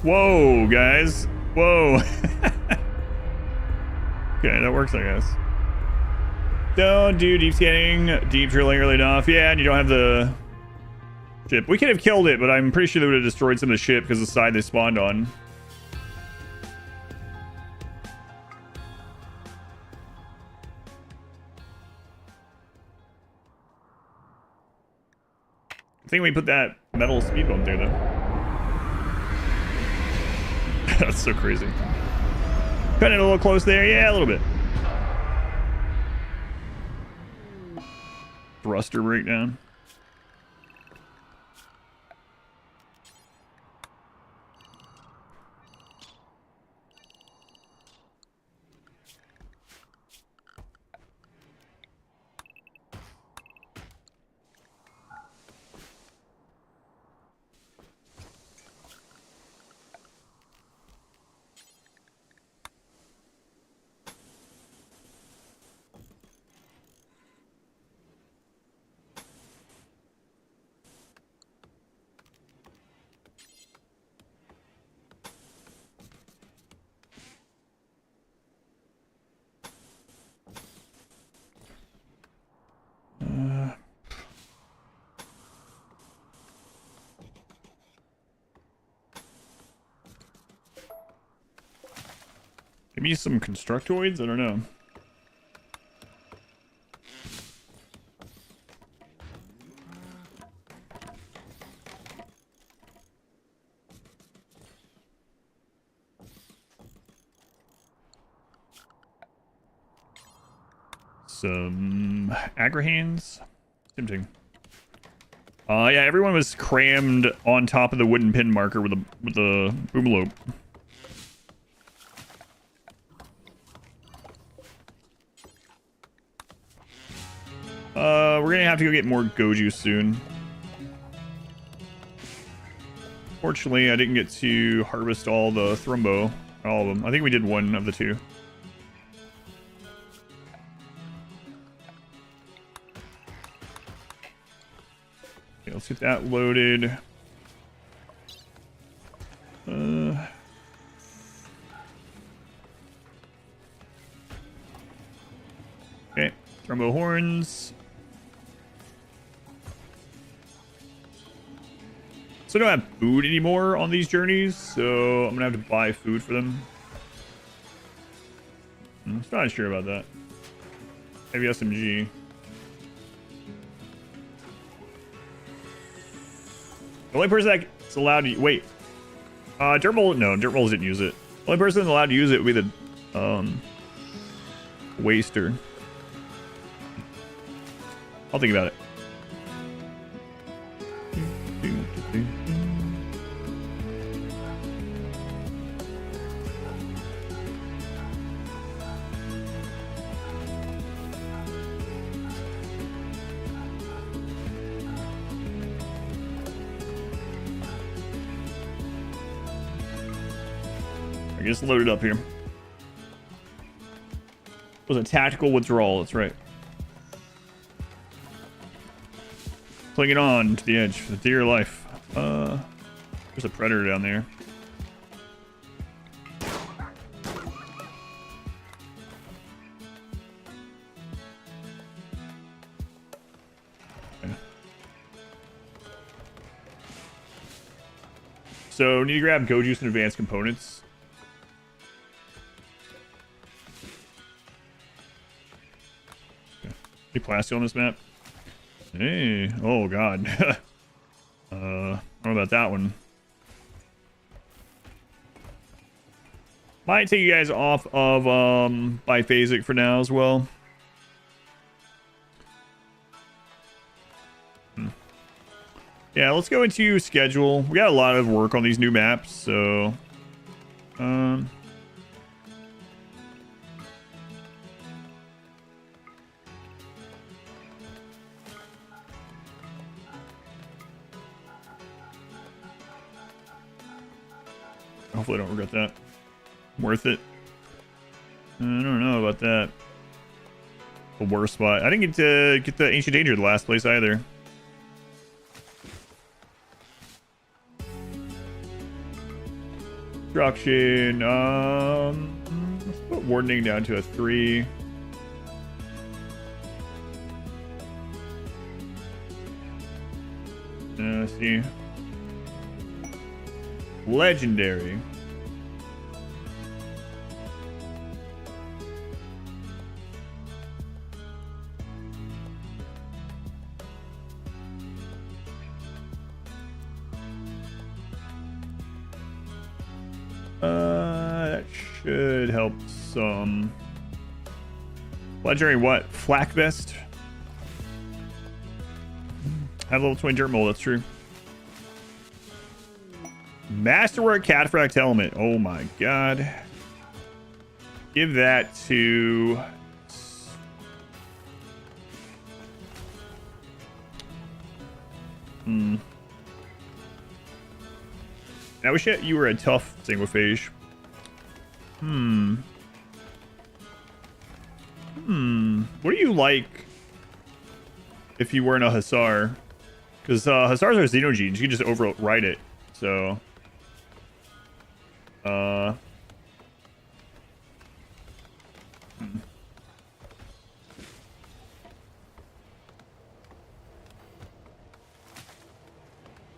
Whoa, guys. Whoa. Okay, that works, I guess. Don't do deep scanning, deep drilling early enough. Yeah, and you don't have the ship. We could have killed it, but I'm pretty sure they would have destroyed some of the ship because of the side they spawned on. I think we put that metal speed bump there, though. That's so crazy. Cutting it a little close there. Yeah, a little bit. Thruster breakdown. Maybe some constructoids? I don't know. Some agrahans. Tempting. Yeah, everyone was crammed on top of the wooden pin marker with the boomalope. We're gonna have to go get more goju soon. Fortunately, I didn't get to harvest all the thrumbo. All of them. I think we did one of the two. Okay, let's get that loaded. Okay, thrumbo horns. So I don't have food anymore on these journeys, so I'm gonna have to buy food for them. I'm not sure about that. Maybe SMG. The only person that's allowed to wait. Dirtmold, no, Dirtmold didn't use it. The only person allowed to use it would be the waster. I'll think about it. I guess load it up here. It was a tactical withdrawal, that's right. Clinging on to the edge for the dear life. There's a predator down there. Okay. So, need to grab Goju's and advanced components. Okay. Any plastic on this map? Hey, oh god. I don't know about that one. Might take you guys off of biphasic for now as well. Yeah, let's go into schedule. We got a lot of work on these new maps, so hopefully I don't regret that. Worth it. I don't know about that. The worst spot. I didn't get to get the Ancient Danger the last place either. Destruction. Let's put wardening down to a 3. Let's see. Legendary. That should help some. Legendary what? Flak vest? Have level 20 dirt mold, that's true. Masterwork Cataphract Helmet. Oh my god. Give that to... I wish you were a tough Sanguiphage. What do you like if you weren't a Hussar? Because Hussars are Xenogenes. You can just override it. So... Well,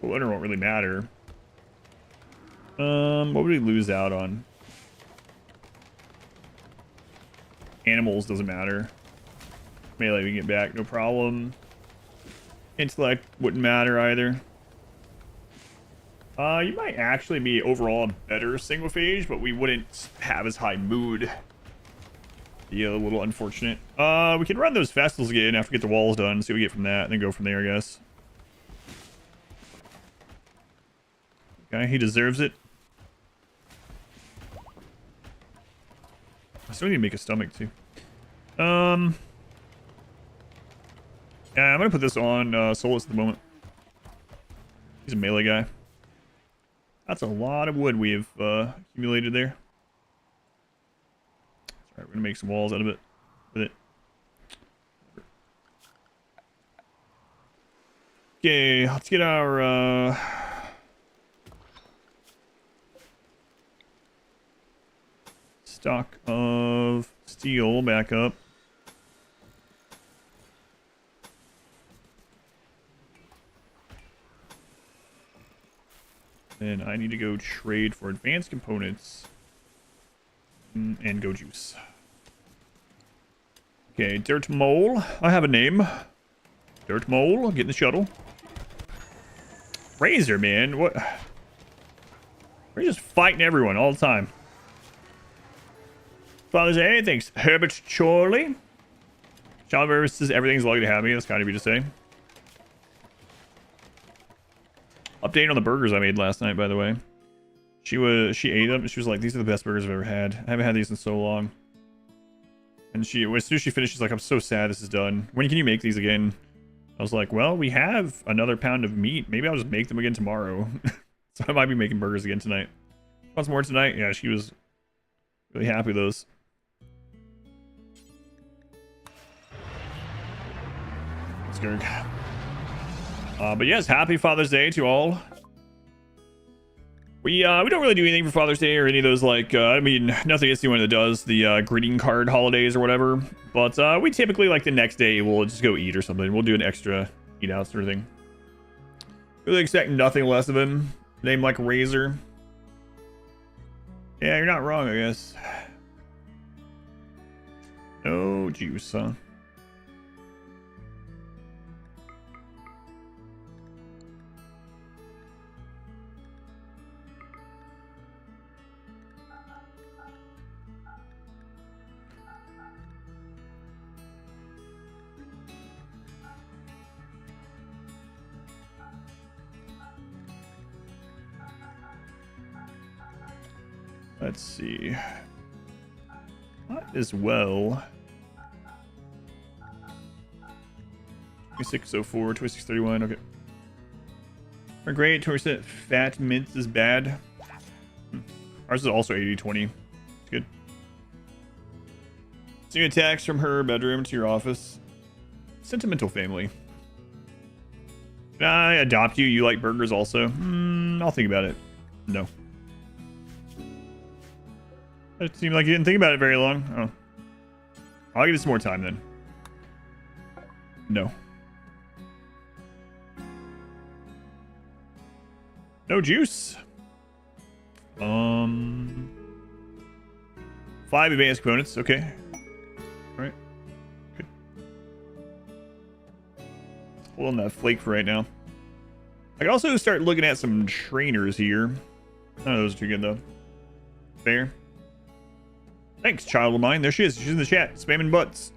winter won't really matter. What would we lose out on? Animals doesn't matter. Melee we can get back, no problem. Intellect wouldn't matter either. You might actually be overall a better single phage, but we wouldn't have as high mood. Yeah, a little unfortunate. We can run those festivals again after we get the walls done, see what we get from that, and then go from there, I guess. Okay, he deserves it. I still need to make a stomach, too. Yeah, I'm gonna put this on Solus at the moment. He's a melee guy. That's a lot of wood we've accumulated there. Alright, we're gonna make some walls out of it with it. Okay, let's get our stock of steel back up. Then I need to go trade for advanced components and go juice. Okay, Dirt Mole. I have a name. Dirt Mole, get in the shuttle. Razor, man, what? We're just fighting everyone all the time. Father's Day, thanks. Herbert Chorley. Child Services, everything's lucky to have me. That's kind of you to say. Update on the burgers I made last night, by the way. She ate them. She was like, "These are the best burgers I've ever had. I haven't had these in so long." And as soon as she finished, she's like, "I'm so sad this is done. When can you make these again?" I was like, "Well, we have another pound of meat. Maybe I'll just make them again tomorrow." So I might be making burgers again tonight. Want some more tonight? Yeah, she was really happy with those. Skirk. But yes, happy Father's Day to all. We don't really do anything for Father's Day or any of those, like, I mean, nothing against anyone that does the greeting card holidays or whatever. But we typically, like, the next day, we'll just go eat or something. We'll do an extra eat out sort of thing. Really expect nothing less of him. Name like Razor. Yeah, you're not wrong, I guess. No juice, huh? Let's see. Might as well. 2604, 2631, okay. We're great, 20% fat mince is bad. Ours is also 80-20. It's good. Seeing attacks from her bedroom to your office. Sentimental family. Can I adopt you? You like burgers also? I'll think about it. No. It seemed like you didn't think about it very long. Oh. I'll give you some more time then. No. No juice. 5 advanced components. Okay. All right. Good. Hold on that flake for right now. I can also start looking at some trainers here. None of those are too good though. Fair. Thanks, child of mine. There she is. She's in the chat, spamming butts.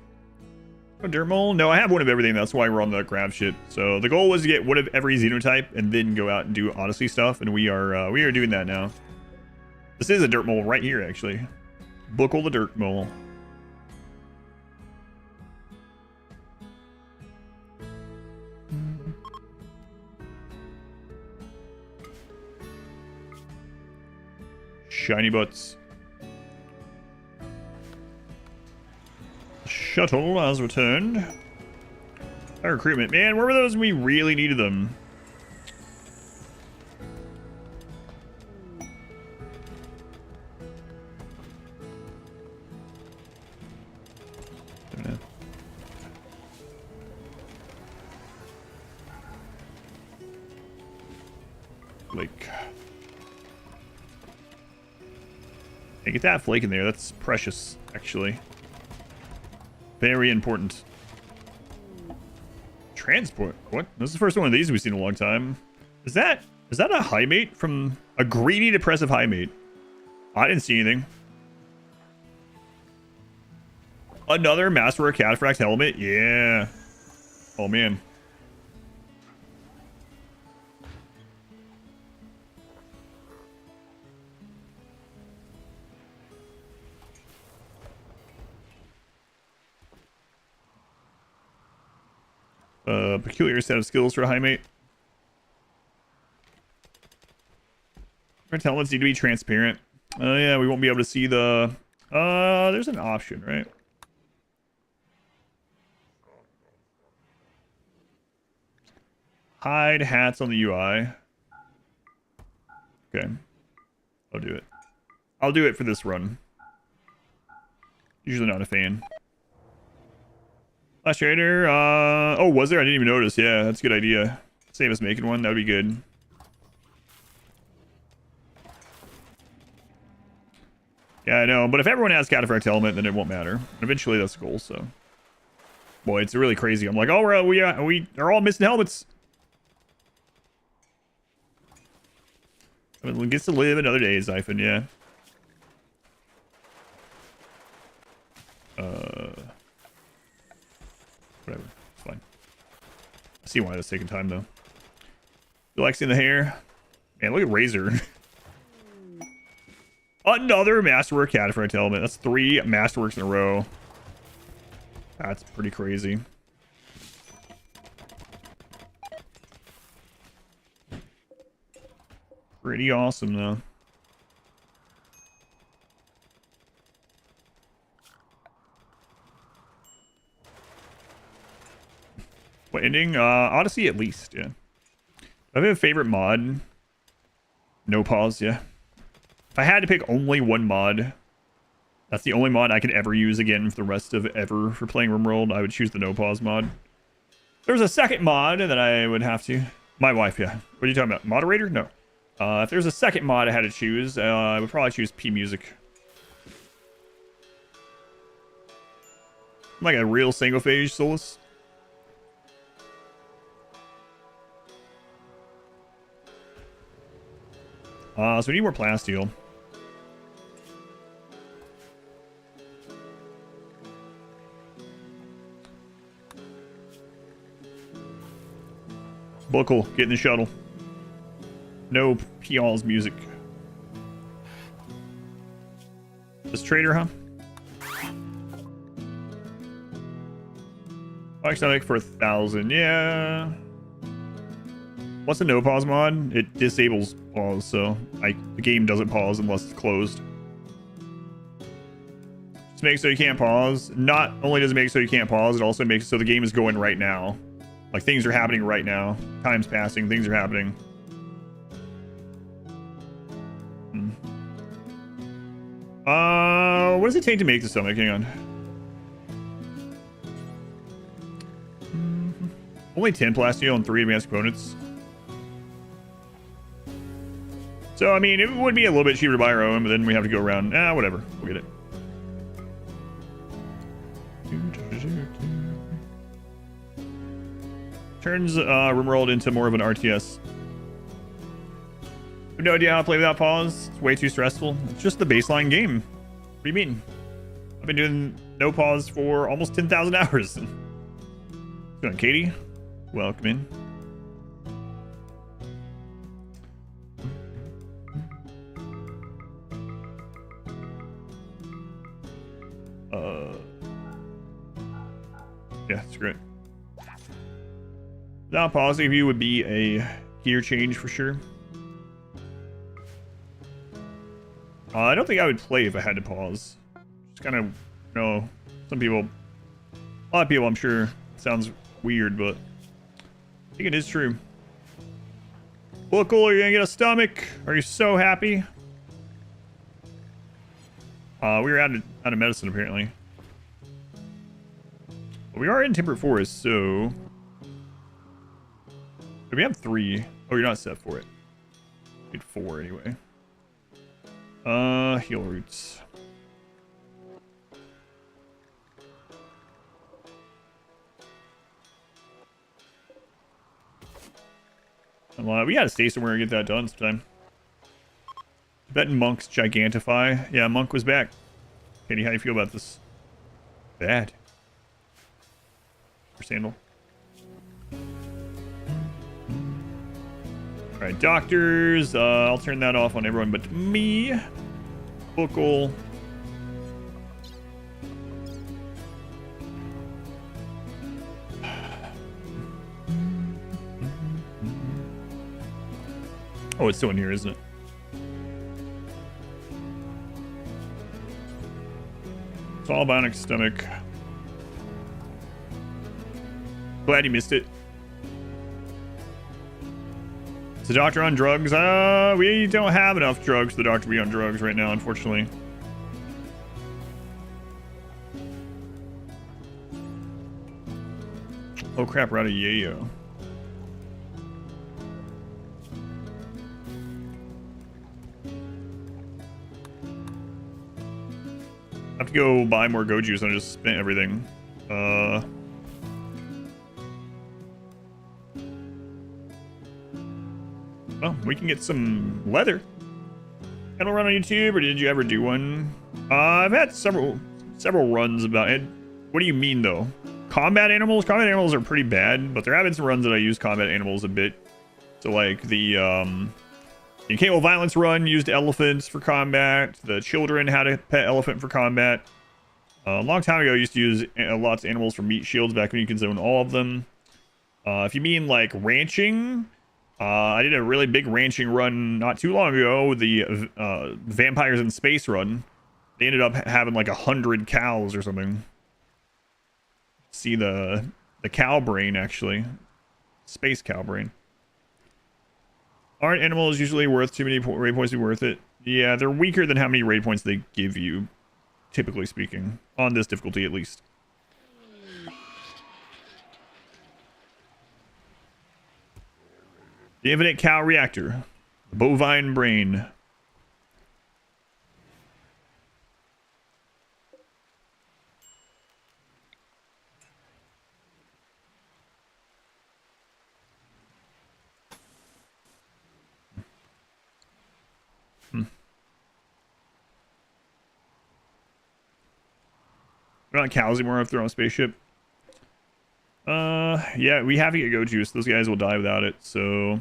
Oh, Dirt Mole? No, I have one of everything. That's why we're on the grab shit. So the goal was to get one of every Xenotype and then go out and do Odyssey stuff, and we are doing that now. This is a Dirt Mole right here, actually. Buckle the Dirt Mole. Shiny butts. Shuttle has returned. Our recruitment. Man, where were those when we really needed them? Don't know. Flake. Hey, get that flake in there. That's precious, actually. Very important. Transport. What? This is the first one of these we've seen in a long time. Is that a high mate from a greedy, depressive high mate? I didn't see anything. Another Masterwork Cataphract helmet? Yeah. Oh, man. Peculiar set of skills for a high mate. Our helmets need to be transparent. Oh, yeah, we won't be able to see the... there's an option, right? Hide hats on the UI. Okay. I'll do it. I'll do it for this run. Usually not a fan. Flash Trader. Oh, was there? I didn't even notice. Yeah, that's a good idea. Save us making one. That would be good. Yeah, I know. But if everyone has Cataphract helmet, then it won't matter. Eventually, that's the goal, so... Boy, it's really crazy. I'm like, oh, we are all missing helmets. It gets to live another day, Zyphon, yeah. Whatever. It's fine. I see why it's taking time, though. Relaxing the hair. Man, look at Razor. Another Masterwork Cataphract helmet. That's 3 Masterworks in a row. That's pretty crazy. Pretty awesome, though. What ending? Odyssey at least, yeah. I have a favorite mod. No pause, yeah. If I had to pick only one mod, that's the only mod I could ever use again for the rest of ever for playing RimWorld, I would choose the no pause mod. There's a second mod that I would have to. My wife, yeah. What are you talking about? Moderator? No. If there's a second mod I had to choose, I would probably choose P Music. I'm like a real single phase Solus. So we need more plasteel. Buckle, get in the shuttle. No P.All's music. This trader, huh? Xenotype for 1,000. Yeah. What's a no pause mod? It disables pause, so the game doesn't pause unless it's closed. Just makes so you can't pause. Not only does it make so you can't pause, it also makes it so the game is going right now. Like things are happening right now. Time's passing, things are happening. What does it take to make the stomach? Hang on. Only 10 plasteel and 3 advanced components. So, I mean, it would be a little bit cheaper to buy our own, but then we have to go around. Whatever. We'll get it. Turns RimWorld into more of an RTS. I have no idea how to play without pause. It's way too stressful. It's just the baseline game. What do you mean? I've been doing no pause for almost 10,000 hours. What's going on, Katie? Welcome in. Yeah, it's great. Without pausing view would be a gear change for sure. I don't think I would play if I had to pause. Just kind of, you know, some people, a lot of people, I'm sure, sounds weird, but I think it is true. Buckle, are you gonna get a stomach? Are you so happy? We were out of medicine apparently. But we are in Temperate Forest, so we have 3. Oh, you're not set for it. We need 4 anyway. Heal roots. We gotta stay somewhere and get that done sometime. Tibetan monks gigantify. Yeah, monk was back. Katie, how do you feel about this? Bad. For sandal. Alright, doctors. I'll turn that off on everyone but me. Buckle. Oh, it's still in here, isn't it? It's all bionic stomach. Glad you missed it. Is the doctor on drugs? We don't have enough drugs for the doctor to be on drugs right now, unfortunately. Oh crap, we're out of yayo. I have to go buy more go juice and I just spent everything. Oh, we can get some leather. Channel run on YouTube, or did you ever do one? I've had several runs about it. What do you mean though? Combat animals? Combat animals are pretty bad, but there have been some runs that I use combat animals a bit. So like the Incapable Violence run used elephants for combat. The Children had a pet elephant for combat. A long time ago, I used to use lots of animals for meat shields back when you could zone all of them. If you mean like ranching, I did a really big ranching run not too long ago. The Vampires in Space run. They ended up having like 100 cows or something. See the cow brain actually. Space cow brain. Aren't animals usually worth too many raid points to be worth it? Yeah, they're weaker than how many raid points they give you, typically speaking. On this difficulty, at least. The Infinite Cow Reactor. The Bovine Brain. We're not cows anymore if they're on a spaceship. Yeah, we have to get go juice. Those guys will die without it, so...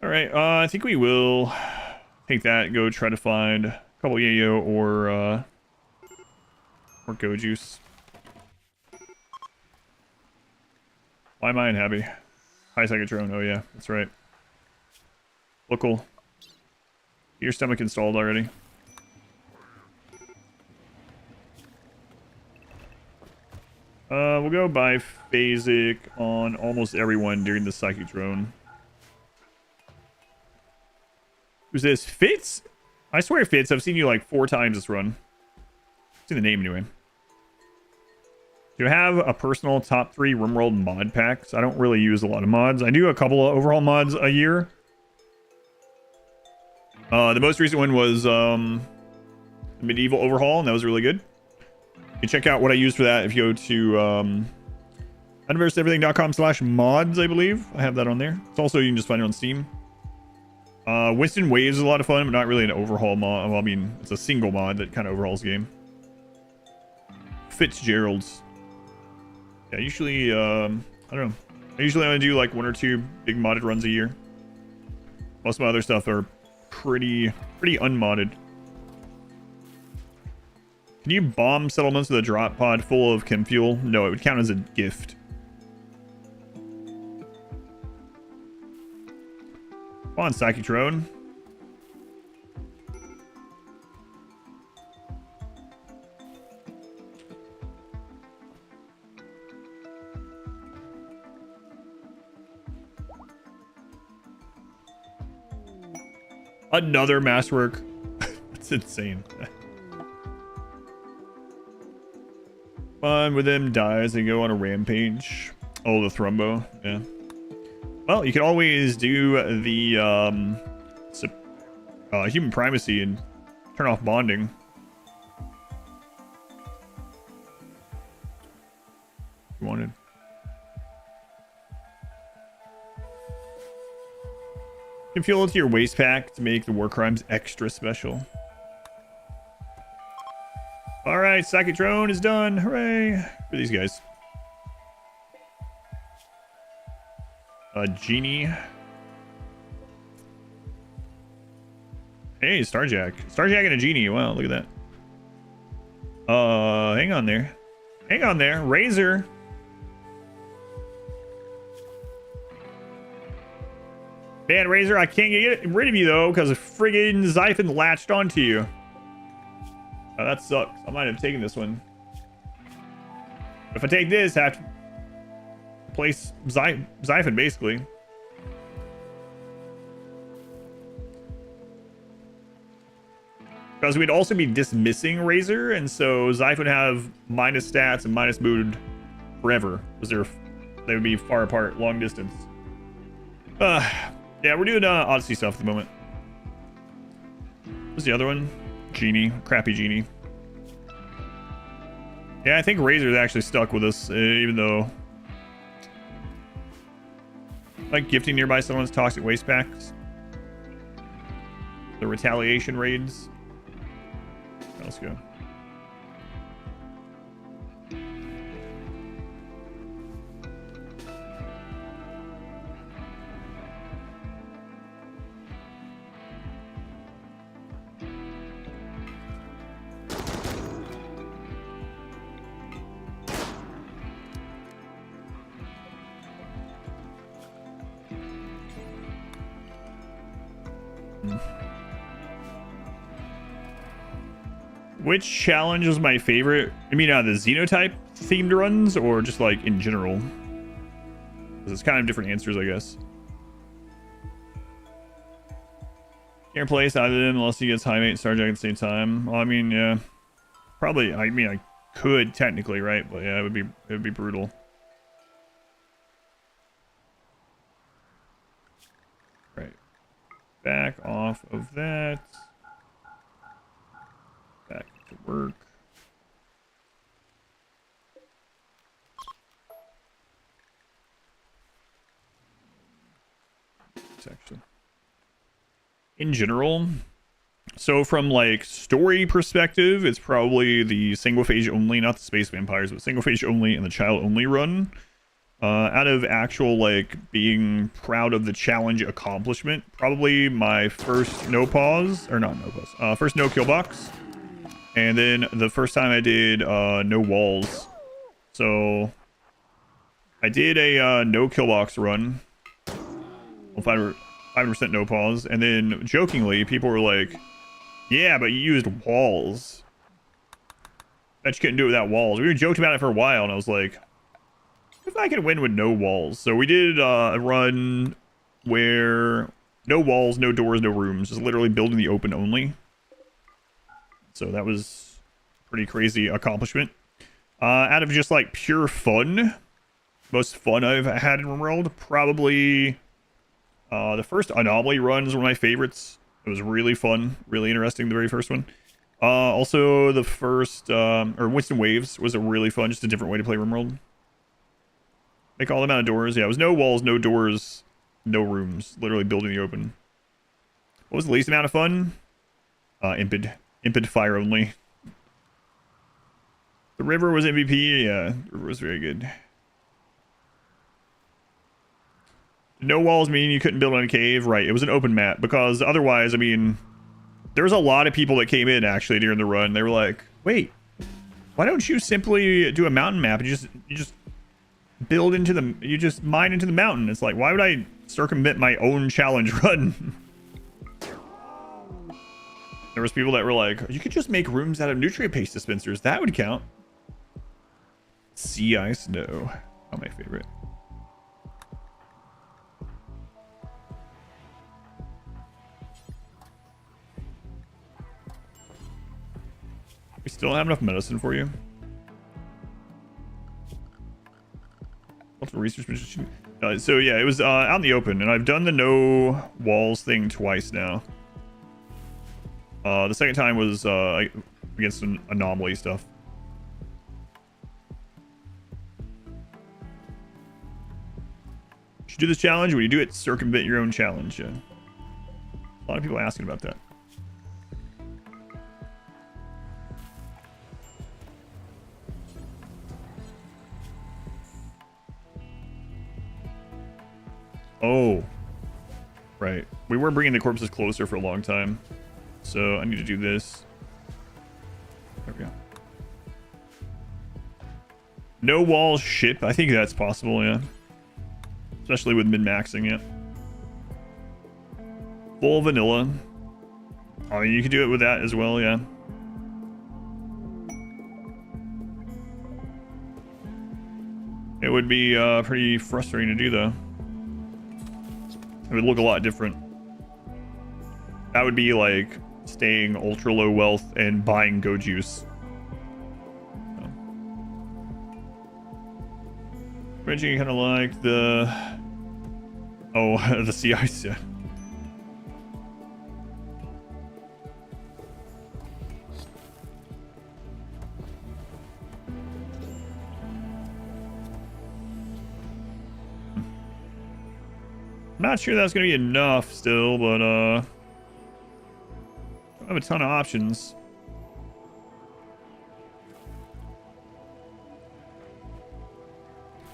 Alright, I think we will take that and go try to find a couple yayo or go juice. Why am I unhappy? High psychotrone. Oh yeah, that's right. Local. Your stomach installed already. We'll go buy phasic on almost everyone during the psychic drone. Who's this? Fitz? I swear, Fitz, I've seen you like 4 times this run. I've seen the name anyway. Do you have a personal top 3 RimWorld mod packs? I don't really use a lot of mods. I do a couple of overhaul mods a year. The most recent one was the medieval overhaul, and that was really good. You can check out what I used for that if you go to adamvseverything.com/mods, I believe. I have that on there. It's also, you can just find it on Steam. Winston Waves is a lot of fun, but not really an overhaul mod. Well, I mean, it's a single mod that kind of overhauls the game. Fitzgerald's. Yeah, usually, I don't know. I usually only do like 1 or 2 big modded runs a year. Most of my other stuff are pretty unmodded. Can you bomb settlements with a drop pod full of chem fuel? No, it would count as a gift. Come on, Psychitrone. Another masterwork. That's insane. Fun with them dies, they go on a rampage. Oh, the Thrumbo. Yeah. Well, you can always do the human primacy and turn off bonding. If you wanted. You can fuel it to your waste pack to make the war crimes extra special. All right, psychic drone is done. Hooray for these guys. Genie. Hey, Starjack. Starjack and a genie. Wow, look at that. Hang on there. Hang on there. Razor. Man, Razor, I can't get rid of you, though, because a friggin' Xiphon latched onto you. Oh, that sucks. I might have taken this one. If I take this, I have to place Xiphon, basically. Because we'd also be dismissing Razor, and so Xiphon would have minus stats and minus mood forever. Because they would be far apart, long distance. Yeah, we're doing Odyssey stuff at the moment. What's the other one? Genie. Crappy Genie. Yeah, I think Razor's actually stuck with us, even though... like gifting nearby someone's toxic waste packs. The retaliation raids. Let's go. Which challenge was my favorite? I mean, the Xenotype themed runs, or just like in general? Because it's kind of different answers, I guess. Can't place either of them unless he gets high mate and Starjack at the same time. Well, I mean, yeah, probably. I mean, I could technically, right? But yeah, it would be brutal. Right. Back off of that. Back to work. Section. In general, so from like story perspective, it's probably the single phase only, not the space vampires, but single phase only and the child only run. Out of actual like being proud of the challenge accomplishment, probably my first no pause, or not no pause, first no kill box. And then the first time I did no walls. So I did a no kill box run. 5% no pause. And then jokingly, people were like, yeah, but you used walls. Bet you couldn't do it without walls. We were joking about it for a while, and I was like, if I can win with no walls. So we did a run where no walls, no doors, no rooms. Just literally building the open only. So that was pretty crazy accomplishment. Out of just like pure fun, most fun I've had in RimWorld, probably the first Anomaly run is one of my favorites. It was really fun, really interesting, the very first one. Also, the first, or Winston Waves was a really fun, just a different way to play RimWorld. Make all the amount of doors. Yeah, it was no walls, no doors, no rooms. Literally building the open. What was the least amount of fun? Impid fire only. The river was MVP. Yeah, the river was very good. No walls mean you couldn't build on a cave. Right, it was an open map, because otherwise, I mean, there was a lot of people that came in actually during the run. They were like, wait, why don't you simply do a mountain map and you just build into the, you just mine into the mountain? It's like, why would I circumvent my own challenge run? There was people that were like, you could just make rooms out of nutrient paste dispensers. That would count. Sea ice, no. Not my favorite. We still have enough medicine for you. Multiple research mission. So yeah, it was out in the open, and I've done the no walls thing twice now. The second time was against some anomaly stuff. Should do this challenge. When you do it, circumvent your own challenge. Yeah. A lot of people asking about that. Oh, right. We were bringing the corpses closer for a long time, so I need to do this. There we go. No wall ship. I think that's possible, yeah. Especially with min-maxing it. Full vanilla. I mean, you could do it with that as well, yeah. It would be pretty frustrating to do, though. It would look a lot different. That would be like staying ultra low wealth and buying go juice. So. Bridging kind of like the... Oh, the sea ice, yeah. Not sure that's gonna be enough still, but I have a ton of options.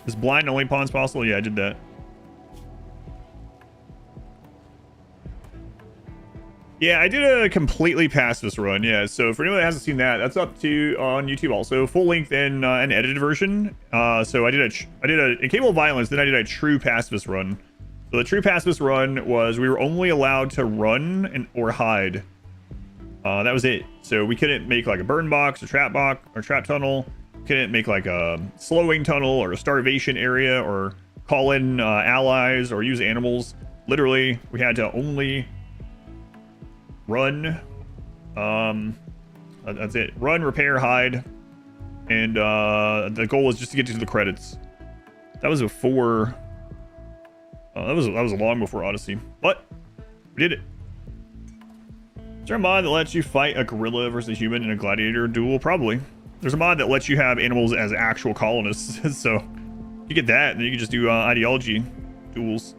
Is blind only pawns possible? Yeah, I did that. Yeah, I did a completely pacifist run. Yeah, so for anyone that hasn't seen that, that's up to on YouTube also, full length and an edited version. So I did a capable of violence, then I did a true pacifist run. So the true pacifist run was we were only allowed to run or hide. That was it. So we couldn't make like a burn box, or trap tunnel. Couldn't make like a slowing tunnel or a starvation area or call in allies or use animals. Literally, we had to only run. That's it. Run, repair, hide, and the goal was just to get to the credits. That was before. That was long before Odyssey, but we did it. Is there a mod that lets you fight a gorilla versus a human in a gladiator duel? Probably. There's a mod that lets you have animals as actual colonists, so you get that, and then you can just do ideology duels.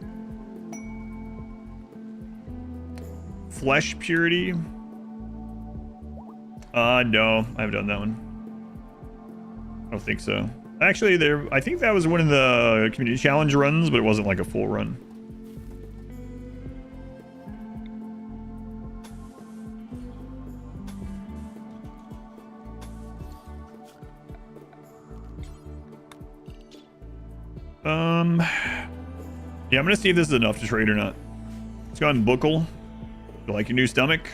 Flesh purity? No, I haven't done that one. I don't think so. Actually, I think that was one of the community challenge runs, but it wasn't like a full run. Yeah, I'm gonna see if this is enough to trade or not. Let's go ahead and buckle. You like your new stomach?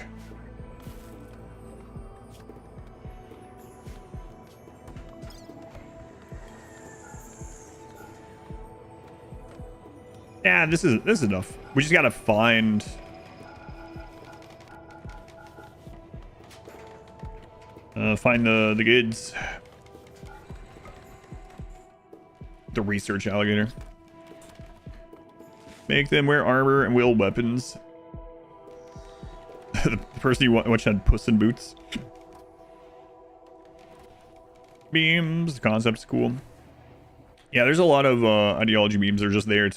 Yeah, this is enough. We just gotta find the goods. The research alligator. Make them wear armor and wield weapons. The person you watch had Puss in Boots. Memes. The concept's cool. Yeah, there's a lot of ideology memes. They're just there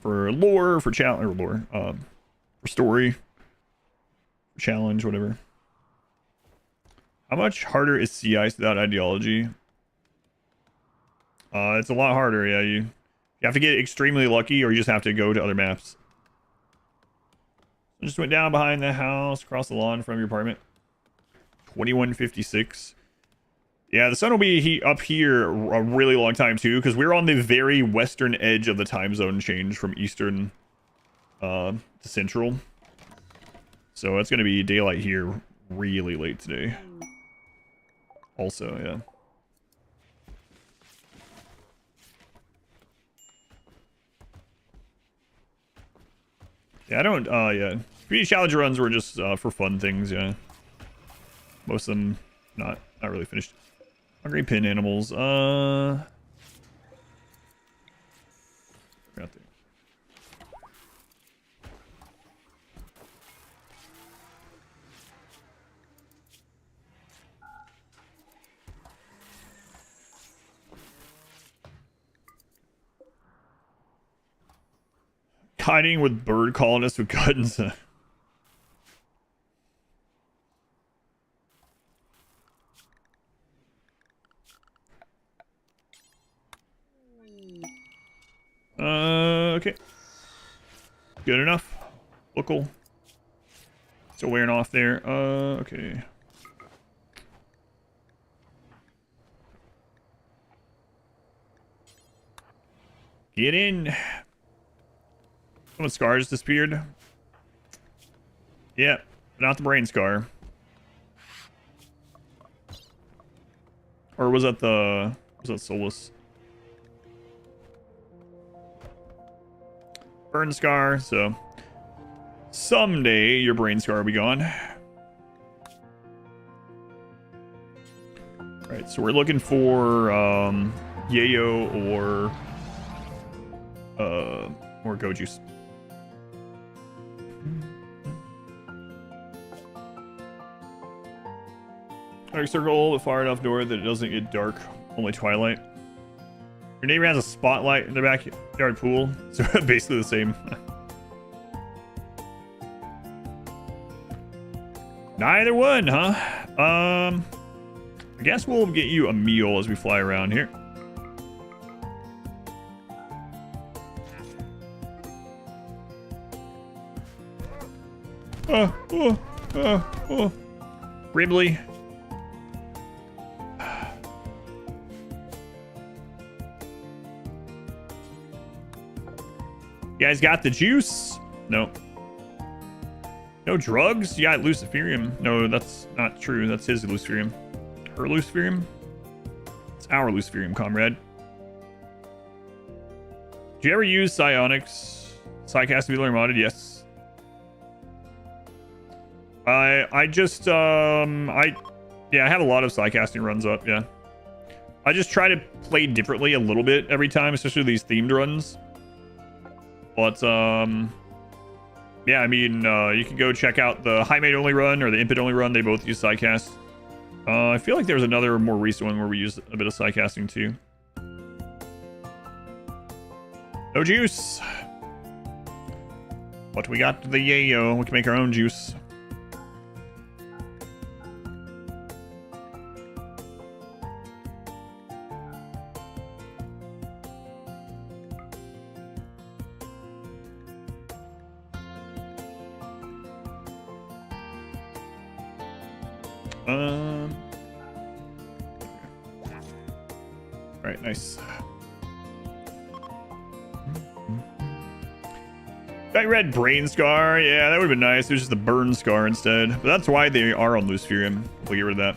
for lore, for challenge, or lore, for story, for challenge, whatever. How much harder is sea ice without ideology? It's a lot harder. Yeah, you have to get extremely lucky, or you just have to go to other maps. I just went down behind the house, across the lawn from your apartment. 2156. Yeah, the sun will be up here a really long time too, because we're on the very western edge of the time zone change from eastern to central. So it's going to be daylight here really late today. Also, yeah. Yeah, I don't, yeah. Community challenge runs were just for fun things, yeah. Most of them not really finished. Hungry pin animals. Hiding with bird colonists with guns. Okay. Good enough. Local. Still wearing off there. Okay. Get in. Someone's scar just disappeared. Yeah, not the brain scar. Or was that the... Was that Solus? Burn scar, so... Someday your brain scar will be gone. Alright, so we're looking for Yayo or Go Juice. Dark circle, far enough north that it doesn't get dark. Only twilight. Your neighbor has a spotlight in the backyard pool, so basically the same. Neither one, huh? I guess we'll get you a meal as we fly around here. Ribley. You guys got the juice? No. No drugs? You got Luciferium. No, that's not true. That's his Luciferium. Her Luciferium? It's our Luciferium, comrade. Did you ever use psionics? Psycast to be modded? Yes. I just yeah, I have a lot of psycasting runs up, yeah. I just try to play differently a little bit every time, especially these themed runs. But yeah, I mean, you can go check out the high mate only run or the impet only run. They both use psycast. I feel like there was another more recent one where we used a bit of psycasting too. No juice. But we got the yayo. We can make our own juice. Alright, nice. I read brain scar. Yeah, that would have been nice. It was just a burn scar instead. But that's why they are on Luciferium. We'll get rid of that.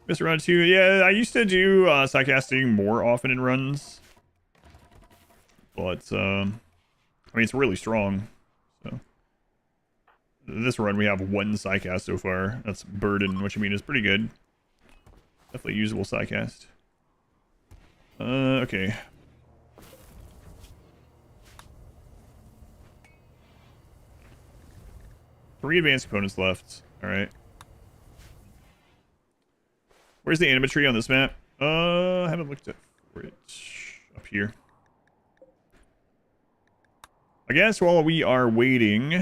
Mr. Run 2. Yeah, I used to do psycasting more often in runs. But, I mean, it's really strong. So, this run we have one psycast so far. That's Burden, which I mean is pretty good. Definitely usable psycast. Okay. 3 advanced components left. Alright. Where's the animatry on this map? I haven't looked at it. Up here. I guess while we are waiting,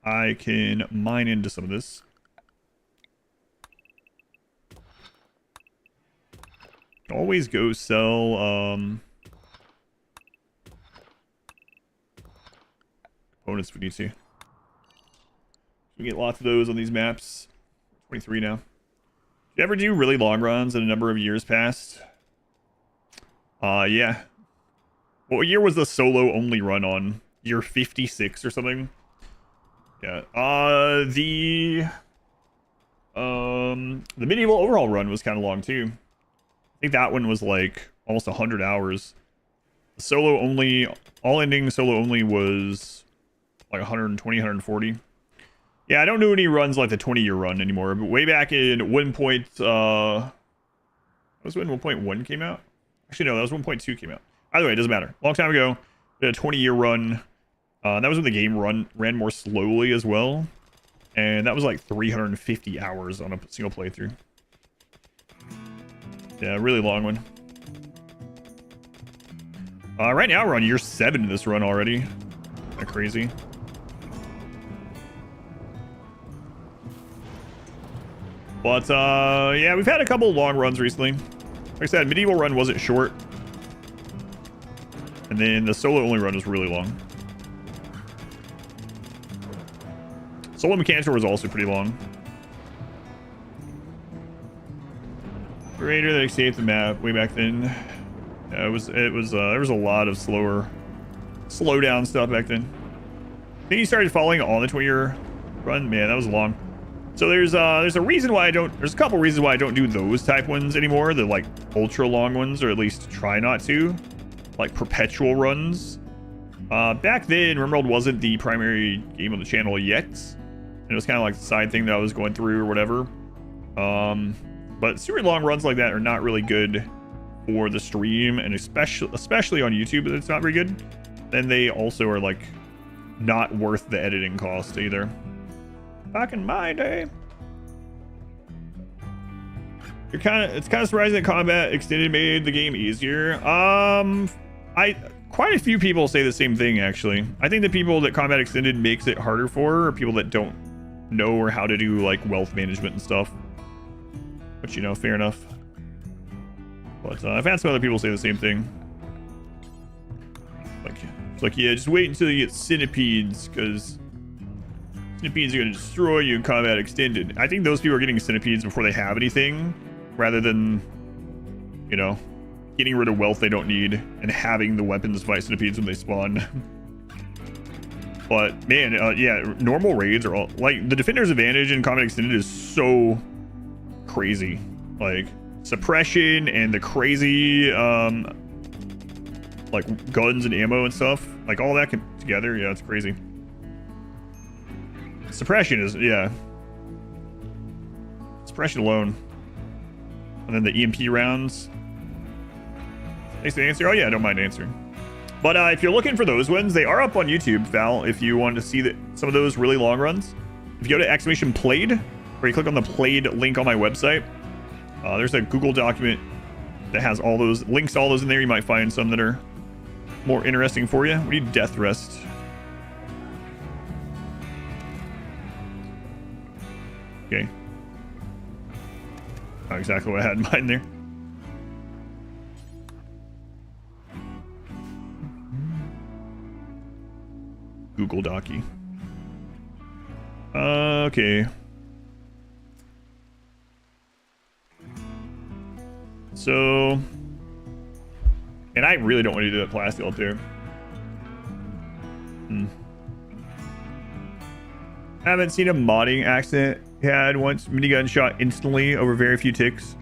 I can mine into some of this. Always go sell components if we need to. We get lots of those on these maps. 23 now. Did you ever do really long runs in a number of years past? Yeah. What year was the solo only run on? Year 56 or something? Yeah. The medieval overhaul run was kind of long too. I think that one was like almost 100 hours. The solo only, all ending solo only was like 120, 140. Yeah, I don't do any runs like the 20-year run anymore, but way back in 1. That was when 1.1 came out? Actually, no, that was 1.2 came out. Either way, it doesn't matter. Long time ago, we had a 20-year run. That was when the game ran more slowly as well. And that was like 350 hours on a single playthrough. Yeah, really long one. Right now we're on year 7 of this run already. Kind of crazy. But yeah, we've had a couple long runs recently. Like I said, medieval run wasn't short, and then the solo only run was really long. Solo Mechanical was also pretty long. Greater that escaped the map way back then. Yeah, it was there was a lot of slow down stuff back then. Then you started following on the 20-year run. Man, that was long. So there's a reason why there's a couple reasons why I don't do those type ones anymore. The like ultra long ones, or at least try not to, like perpetual runs. Back then, RimWorld wasn't the primary game on the channel yet. It was kind of like the side thing that I was going through or whatever. But super long runs like that are not really good for the stream, and especially on YouTube, it's not very good. And they also are like not worth the editing cost either. Back in my day. It's kind of surprising that Combat Extended made the game easier. Quite a few people say the same thing, actually. I think the people that Combat Extended makes it harder for are people that don't know or how to do like wealth management and stuff. But you know, fair enough. But I've had some other people say the same thing. It's like, yeah, just wait until you get centipedes, because centipedes are going to destroy you in Combat Extended. I think those people are getting centipedes before they have anything, rather than, you know, getting rid of wealth they don't need and having the weapons fight centipedes when they spawn. But man, yeah, normal raids are all like, the Defender's Advantage in Combat Extended is so crazy. Like suppression and the crazy like guns and ammo and stuff, like all that together, yeah, it's crazy. Suppression is, yeah, suppression alone, and then the EMP rounds. Thanks for the answer. Oh yeah, I don't mind answering. But if you're looking for those ones, they are up on YouTube, Val, if you want to see some of those really long runs. If you go to !played, or you click on the played link on my website, there's a Google document that has all those links, all those in there. You might find some that are more interesting for you. We need death rest. Okay. Not exactly what I had in mind there. Google Docky. Okay. So, and I really don't want to do that plastic up there. I haven't seen a modding accident had once. Minigun shot instantly over very few ticks.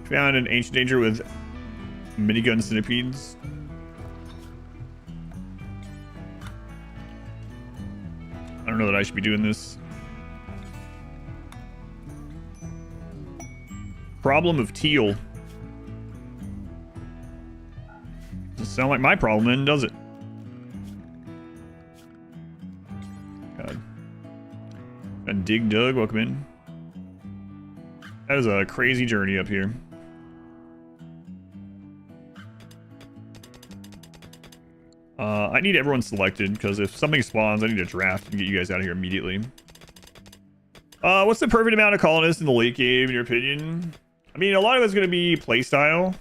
Found an ancient danger with minigun centipedes. I don't know that I should be doing this. Problem of teal. Doesn't sound like my problem then, does it? God. And Dig Dug, welcome in. That is a crazy journey up here. I need everyone selected, because if something spawns, I need to draft and get you guys out of here immediately. What's the perfect amount of colonists in the late game, in your opinion? I mean, a lot of it's going to be playstyle,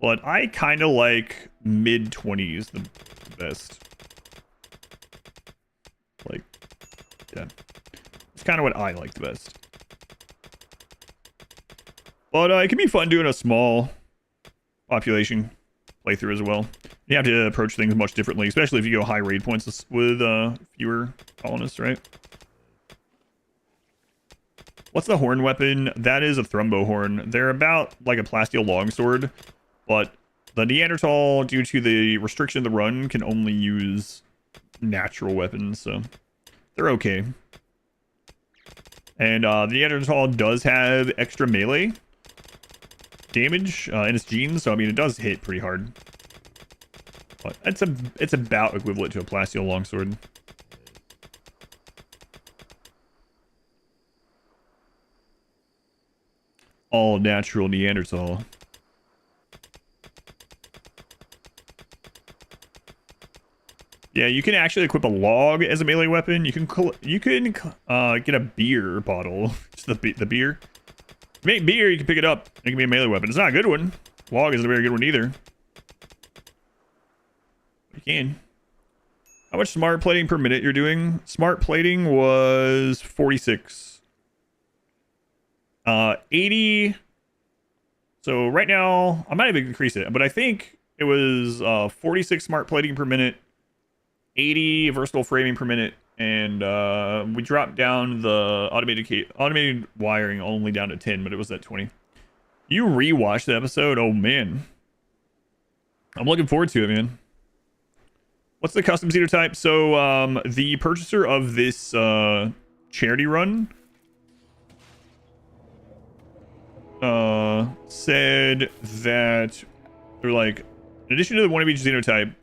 but I kind of like mid-20s the best. Like, yeah. It's kind of what I like the best. But it can be fun doing a small population playthrough as well. You have to approach things much differently, especially if you go high raid points with fewer colonists, right? What's the horn weapon? That is a thrumbo horn. They're about like a plasteel longsword, but the Neanderthal, due to the restriction of the run, can only use natural weapons, so they're okay. And the Neanderthal does have extra melee damage in its genes, so I mean it does hit pretty hard. But it's about equivalent to a plasteel longsword. All natural Neanderthal. Yeah, you can actually equip a log as a melee weapon. You can get a beer bottle. Just the beer. If you make beer, you can pick it up. It can be a melee weapon. It's not a good one. Log isn't a very good one either. You can. How much smart plating per minute you're doing? Smart plating was 46. 80. So right now, I might have increased it, but I think it was 46 smart plating per minute, 80 versatile framing per minute, and we dropped down the automated wiring only down to 10, but it was at 20. You rewatched the episode? Oh man, I'm looking forward to it, man. What's the custom Xenotype? So the purchaser of this charity run said that they're like, in addition to the one of each Xenotype,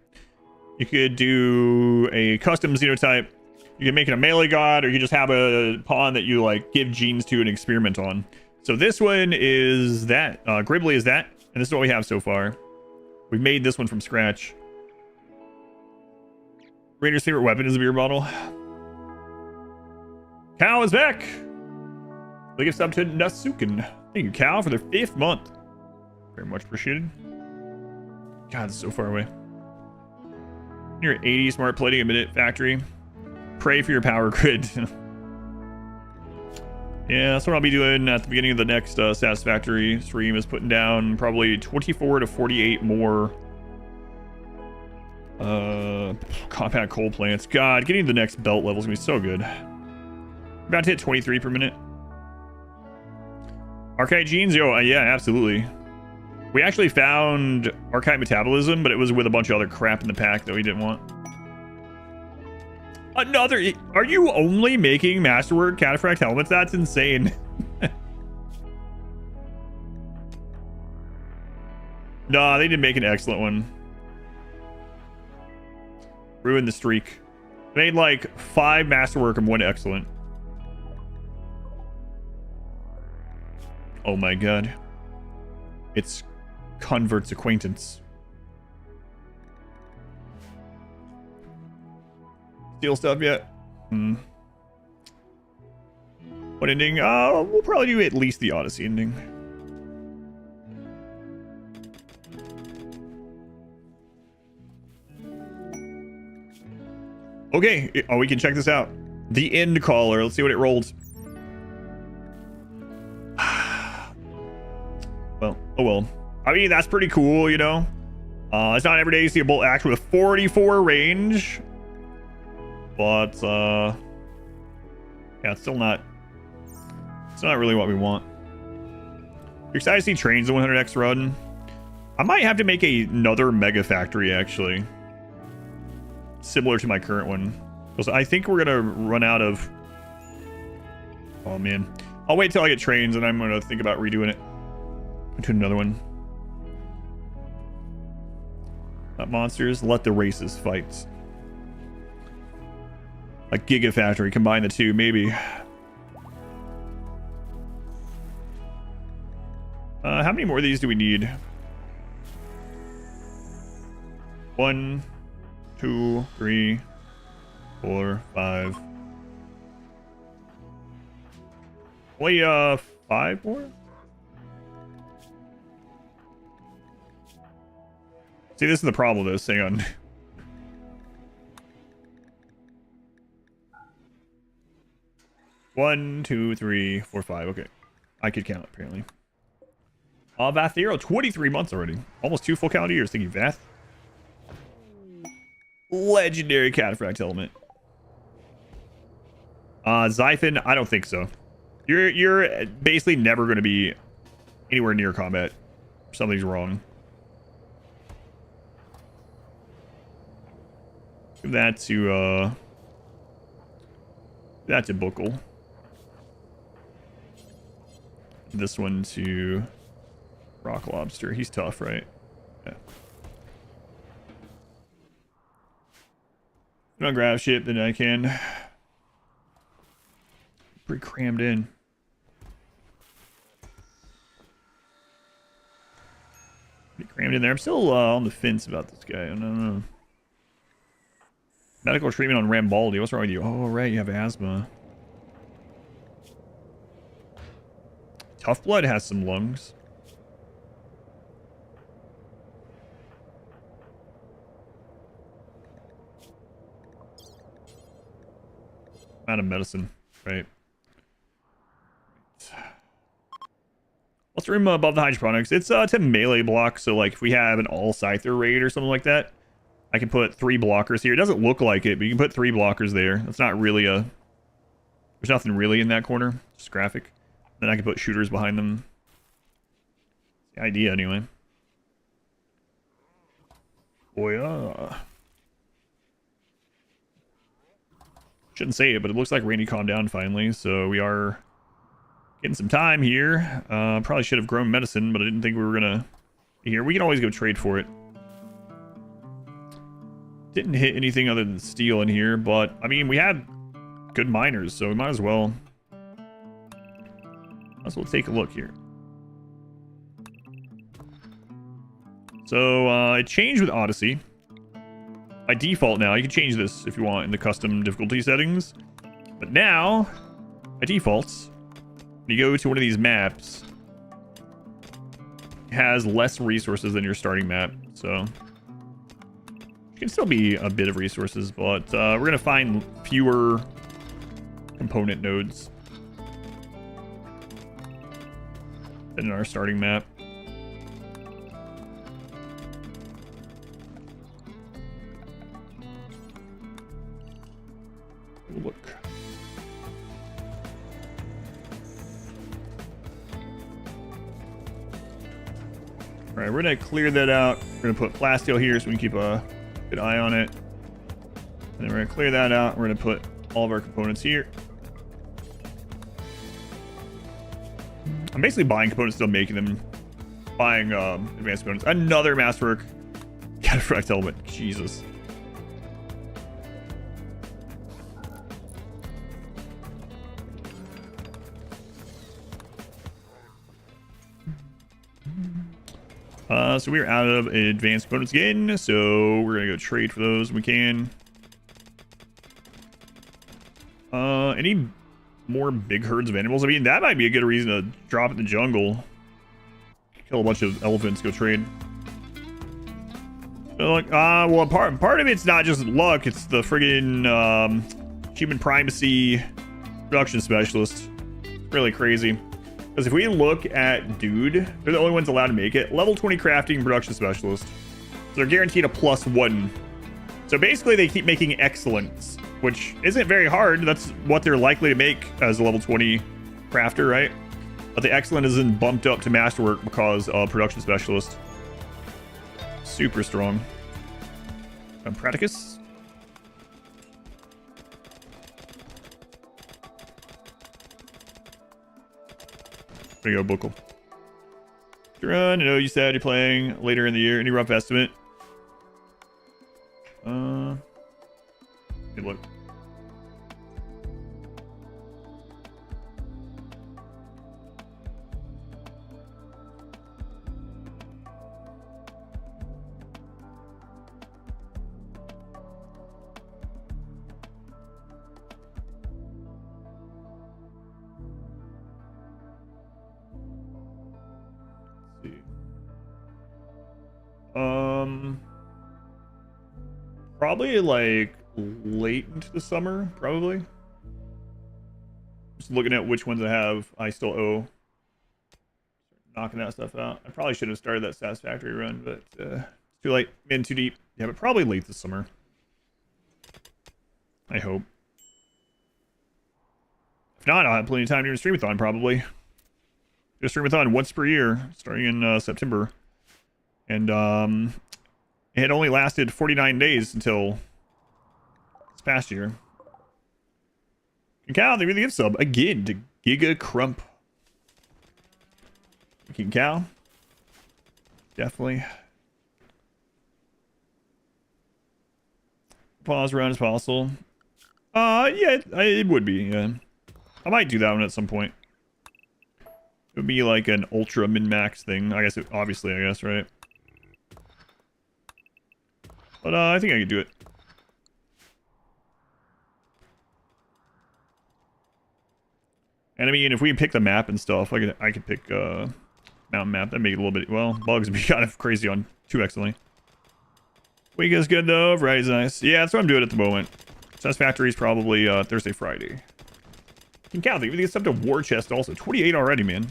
you could do a custom Xenotype. You can make it a melee god, or you just have a pawn that you like give genes to and experiment on. So this one is that. Gribbly is that, and this is what we have so far. We made this one from scratch. Raider's favorite weapon is a beer bottle. Cow is back. They give sub to Nasukin. Thank you, Cow, for their 5th month. Very much appreciated. God, it's so far away. You're at 80 smart plating a minute factory. Pray for your power grid. Yeah, that's what I'll be doing at the beginning of the next Satisfactory stream, is putting down probably 24 to 48 more compact coal plants. God, getting the next belt level is gonna be so good. About to hit 23 per minute. Archite genes? Oh, yeah, absolutely. We actually found Archite metabolism, but it was with a bunch of other crap in the pack that we didn't want. Another... Are you only making Masterwork Cataphract helmets? That's insane. Nah, they did make an excellent one. Ruined the streak. Made like 5 Masterwork and 1 excellent. Oh my god. It's Convert's acquaintance. Steal stuff yet? What ending? We'll probably do at least the Odyssey ending. Okay. Oh, we can check this out. The End Caller. Let's see what it rolls. Well, oh well. I mean, that's pretty cool, you know? It's not every day you see a bolt act with 44 range. But, yeah, it's still not... It's not really what we want. You're excited to see trains the 100x run? I might have to make another mega factory, actually. Similar to my current one. Because I think we're going to run out of... Oh, man. I'll wait till I get trains, and I'm going to think about redoing it. To another one. Not monsters. Let the races fight. A gigafactory. Combine the two, maybe. How many more of these do we need? 1, 2, 3, 4, 5. Only 5 more? See, this is the problem with this. Hang on. One, 2, 3, 4, 5. Okay. I could count, apparently. Vathero, 23 months already. Almost 2 full calendar years. Thank you, Vath. Legendary Cataphract element. Xiphon, I don't think so. You're basically never going to be anywhere near combat. Something's wrong. Give that to Buckle. This one to Rock Lobster. He's tough, right? Yeah. If I don't grab shit, then I can. Pretty crammed in. Pretty crammed in there. I'm still on the fence about this guy. I don't know. Medical treatment on Rambaldi. What's wrong with you? Oh, right, you have asthma. Tough Blood has some lungs. Out of medicine, right? What's the room above the hydroponics? It's a melee block, so like if we have an all scyther raid or something like that, I can put 3 blockers here. It doesn't look like it, but you can put 3 blockers there. That's not really a... There's nothing really in that corner. Just graphic. Then I can put shooters behind them. The idea, anyway. Oh, yeah. Shouldn't say it, but it looks like Rainy calmed down finally, so we are getting some time here. Probably should have grown medicine, but I didn't think we were gonna be here. We can always go trade for it. Didn't hit anything other than steel in here, but I mean, we had good miners, so we might as well take a look here. So it changed with Odyssey. By default now, you can change this if you want in the custom difficulty settings. But now, by default, when you go to one of these maps, it has less resources than your starting map, so it can still be a bit of resources, but we're going to find fewer component nodes than in our starting map. Look. All right, we're gonna clear that out. We're gonna put plasteel here so we can keep a good eye on it. And then we're gonna clear that out. We're gonna put all of our components here. I'm basically buying components, still making them. Buying advanced components. Another masterwork. Cataphract element. Jesus. So we're out of advanced components again, so we're gonna go trade for those when we can. Any more big herds of animals? I mean, that might be a good reason to drop it in the jungle. Kill a bunch of elephants, go trade. So like, well, part of it's not just luck, it's the friggin' human primacy production specialist. Really crazy. Because if we look at Dude, they're the only ones allowed to make it. Level 20 crafting production specialist. So they're guaranteed a +1. So basically they keep making excellence, which isn't very hard. That's what they're likely to make as a level 20 crafter, right? But the excellent isn't bumped up to masterwork because of production specialist. Super strong. Praticus. There you go, Buckle. Run. I know you said you're playing later in the year. Any rough estimate? Good luck. Probably like late into the summer, probably. Just looking at which ones I still owe. Knocking that stuff out. I probably should have started that Satisfactory run, but it's too late. In too deep. Yeah, but probably late this summer. I hope. If not, I'll have plenty of time to do a streamathon, probably. Do a streamathon once per year, starting in September. And it had only lasted 49 days until this past year. King Cow, they really give sub again to Giga Crump. King Cow. Definitely. Pause run as possible. Yeah, it would be, yeah. I might do that one at some point. It would be like an ultra min-max thing. I guess, obviously, I guess, right? But I think I could do it. enemy, and if we pick the map and stuff, I could pick mountain map. That make it a little bit, well, bugs be kind of crazy on 2x only. Week is good though. Variety's nice. Yeah, that's what I'm doing at the moment. Success Factory's probably Thursday, Friday. King Cow, they get up to War Chest also. 28 already, man.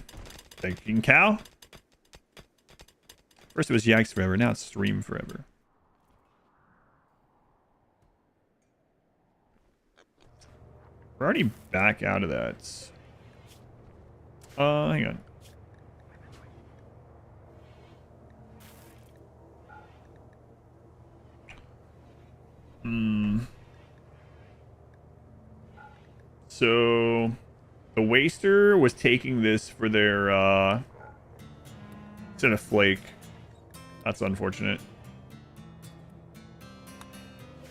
Thank you, King Cow. First it was Yikes Forever, now it's Stream Forever. We're already back out of that. Hang on. So the Waster was taking this for their it's in a flake. That's unfortunate.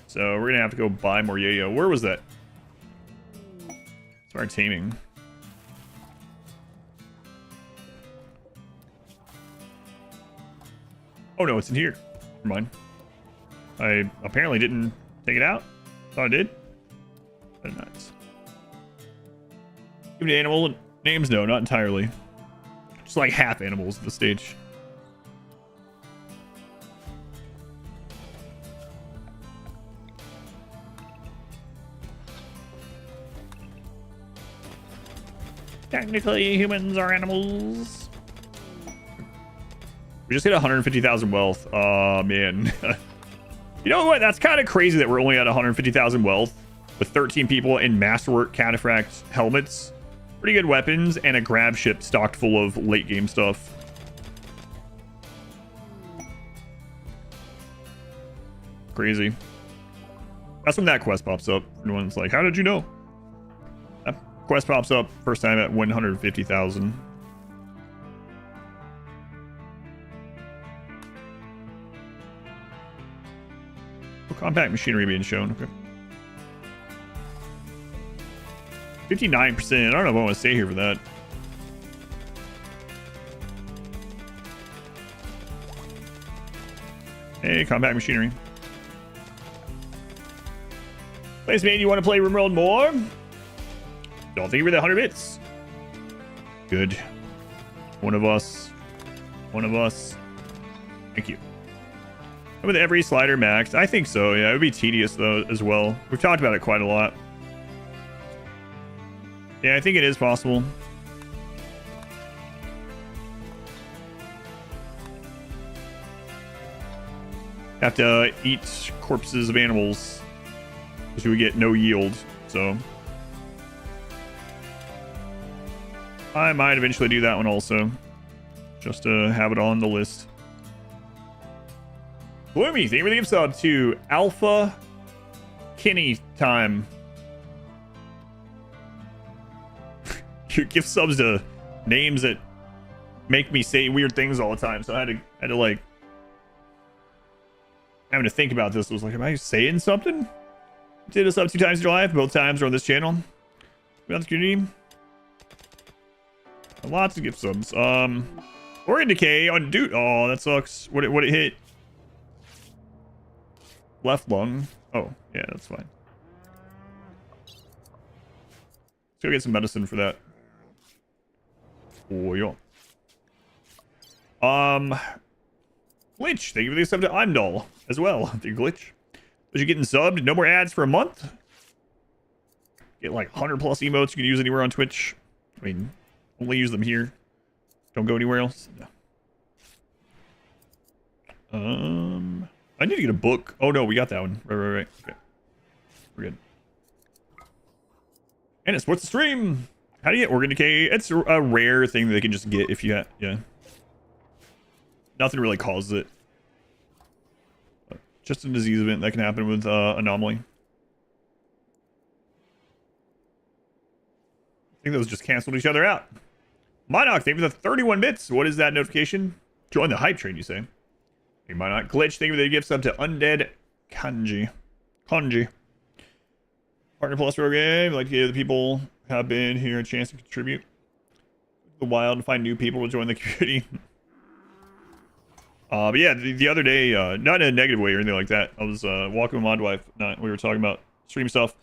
So we're gonna have to go buy more yayo. Where was that? Start taming. Oh no, it's in here. Never mind. I apparently didn't take it out. Thought I did. But nuts. Give me animal names? No, not entirely. Just like half animals at this stage. Technically, humans are animals. We just hit 150,000 wealth. Oh, man. You know what? That's kind of crazy that we're only at 150,000 wealth with 13 people in Masterwork Cataphract helmets. Pretty good weapons and a grab ship stocked full of late game stuff. Crazy. That's when that quest pops up. Everyone's like, how did you know? That quest pops up first time at 150,000. Compact machinery being shown. Okay. 59%. I don't know if I want to stay here for that. Hey, compact machinery. Place mate, you want to play RimWorld more? Don't think you're the 100 bits. Good. One of us. One of us. Thank you. With every slider maxed? I think so, yeah. It would be tedious, though, as well. We've talked about it quite a lot. Yeah, I think it is possible. Have to eat corpses of animals, because we would get no yield, so. I might eventually do that one also, just to have it on the list. Gloomy, thank you for the gift sub to Alpha Kinney time. Your gift subs to names that make me say weird things all the time, so I had to like having to think about this. I was like, am I saying something? Did a sub 2 times in your life, both times are on this channel. About the community. Lots of gift subs. Or in decay on dude. Oh, that sucks. What it hit? Left lung. Oh, yeah, that's fine. Let's go get some medicine for that. Oh, yeah. Glitch, thank you for the sub to Imdal as well. The glitch. Was you getting subbed? No more ads for a month? Get like 100 plus emotes you can use anywhere on Twitch. I mean, only use them here. Don't go anywhere else. No. I need to get a book. Oh no, we got that one. Right. Okay. We're good. And it's what's the stream? How do you get organ decay? It's a rare thing that they can just get if you have, yeah. Nothing really causes it. Just a disease event that can happen with anomaly. I think those just canceled each other out. Monarch, thank you for the 31 bits. What is that notification? Join the hype train, you say? You might not glitch. Thank you for the gift sub to Undead Kanji. Partner Plus program. Like to give the people who have been here a chance to contribute. The wild and find new people to join the community. But yeah, the other day, not in a negative way or anything like that. I was walking with my wife. We were talking about stream stuff.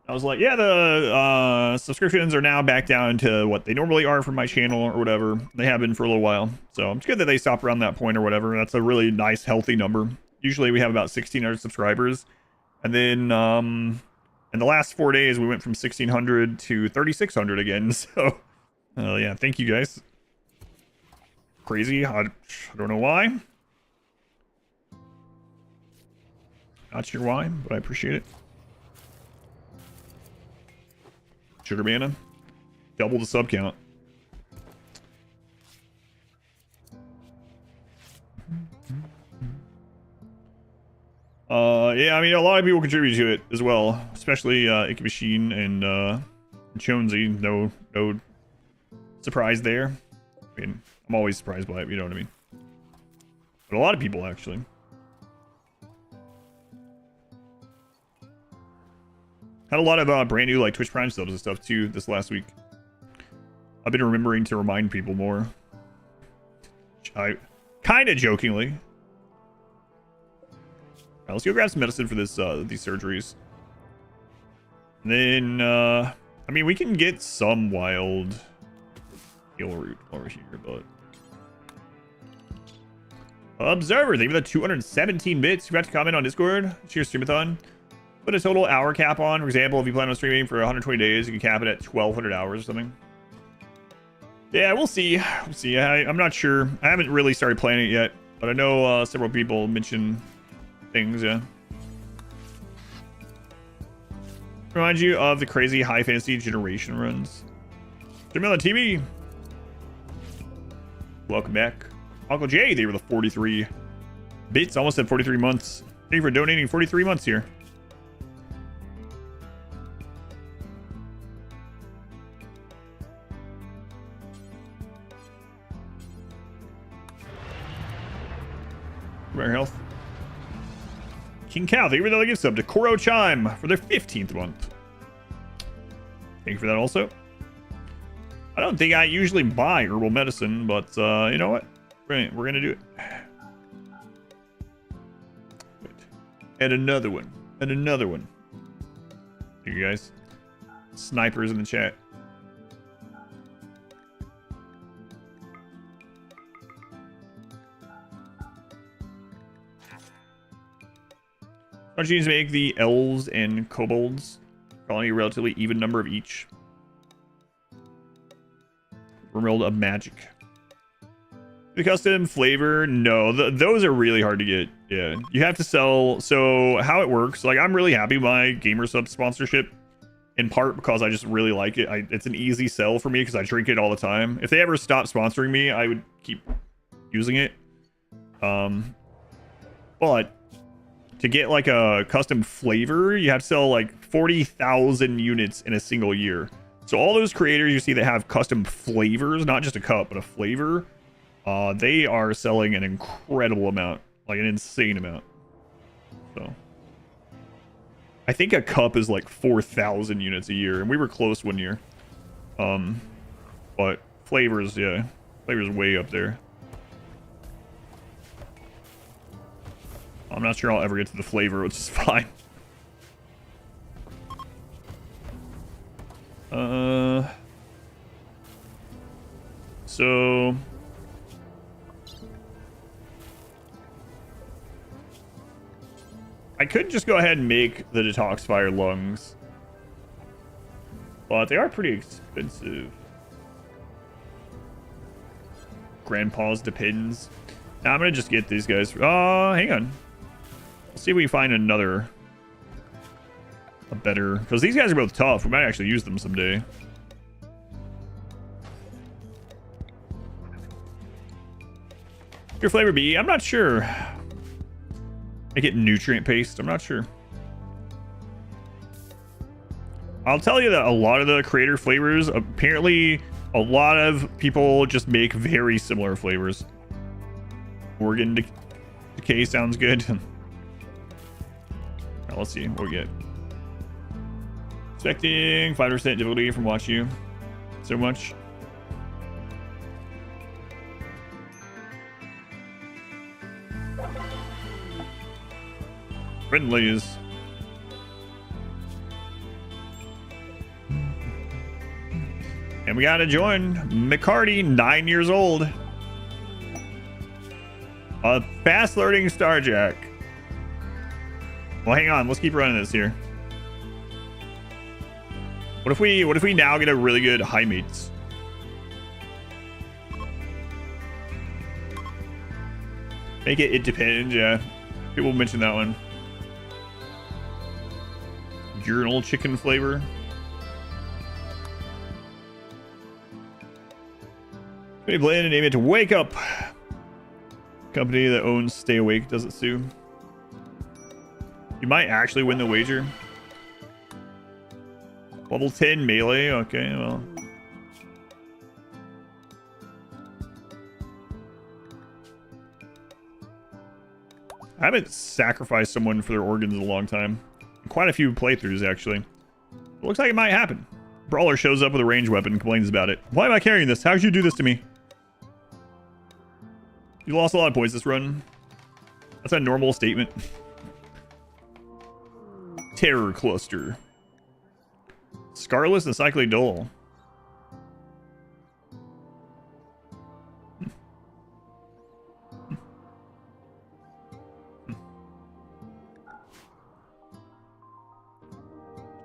I was like, yeah, the subscriptions are now back down to what they normally are for my channel or whatever. They have been for a little while. So it's good that they stop around that point or whatever. That's a really nice, healthy number. Usually we have about 1,600 subscribers. And then in the last 4 days, we went from 1,600 to 3,600 again. So, yeah, thank you guys. Crazy. I don't know why. Not sure why, but I appreciate it. Sugar Mana. Double the sub count. Yeah, I mean, a lot of people contribute to it as well, especially Icky Machine and Jonesy. No surprise there. I mean, I'm always surprised by it, you know what I mean? But a lot of people, actually. Had a lot of brand new like Twitch Prime subs and stuff too this last week. I've been remembering to remind people more. I kind of jokingly. Right, let's go grab some medicine for this these surgeries. And then I mean we can get some wild heal root over here, but Observer, thank you for the 217 bits. You got to comment on Discord. Cheers, Streamathon. Put a total hour cap on. For example, if you plan on streaming for 120 days, you can cap it at 1,200 hours or something. Yeah, we'll see. We'll see. I'm not sure. I haven't really started planning it yet, but I know several people mention things. Yeah. Remind you of the crazy high fantasy generation runs. Jamila TV. Welcome back. Uncle Jay, they were the 43 bits. Almost at 43 months. Thank you for donating 43 months here. Rare health. King Cow, thank you for the gift sub to Koro Chime for their 15th month. Thank you for that also. I don't think I usually buy herbal medicine, but you know what? We're gonna do it. And another one. And another one. Thank you guys. Snipers in the chat. Don't you make the elves and kobolds following a relatively even number of each? RimWorld of magic. The custom flavor, no, those are really hard to get. Yeah, you have to sell. So how it works, like I'm really happy with my gamer sub sponsorship, in part because I just really like it. It's an easy sell for me because I drink it all the time. If they ever stop sponsoring me, I would keep using it. But to get like a custom flavor, you have to sell like 40,000 units in a single year. So all those creators you see that have custom flavors, not just a cup, but a flavor, they are selling an incredible amount, like an insane amount. So I think a cup is like 4,000 units a year, and we were close one year. But flavors, yeah, flavors way up there. I'm not sure I'll ever get to the flavor, which is fine. So I could just go ahead and make the detoxifier lungs, but they are pretty expensive. Grandpa's depends. Now I'm gonna just get these guys. Hang on. Let's see if we find a better, because these guys are both tough. We might actually use them someday. Your flavor be? I'm not sure. Make it nutrient paste. I'm not sure. I'll tell you that a lot of the creator flavors, apparently a lot of people just make very similar flavors. Organ decay sounds good. Now, let's see what we get. Expecting 5% difficulty from watch you so much. Friendlies. we gotta join McCarty, 9 years old. A fast learning Starjack. Well, hang on. Let's keep running this here. What if we now get a really good high mates? Make it depends, yeah. People mention that one. Journal chicken flavor. Pretty bland and name it to Wake Up. Company that owns Stay Awake doesn't sue. You might actually win the wager. Level 10 melee. Okay, well. I haven't sacrificed someone for their organs in a long time. Quite a few playthroughs, actually. It looks like it might happen. Brawler shows up with a ranged weapon and complains about it. Why am I carrying this? How did you do this to me? You lost a lot of points this run. That's a normal statement. Terror cluster. Scarless and Cyclic Dole.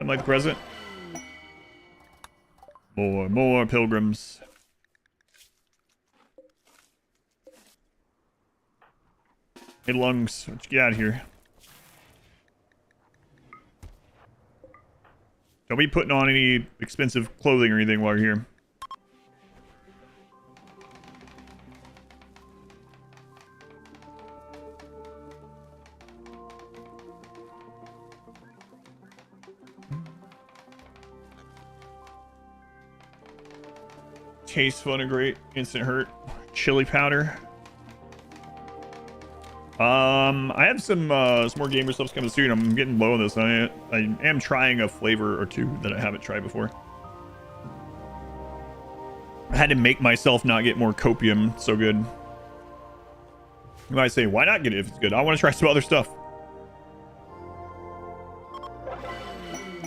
I'm like the president. More pilgrims. Hey, lungs, let's get out of here. Don't be putting on any expensive clothing or anything while you're here. Taste fun and great. Instant hurt. Chili powder. I have some more gamer stuff coming soon. I'm getting low on this. I am trying a flavor or two that I haven't tried before. I had to make myself not get more copium. So good. You might say, why not get it if it's good? I want to try some other stuff.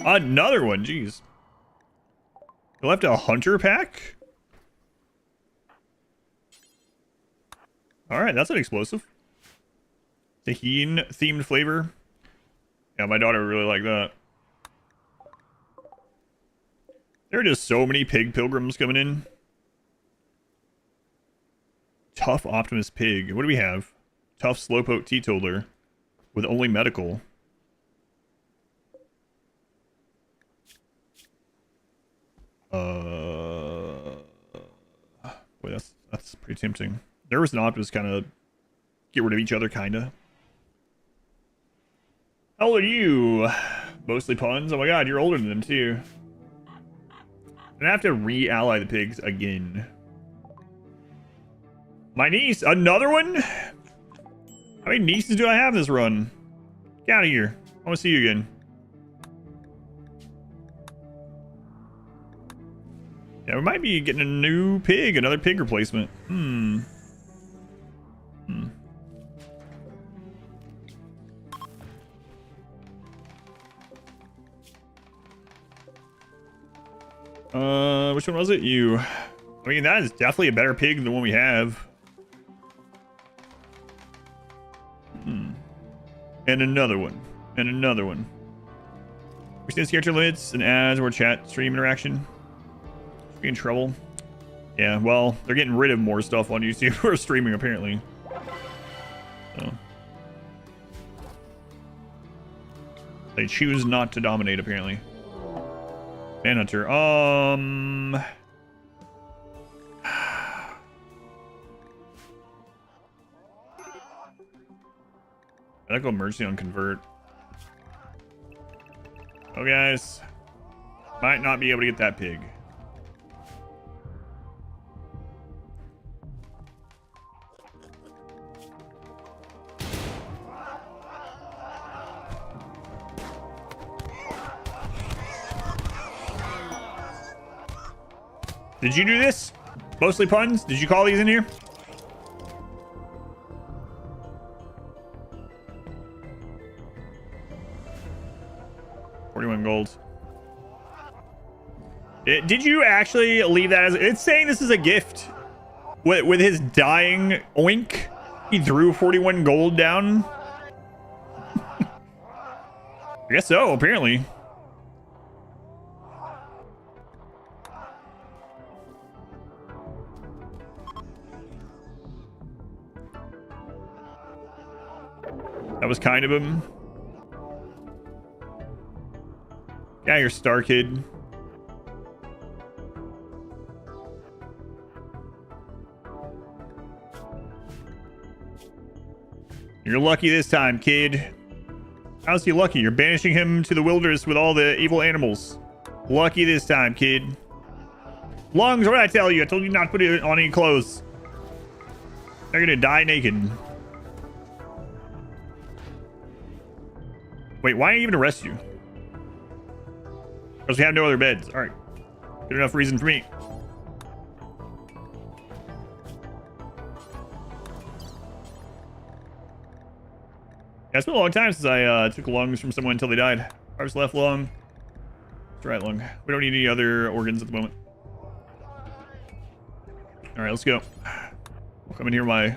Another one, jeez. You left a hunter pack? Alright, that's an explosive. Tahine themed flavor. Yeah, my daughter really liked that. There are just so many pig pilgrims coming in. Tough Optimus Pig. What do we have? Tough Slowpoke Teetotaler. With only medical. Boy, that's pretty tempting. Nervous and Optimus kind of get rid of each other, kind of. How old are you? Mostly puns. Oh my god, you're older than them too. And I have to re-ally the pigs again. My niece, another one? How many nieces do I have this run? Get out of here. I want to see you again. Yeah, we might be getting a new pig, another pig replacement. Which one was it? You. I mean, that is definitely a better pig than the one we have. And another one. And another one. Extends character limits and adds more chat stream interaction. Be in trouble. Yeah, well, they're getting rid of more stuff on YouTube for streaming, apparently. So. They choose not to dominate, apparently. Manhunter. Medical emergency on convert. Oh, guys. Might not be able to get that pig. Did you do this? Mostly puns? Did you call these in here? $41 gold. Did you actually leave that as... It's saying this is a gift. With his dying oink, he threw 41 gold down. I guess so, apparently. That was kind of him. Yeah, you're Star Kid. You're lucky this time, kid. How's he lucky? You're banishing him to the wilderness with all the evil animals. Lucky this time, kid. Lungs, what did I tell you? I told you not to put it on any clothes. They're gonna die naked. Wait, why didn't I even arrest you? Because we have no other beds. Alright. Good enough reason for me. Yeah, it's been a long time since I took lungs from someone until they died. I was left lung. That's right, lung. We don't need any other organs at the moment. Alright, let's go. I'll come in here my...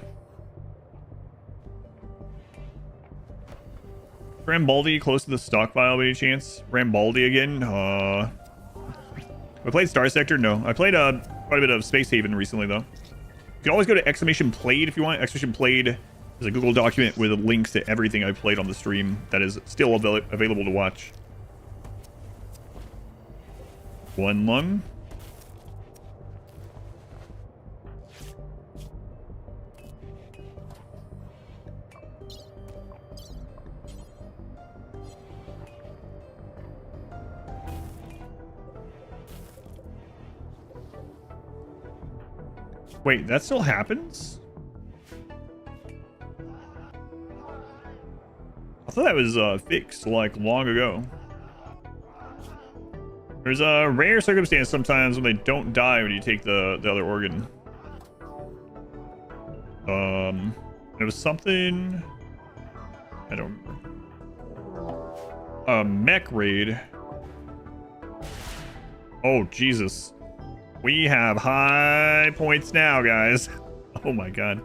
Rambaldi close to the stockpile by any chance? Rambaldi again? I played Star Sector? No. I played quite a bit of Space Haven recently, though. You can always go to exclamation played if you want. Exclamation played is a Google document with links to everything I played on the stream that is still available to watch. One lung. Wait, that still happens? I thought that was fixed like long ago. There's a rare circumstance sometimes when they don't die when you take the other organ. It was something I don't remember. A mech raid. Oh Jesus. We have high points now, guys. Oh my god.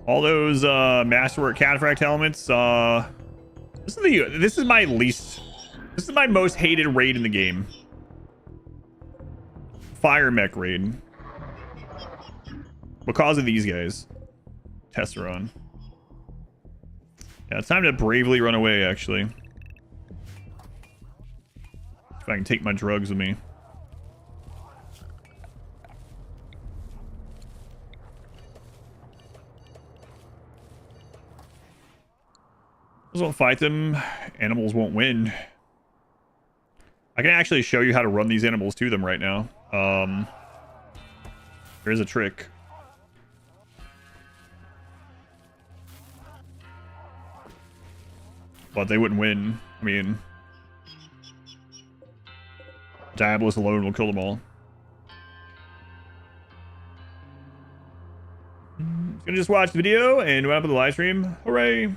All those masterwork cataphract helmets. This is my least. This is my most hated raid in the game. Fire mech raid. Because of these guys. Tesseron. Yeah, it's time to bravely run away, actually. If I can take my drugs with me. Those won't fight them. Animals won't win. I can actually show you how to run these animals to them right now. There's a trick. But they wouldn't win. I mean... Diabolus alone will kill them all. Gonna just watch the video and went up with the live stream. Hooray!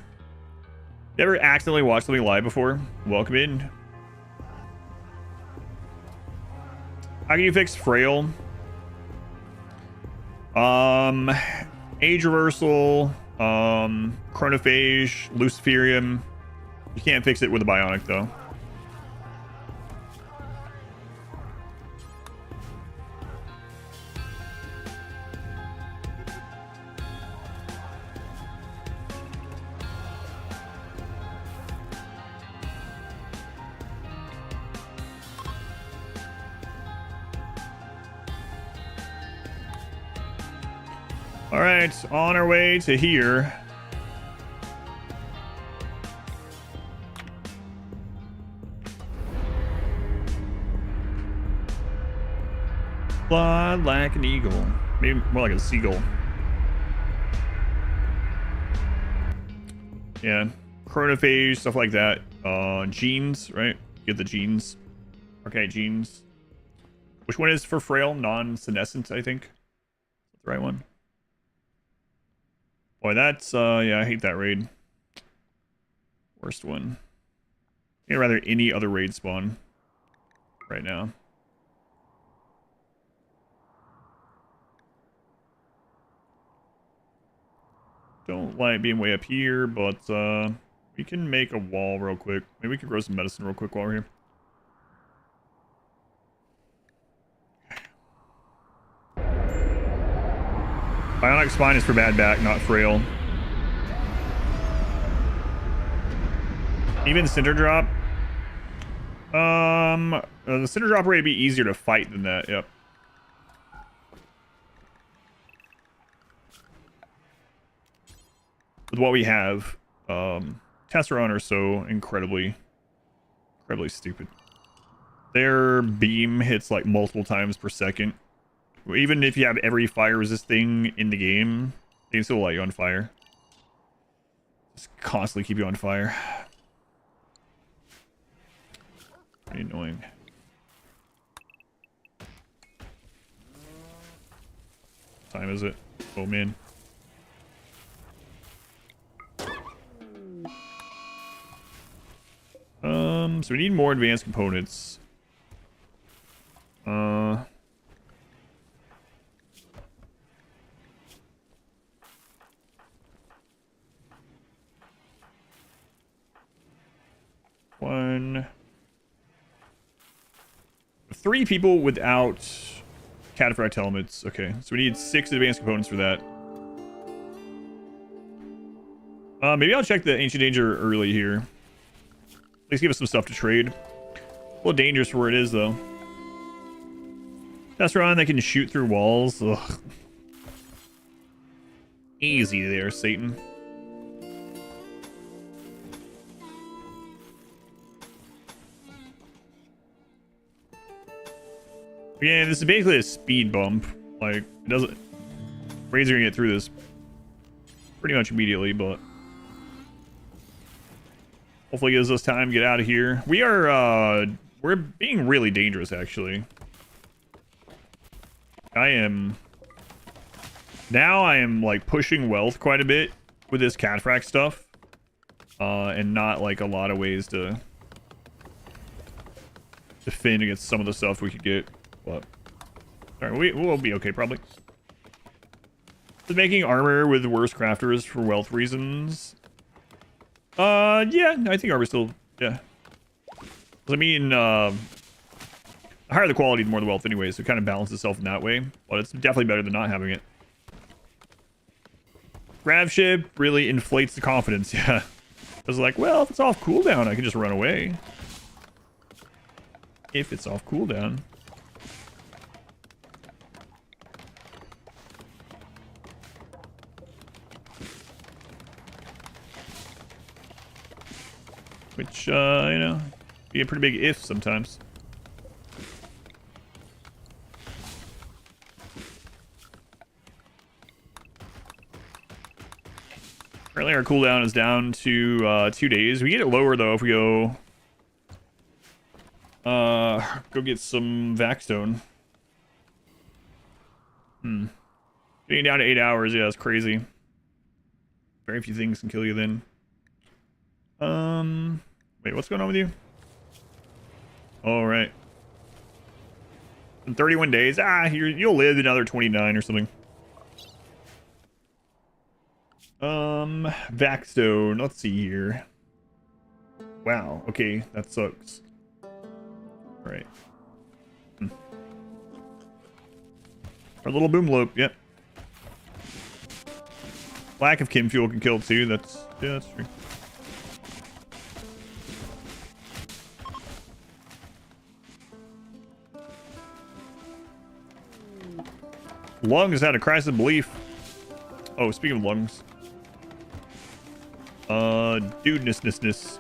Never accidentally watched something live before? Welcome in. How can you fix frail? Age reversal, chronophage, luciferium. You can't fix it with a bionic though. All right, on our way to here. Fly like an eagle. Maybe more like a seagull. Yeah, chronophage, stuff like that. Genes, right? Get the genes. Okay, genes. Which one is for frail? Non-senescent, I think. That's the right one. Boy, that's, yeah, I hate that raid. Worst one. I'd rather any other raid spawn right now. Don't like being way up here, but, we can make a wall real quick. Maybe we can grow some medicine real quick while we're here. Bionic spine is for bad back, not frail. Even cinder drop. The cinder drop rate would be easier to fight than that. Yep. With what we have, Tesseron are so incredibly stupid. Their beam hits like multiple times per second. Even if you have every fire resist thing in the game, they can still light you on fire. Just constantly keep you on fire. Pretty annoying. What time is it? Oh man. So we need more advanced components. One. 3 people without cataphract helmets. Okay, so we need 6 advanced components for that. Maybe I'll check the Ancient Danger early here. At least give us some stuff to trade. A little dangerous for where it is, though. Tesseron that can shoot through walls. Ugh. Easy there, Satan. Yeah, this is basically a speed bump. Like, it doesn't... Raids are gonna get through this pretty much immediately, but... Hopefully gives us time to get out of here. We are, we're being really dangerous, actually. I am, like, pushing wealth quite a bit with this cataphract stuff. And not, like, a lot of ways to defend against some of the stuff we could get. But, alright, we'll be okay, probably. Just making armor with worse crafters for wealth reasons. Yeah, I think armor still, yeah. I mean, the higher the quality, the more the wealth anyway, so it kind of balances itself in that way. But it's definitely better than not having it. Grav ship really inflates the confidence, yeah. It's like, well, if it's off cooldown, I can just run away. If it's off cooldown. Which, you know, be a pretty big if sometimes. Currently our cooldown is down to 2 days. We get it lower though if we go get some Vaxstone. Getting down to 8 hours, yeah, that's crazy. Very few things can kill you then. Wait, what's going on with you? All right. In 31 days, you'll live another 29 or something. Vaxstone, let's see here. Wow, okay, that sucks. All right. Our little boom loop, yep. Lack of chem fuel can kill too, yeah, that's true. Lungs had a crisis of belief. Oh, speaking of lungs. Dudeness.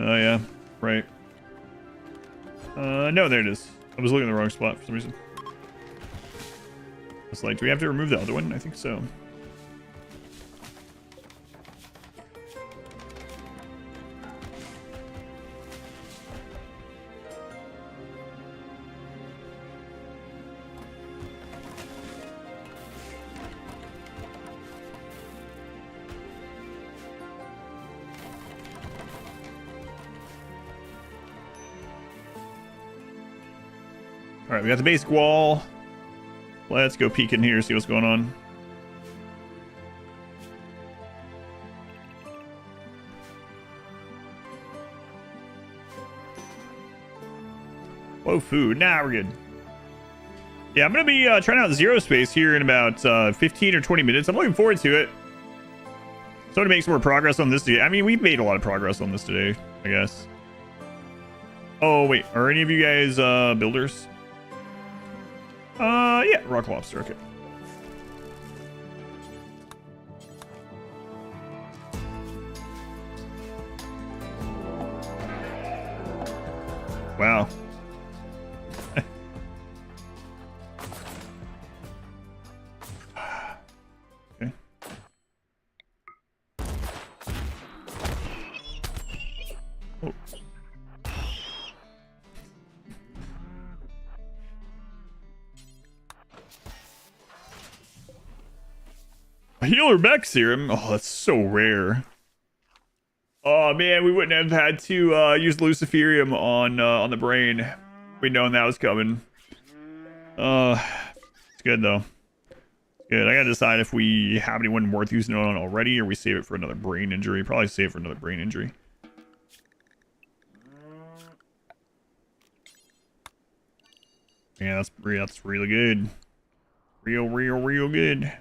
Oh, yeah. Right. No, there it is. I was looking in the wrong spot for some reason. It's like, do we have to remove the other one? I think so. All right, we got the basic wall. Let's go peek in here, see what's going on. Whoa, food. Nah, we're good. Yeah, I'm going to be trying out Zero Space here in about 15 or 20 minutes. I'm looking forward to it. So to make some more progress on this today. I mean, we've made a lot of progress on this today, I guess. Oh, wait. Are any of you guys builders? Yeah, rock lobster, okay. Wow. Okay. Oh. A healer Mech serum? Oh, that's so rare. Oh man, we wouldn't have had to use Luciferium on the brain. We'd known that was coming. It's good though. Good. I gotta decide if we have anyone worth using it on already, or we save it for another brain injury. Probably save it for another brain injury. Yeah, that's really good. Real good.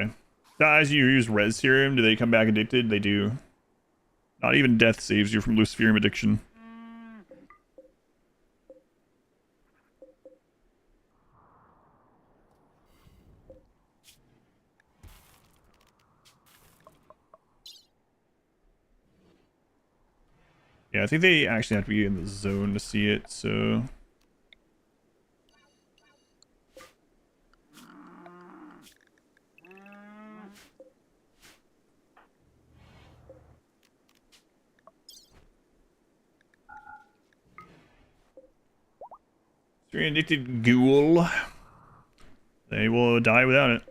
Okay. So as you use res serum, do they come back addicted? They do. Not even death saves you from Luciferium addiction. Yeah, I think they actually have to be in the zone to see it, so... Very addicted ghoul. They will die without it.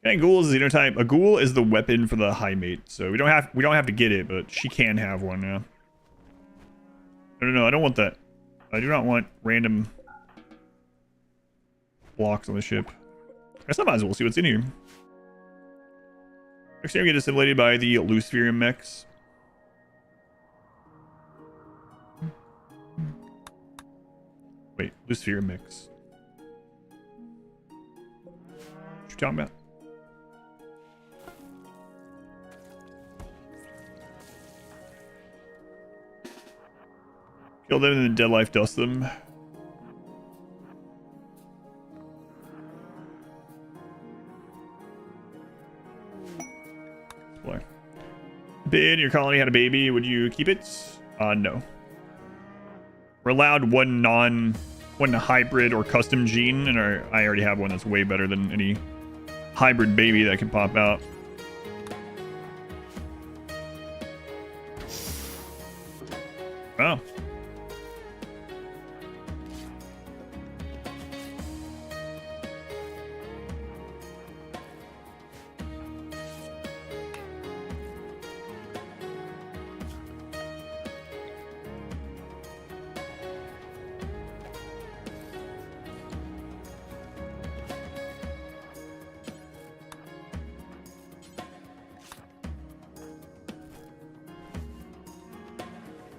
Okay, ghoul is a xenotype. A ghoul is the weapon for the high mate, so we don't have to get it, but she can have one, yeah. No, I don't want that. I do not want random blocks on the ship. I guess I might as well see what's in here. Next time we get assimilated by the Luciferium mechs. Wait, Luciferium mechs. What you talking about? Kill them and then dead life dust them. Boy. Bid, your colony had a baby. Would you keep it? No. We're allowed one hybrid or custom gene, and I already have one that's way better than any hybrid baby that can pop out. Oh.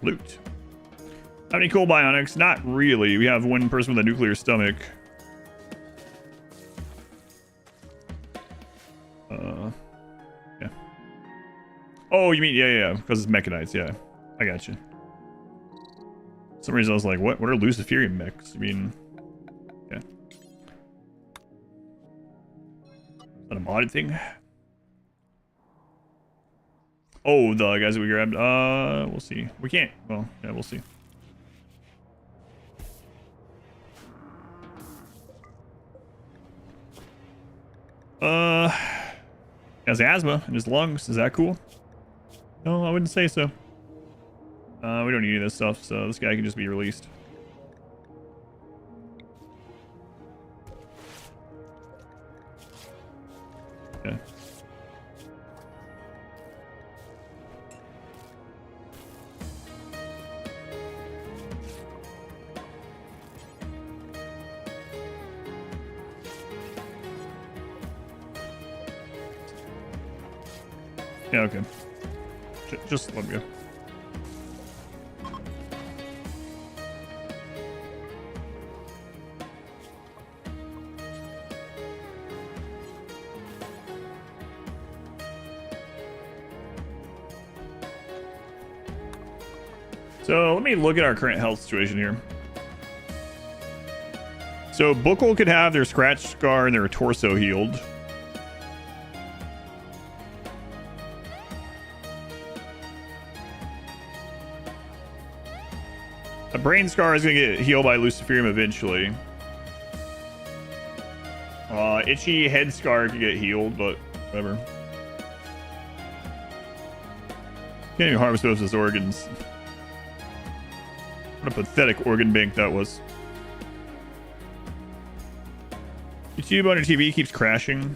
Loot. Have any cool bionics? Not really. We have one person with a nuclear stomach. Yeah. Oh, you mean, yeah, because it's mechanites, yeah. I got you. For some reason I was like, what are Luciferian mechs? I mean, yeah. Is that a modded thing? Oh, the guys that we grabbed, we'll see. We can't, well, yeah, we'll see. He has asthma in his lungs. Is that cool? No, I wouldn't say so. We don't need any of this stuff, so this guy can just be released. Okay. Yeah, okay. Just let me go. So let me look at our current health situation here. So Buckle could have their scratch scar and their torso healed. A brain scar is going to get healed by Luciferium eventually. Itchy head scar could get healed, but whatever. Can't even harvest those as organs. What a pathetic organ bank that was. YouTube on your TV keeps crashing.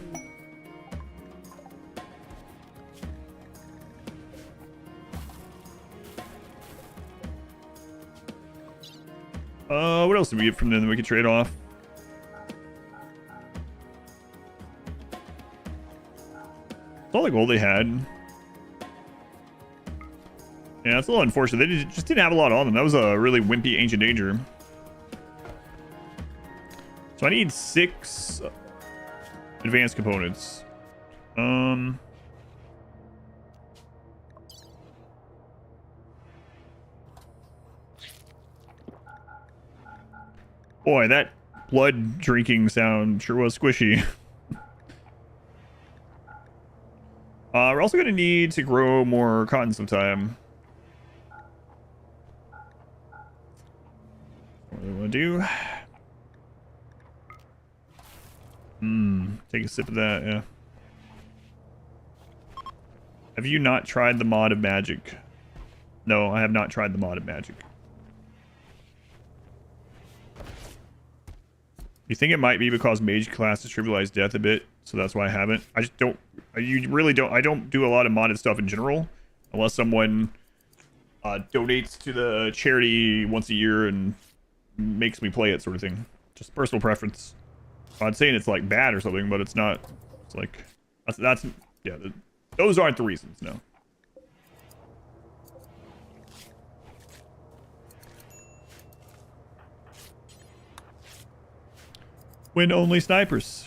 What else did we get from them that we could trade off? It's all the gold they had. Yeah, it's a little unfortunate. They just didn't have a lot on them. That was a really wimpy Ancient Danger. So I need 6 advanced components. Boy, that blood drinking sound sure was squishy. We're also going to need to grow more cotton sometime. What do we want to do? Take a sip of that, yeah. Have you not tried the mod of magic? No, I have not tried the mod of magic. You think it might be because mage classes trivialize death a bit, so that's why I haven't. I just don't. You really don't. I don't do a lot of modded stuff in general, unless someone donates to the charity once a year and makes me play it, sort of thing. Just personal preference. I'm not saying it's like bad or something, but it's not. It's like that's yeah. Those aren't the reasons. No. Win only snipers.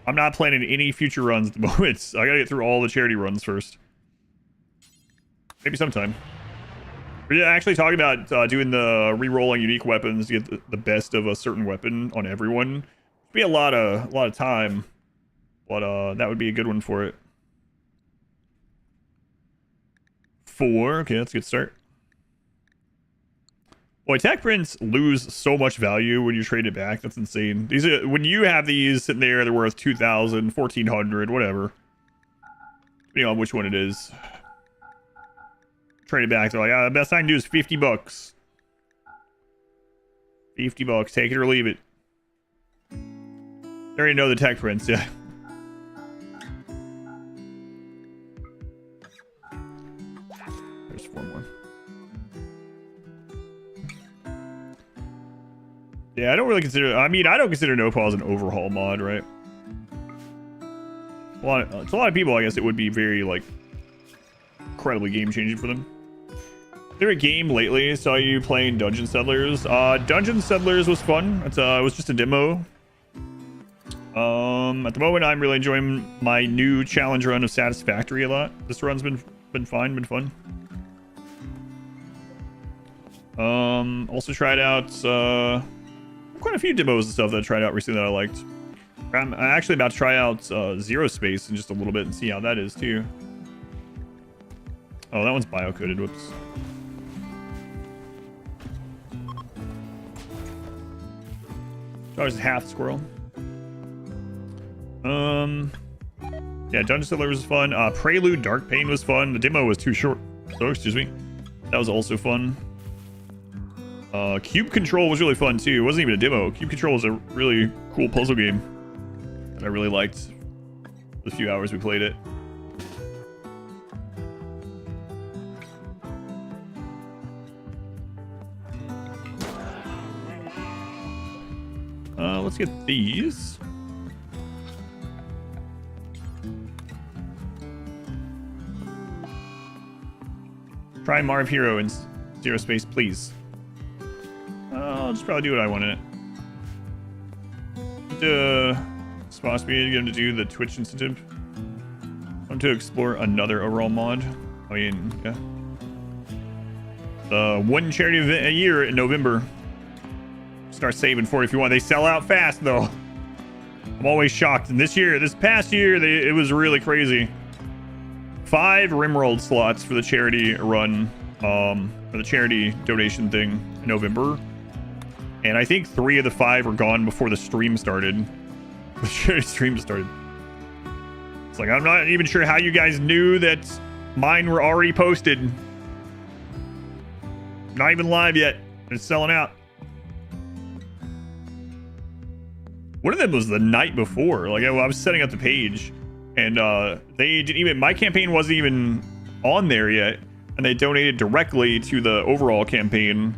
I'm not planning any future runs at the moment. So I gotta get through all the charity runs first. Maybe sometime. We're actually talking about doing the re-rolling unique weapons to get the best of a certain weapon on everyone. It'd be a lot of time, but that would be a good one for it. 4. Okay, that's a good start. Boy, tech prints lose so much value when you trade it back. That's insane. These are, when you have these sitting there, they're worth 2,000, 1,400, whatever. Depending on which one it is. Trade it back. They're like, the best I can do is 50 bucks. 50 bucks. Take it or leave it. They already know the tech prints, yeah. There's 4 more. Yeah, I don't really consider. I mean, I don't consider no pause an overhaul mod, right? To a lot of people, I guess it would be very like incredibly game changing for them. Is there a game lately? Saw you playing Dungeon Settlers. Dungeon Settlers was fun. It was just a demo. At the moment, I'm really enjoying my new challenge run of Satisfactory a lot. This run's been fine, been fun. Also tried out quite a few demos and stuff that I tried out recently that I liked. I'm actually about to try out Zero Space in just a little bit and see how that is too. Oh, that one's bio-coded. Whoops. Oh, it's half squirrel. Yeah, Dungeon Settler was fun. Prelude Dark Pain was fun. The demo was too short. Oh, excuse me. That was also fun. Cube Control was really fun too. It wasn't even a demo. Cube Control was a really cool puzzle game that I really liked the few hours we played it. Let's get these. Try Marv Hero in Zero Space, please. I'll just probably do what I want in it. Spot speed, get him to do the Twitch incentive. I want to explore another overall mod. I mean, yeah. One charity event a year in November. Start saving for it if you want. They sell out fast though. I'm always shocked. And this past year, it was really crazy. 5 RimWorld slots for the charity run, for the charity donation thing in November. And I think 3 of the 5 were gone before the stream started. The charity stream started. It's like, I'm not even sure how you guys knew that mine were already posted. Not even live yet. It's selling out. One of them was the night before. Like, I was setting up the page, and they didn't even. My campaign wasn't even on there yet, and they donated directly to the overall campaign,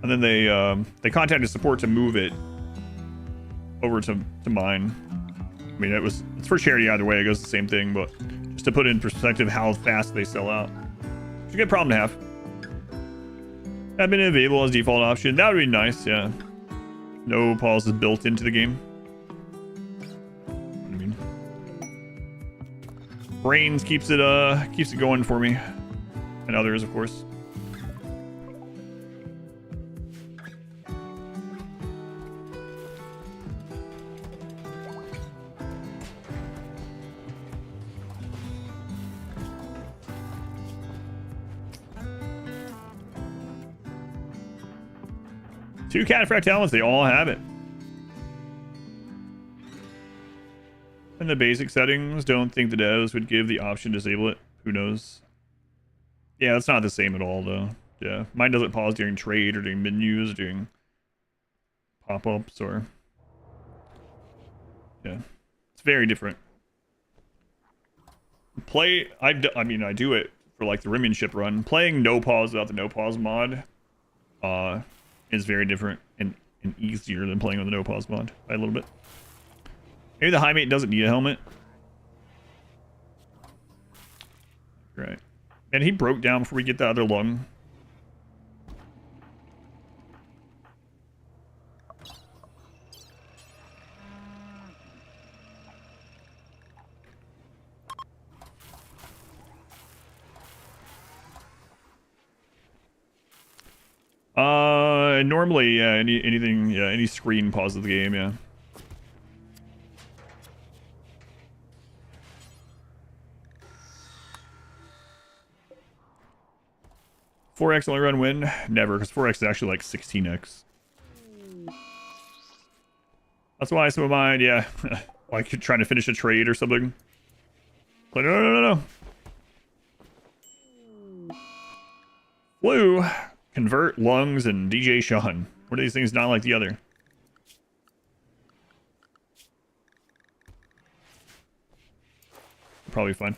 and then they contacted support to move it over to mine. I mean, it's for charity either way. It goes the same thing, but just to put in perspective how fast they sell out. It's a good problem to have. Have been available as default option. That would be nice. Yeah. No pauses built into the game. Brains keeps it going for me, and others, of course. Two cataphract helmets, they all have it. In the basic settings, don't think the devs would give the option to disable it. Who knows? Yeah, that's not the same at all, though. Yeah, mine doesn't pause during trade or during menus or during pop-ups or... Yeah, it's very different. I do it for like the Rimmanship run. Playing no pause without the no pause mod is very different and easier than playing with the no pause mod by a little bit. Maybe the high mate doesn't need a helmet. Right. And he broke down before we get the other lung. Normally, yeah, anything, yeah, any screen pauses the game, yeah. $4x only run win? Never, because 4x is actually like 16x. That's why some of mine, yeah, like trying to finish a trade or something. Like, no. Flu, Convert, Lungs, and DJ Sean. What are these things not like the other? Probably fine.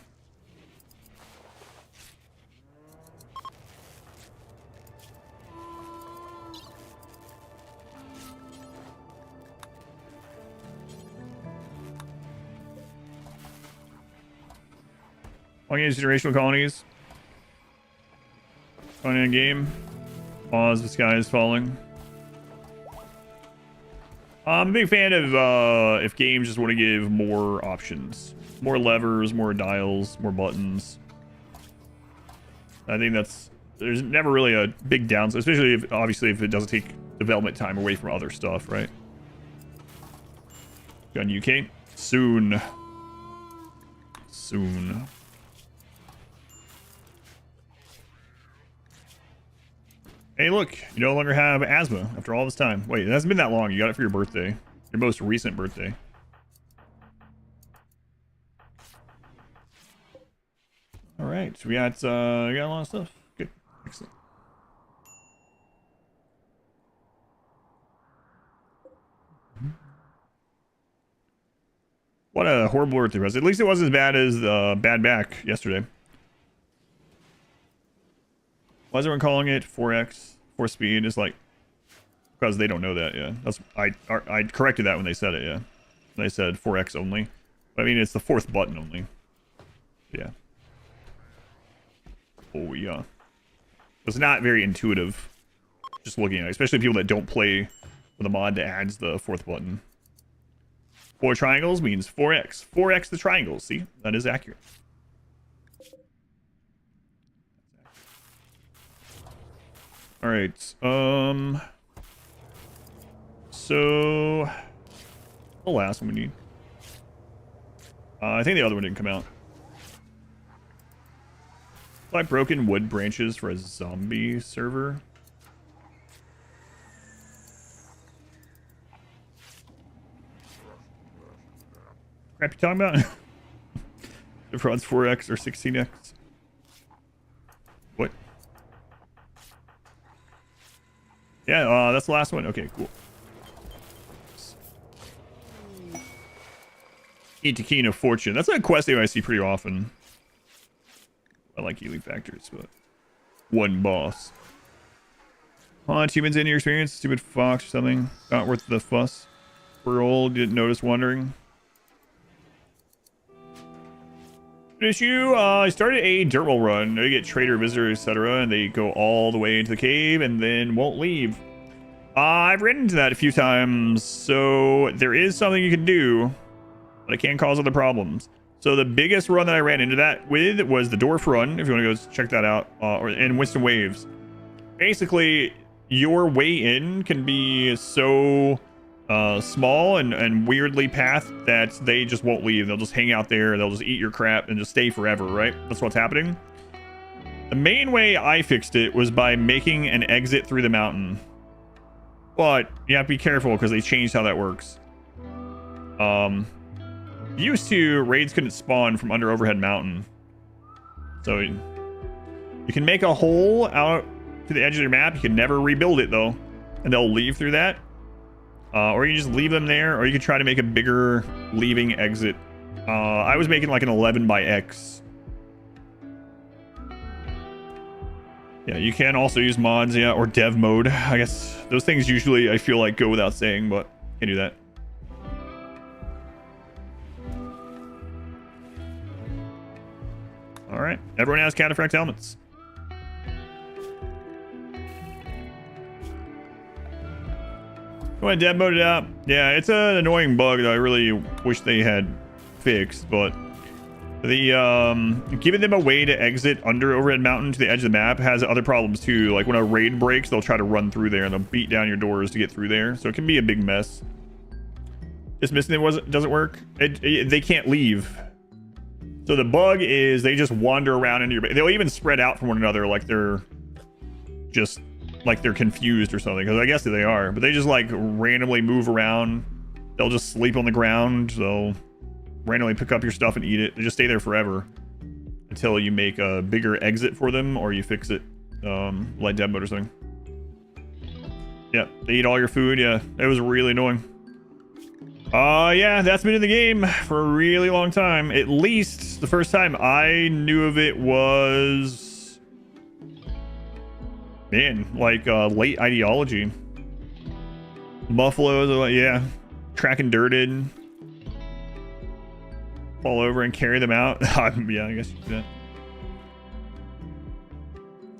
Long age generational colonies. Going in game. Pause, the sky is falling. I'm a big fan of if games just want to give more options, more levers, more dials, more buttons. I think there's never really a big downside, especially if, obviously, if it doesn't take development time away from other stuff, right? Gun UK soon. Hey, look, you no longer have asthma after all this time. Wait, it hasn't been that long. You got it for your birthday, your most recent birthday. All right, so we got a lot of stuff. Good, excellent. What a horrible birthday present. At least it wasn't as bad as the bad back yesterday. Why is everyone calling it 4x 4 speed? Is like because they don't know that. Yeah, that's I corrected that when they said it. Yeah, they said 4x only. But I mean, it's the 4th button only. Yeah. Oh yeah. It's not very intuitive. Just looking at it, especially people that don't play with a mod that adds the 4th button. 4 triangles means 4x. 4x the triangles. See, that is accurate. All right. So the last one we need. I think the other one didn't come out. Like broken wood branches for a zombie server. Crap you talking about? If runs 4x or 16x. What? Yeah, that's the last one. Okay, cool. Eat to Keen of Fortune. That's a quest I see pretty often. I like healing factors, but one boss. Haunt humans in your experience? Stupid fox or something? Not worth the fuss. We're old, didn't notice wandering. Issue, I started a dirt wall run. They get trader, visitor, etc. And they go all the way into the cave and then won't leave. I've ran into that a few times. So there is something you can do, but it can cause other problems. So the biggest run that I ran into that with was the Dwarf Run, if you want to go check that out, or in Winston Waves. Basically, your way in can be so small and weirdly pathed that they just won't leave. They'll just hang out there, they'll just eat your crap and just stay forever, right? That's what's happening. The main way I fixed it was by making an exit through the mountain. But you have to be careful because they changed how that works. Used to, raids couldn't spawn from under Overhead Mountain. So you can make a hole out to the edge of your map. You can never rebuild it though, and they'll leave through that. Or you just leave them there, or you could try to make a bigger leaving exit. I was making like an 11 by X. Yeah, you can also use mods, yeah, or dev mode. I guess those things usually I feel like go without saying, but can do that. All right, everyone has cataphract helmets. Go ahead, dev mode it out. Yeah, it's an annoying bug that I really wish they had fixed, but the giving them a way to exit under Overhead Mountain to the edge of the map has other problems too. Like when a raid breaks, they'll try to run through there and they'll beat down your doors to get through there. So it can be a big mess. Dismissing it doesn't work. They can't leave. So the bug is they just wander around into your base. They'll even spread out from one another like they're just like they're confused or something, because I guess they are, but they just like randomly move around. They'll just sleep on the ground. They'll randomly pick up your stuff and eat it. They just stay there forever until you make a bigger exit for them or you fix it, like dev mode or something. Yeah, they eat all your food. Yeah, it was really annoying. Yeah, that's been in the game for a really long time. At least the first time I knew of it was, man, like late ideology. Buffaloes, yeah, tracking dirt in, fall over and carry them out. Yeah, I guess you do that.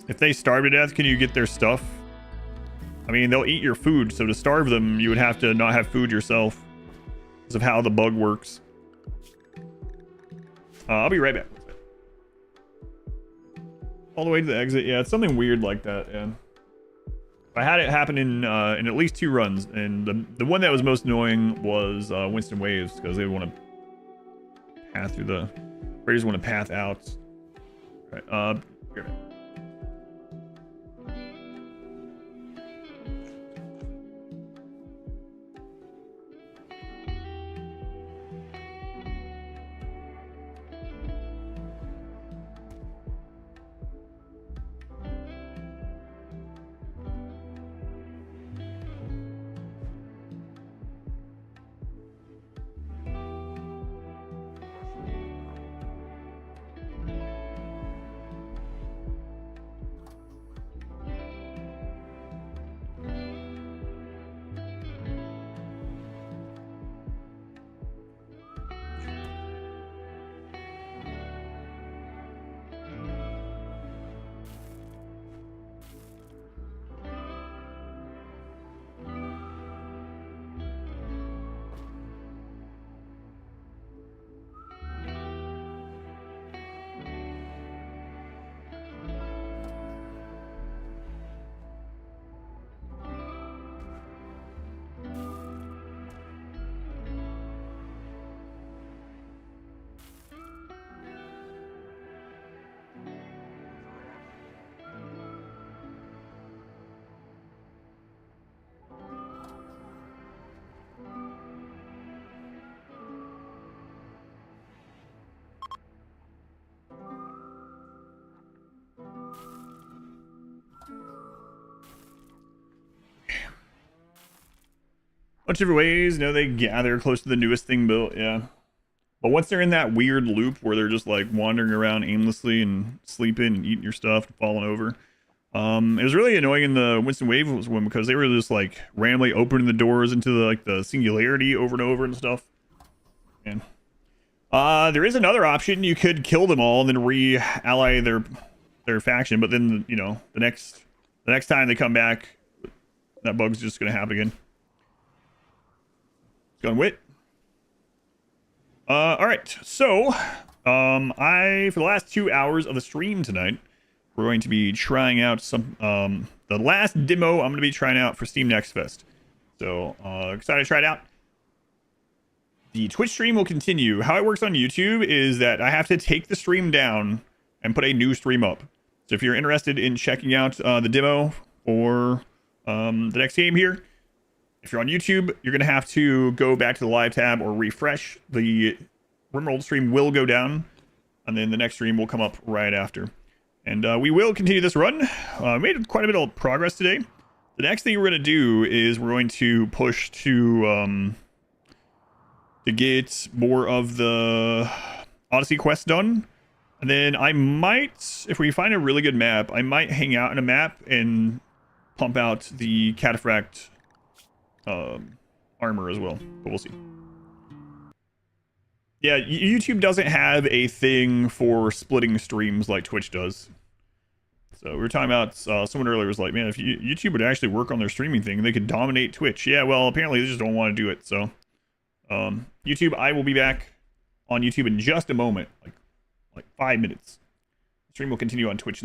If they starve to death, can you get their stuff? I mean, they'll eat your food, so to starve them, you would have to not have food yourself. Because of how the bug works. I'll be right back. All the way to the exit. Yeah, it's something weird like that, yeah. I had it happen in at least 2 runs, and the one that was most annoying was Winston Waves, because they want to path through the... Raiders want to path out. All right, here. Bunch of ways, they gather close to the newest thing built, yeah. But once they're in that weird loop where they're just like wandering around aimlessly and sleeping and eating your stuff and falling over, it was really annoying in the Winston Waves one because they were just like randomly opening the doors into the singularity over and over and stuff. And there is another option. You could kill them all and then re-ally their faction, but then the next time they come back, that bug's just gonna happen again. Going wit. All right. So, for the last 2 hours of the stream tonight, we're going to be trying out some, the last demo I'm going to be trying out for Steam Next Fest. So, excited to try it out. The Twitch stream will continue. How it works on YouTube is that I have to take the stream down and put a new stream up. So if you're interested in checking out the demo for the next game here, if you're on YouTube, you're going to have to go back to the live tab or refresh. The RimWorld stream will go down, and then the next stream will come up right after. And we will continue this run. Made quite a bit of progress today. The next thing we're going to do is we're going to push to get more of the Odyssey quest done. And then I might, if we find a really good map, I might hang out in a map and pump out the cataphract armor as well, but we'll see. Yeah, YouTube doesn't have a thing for splitting streams like Twitch does. So we were talking about someone earlier was like, man, if YouTube would actually work on their streaming thing, they could dominate Twitch. Yeah, well, apparently they just don't want to do it. So YouTube, I will be back on YouTube in just a moment, like 5 minutes. The stream will continue on Twitch.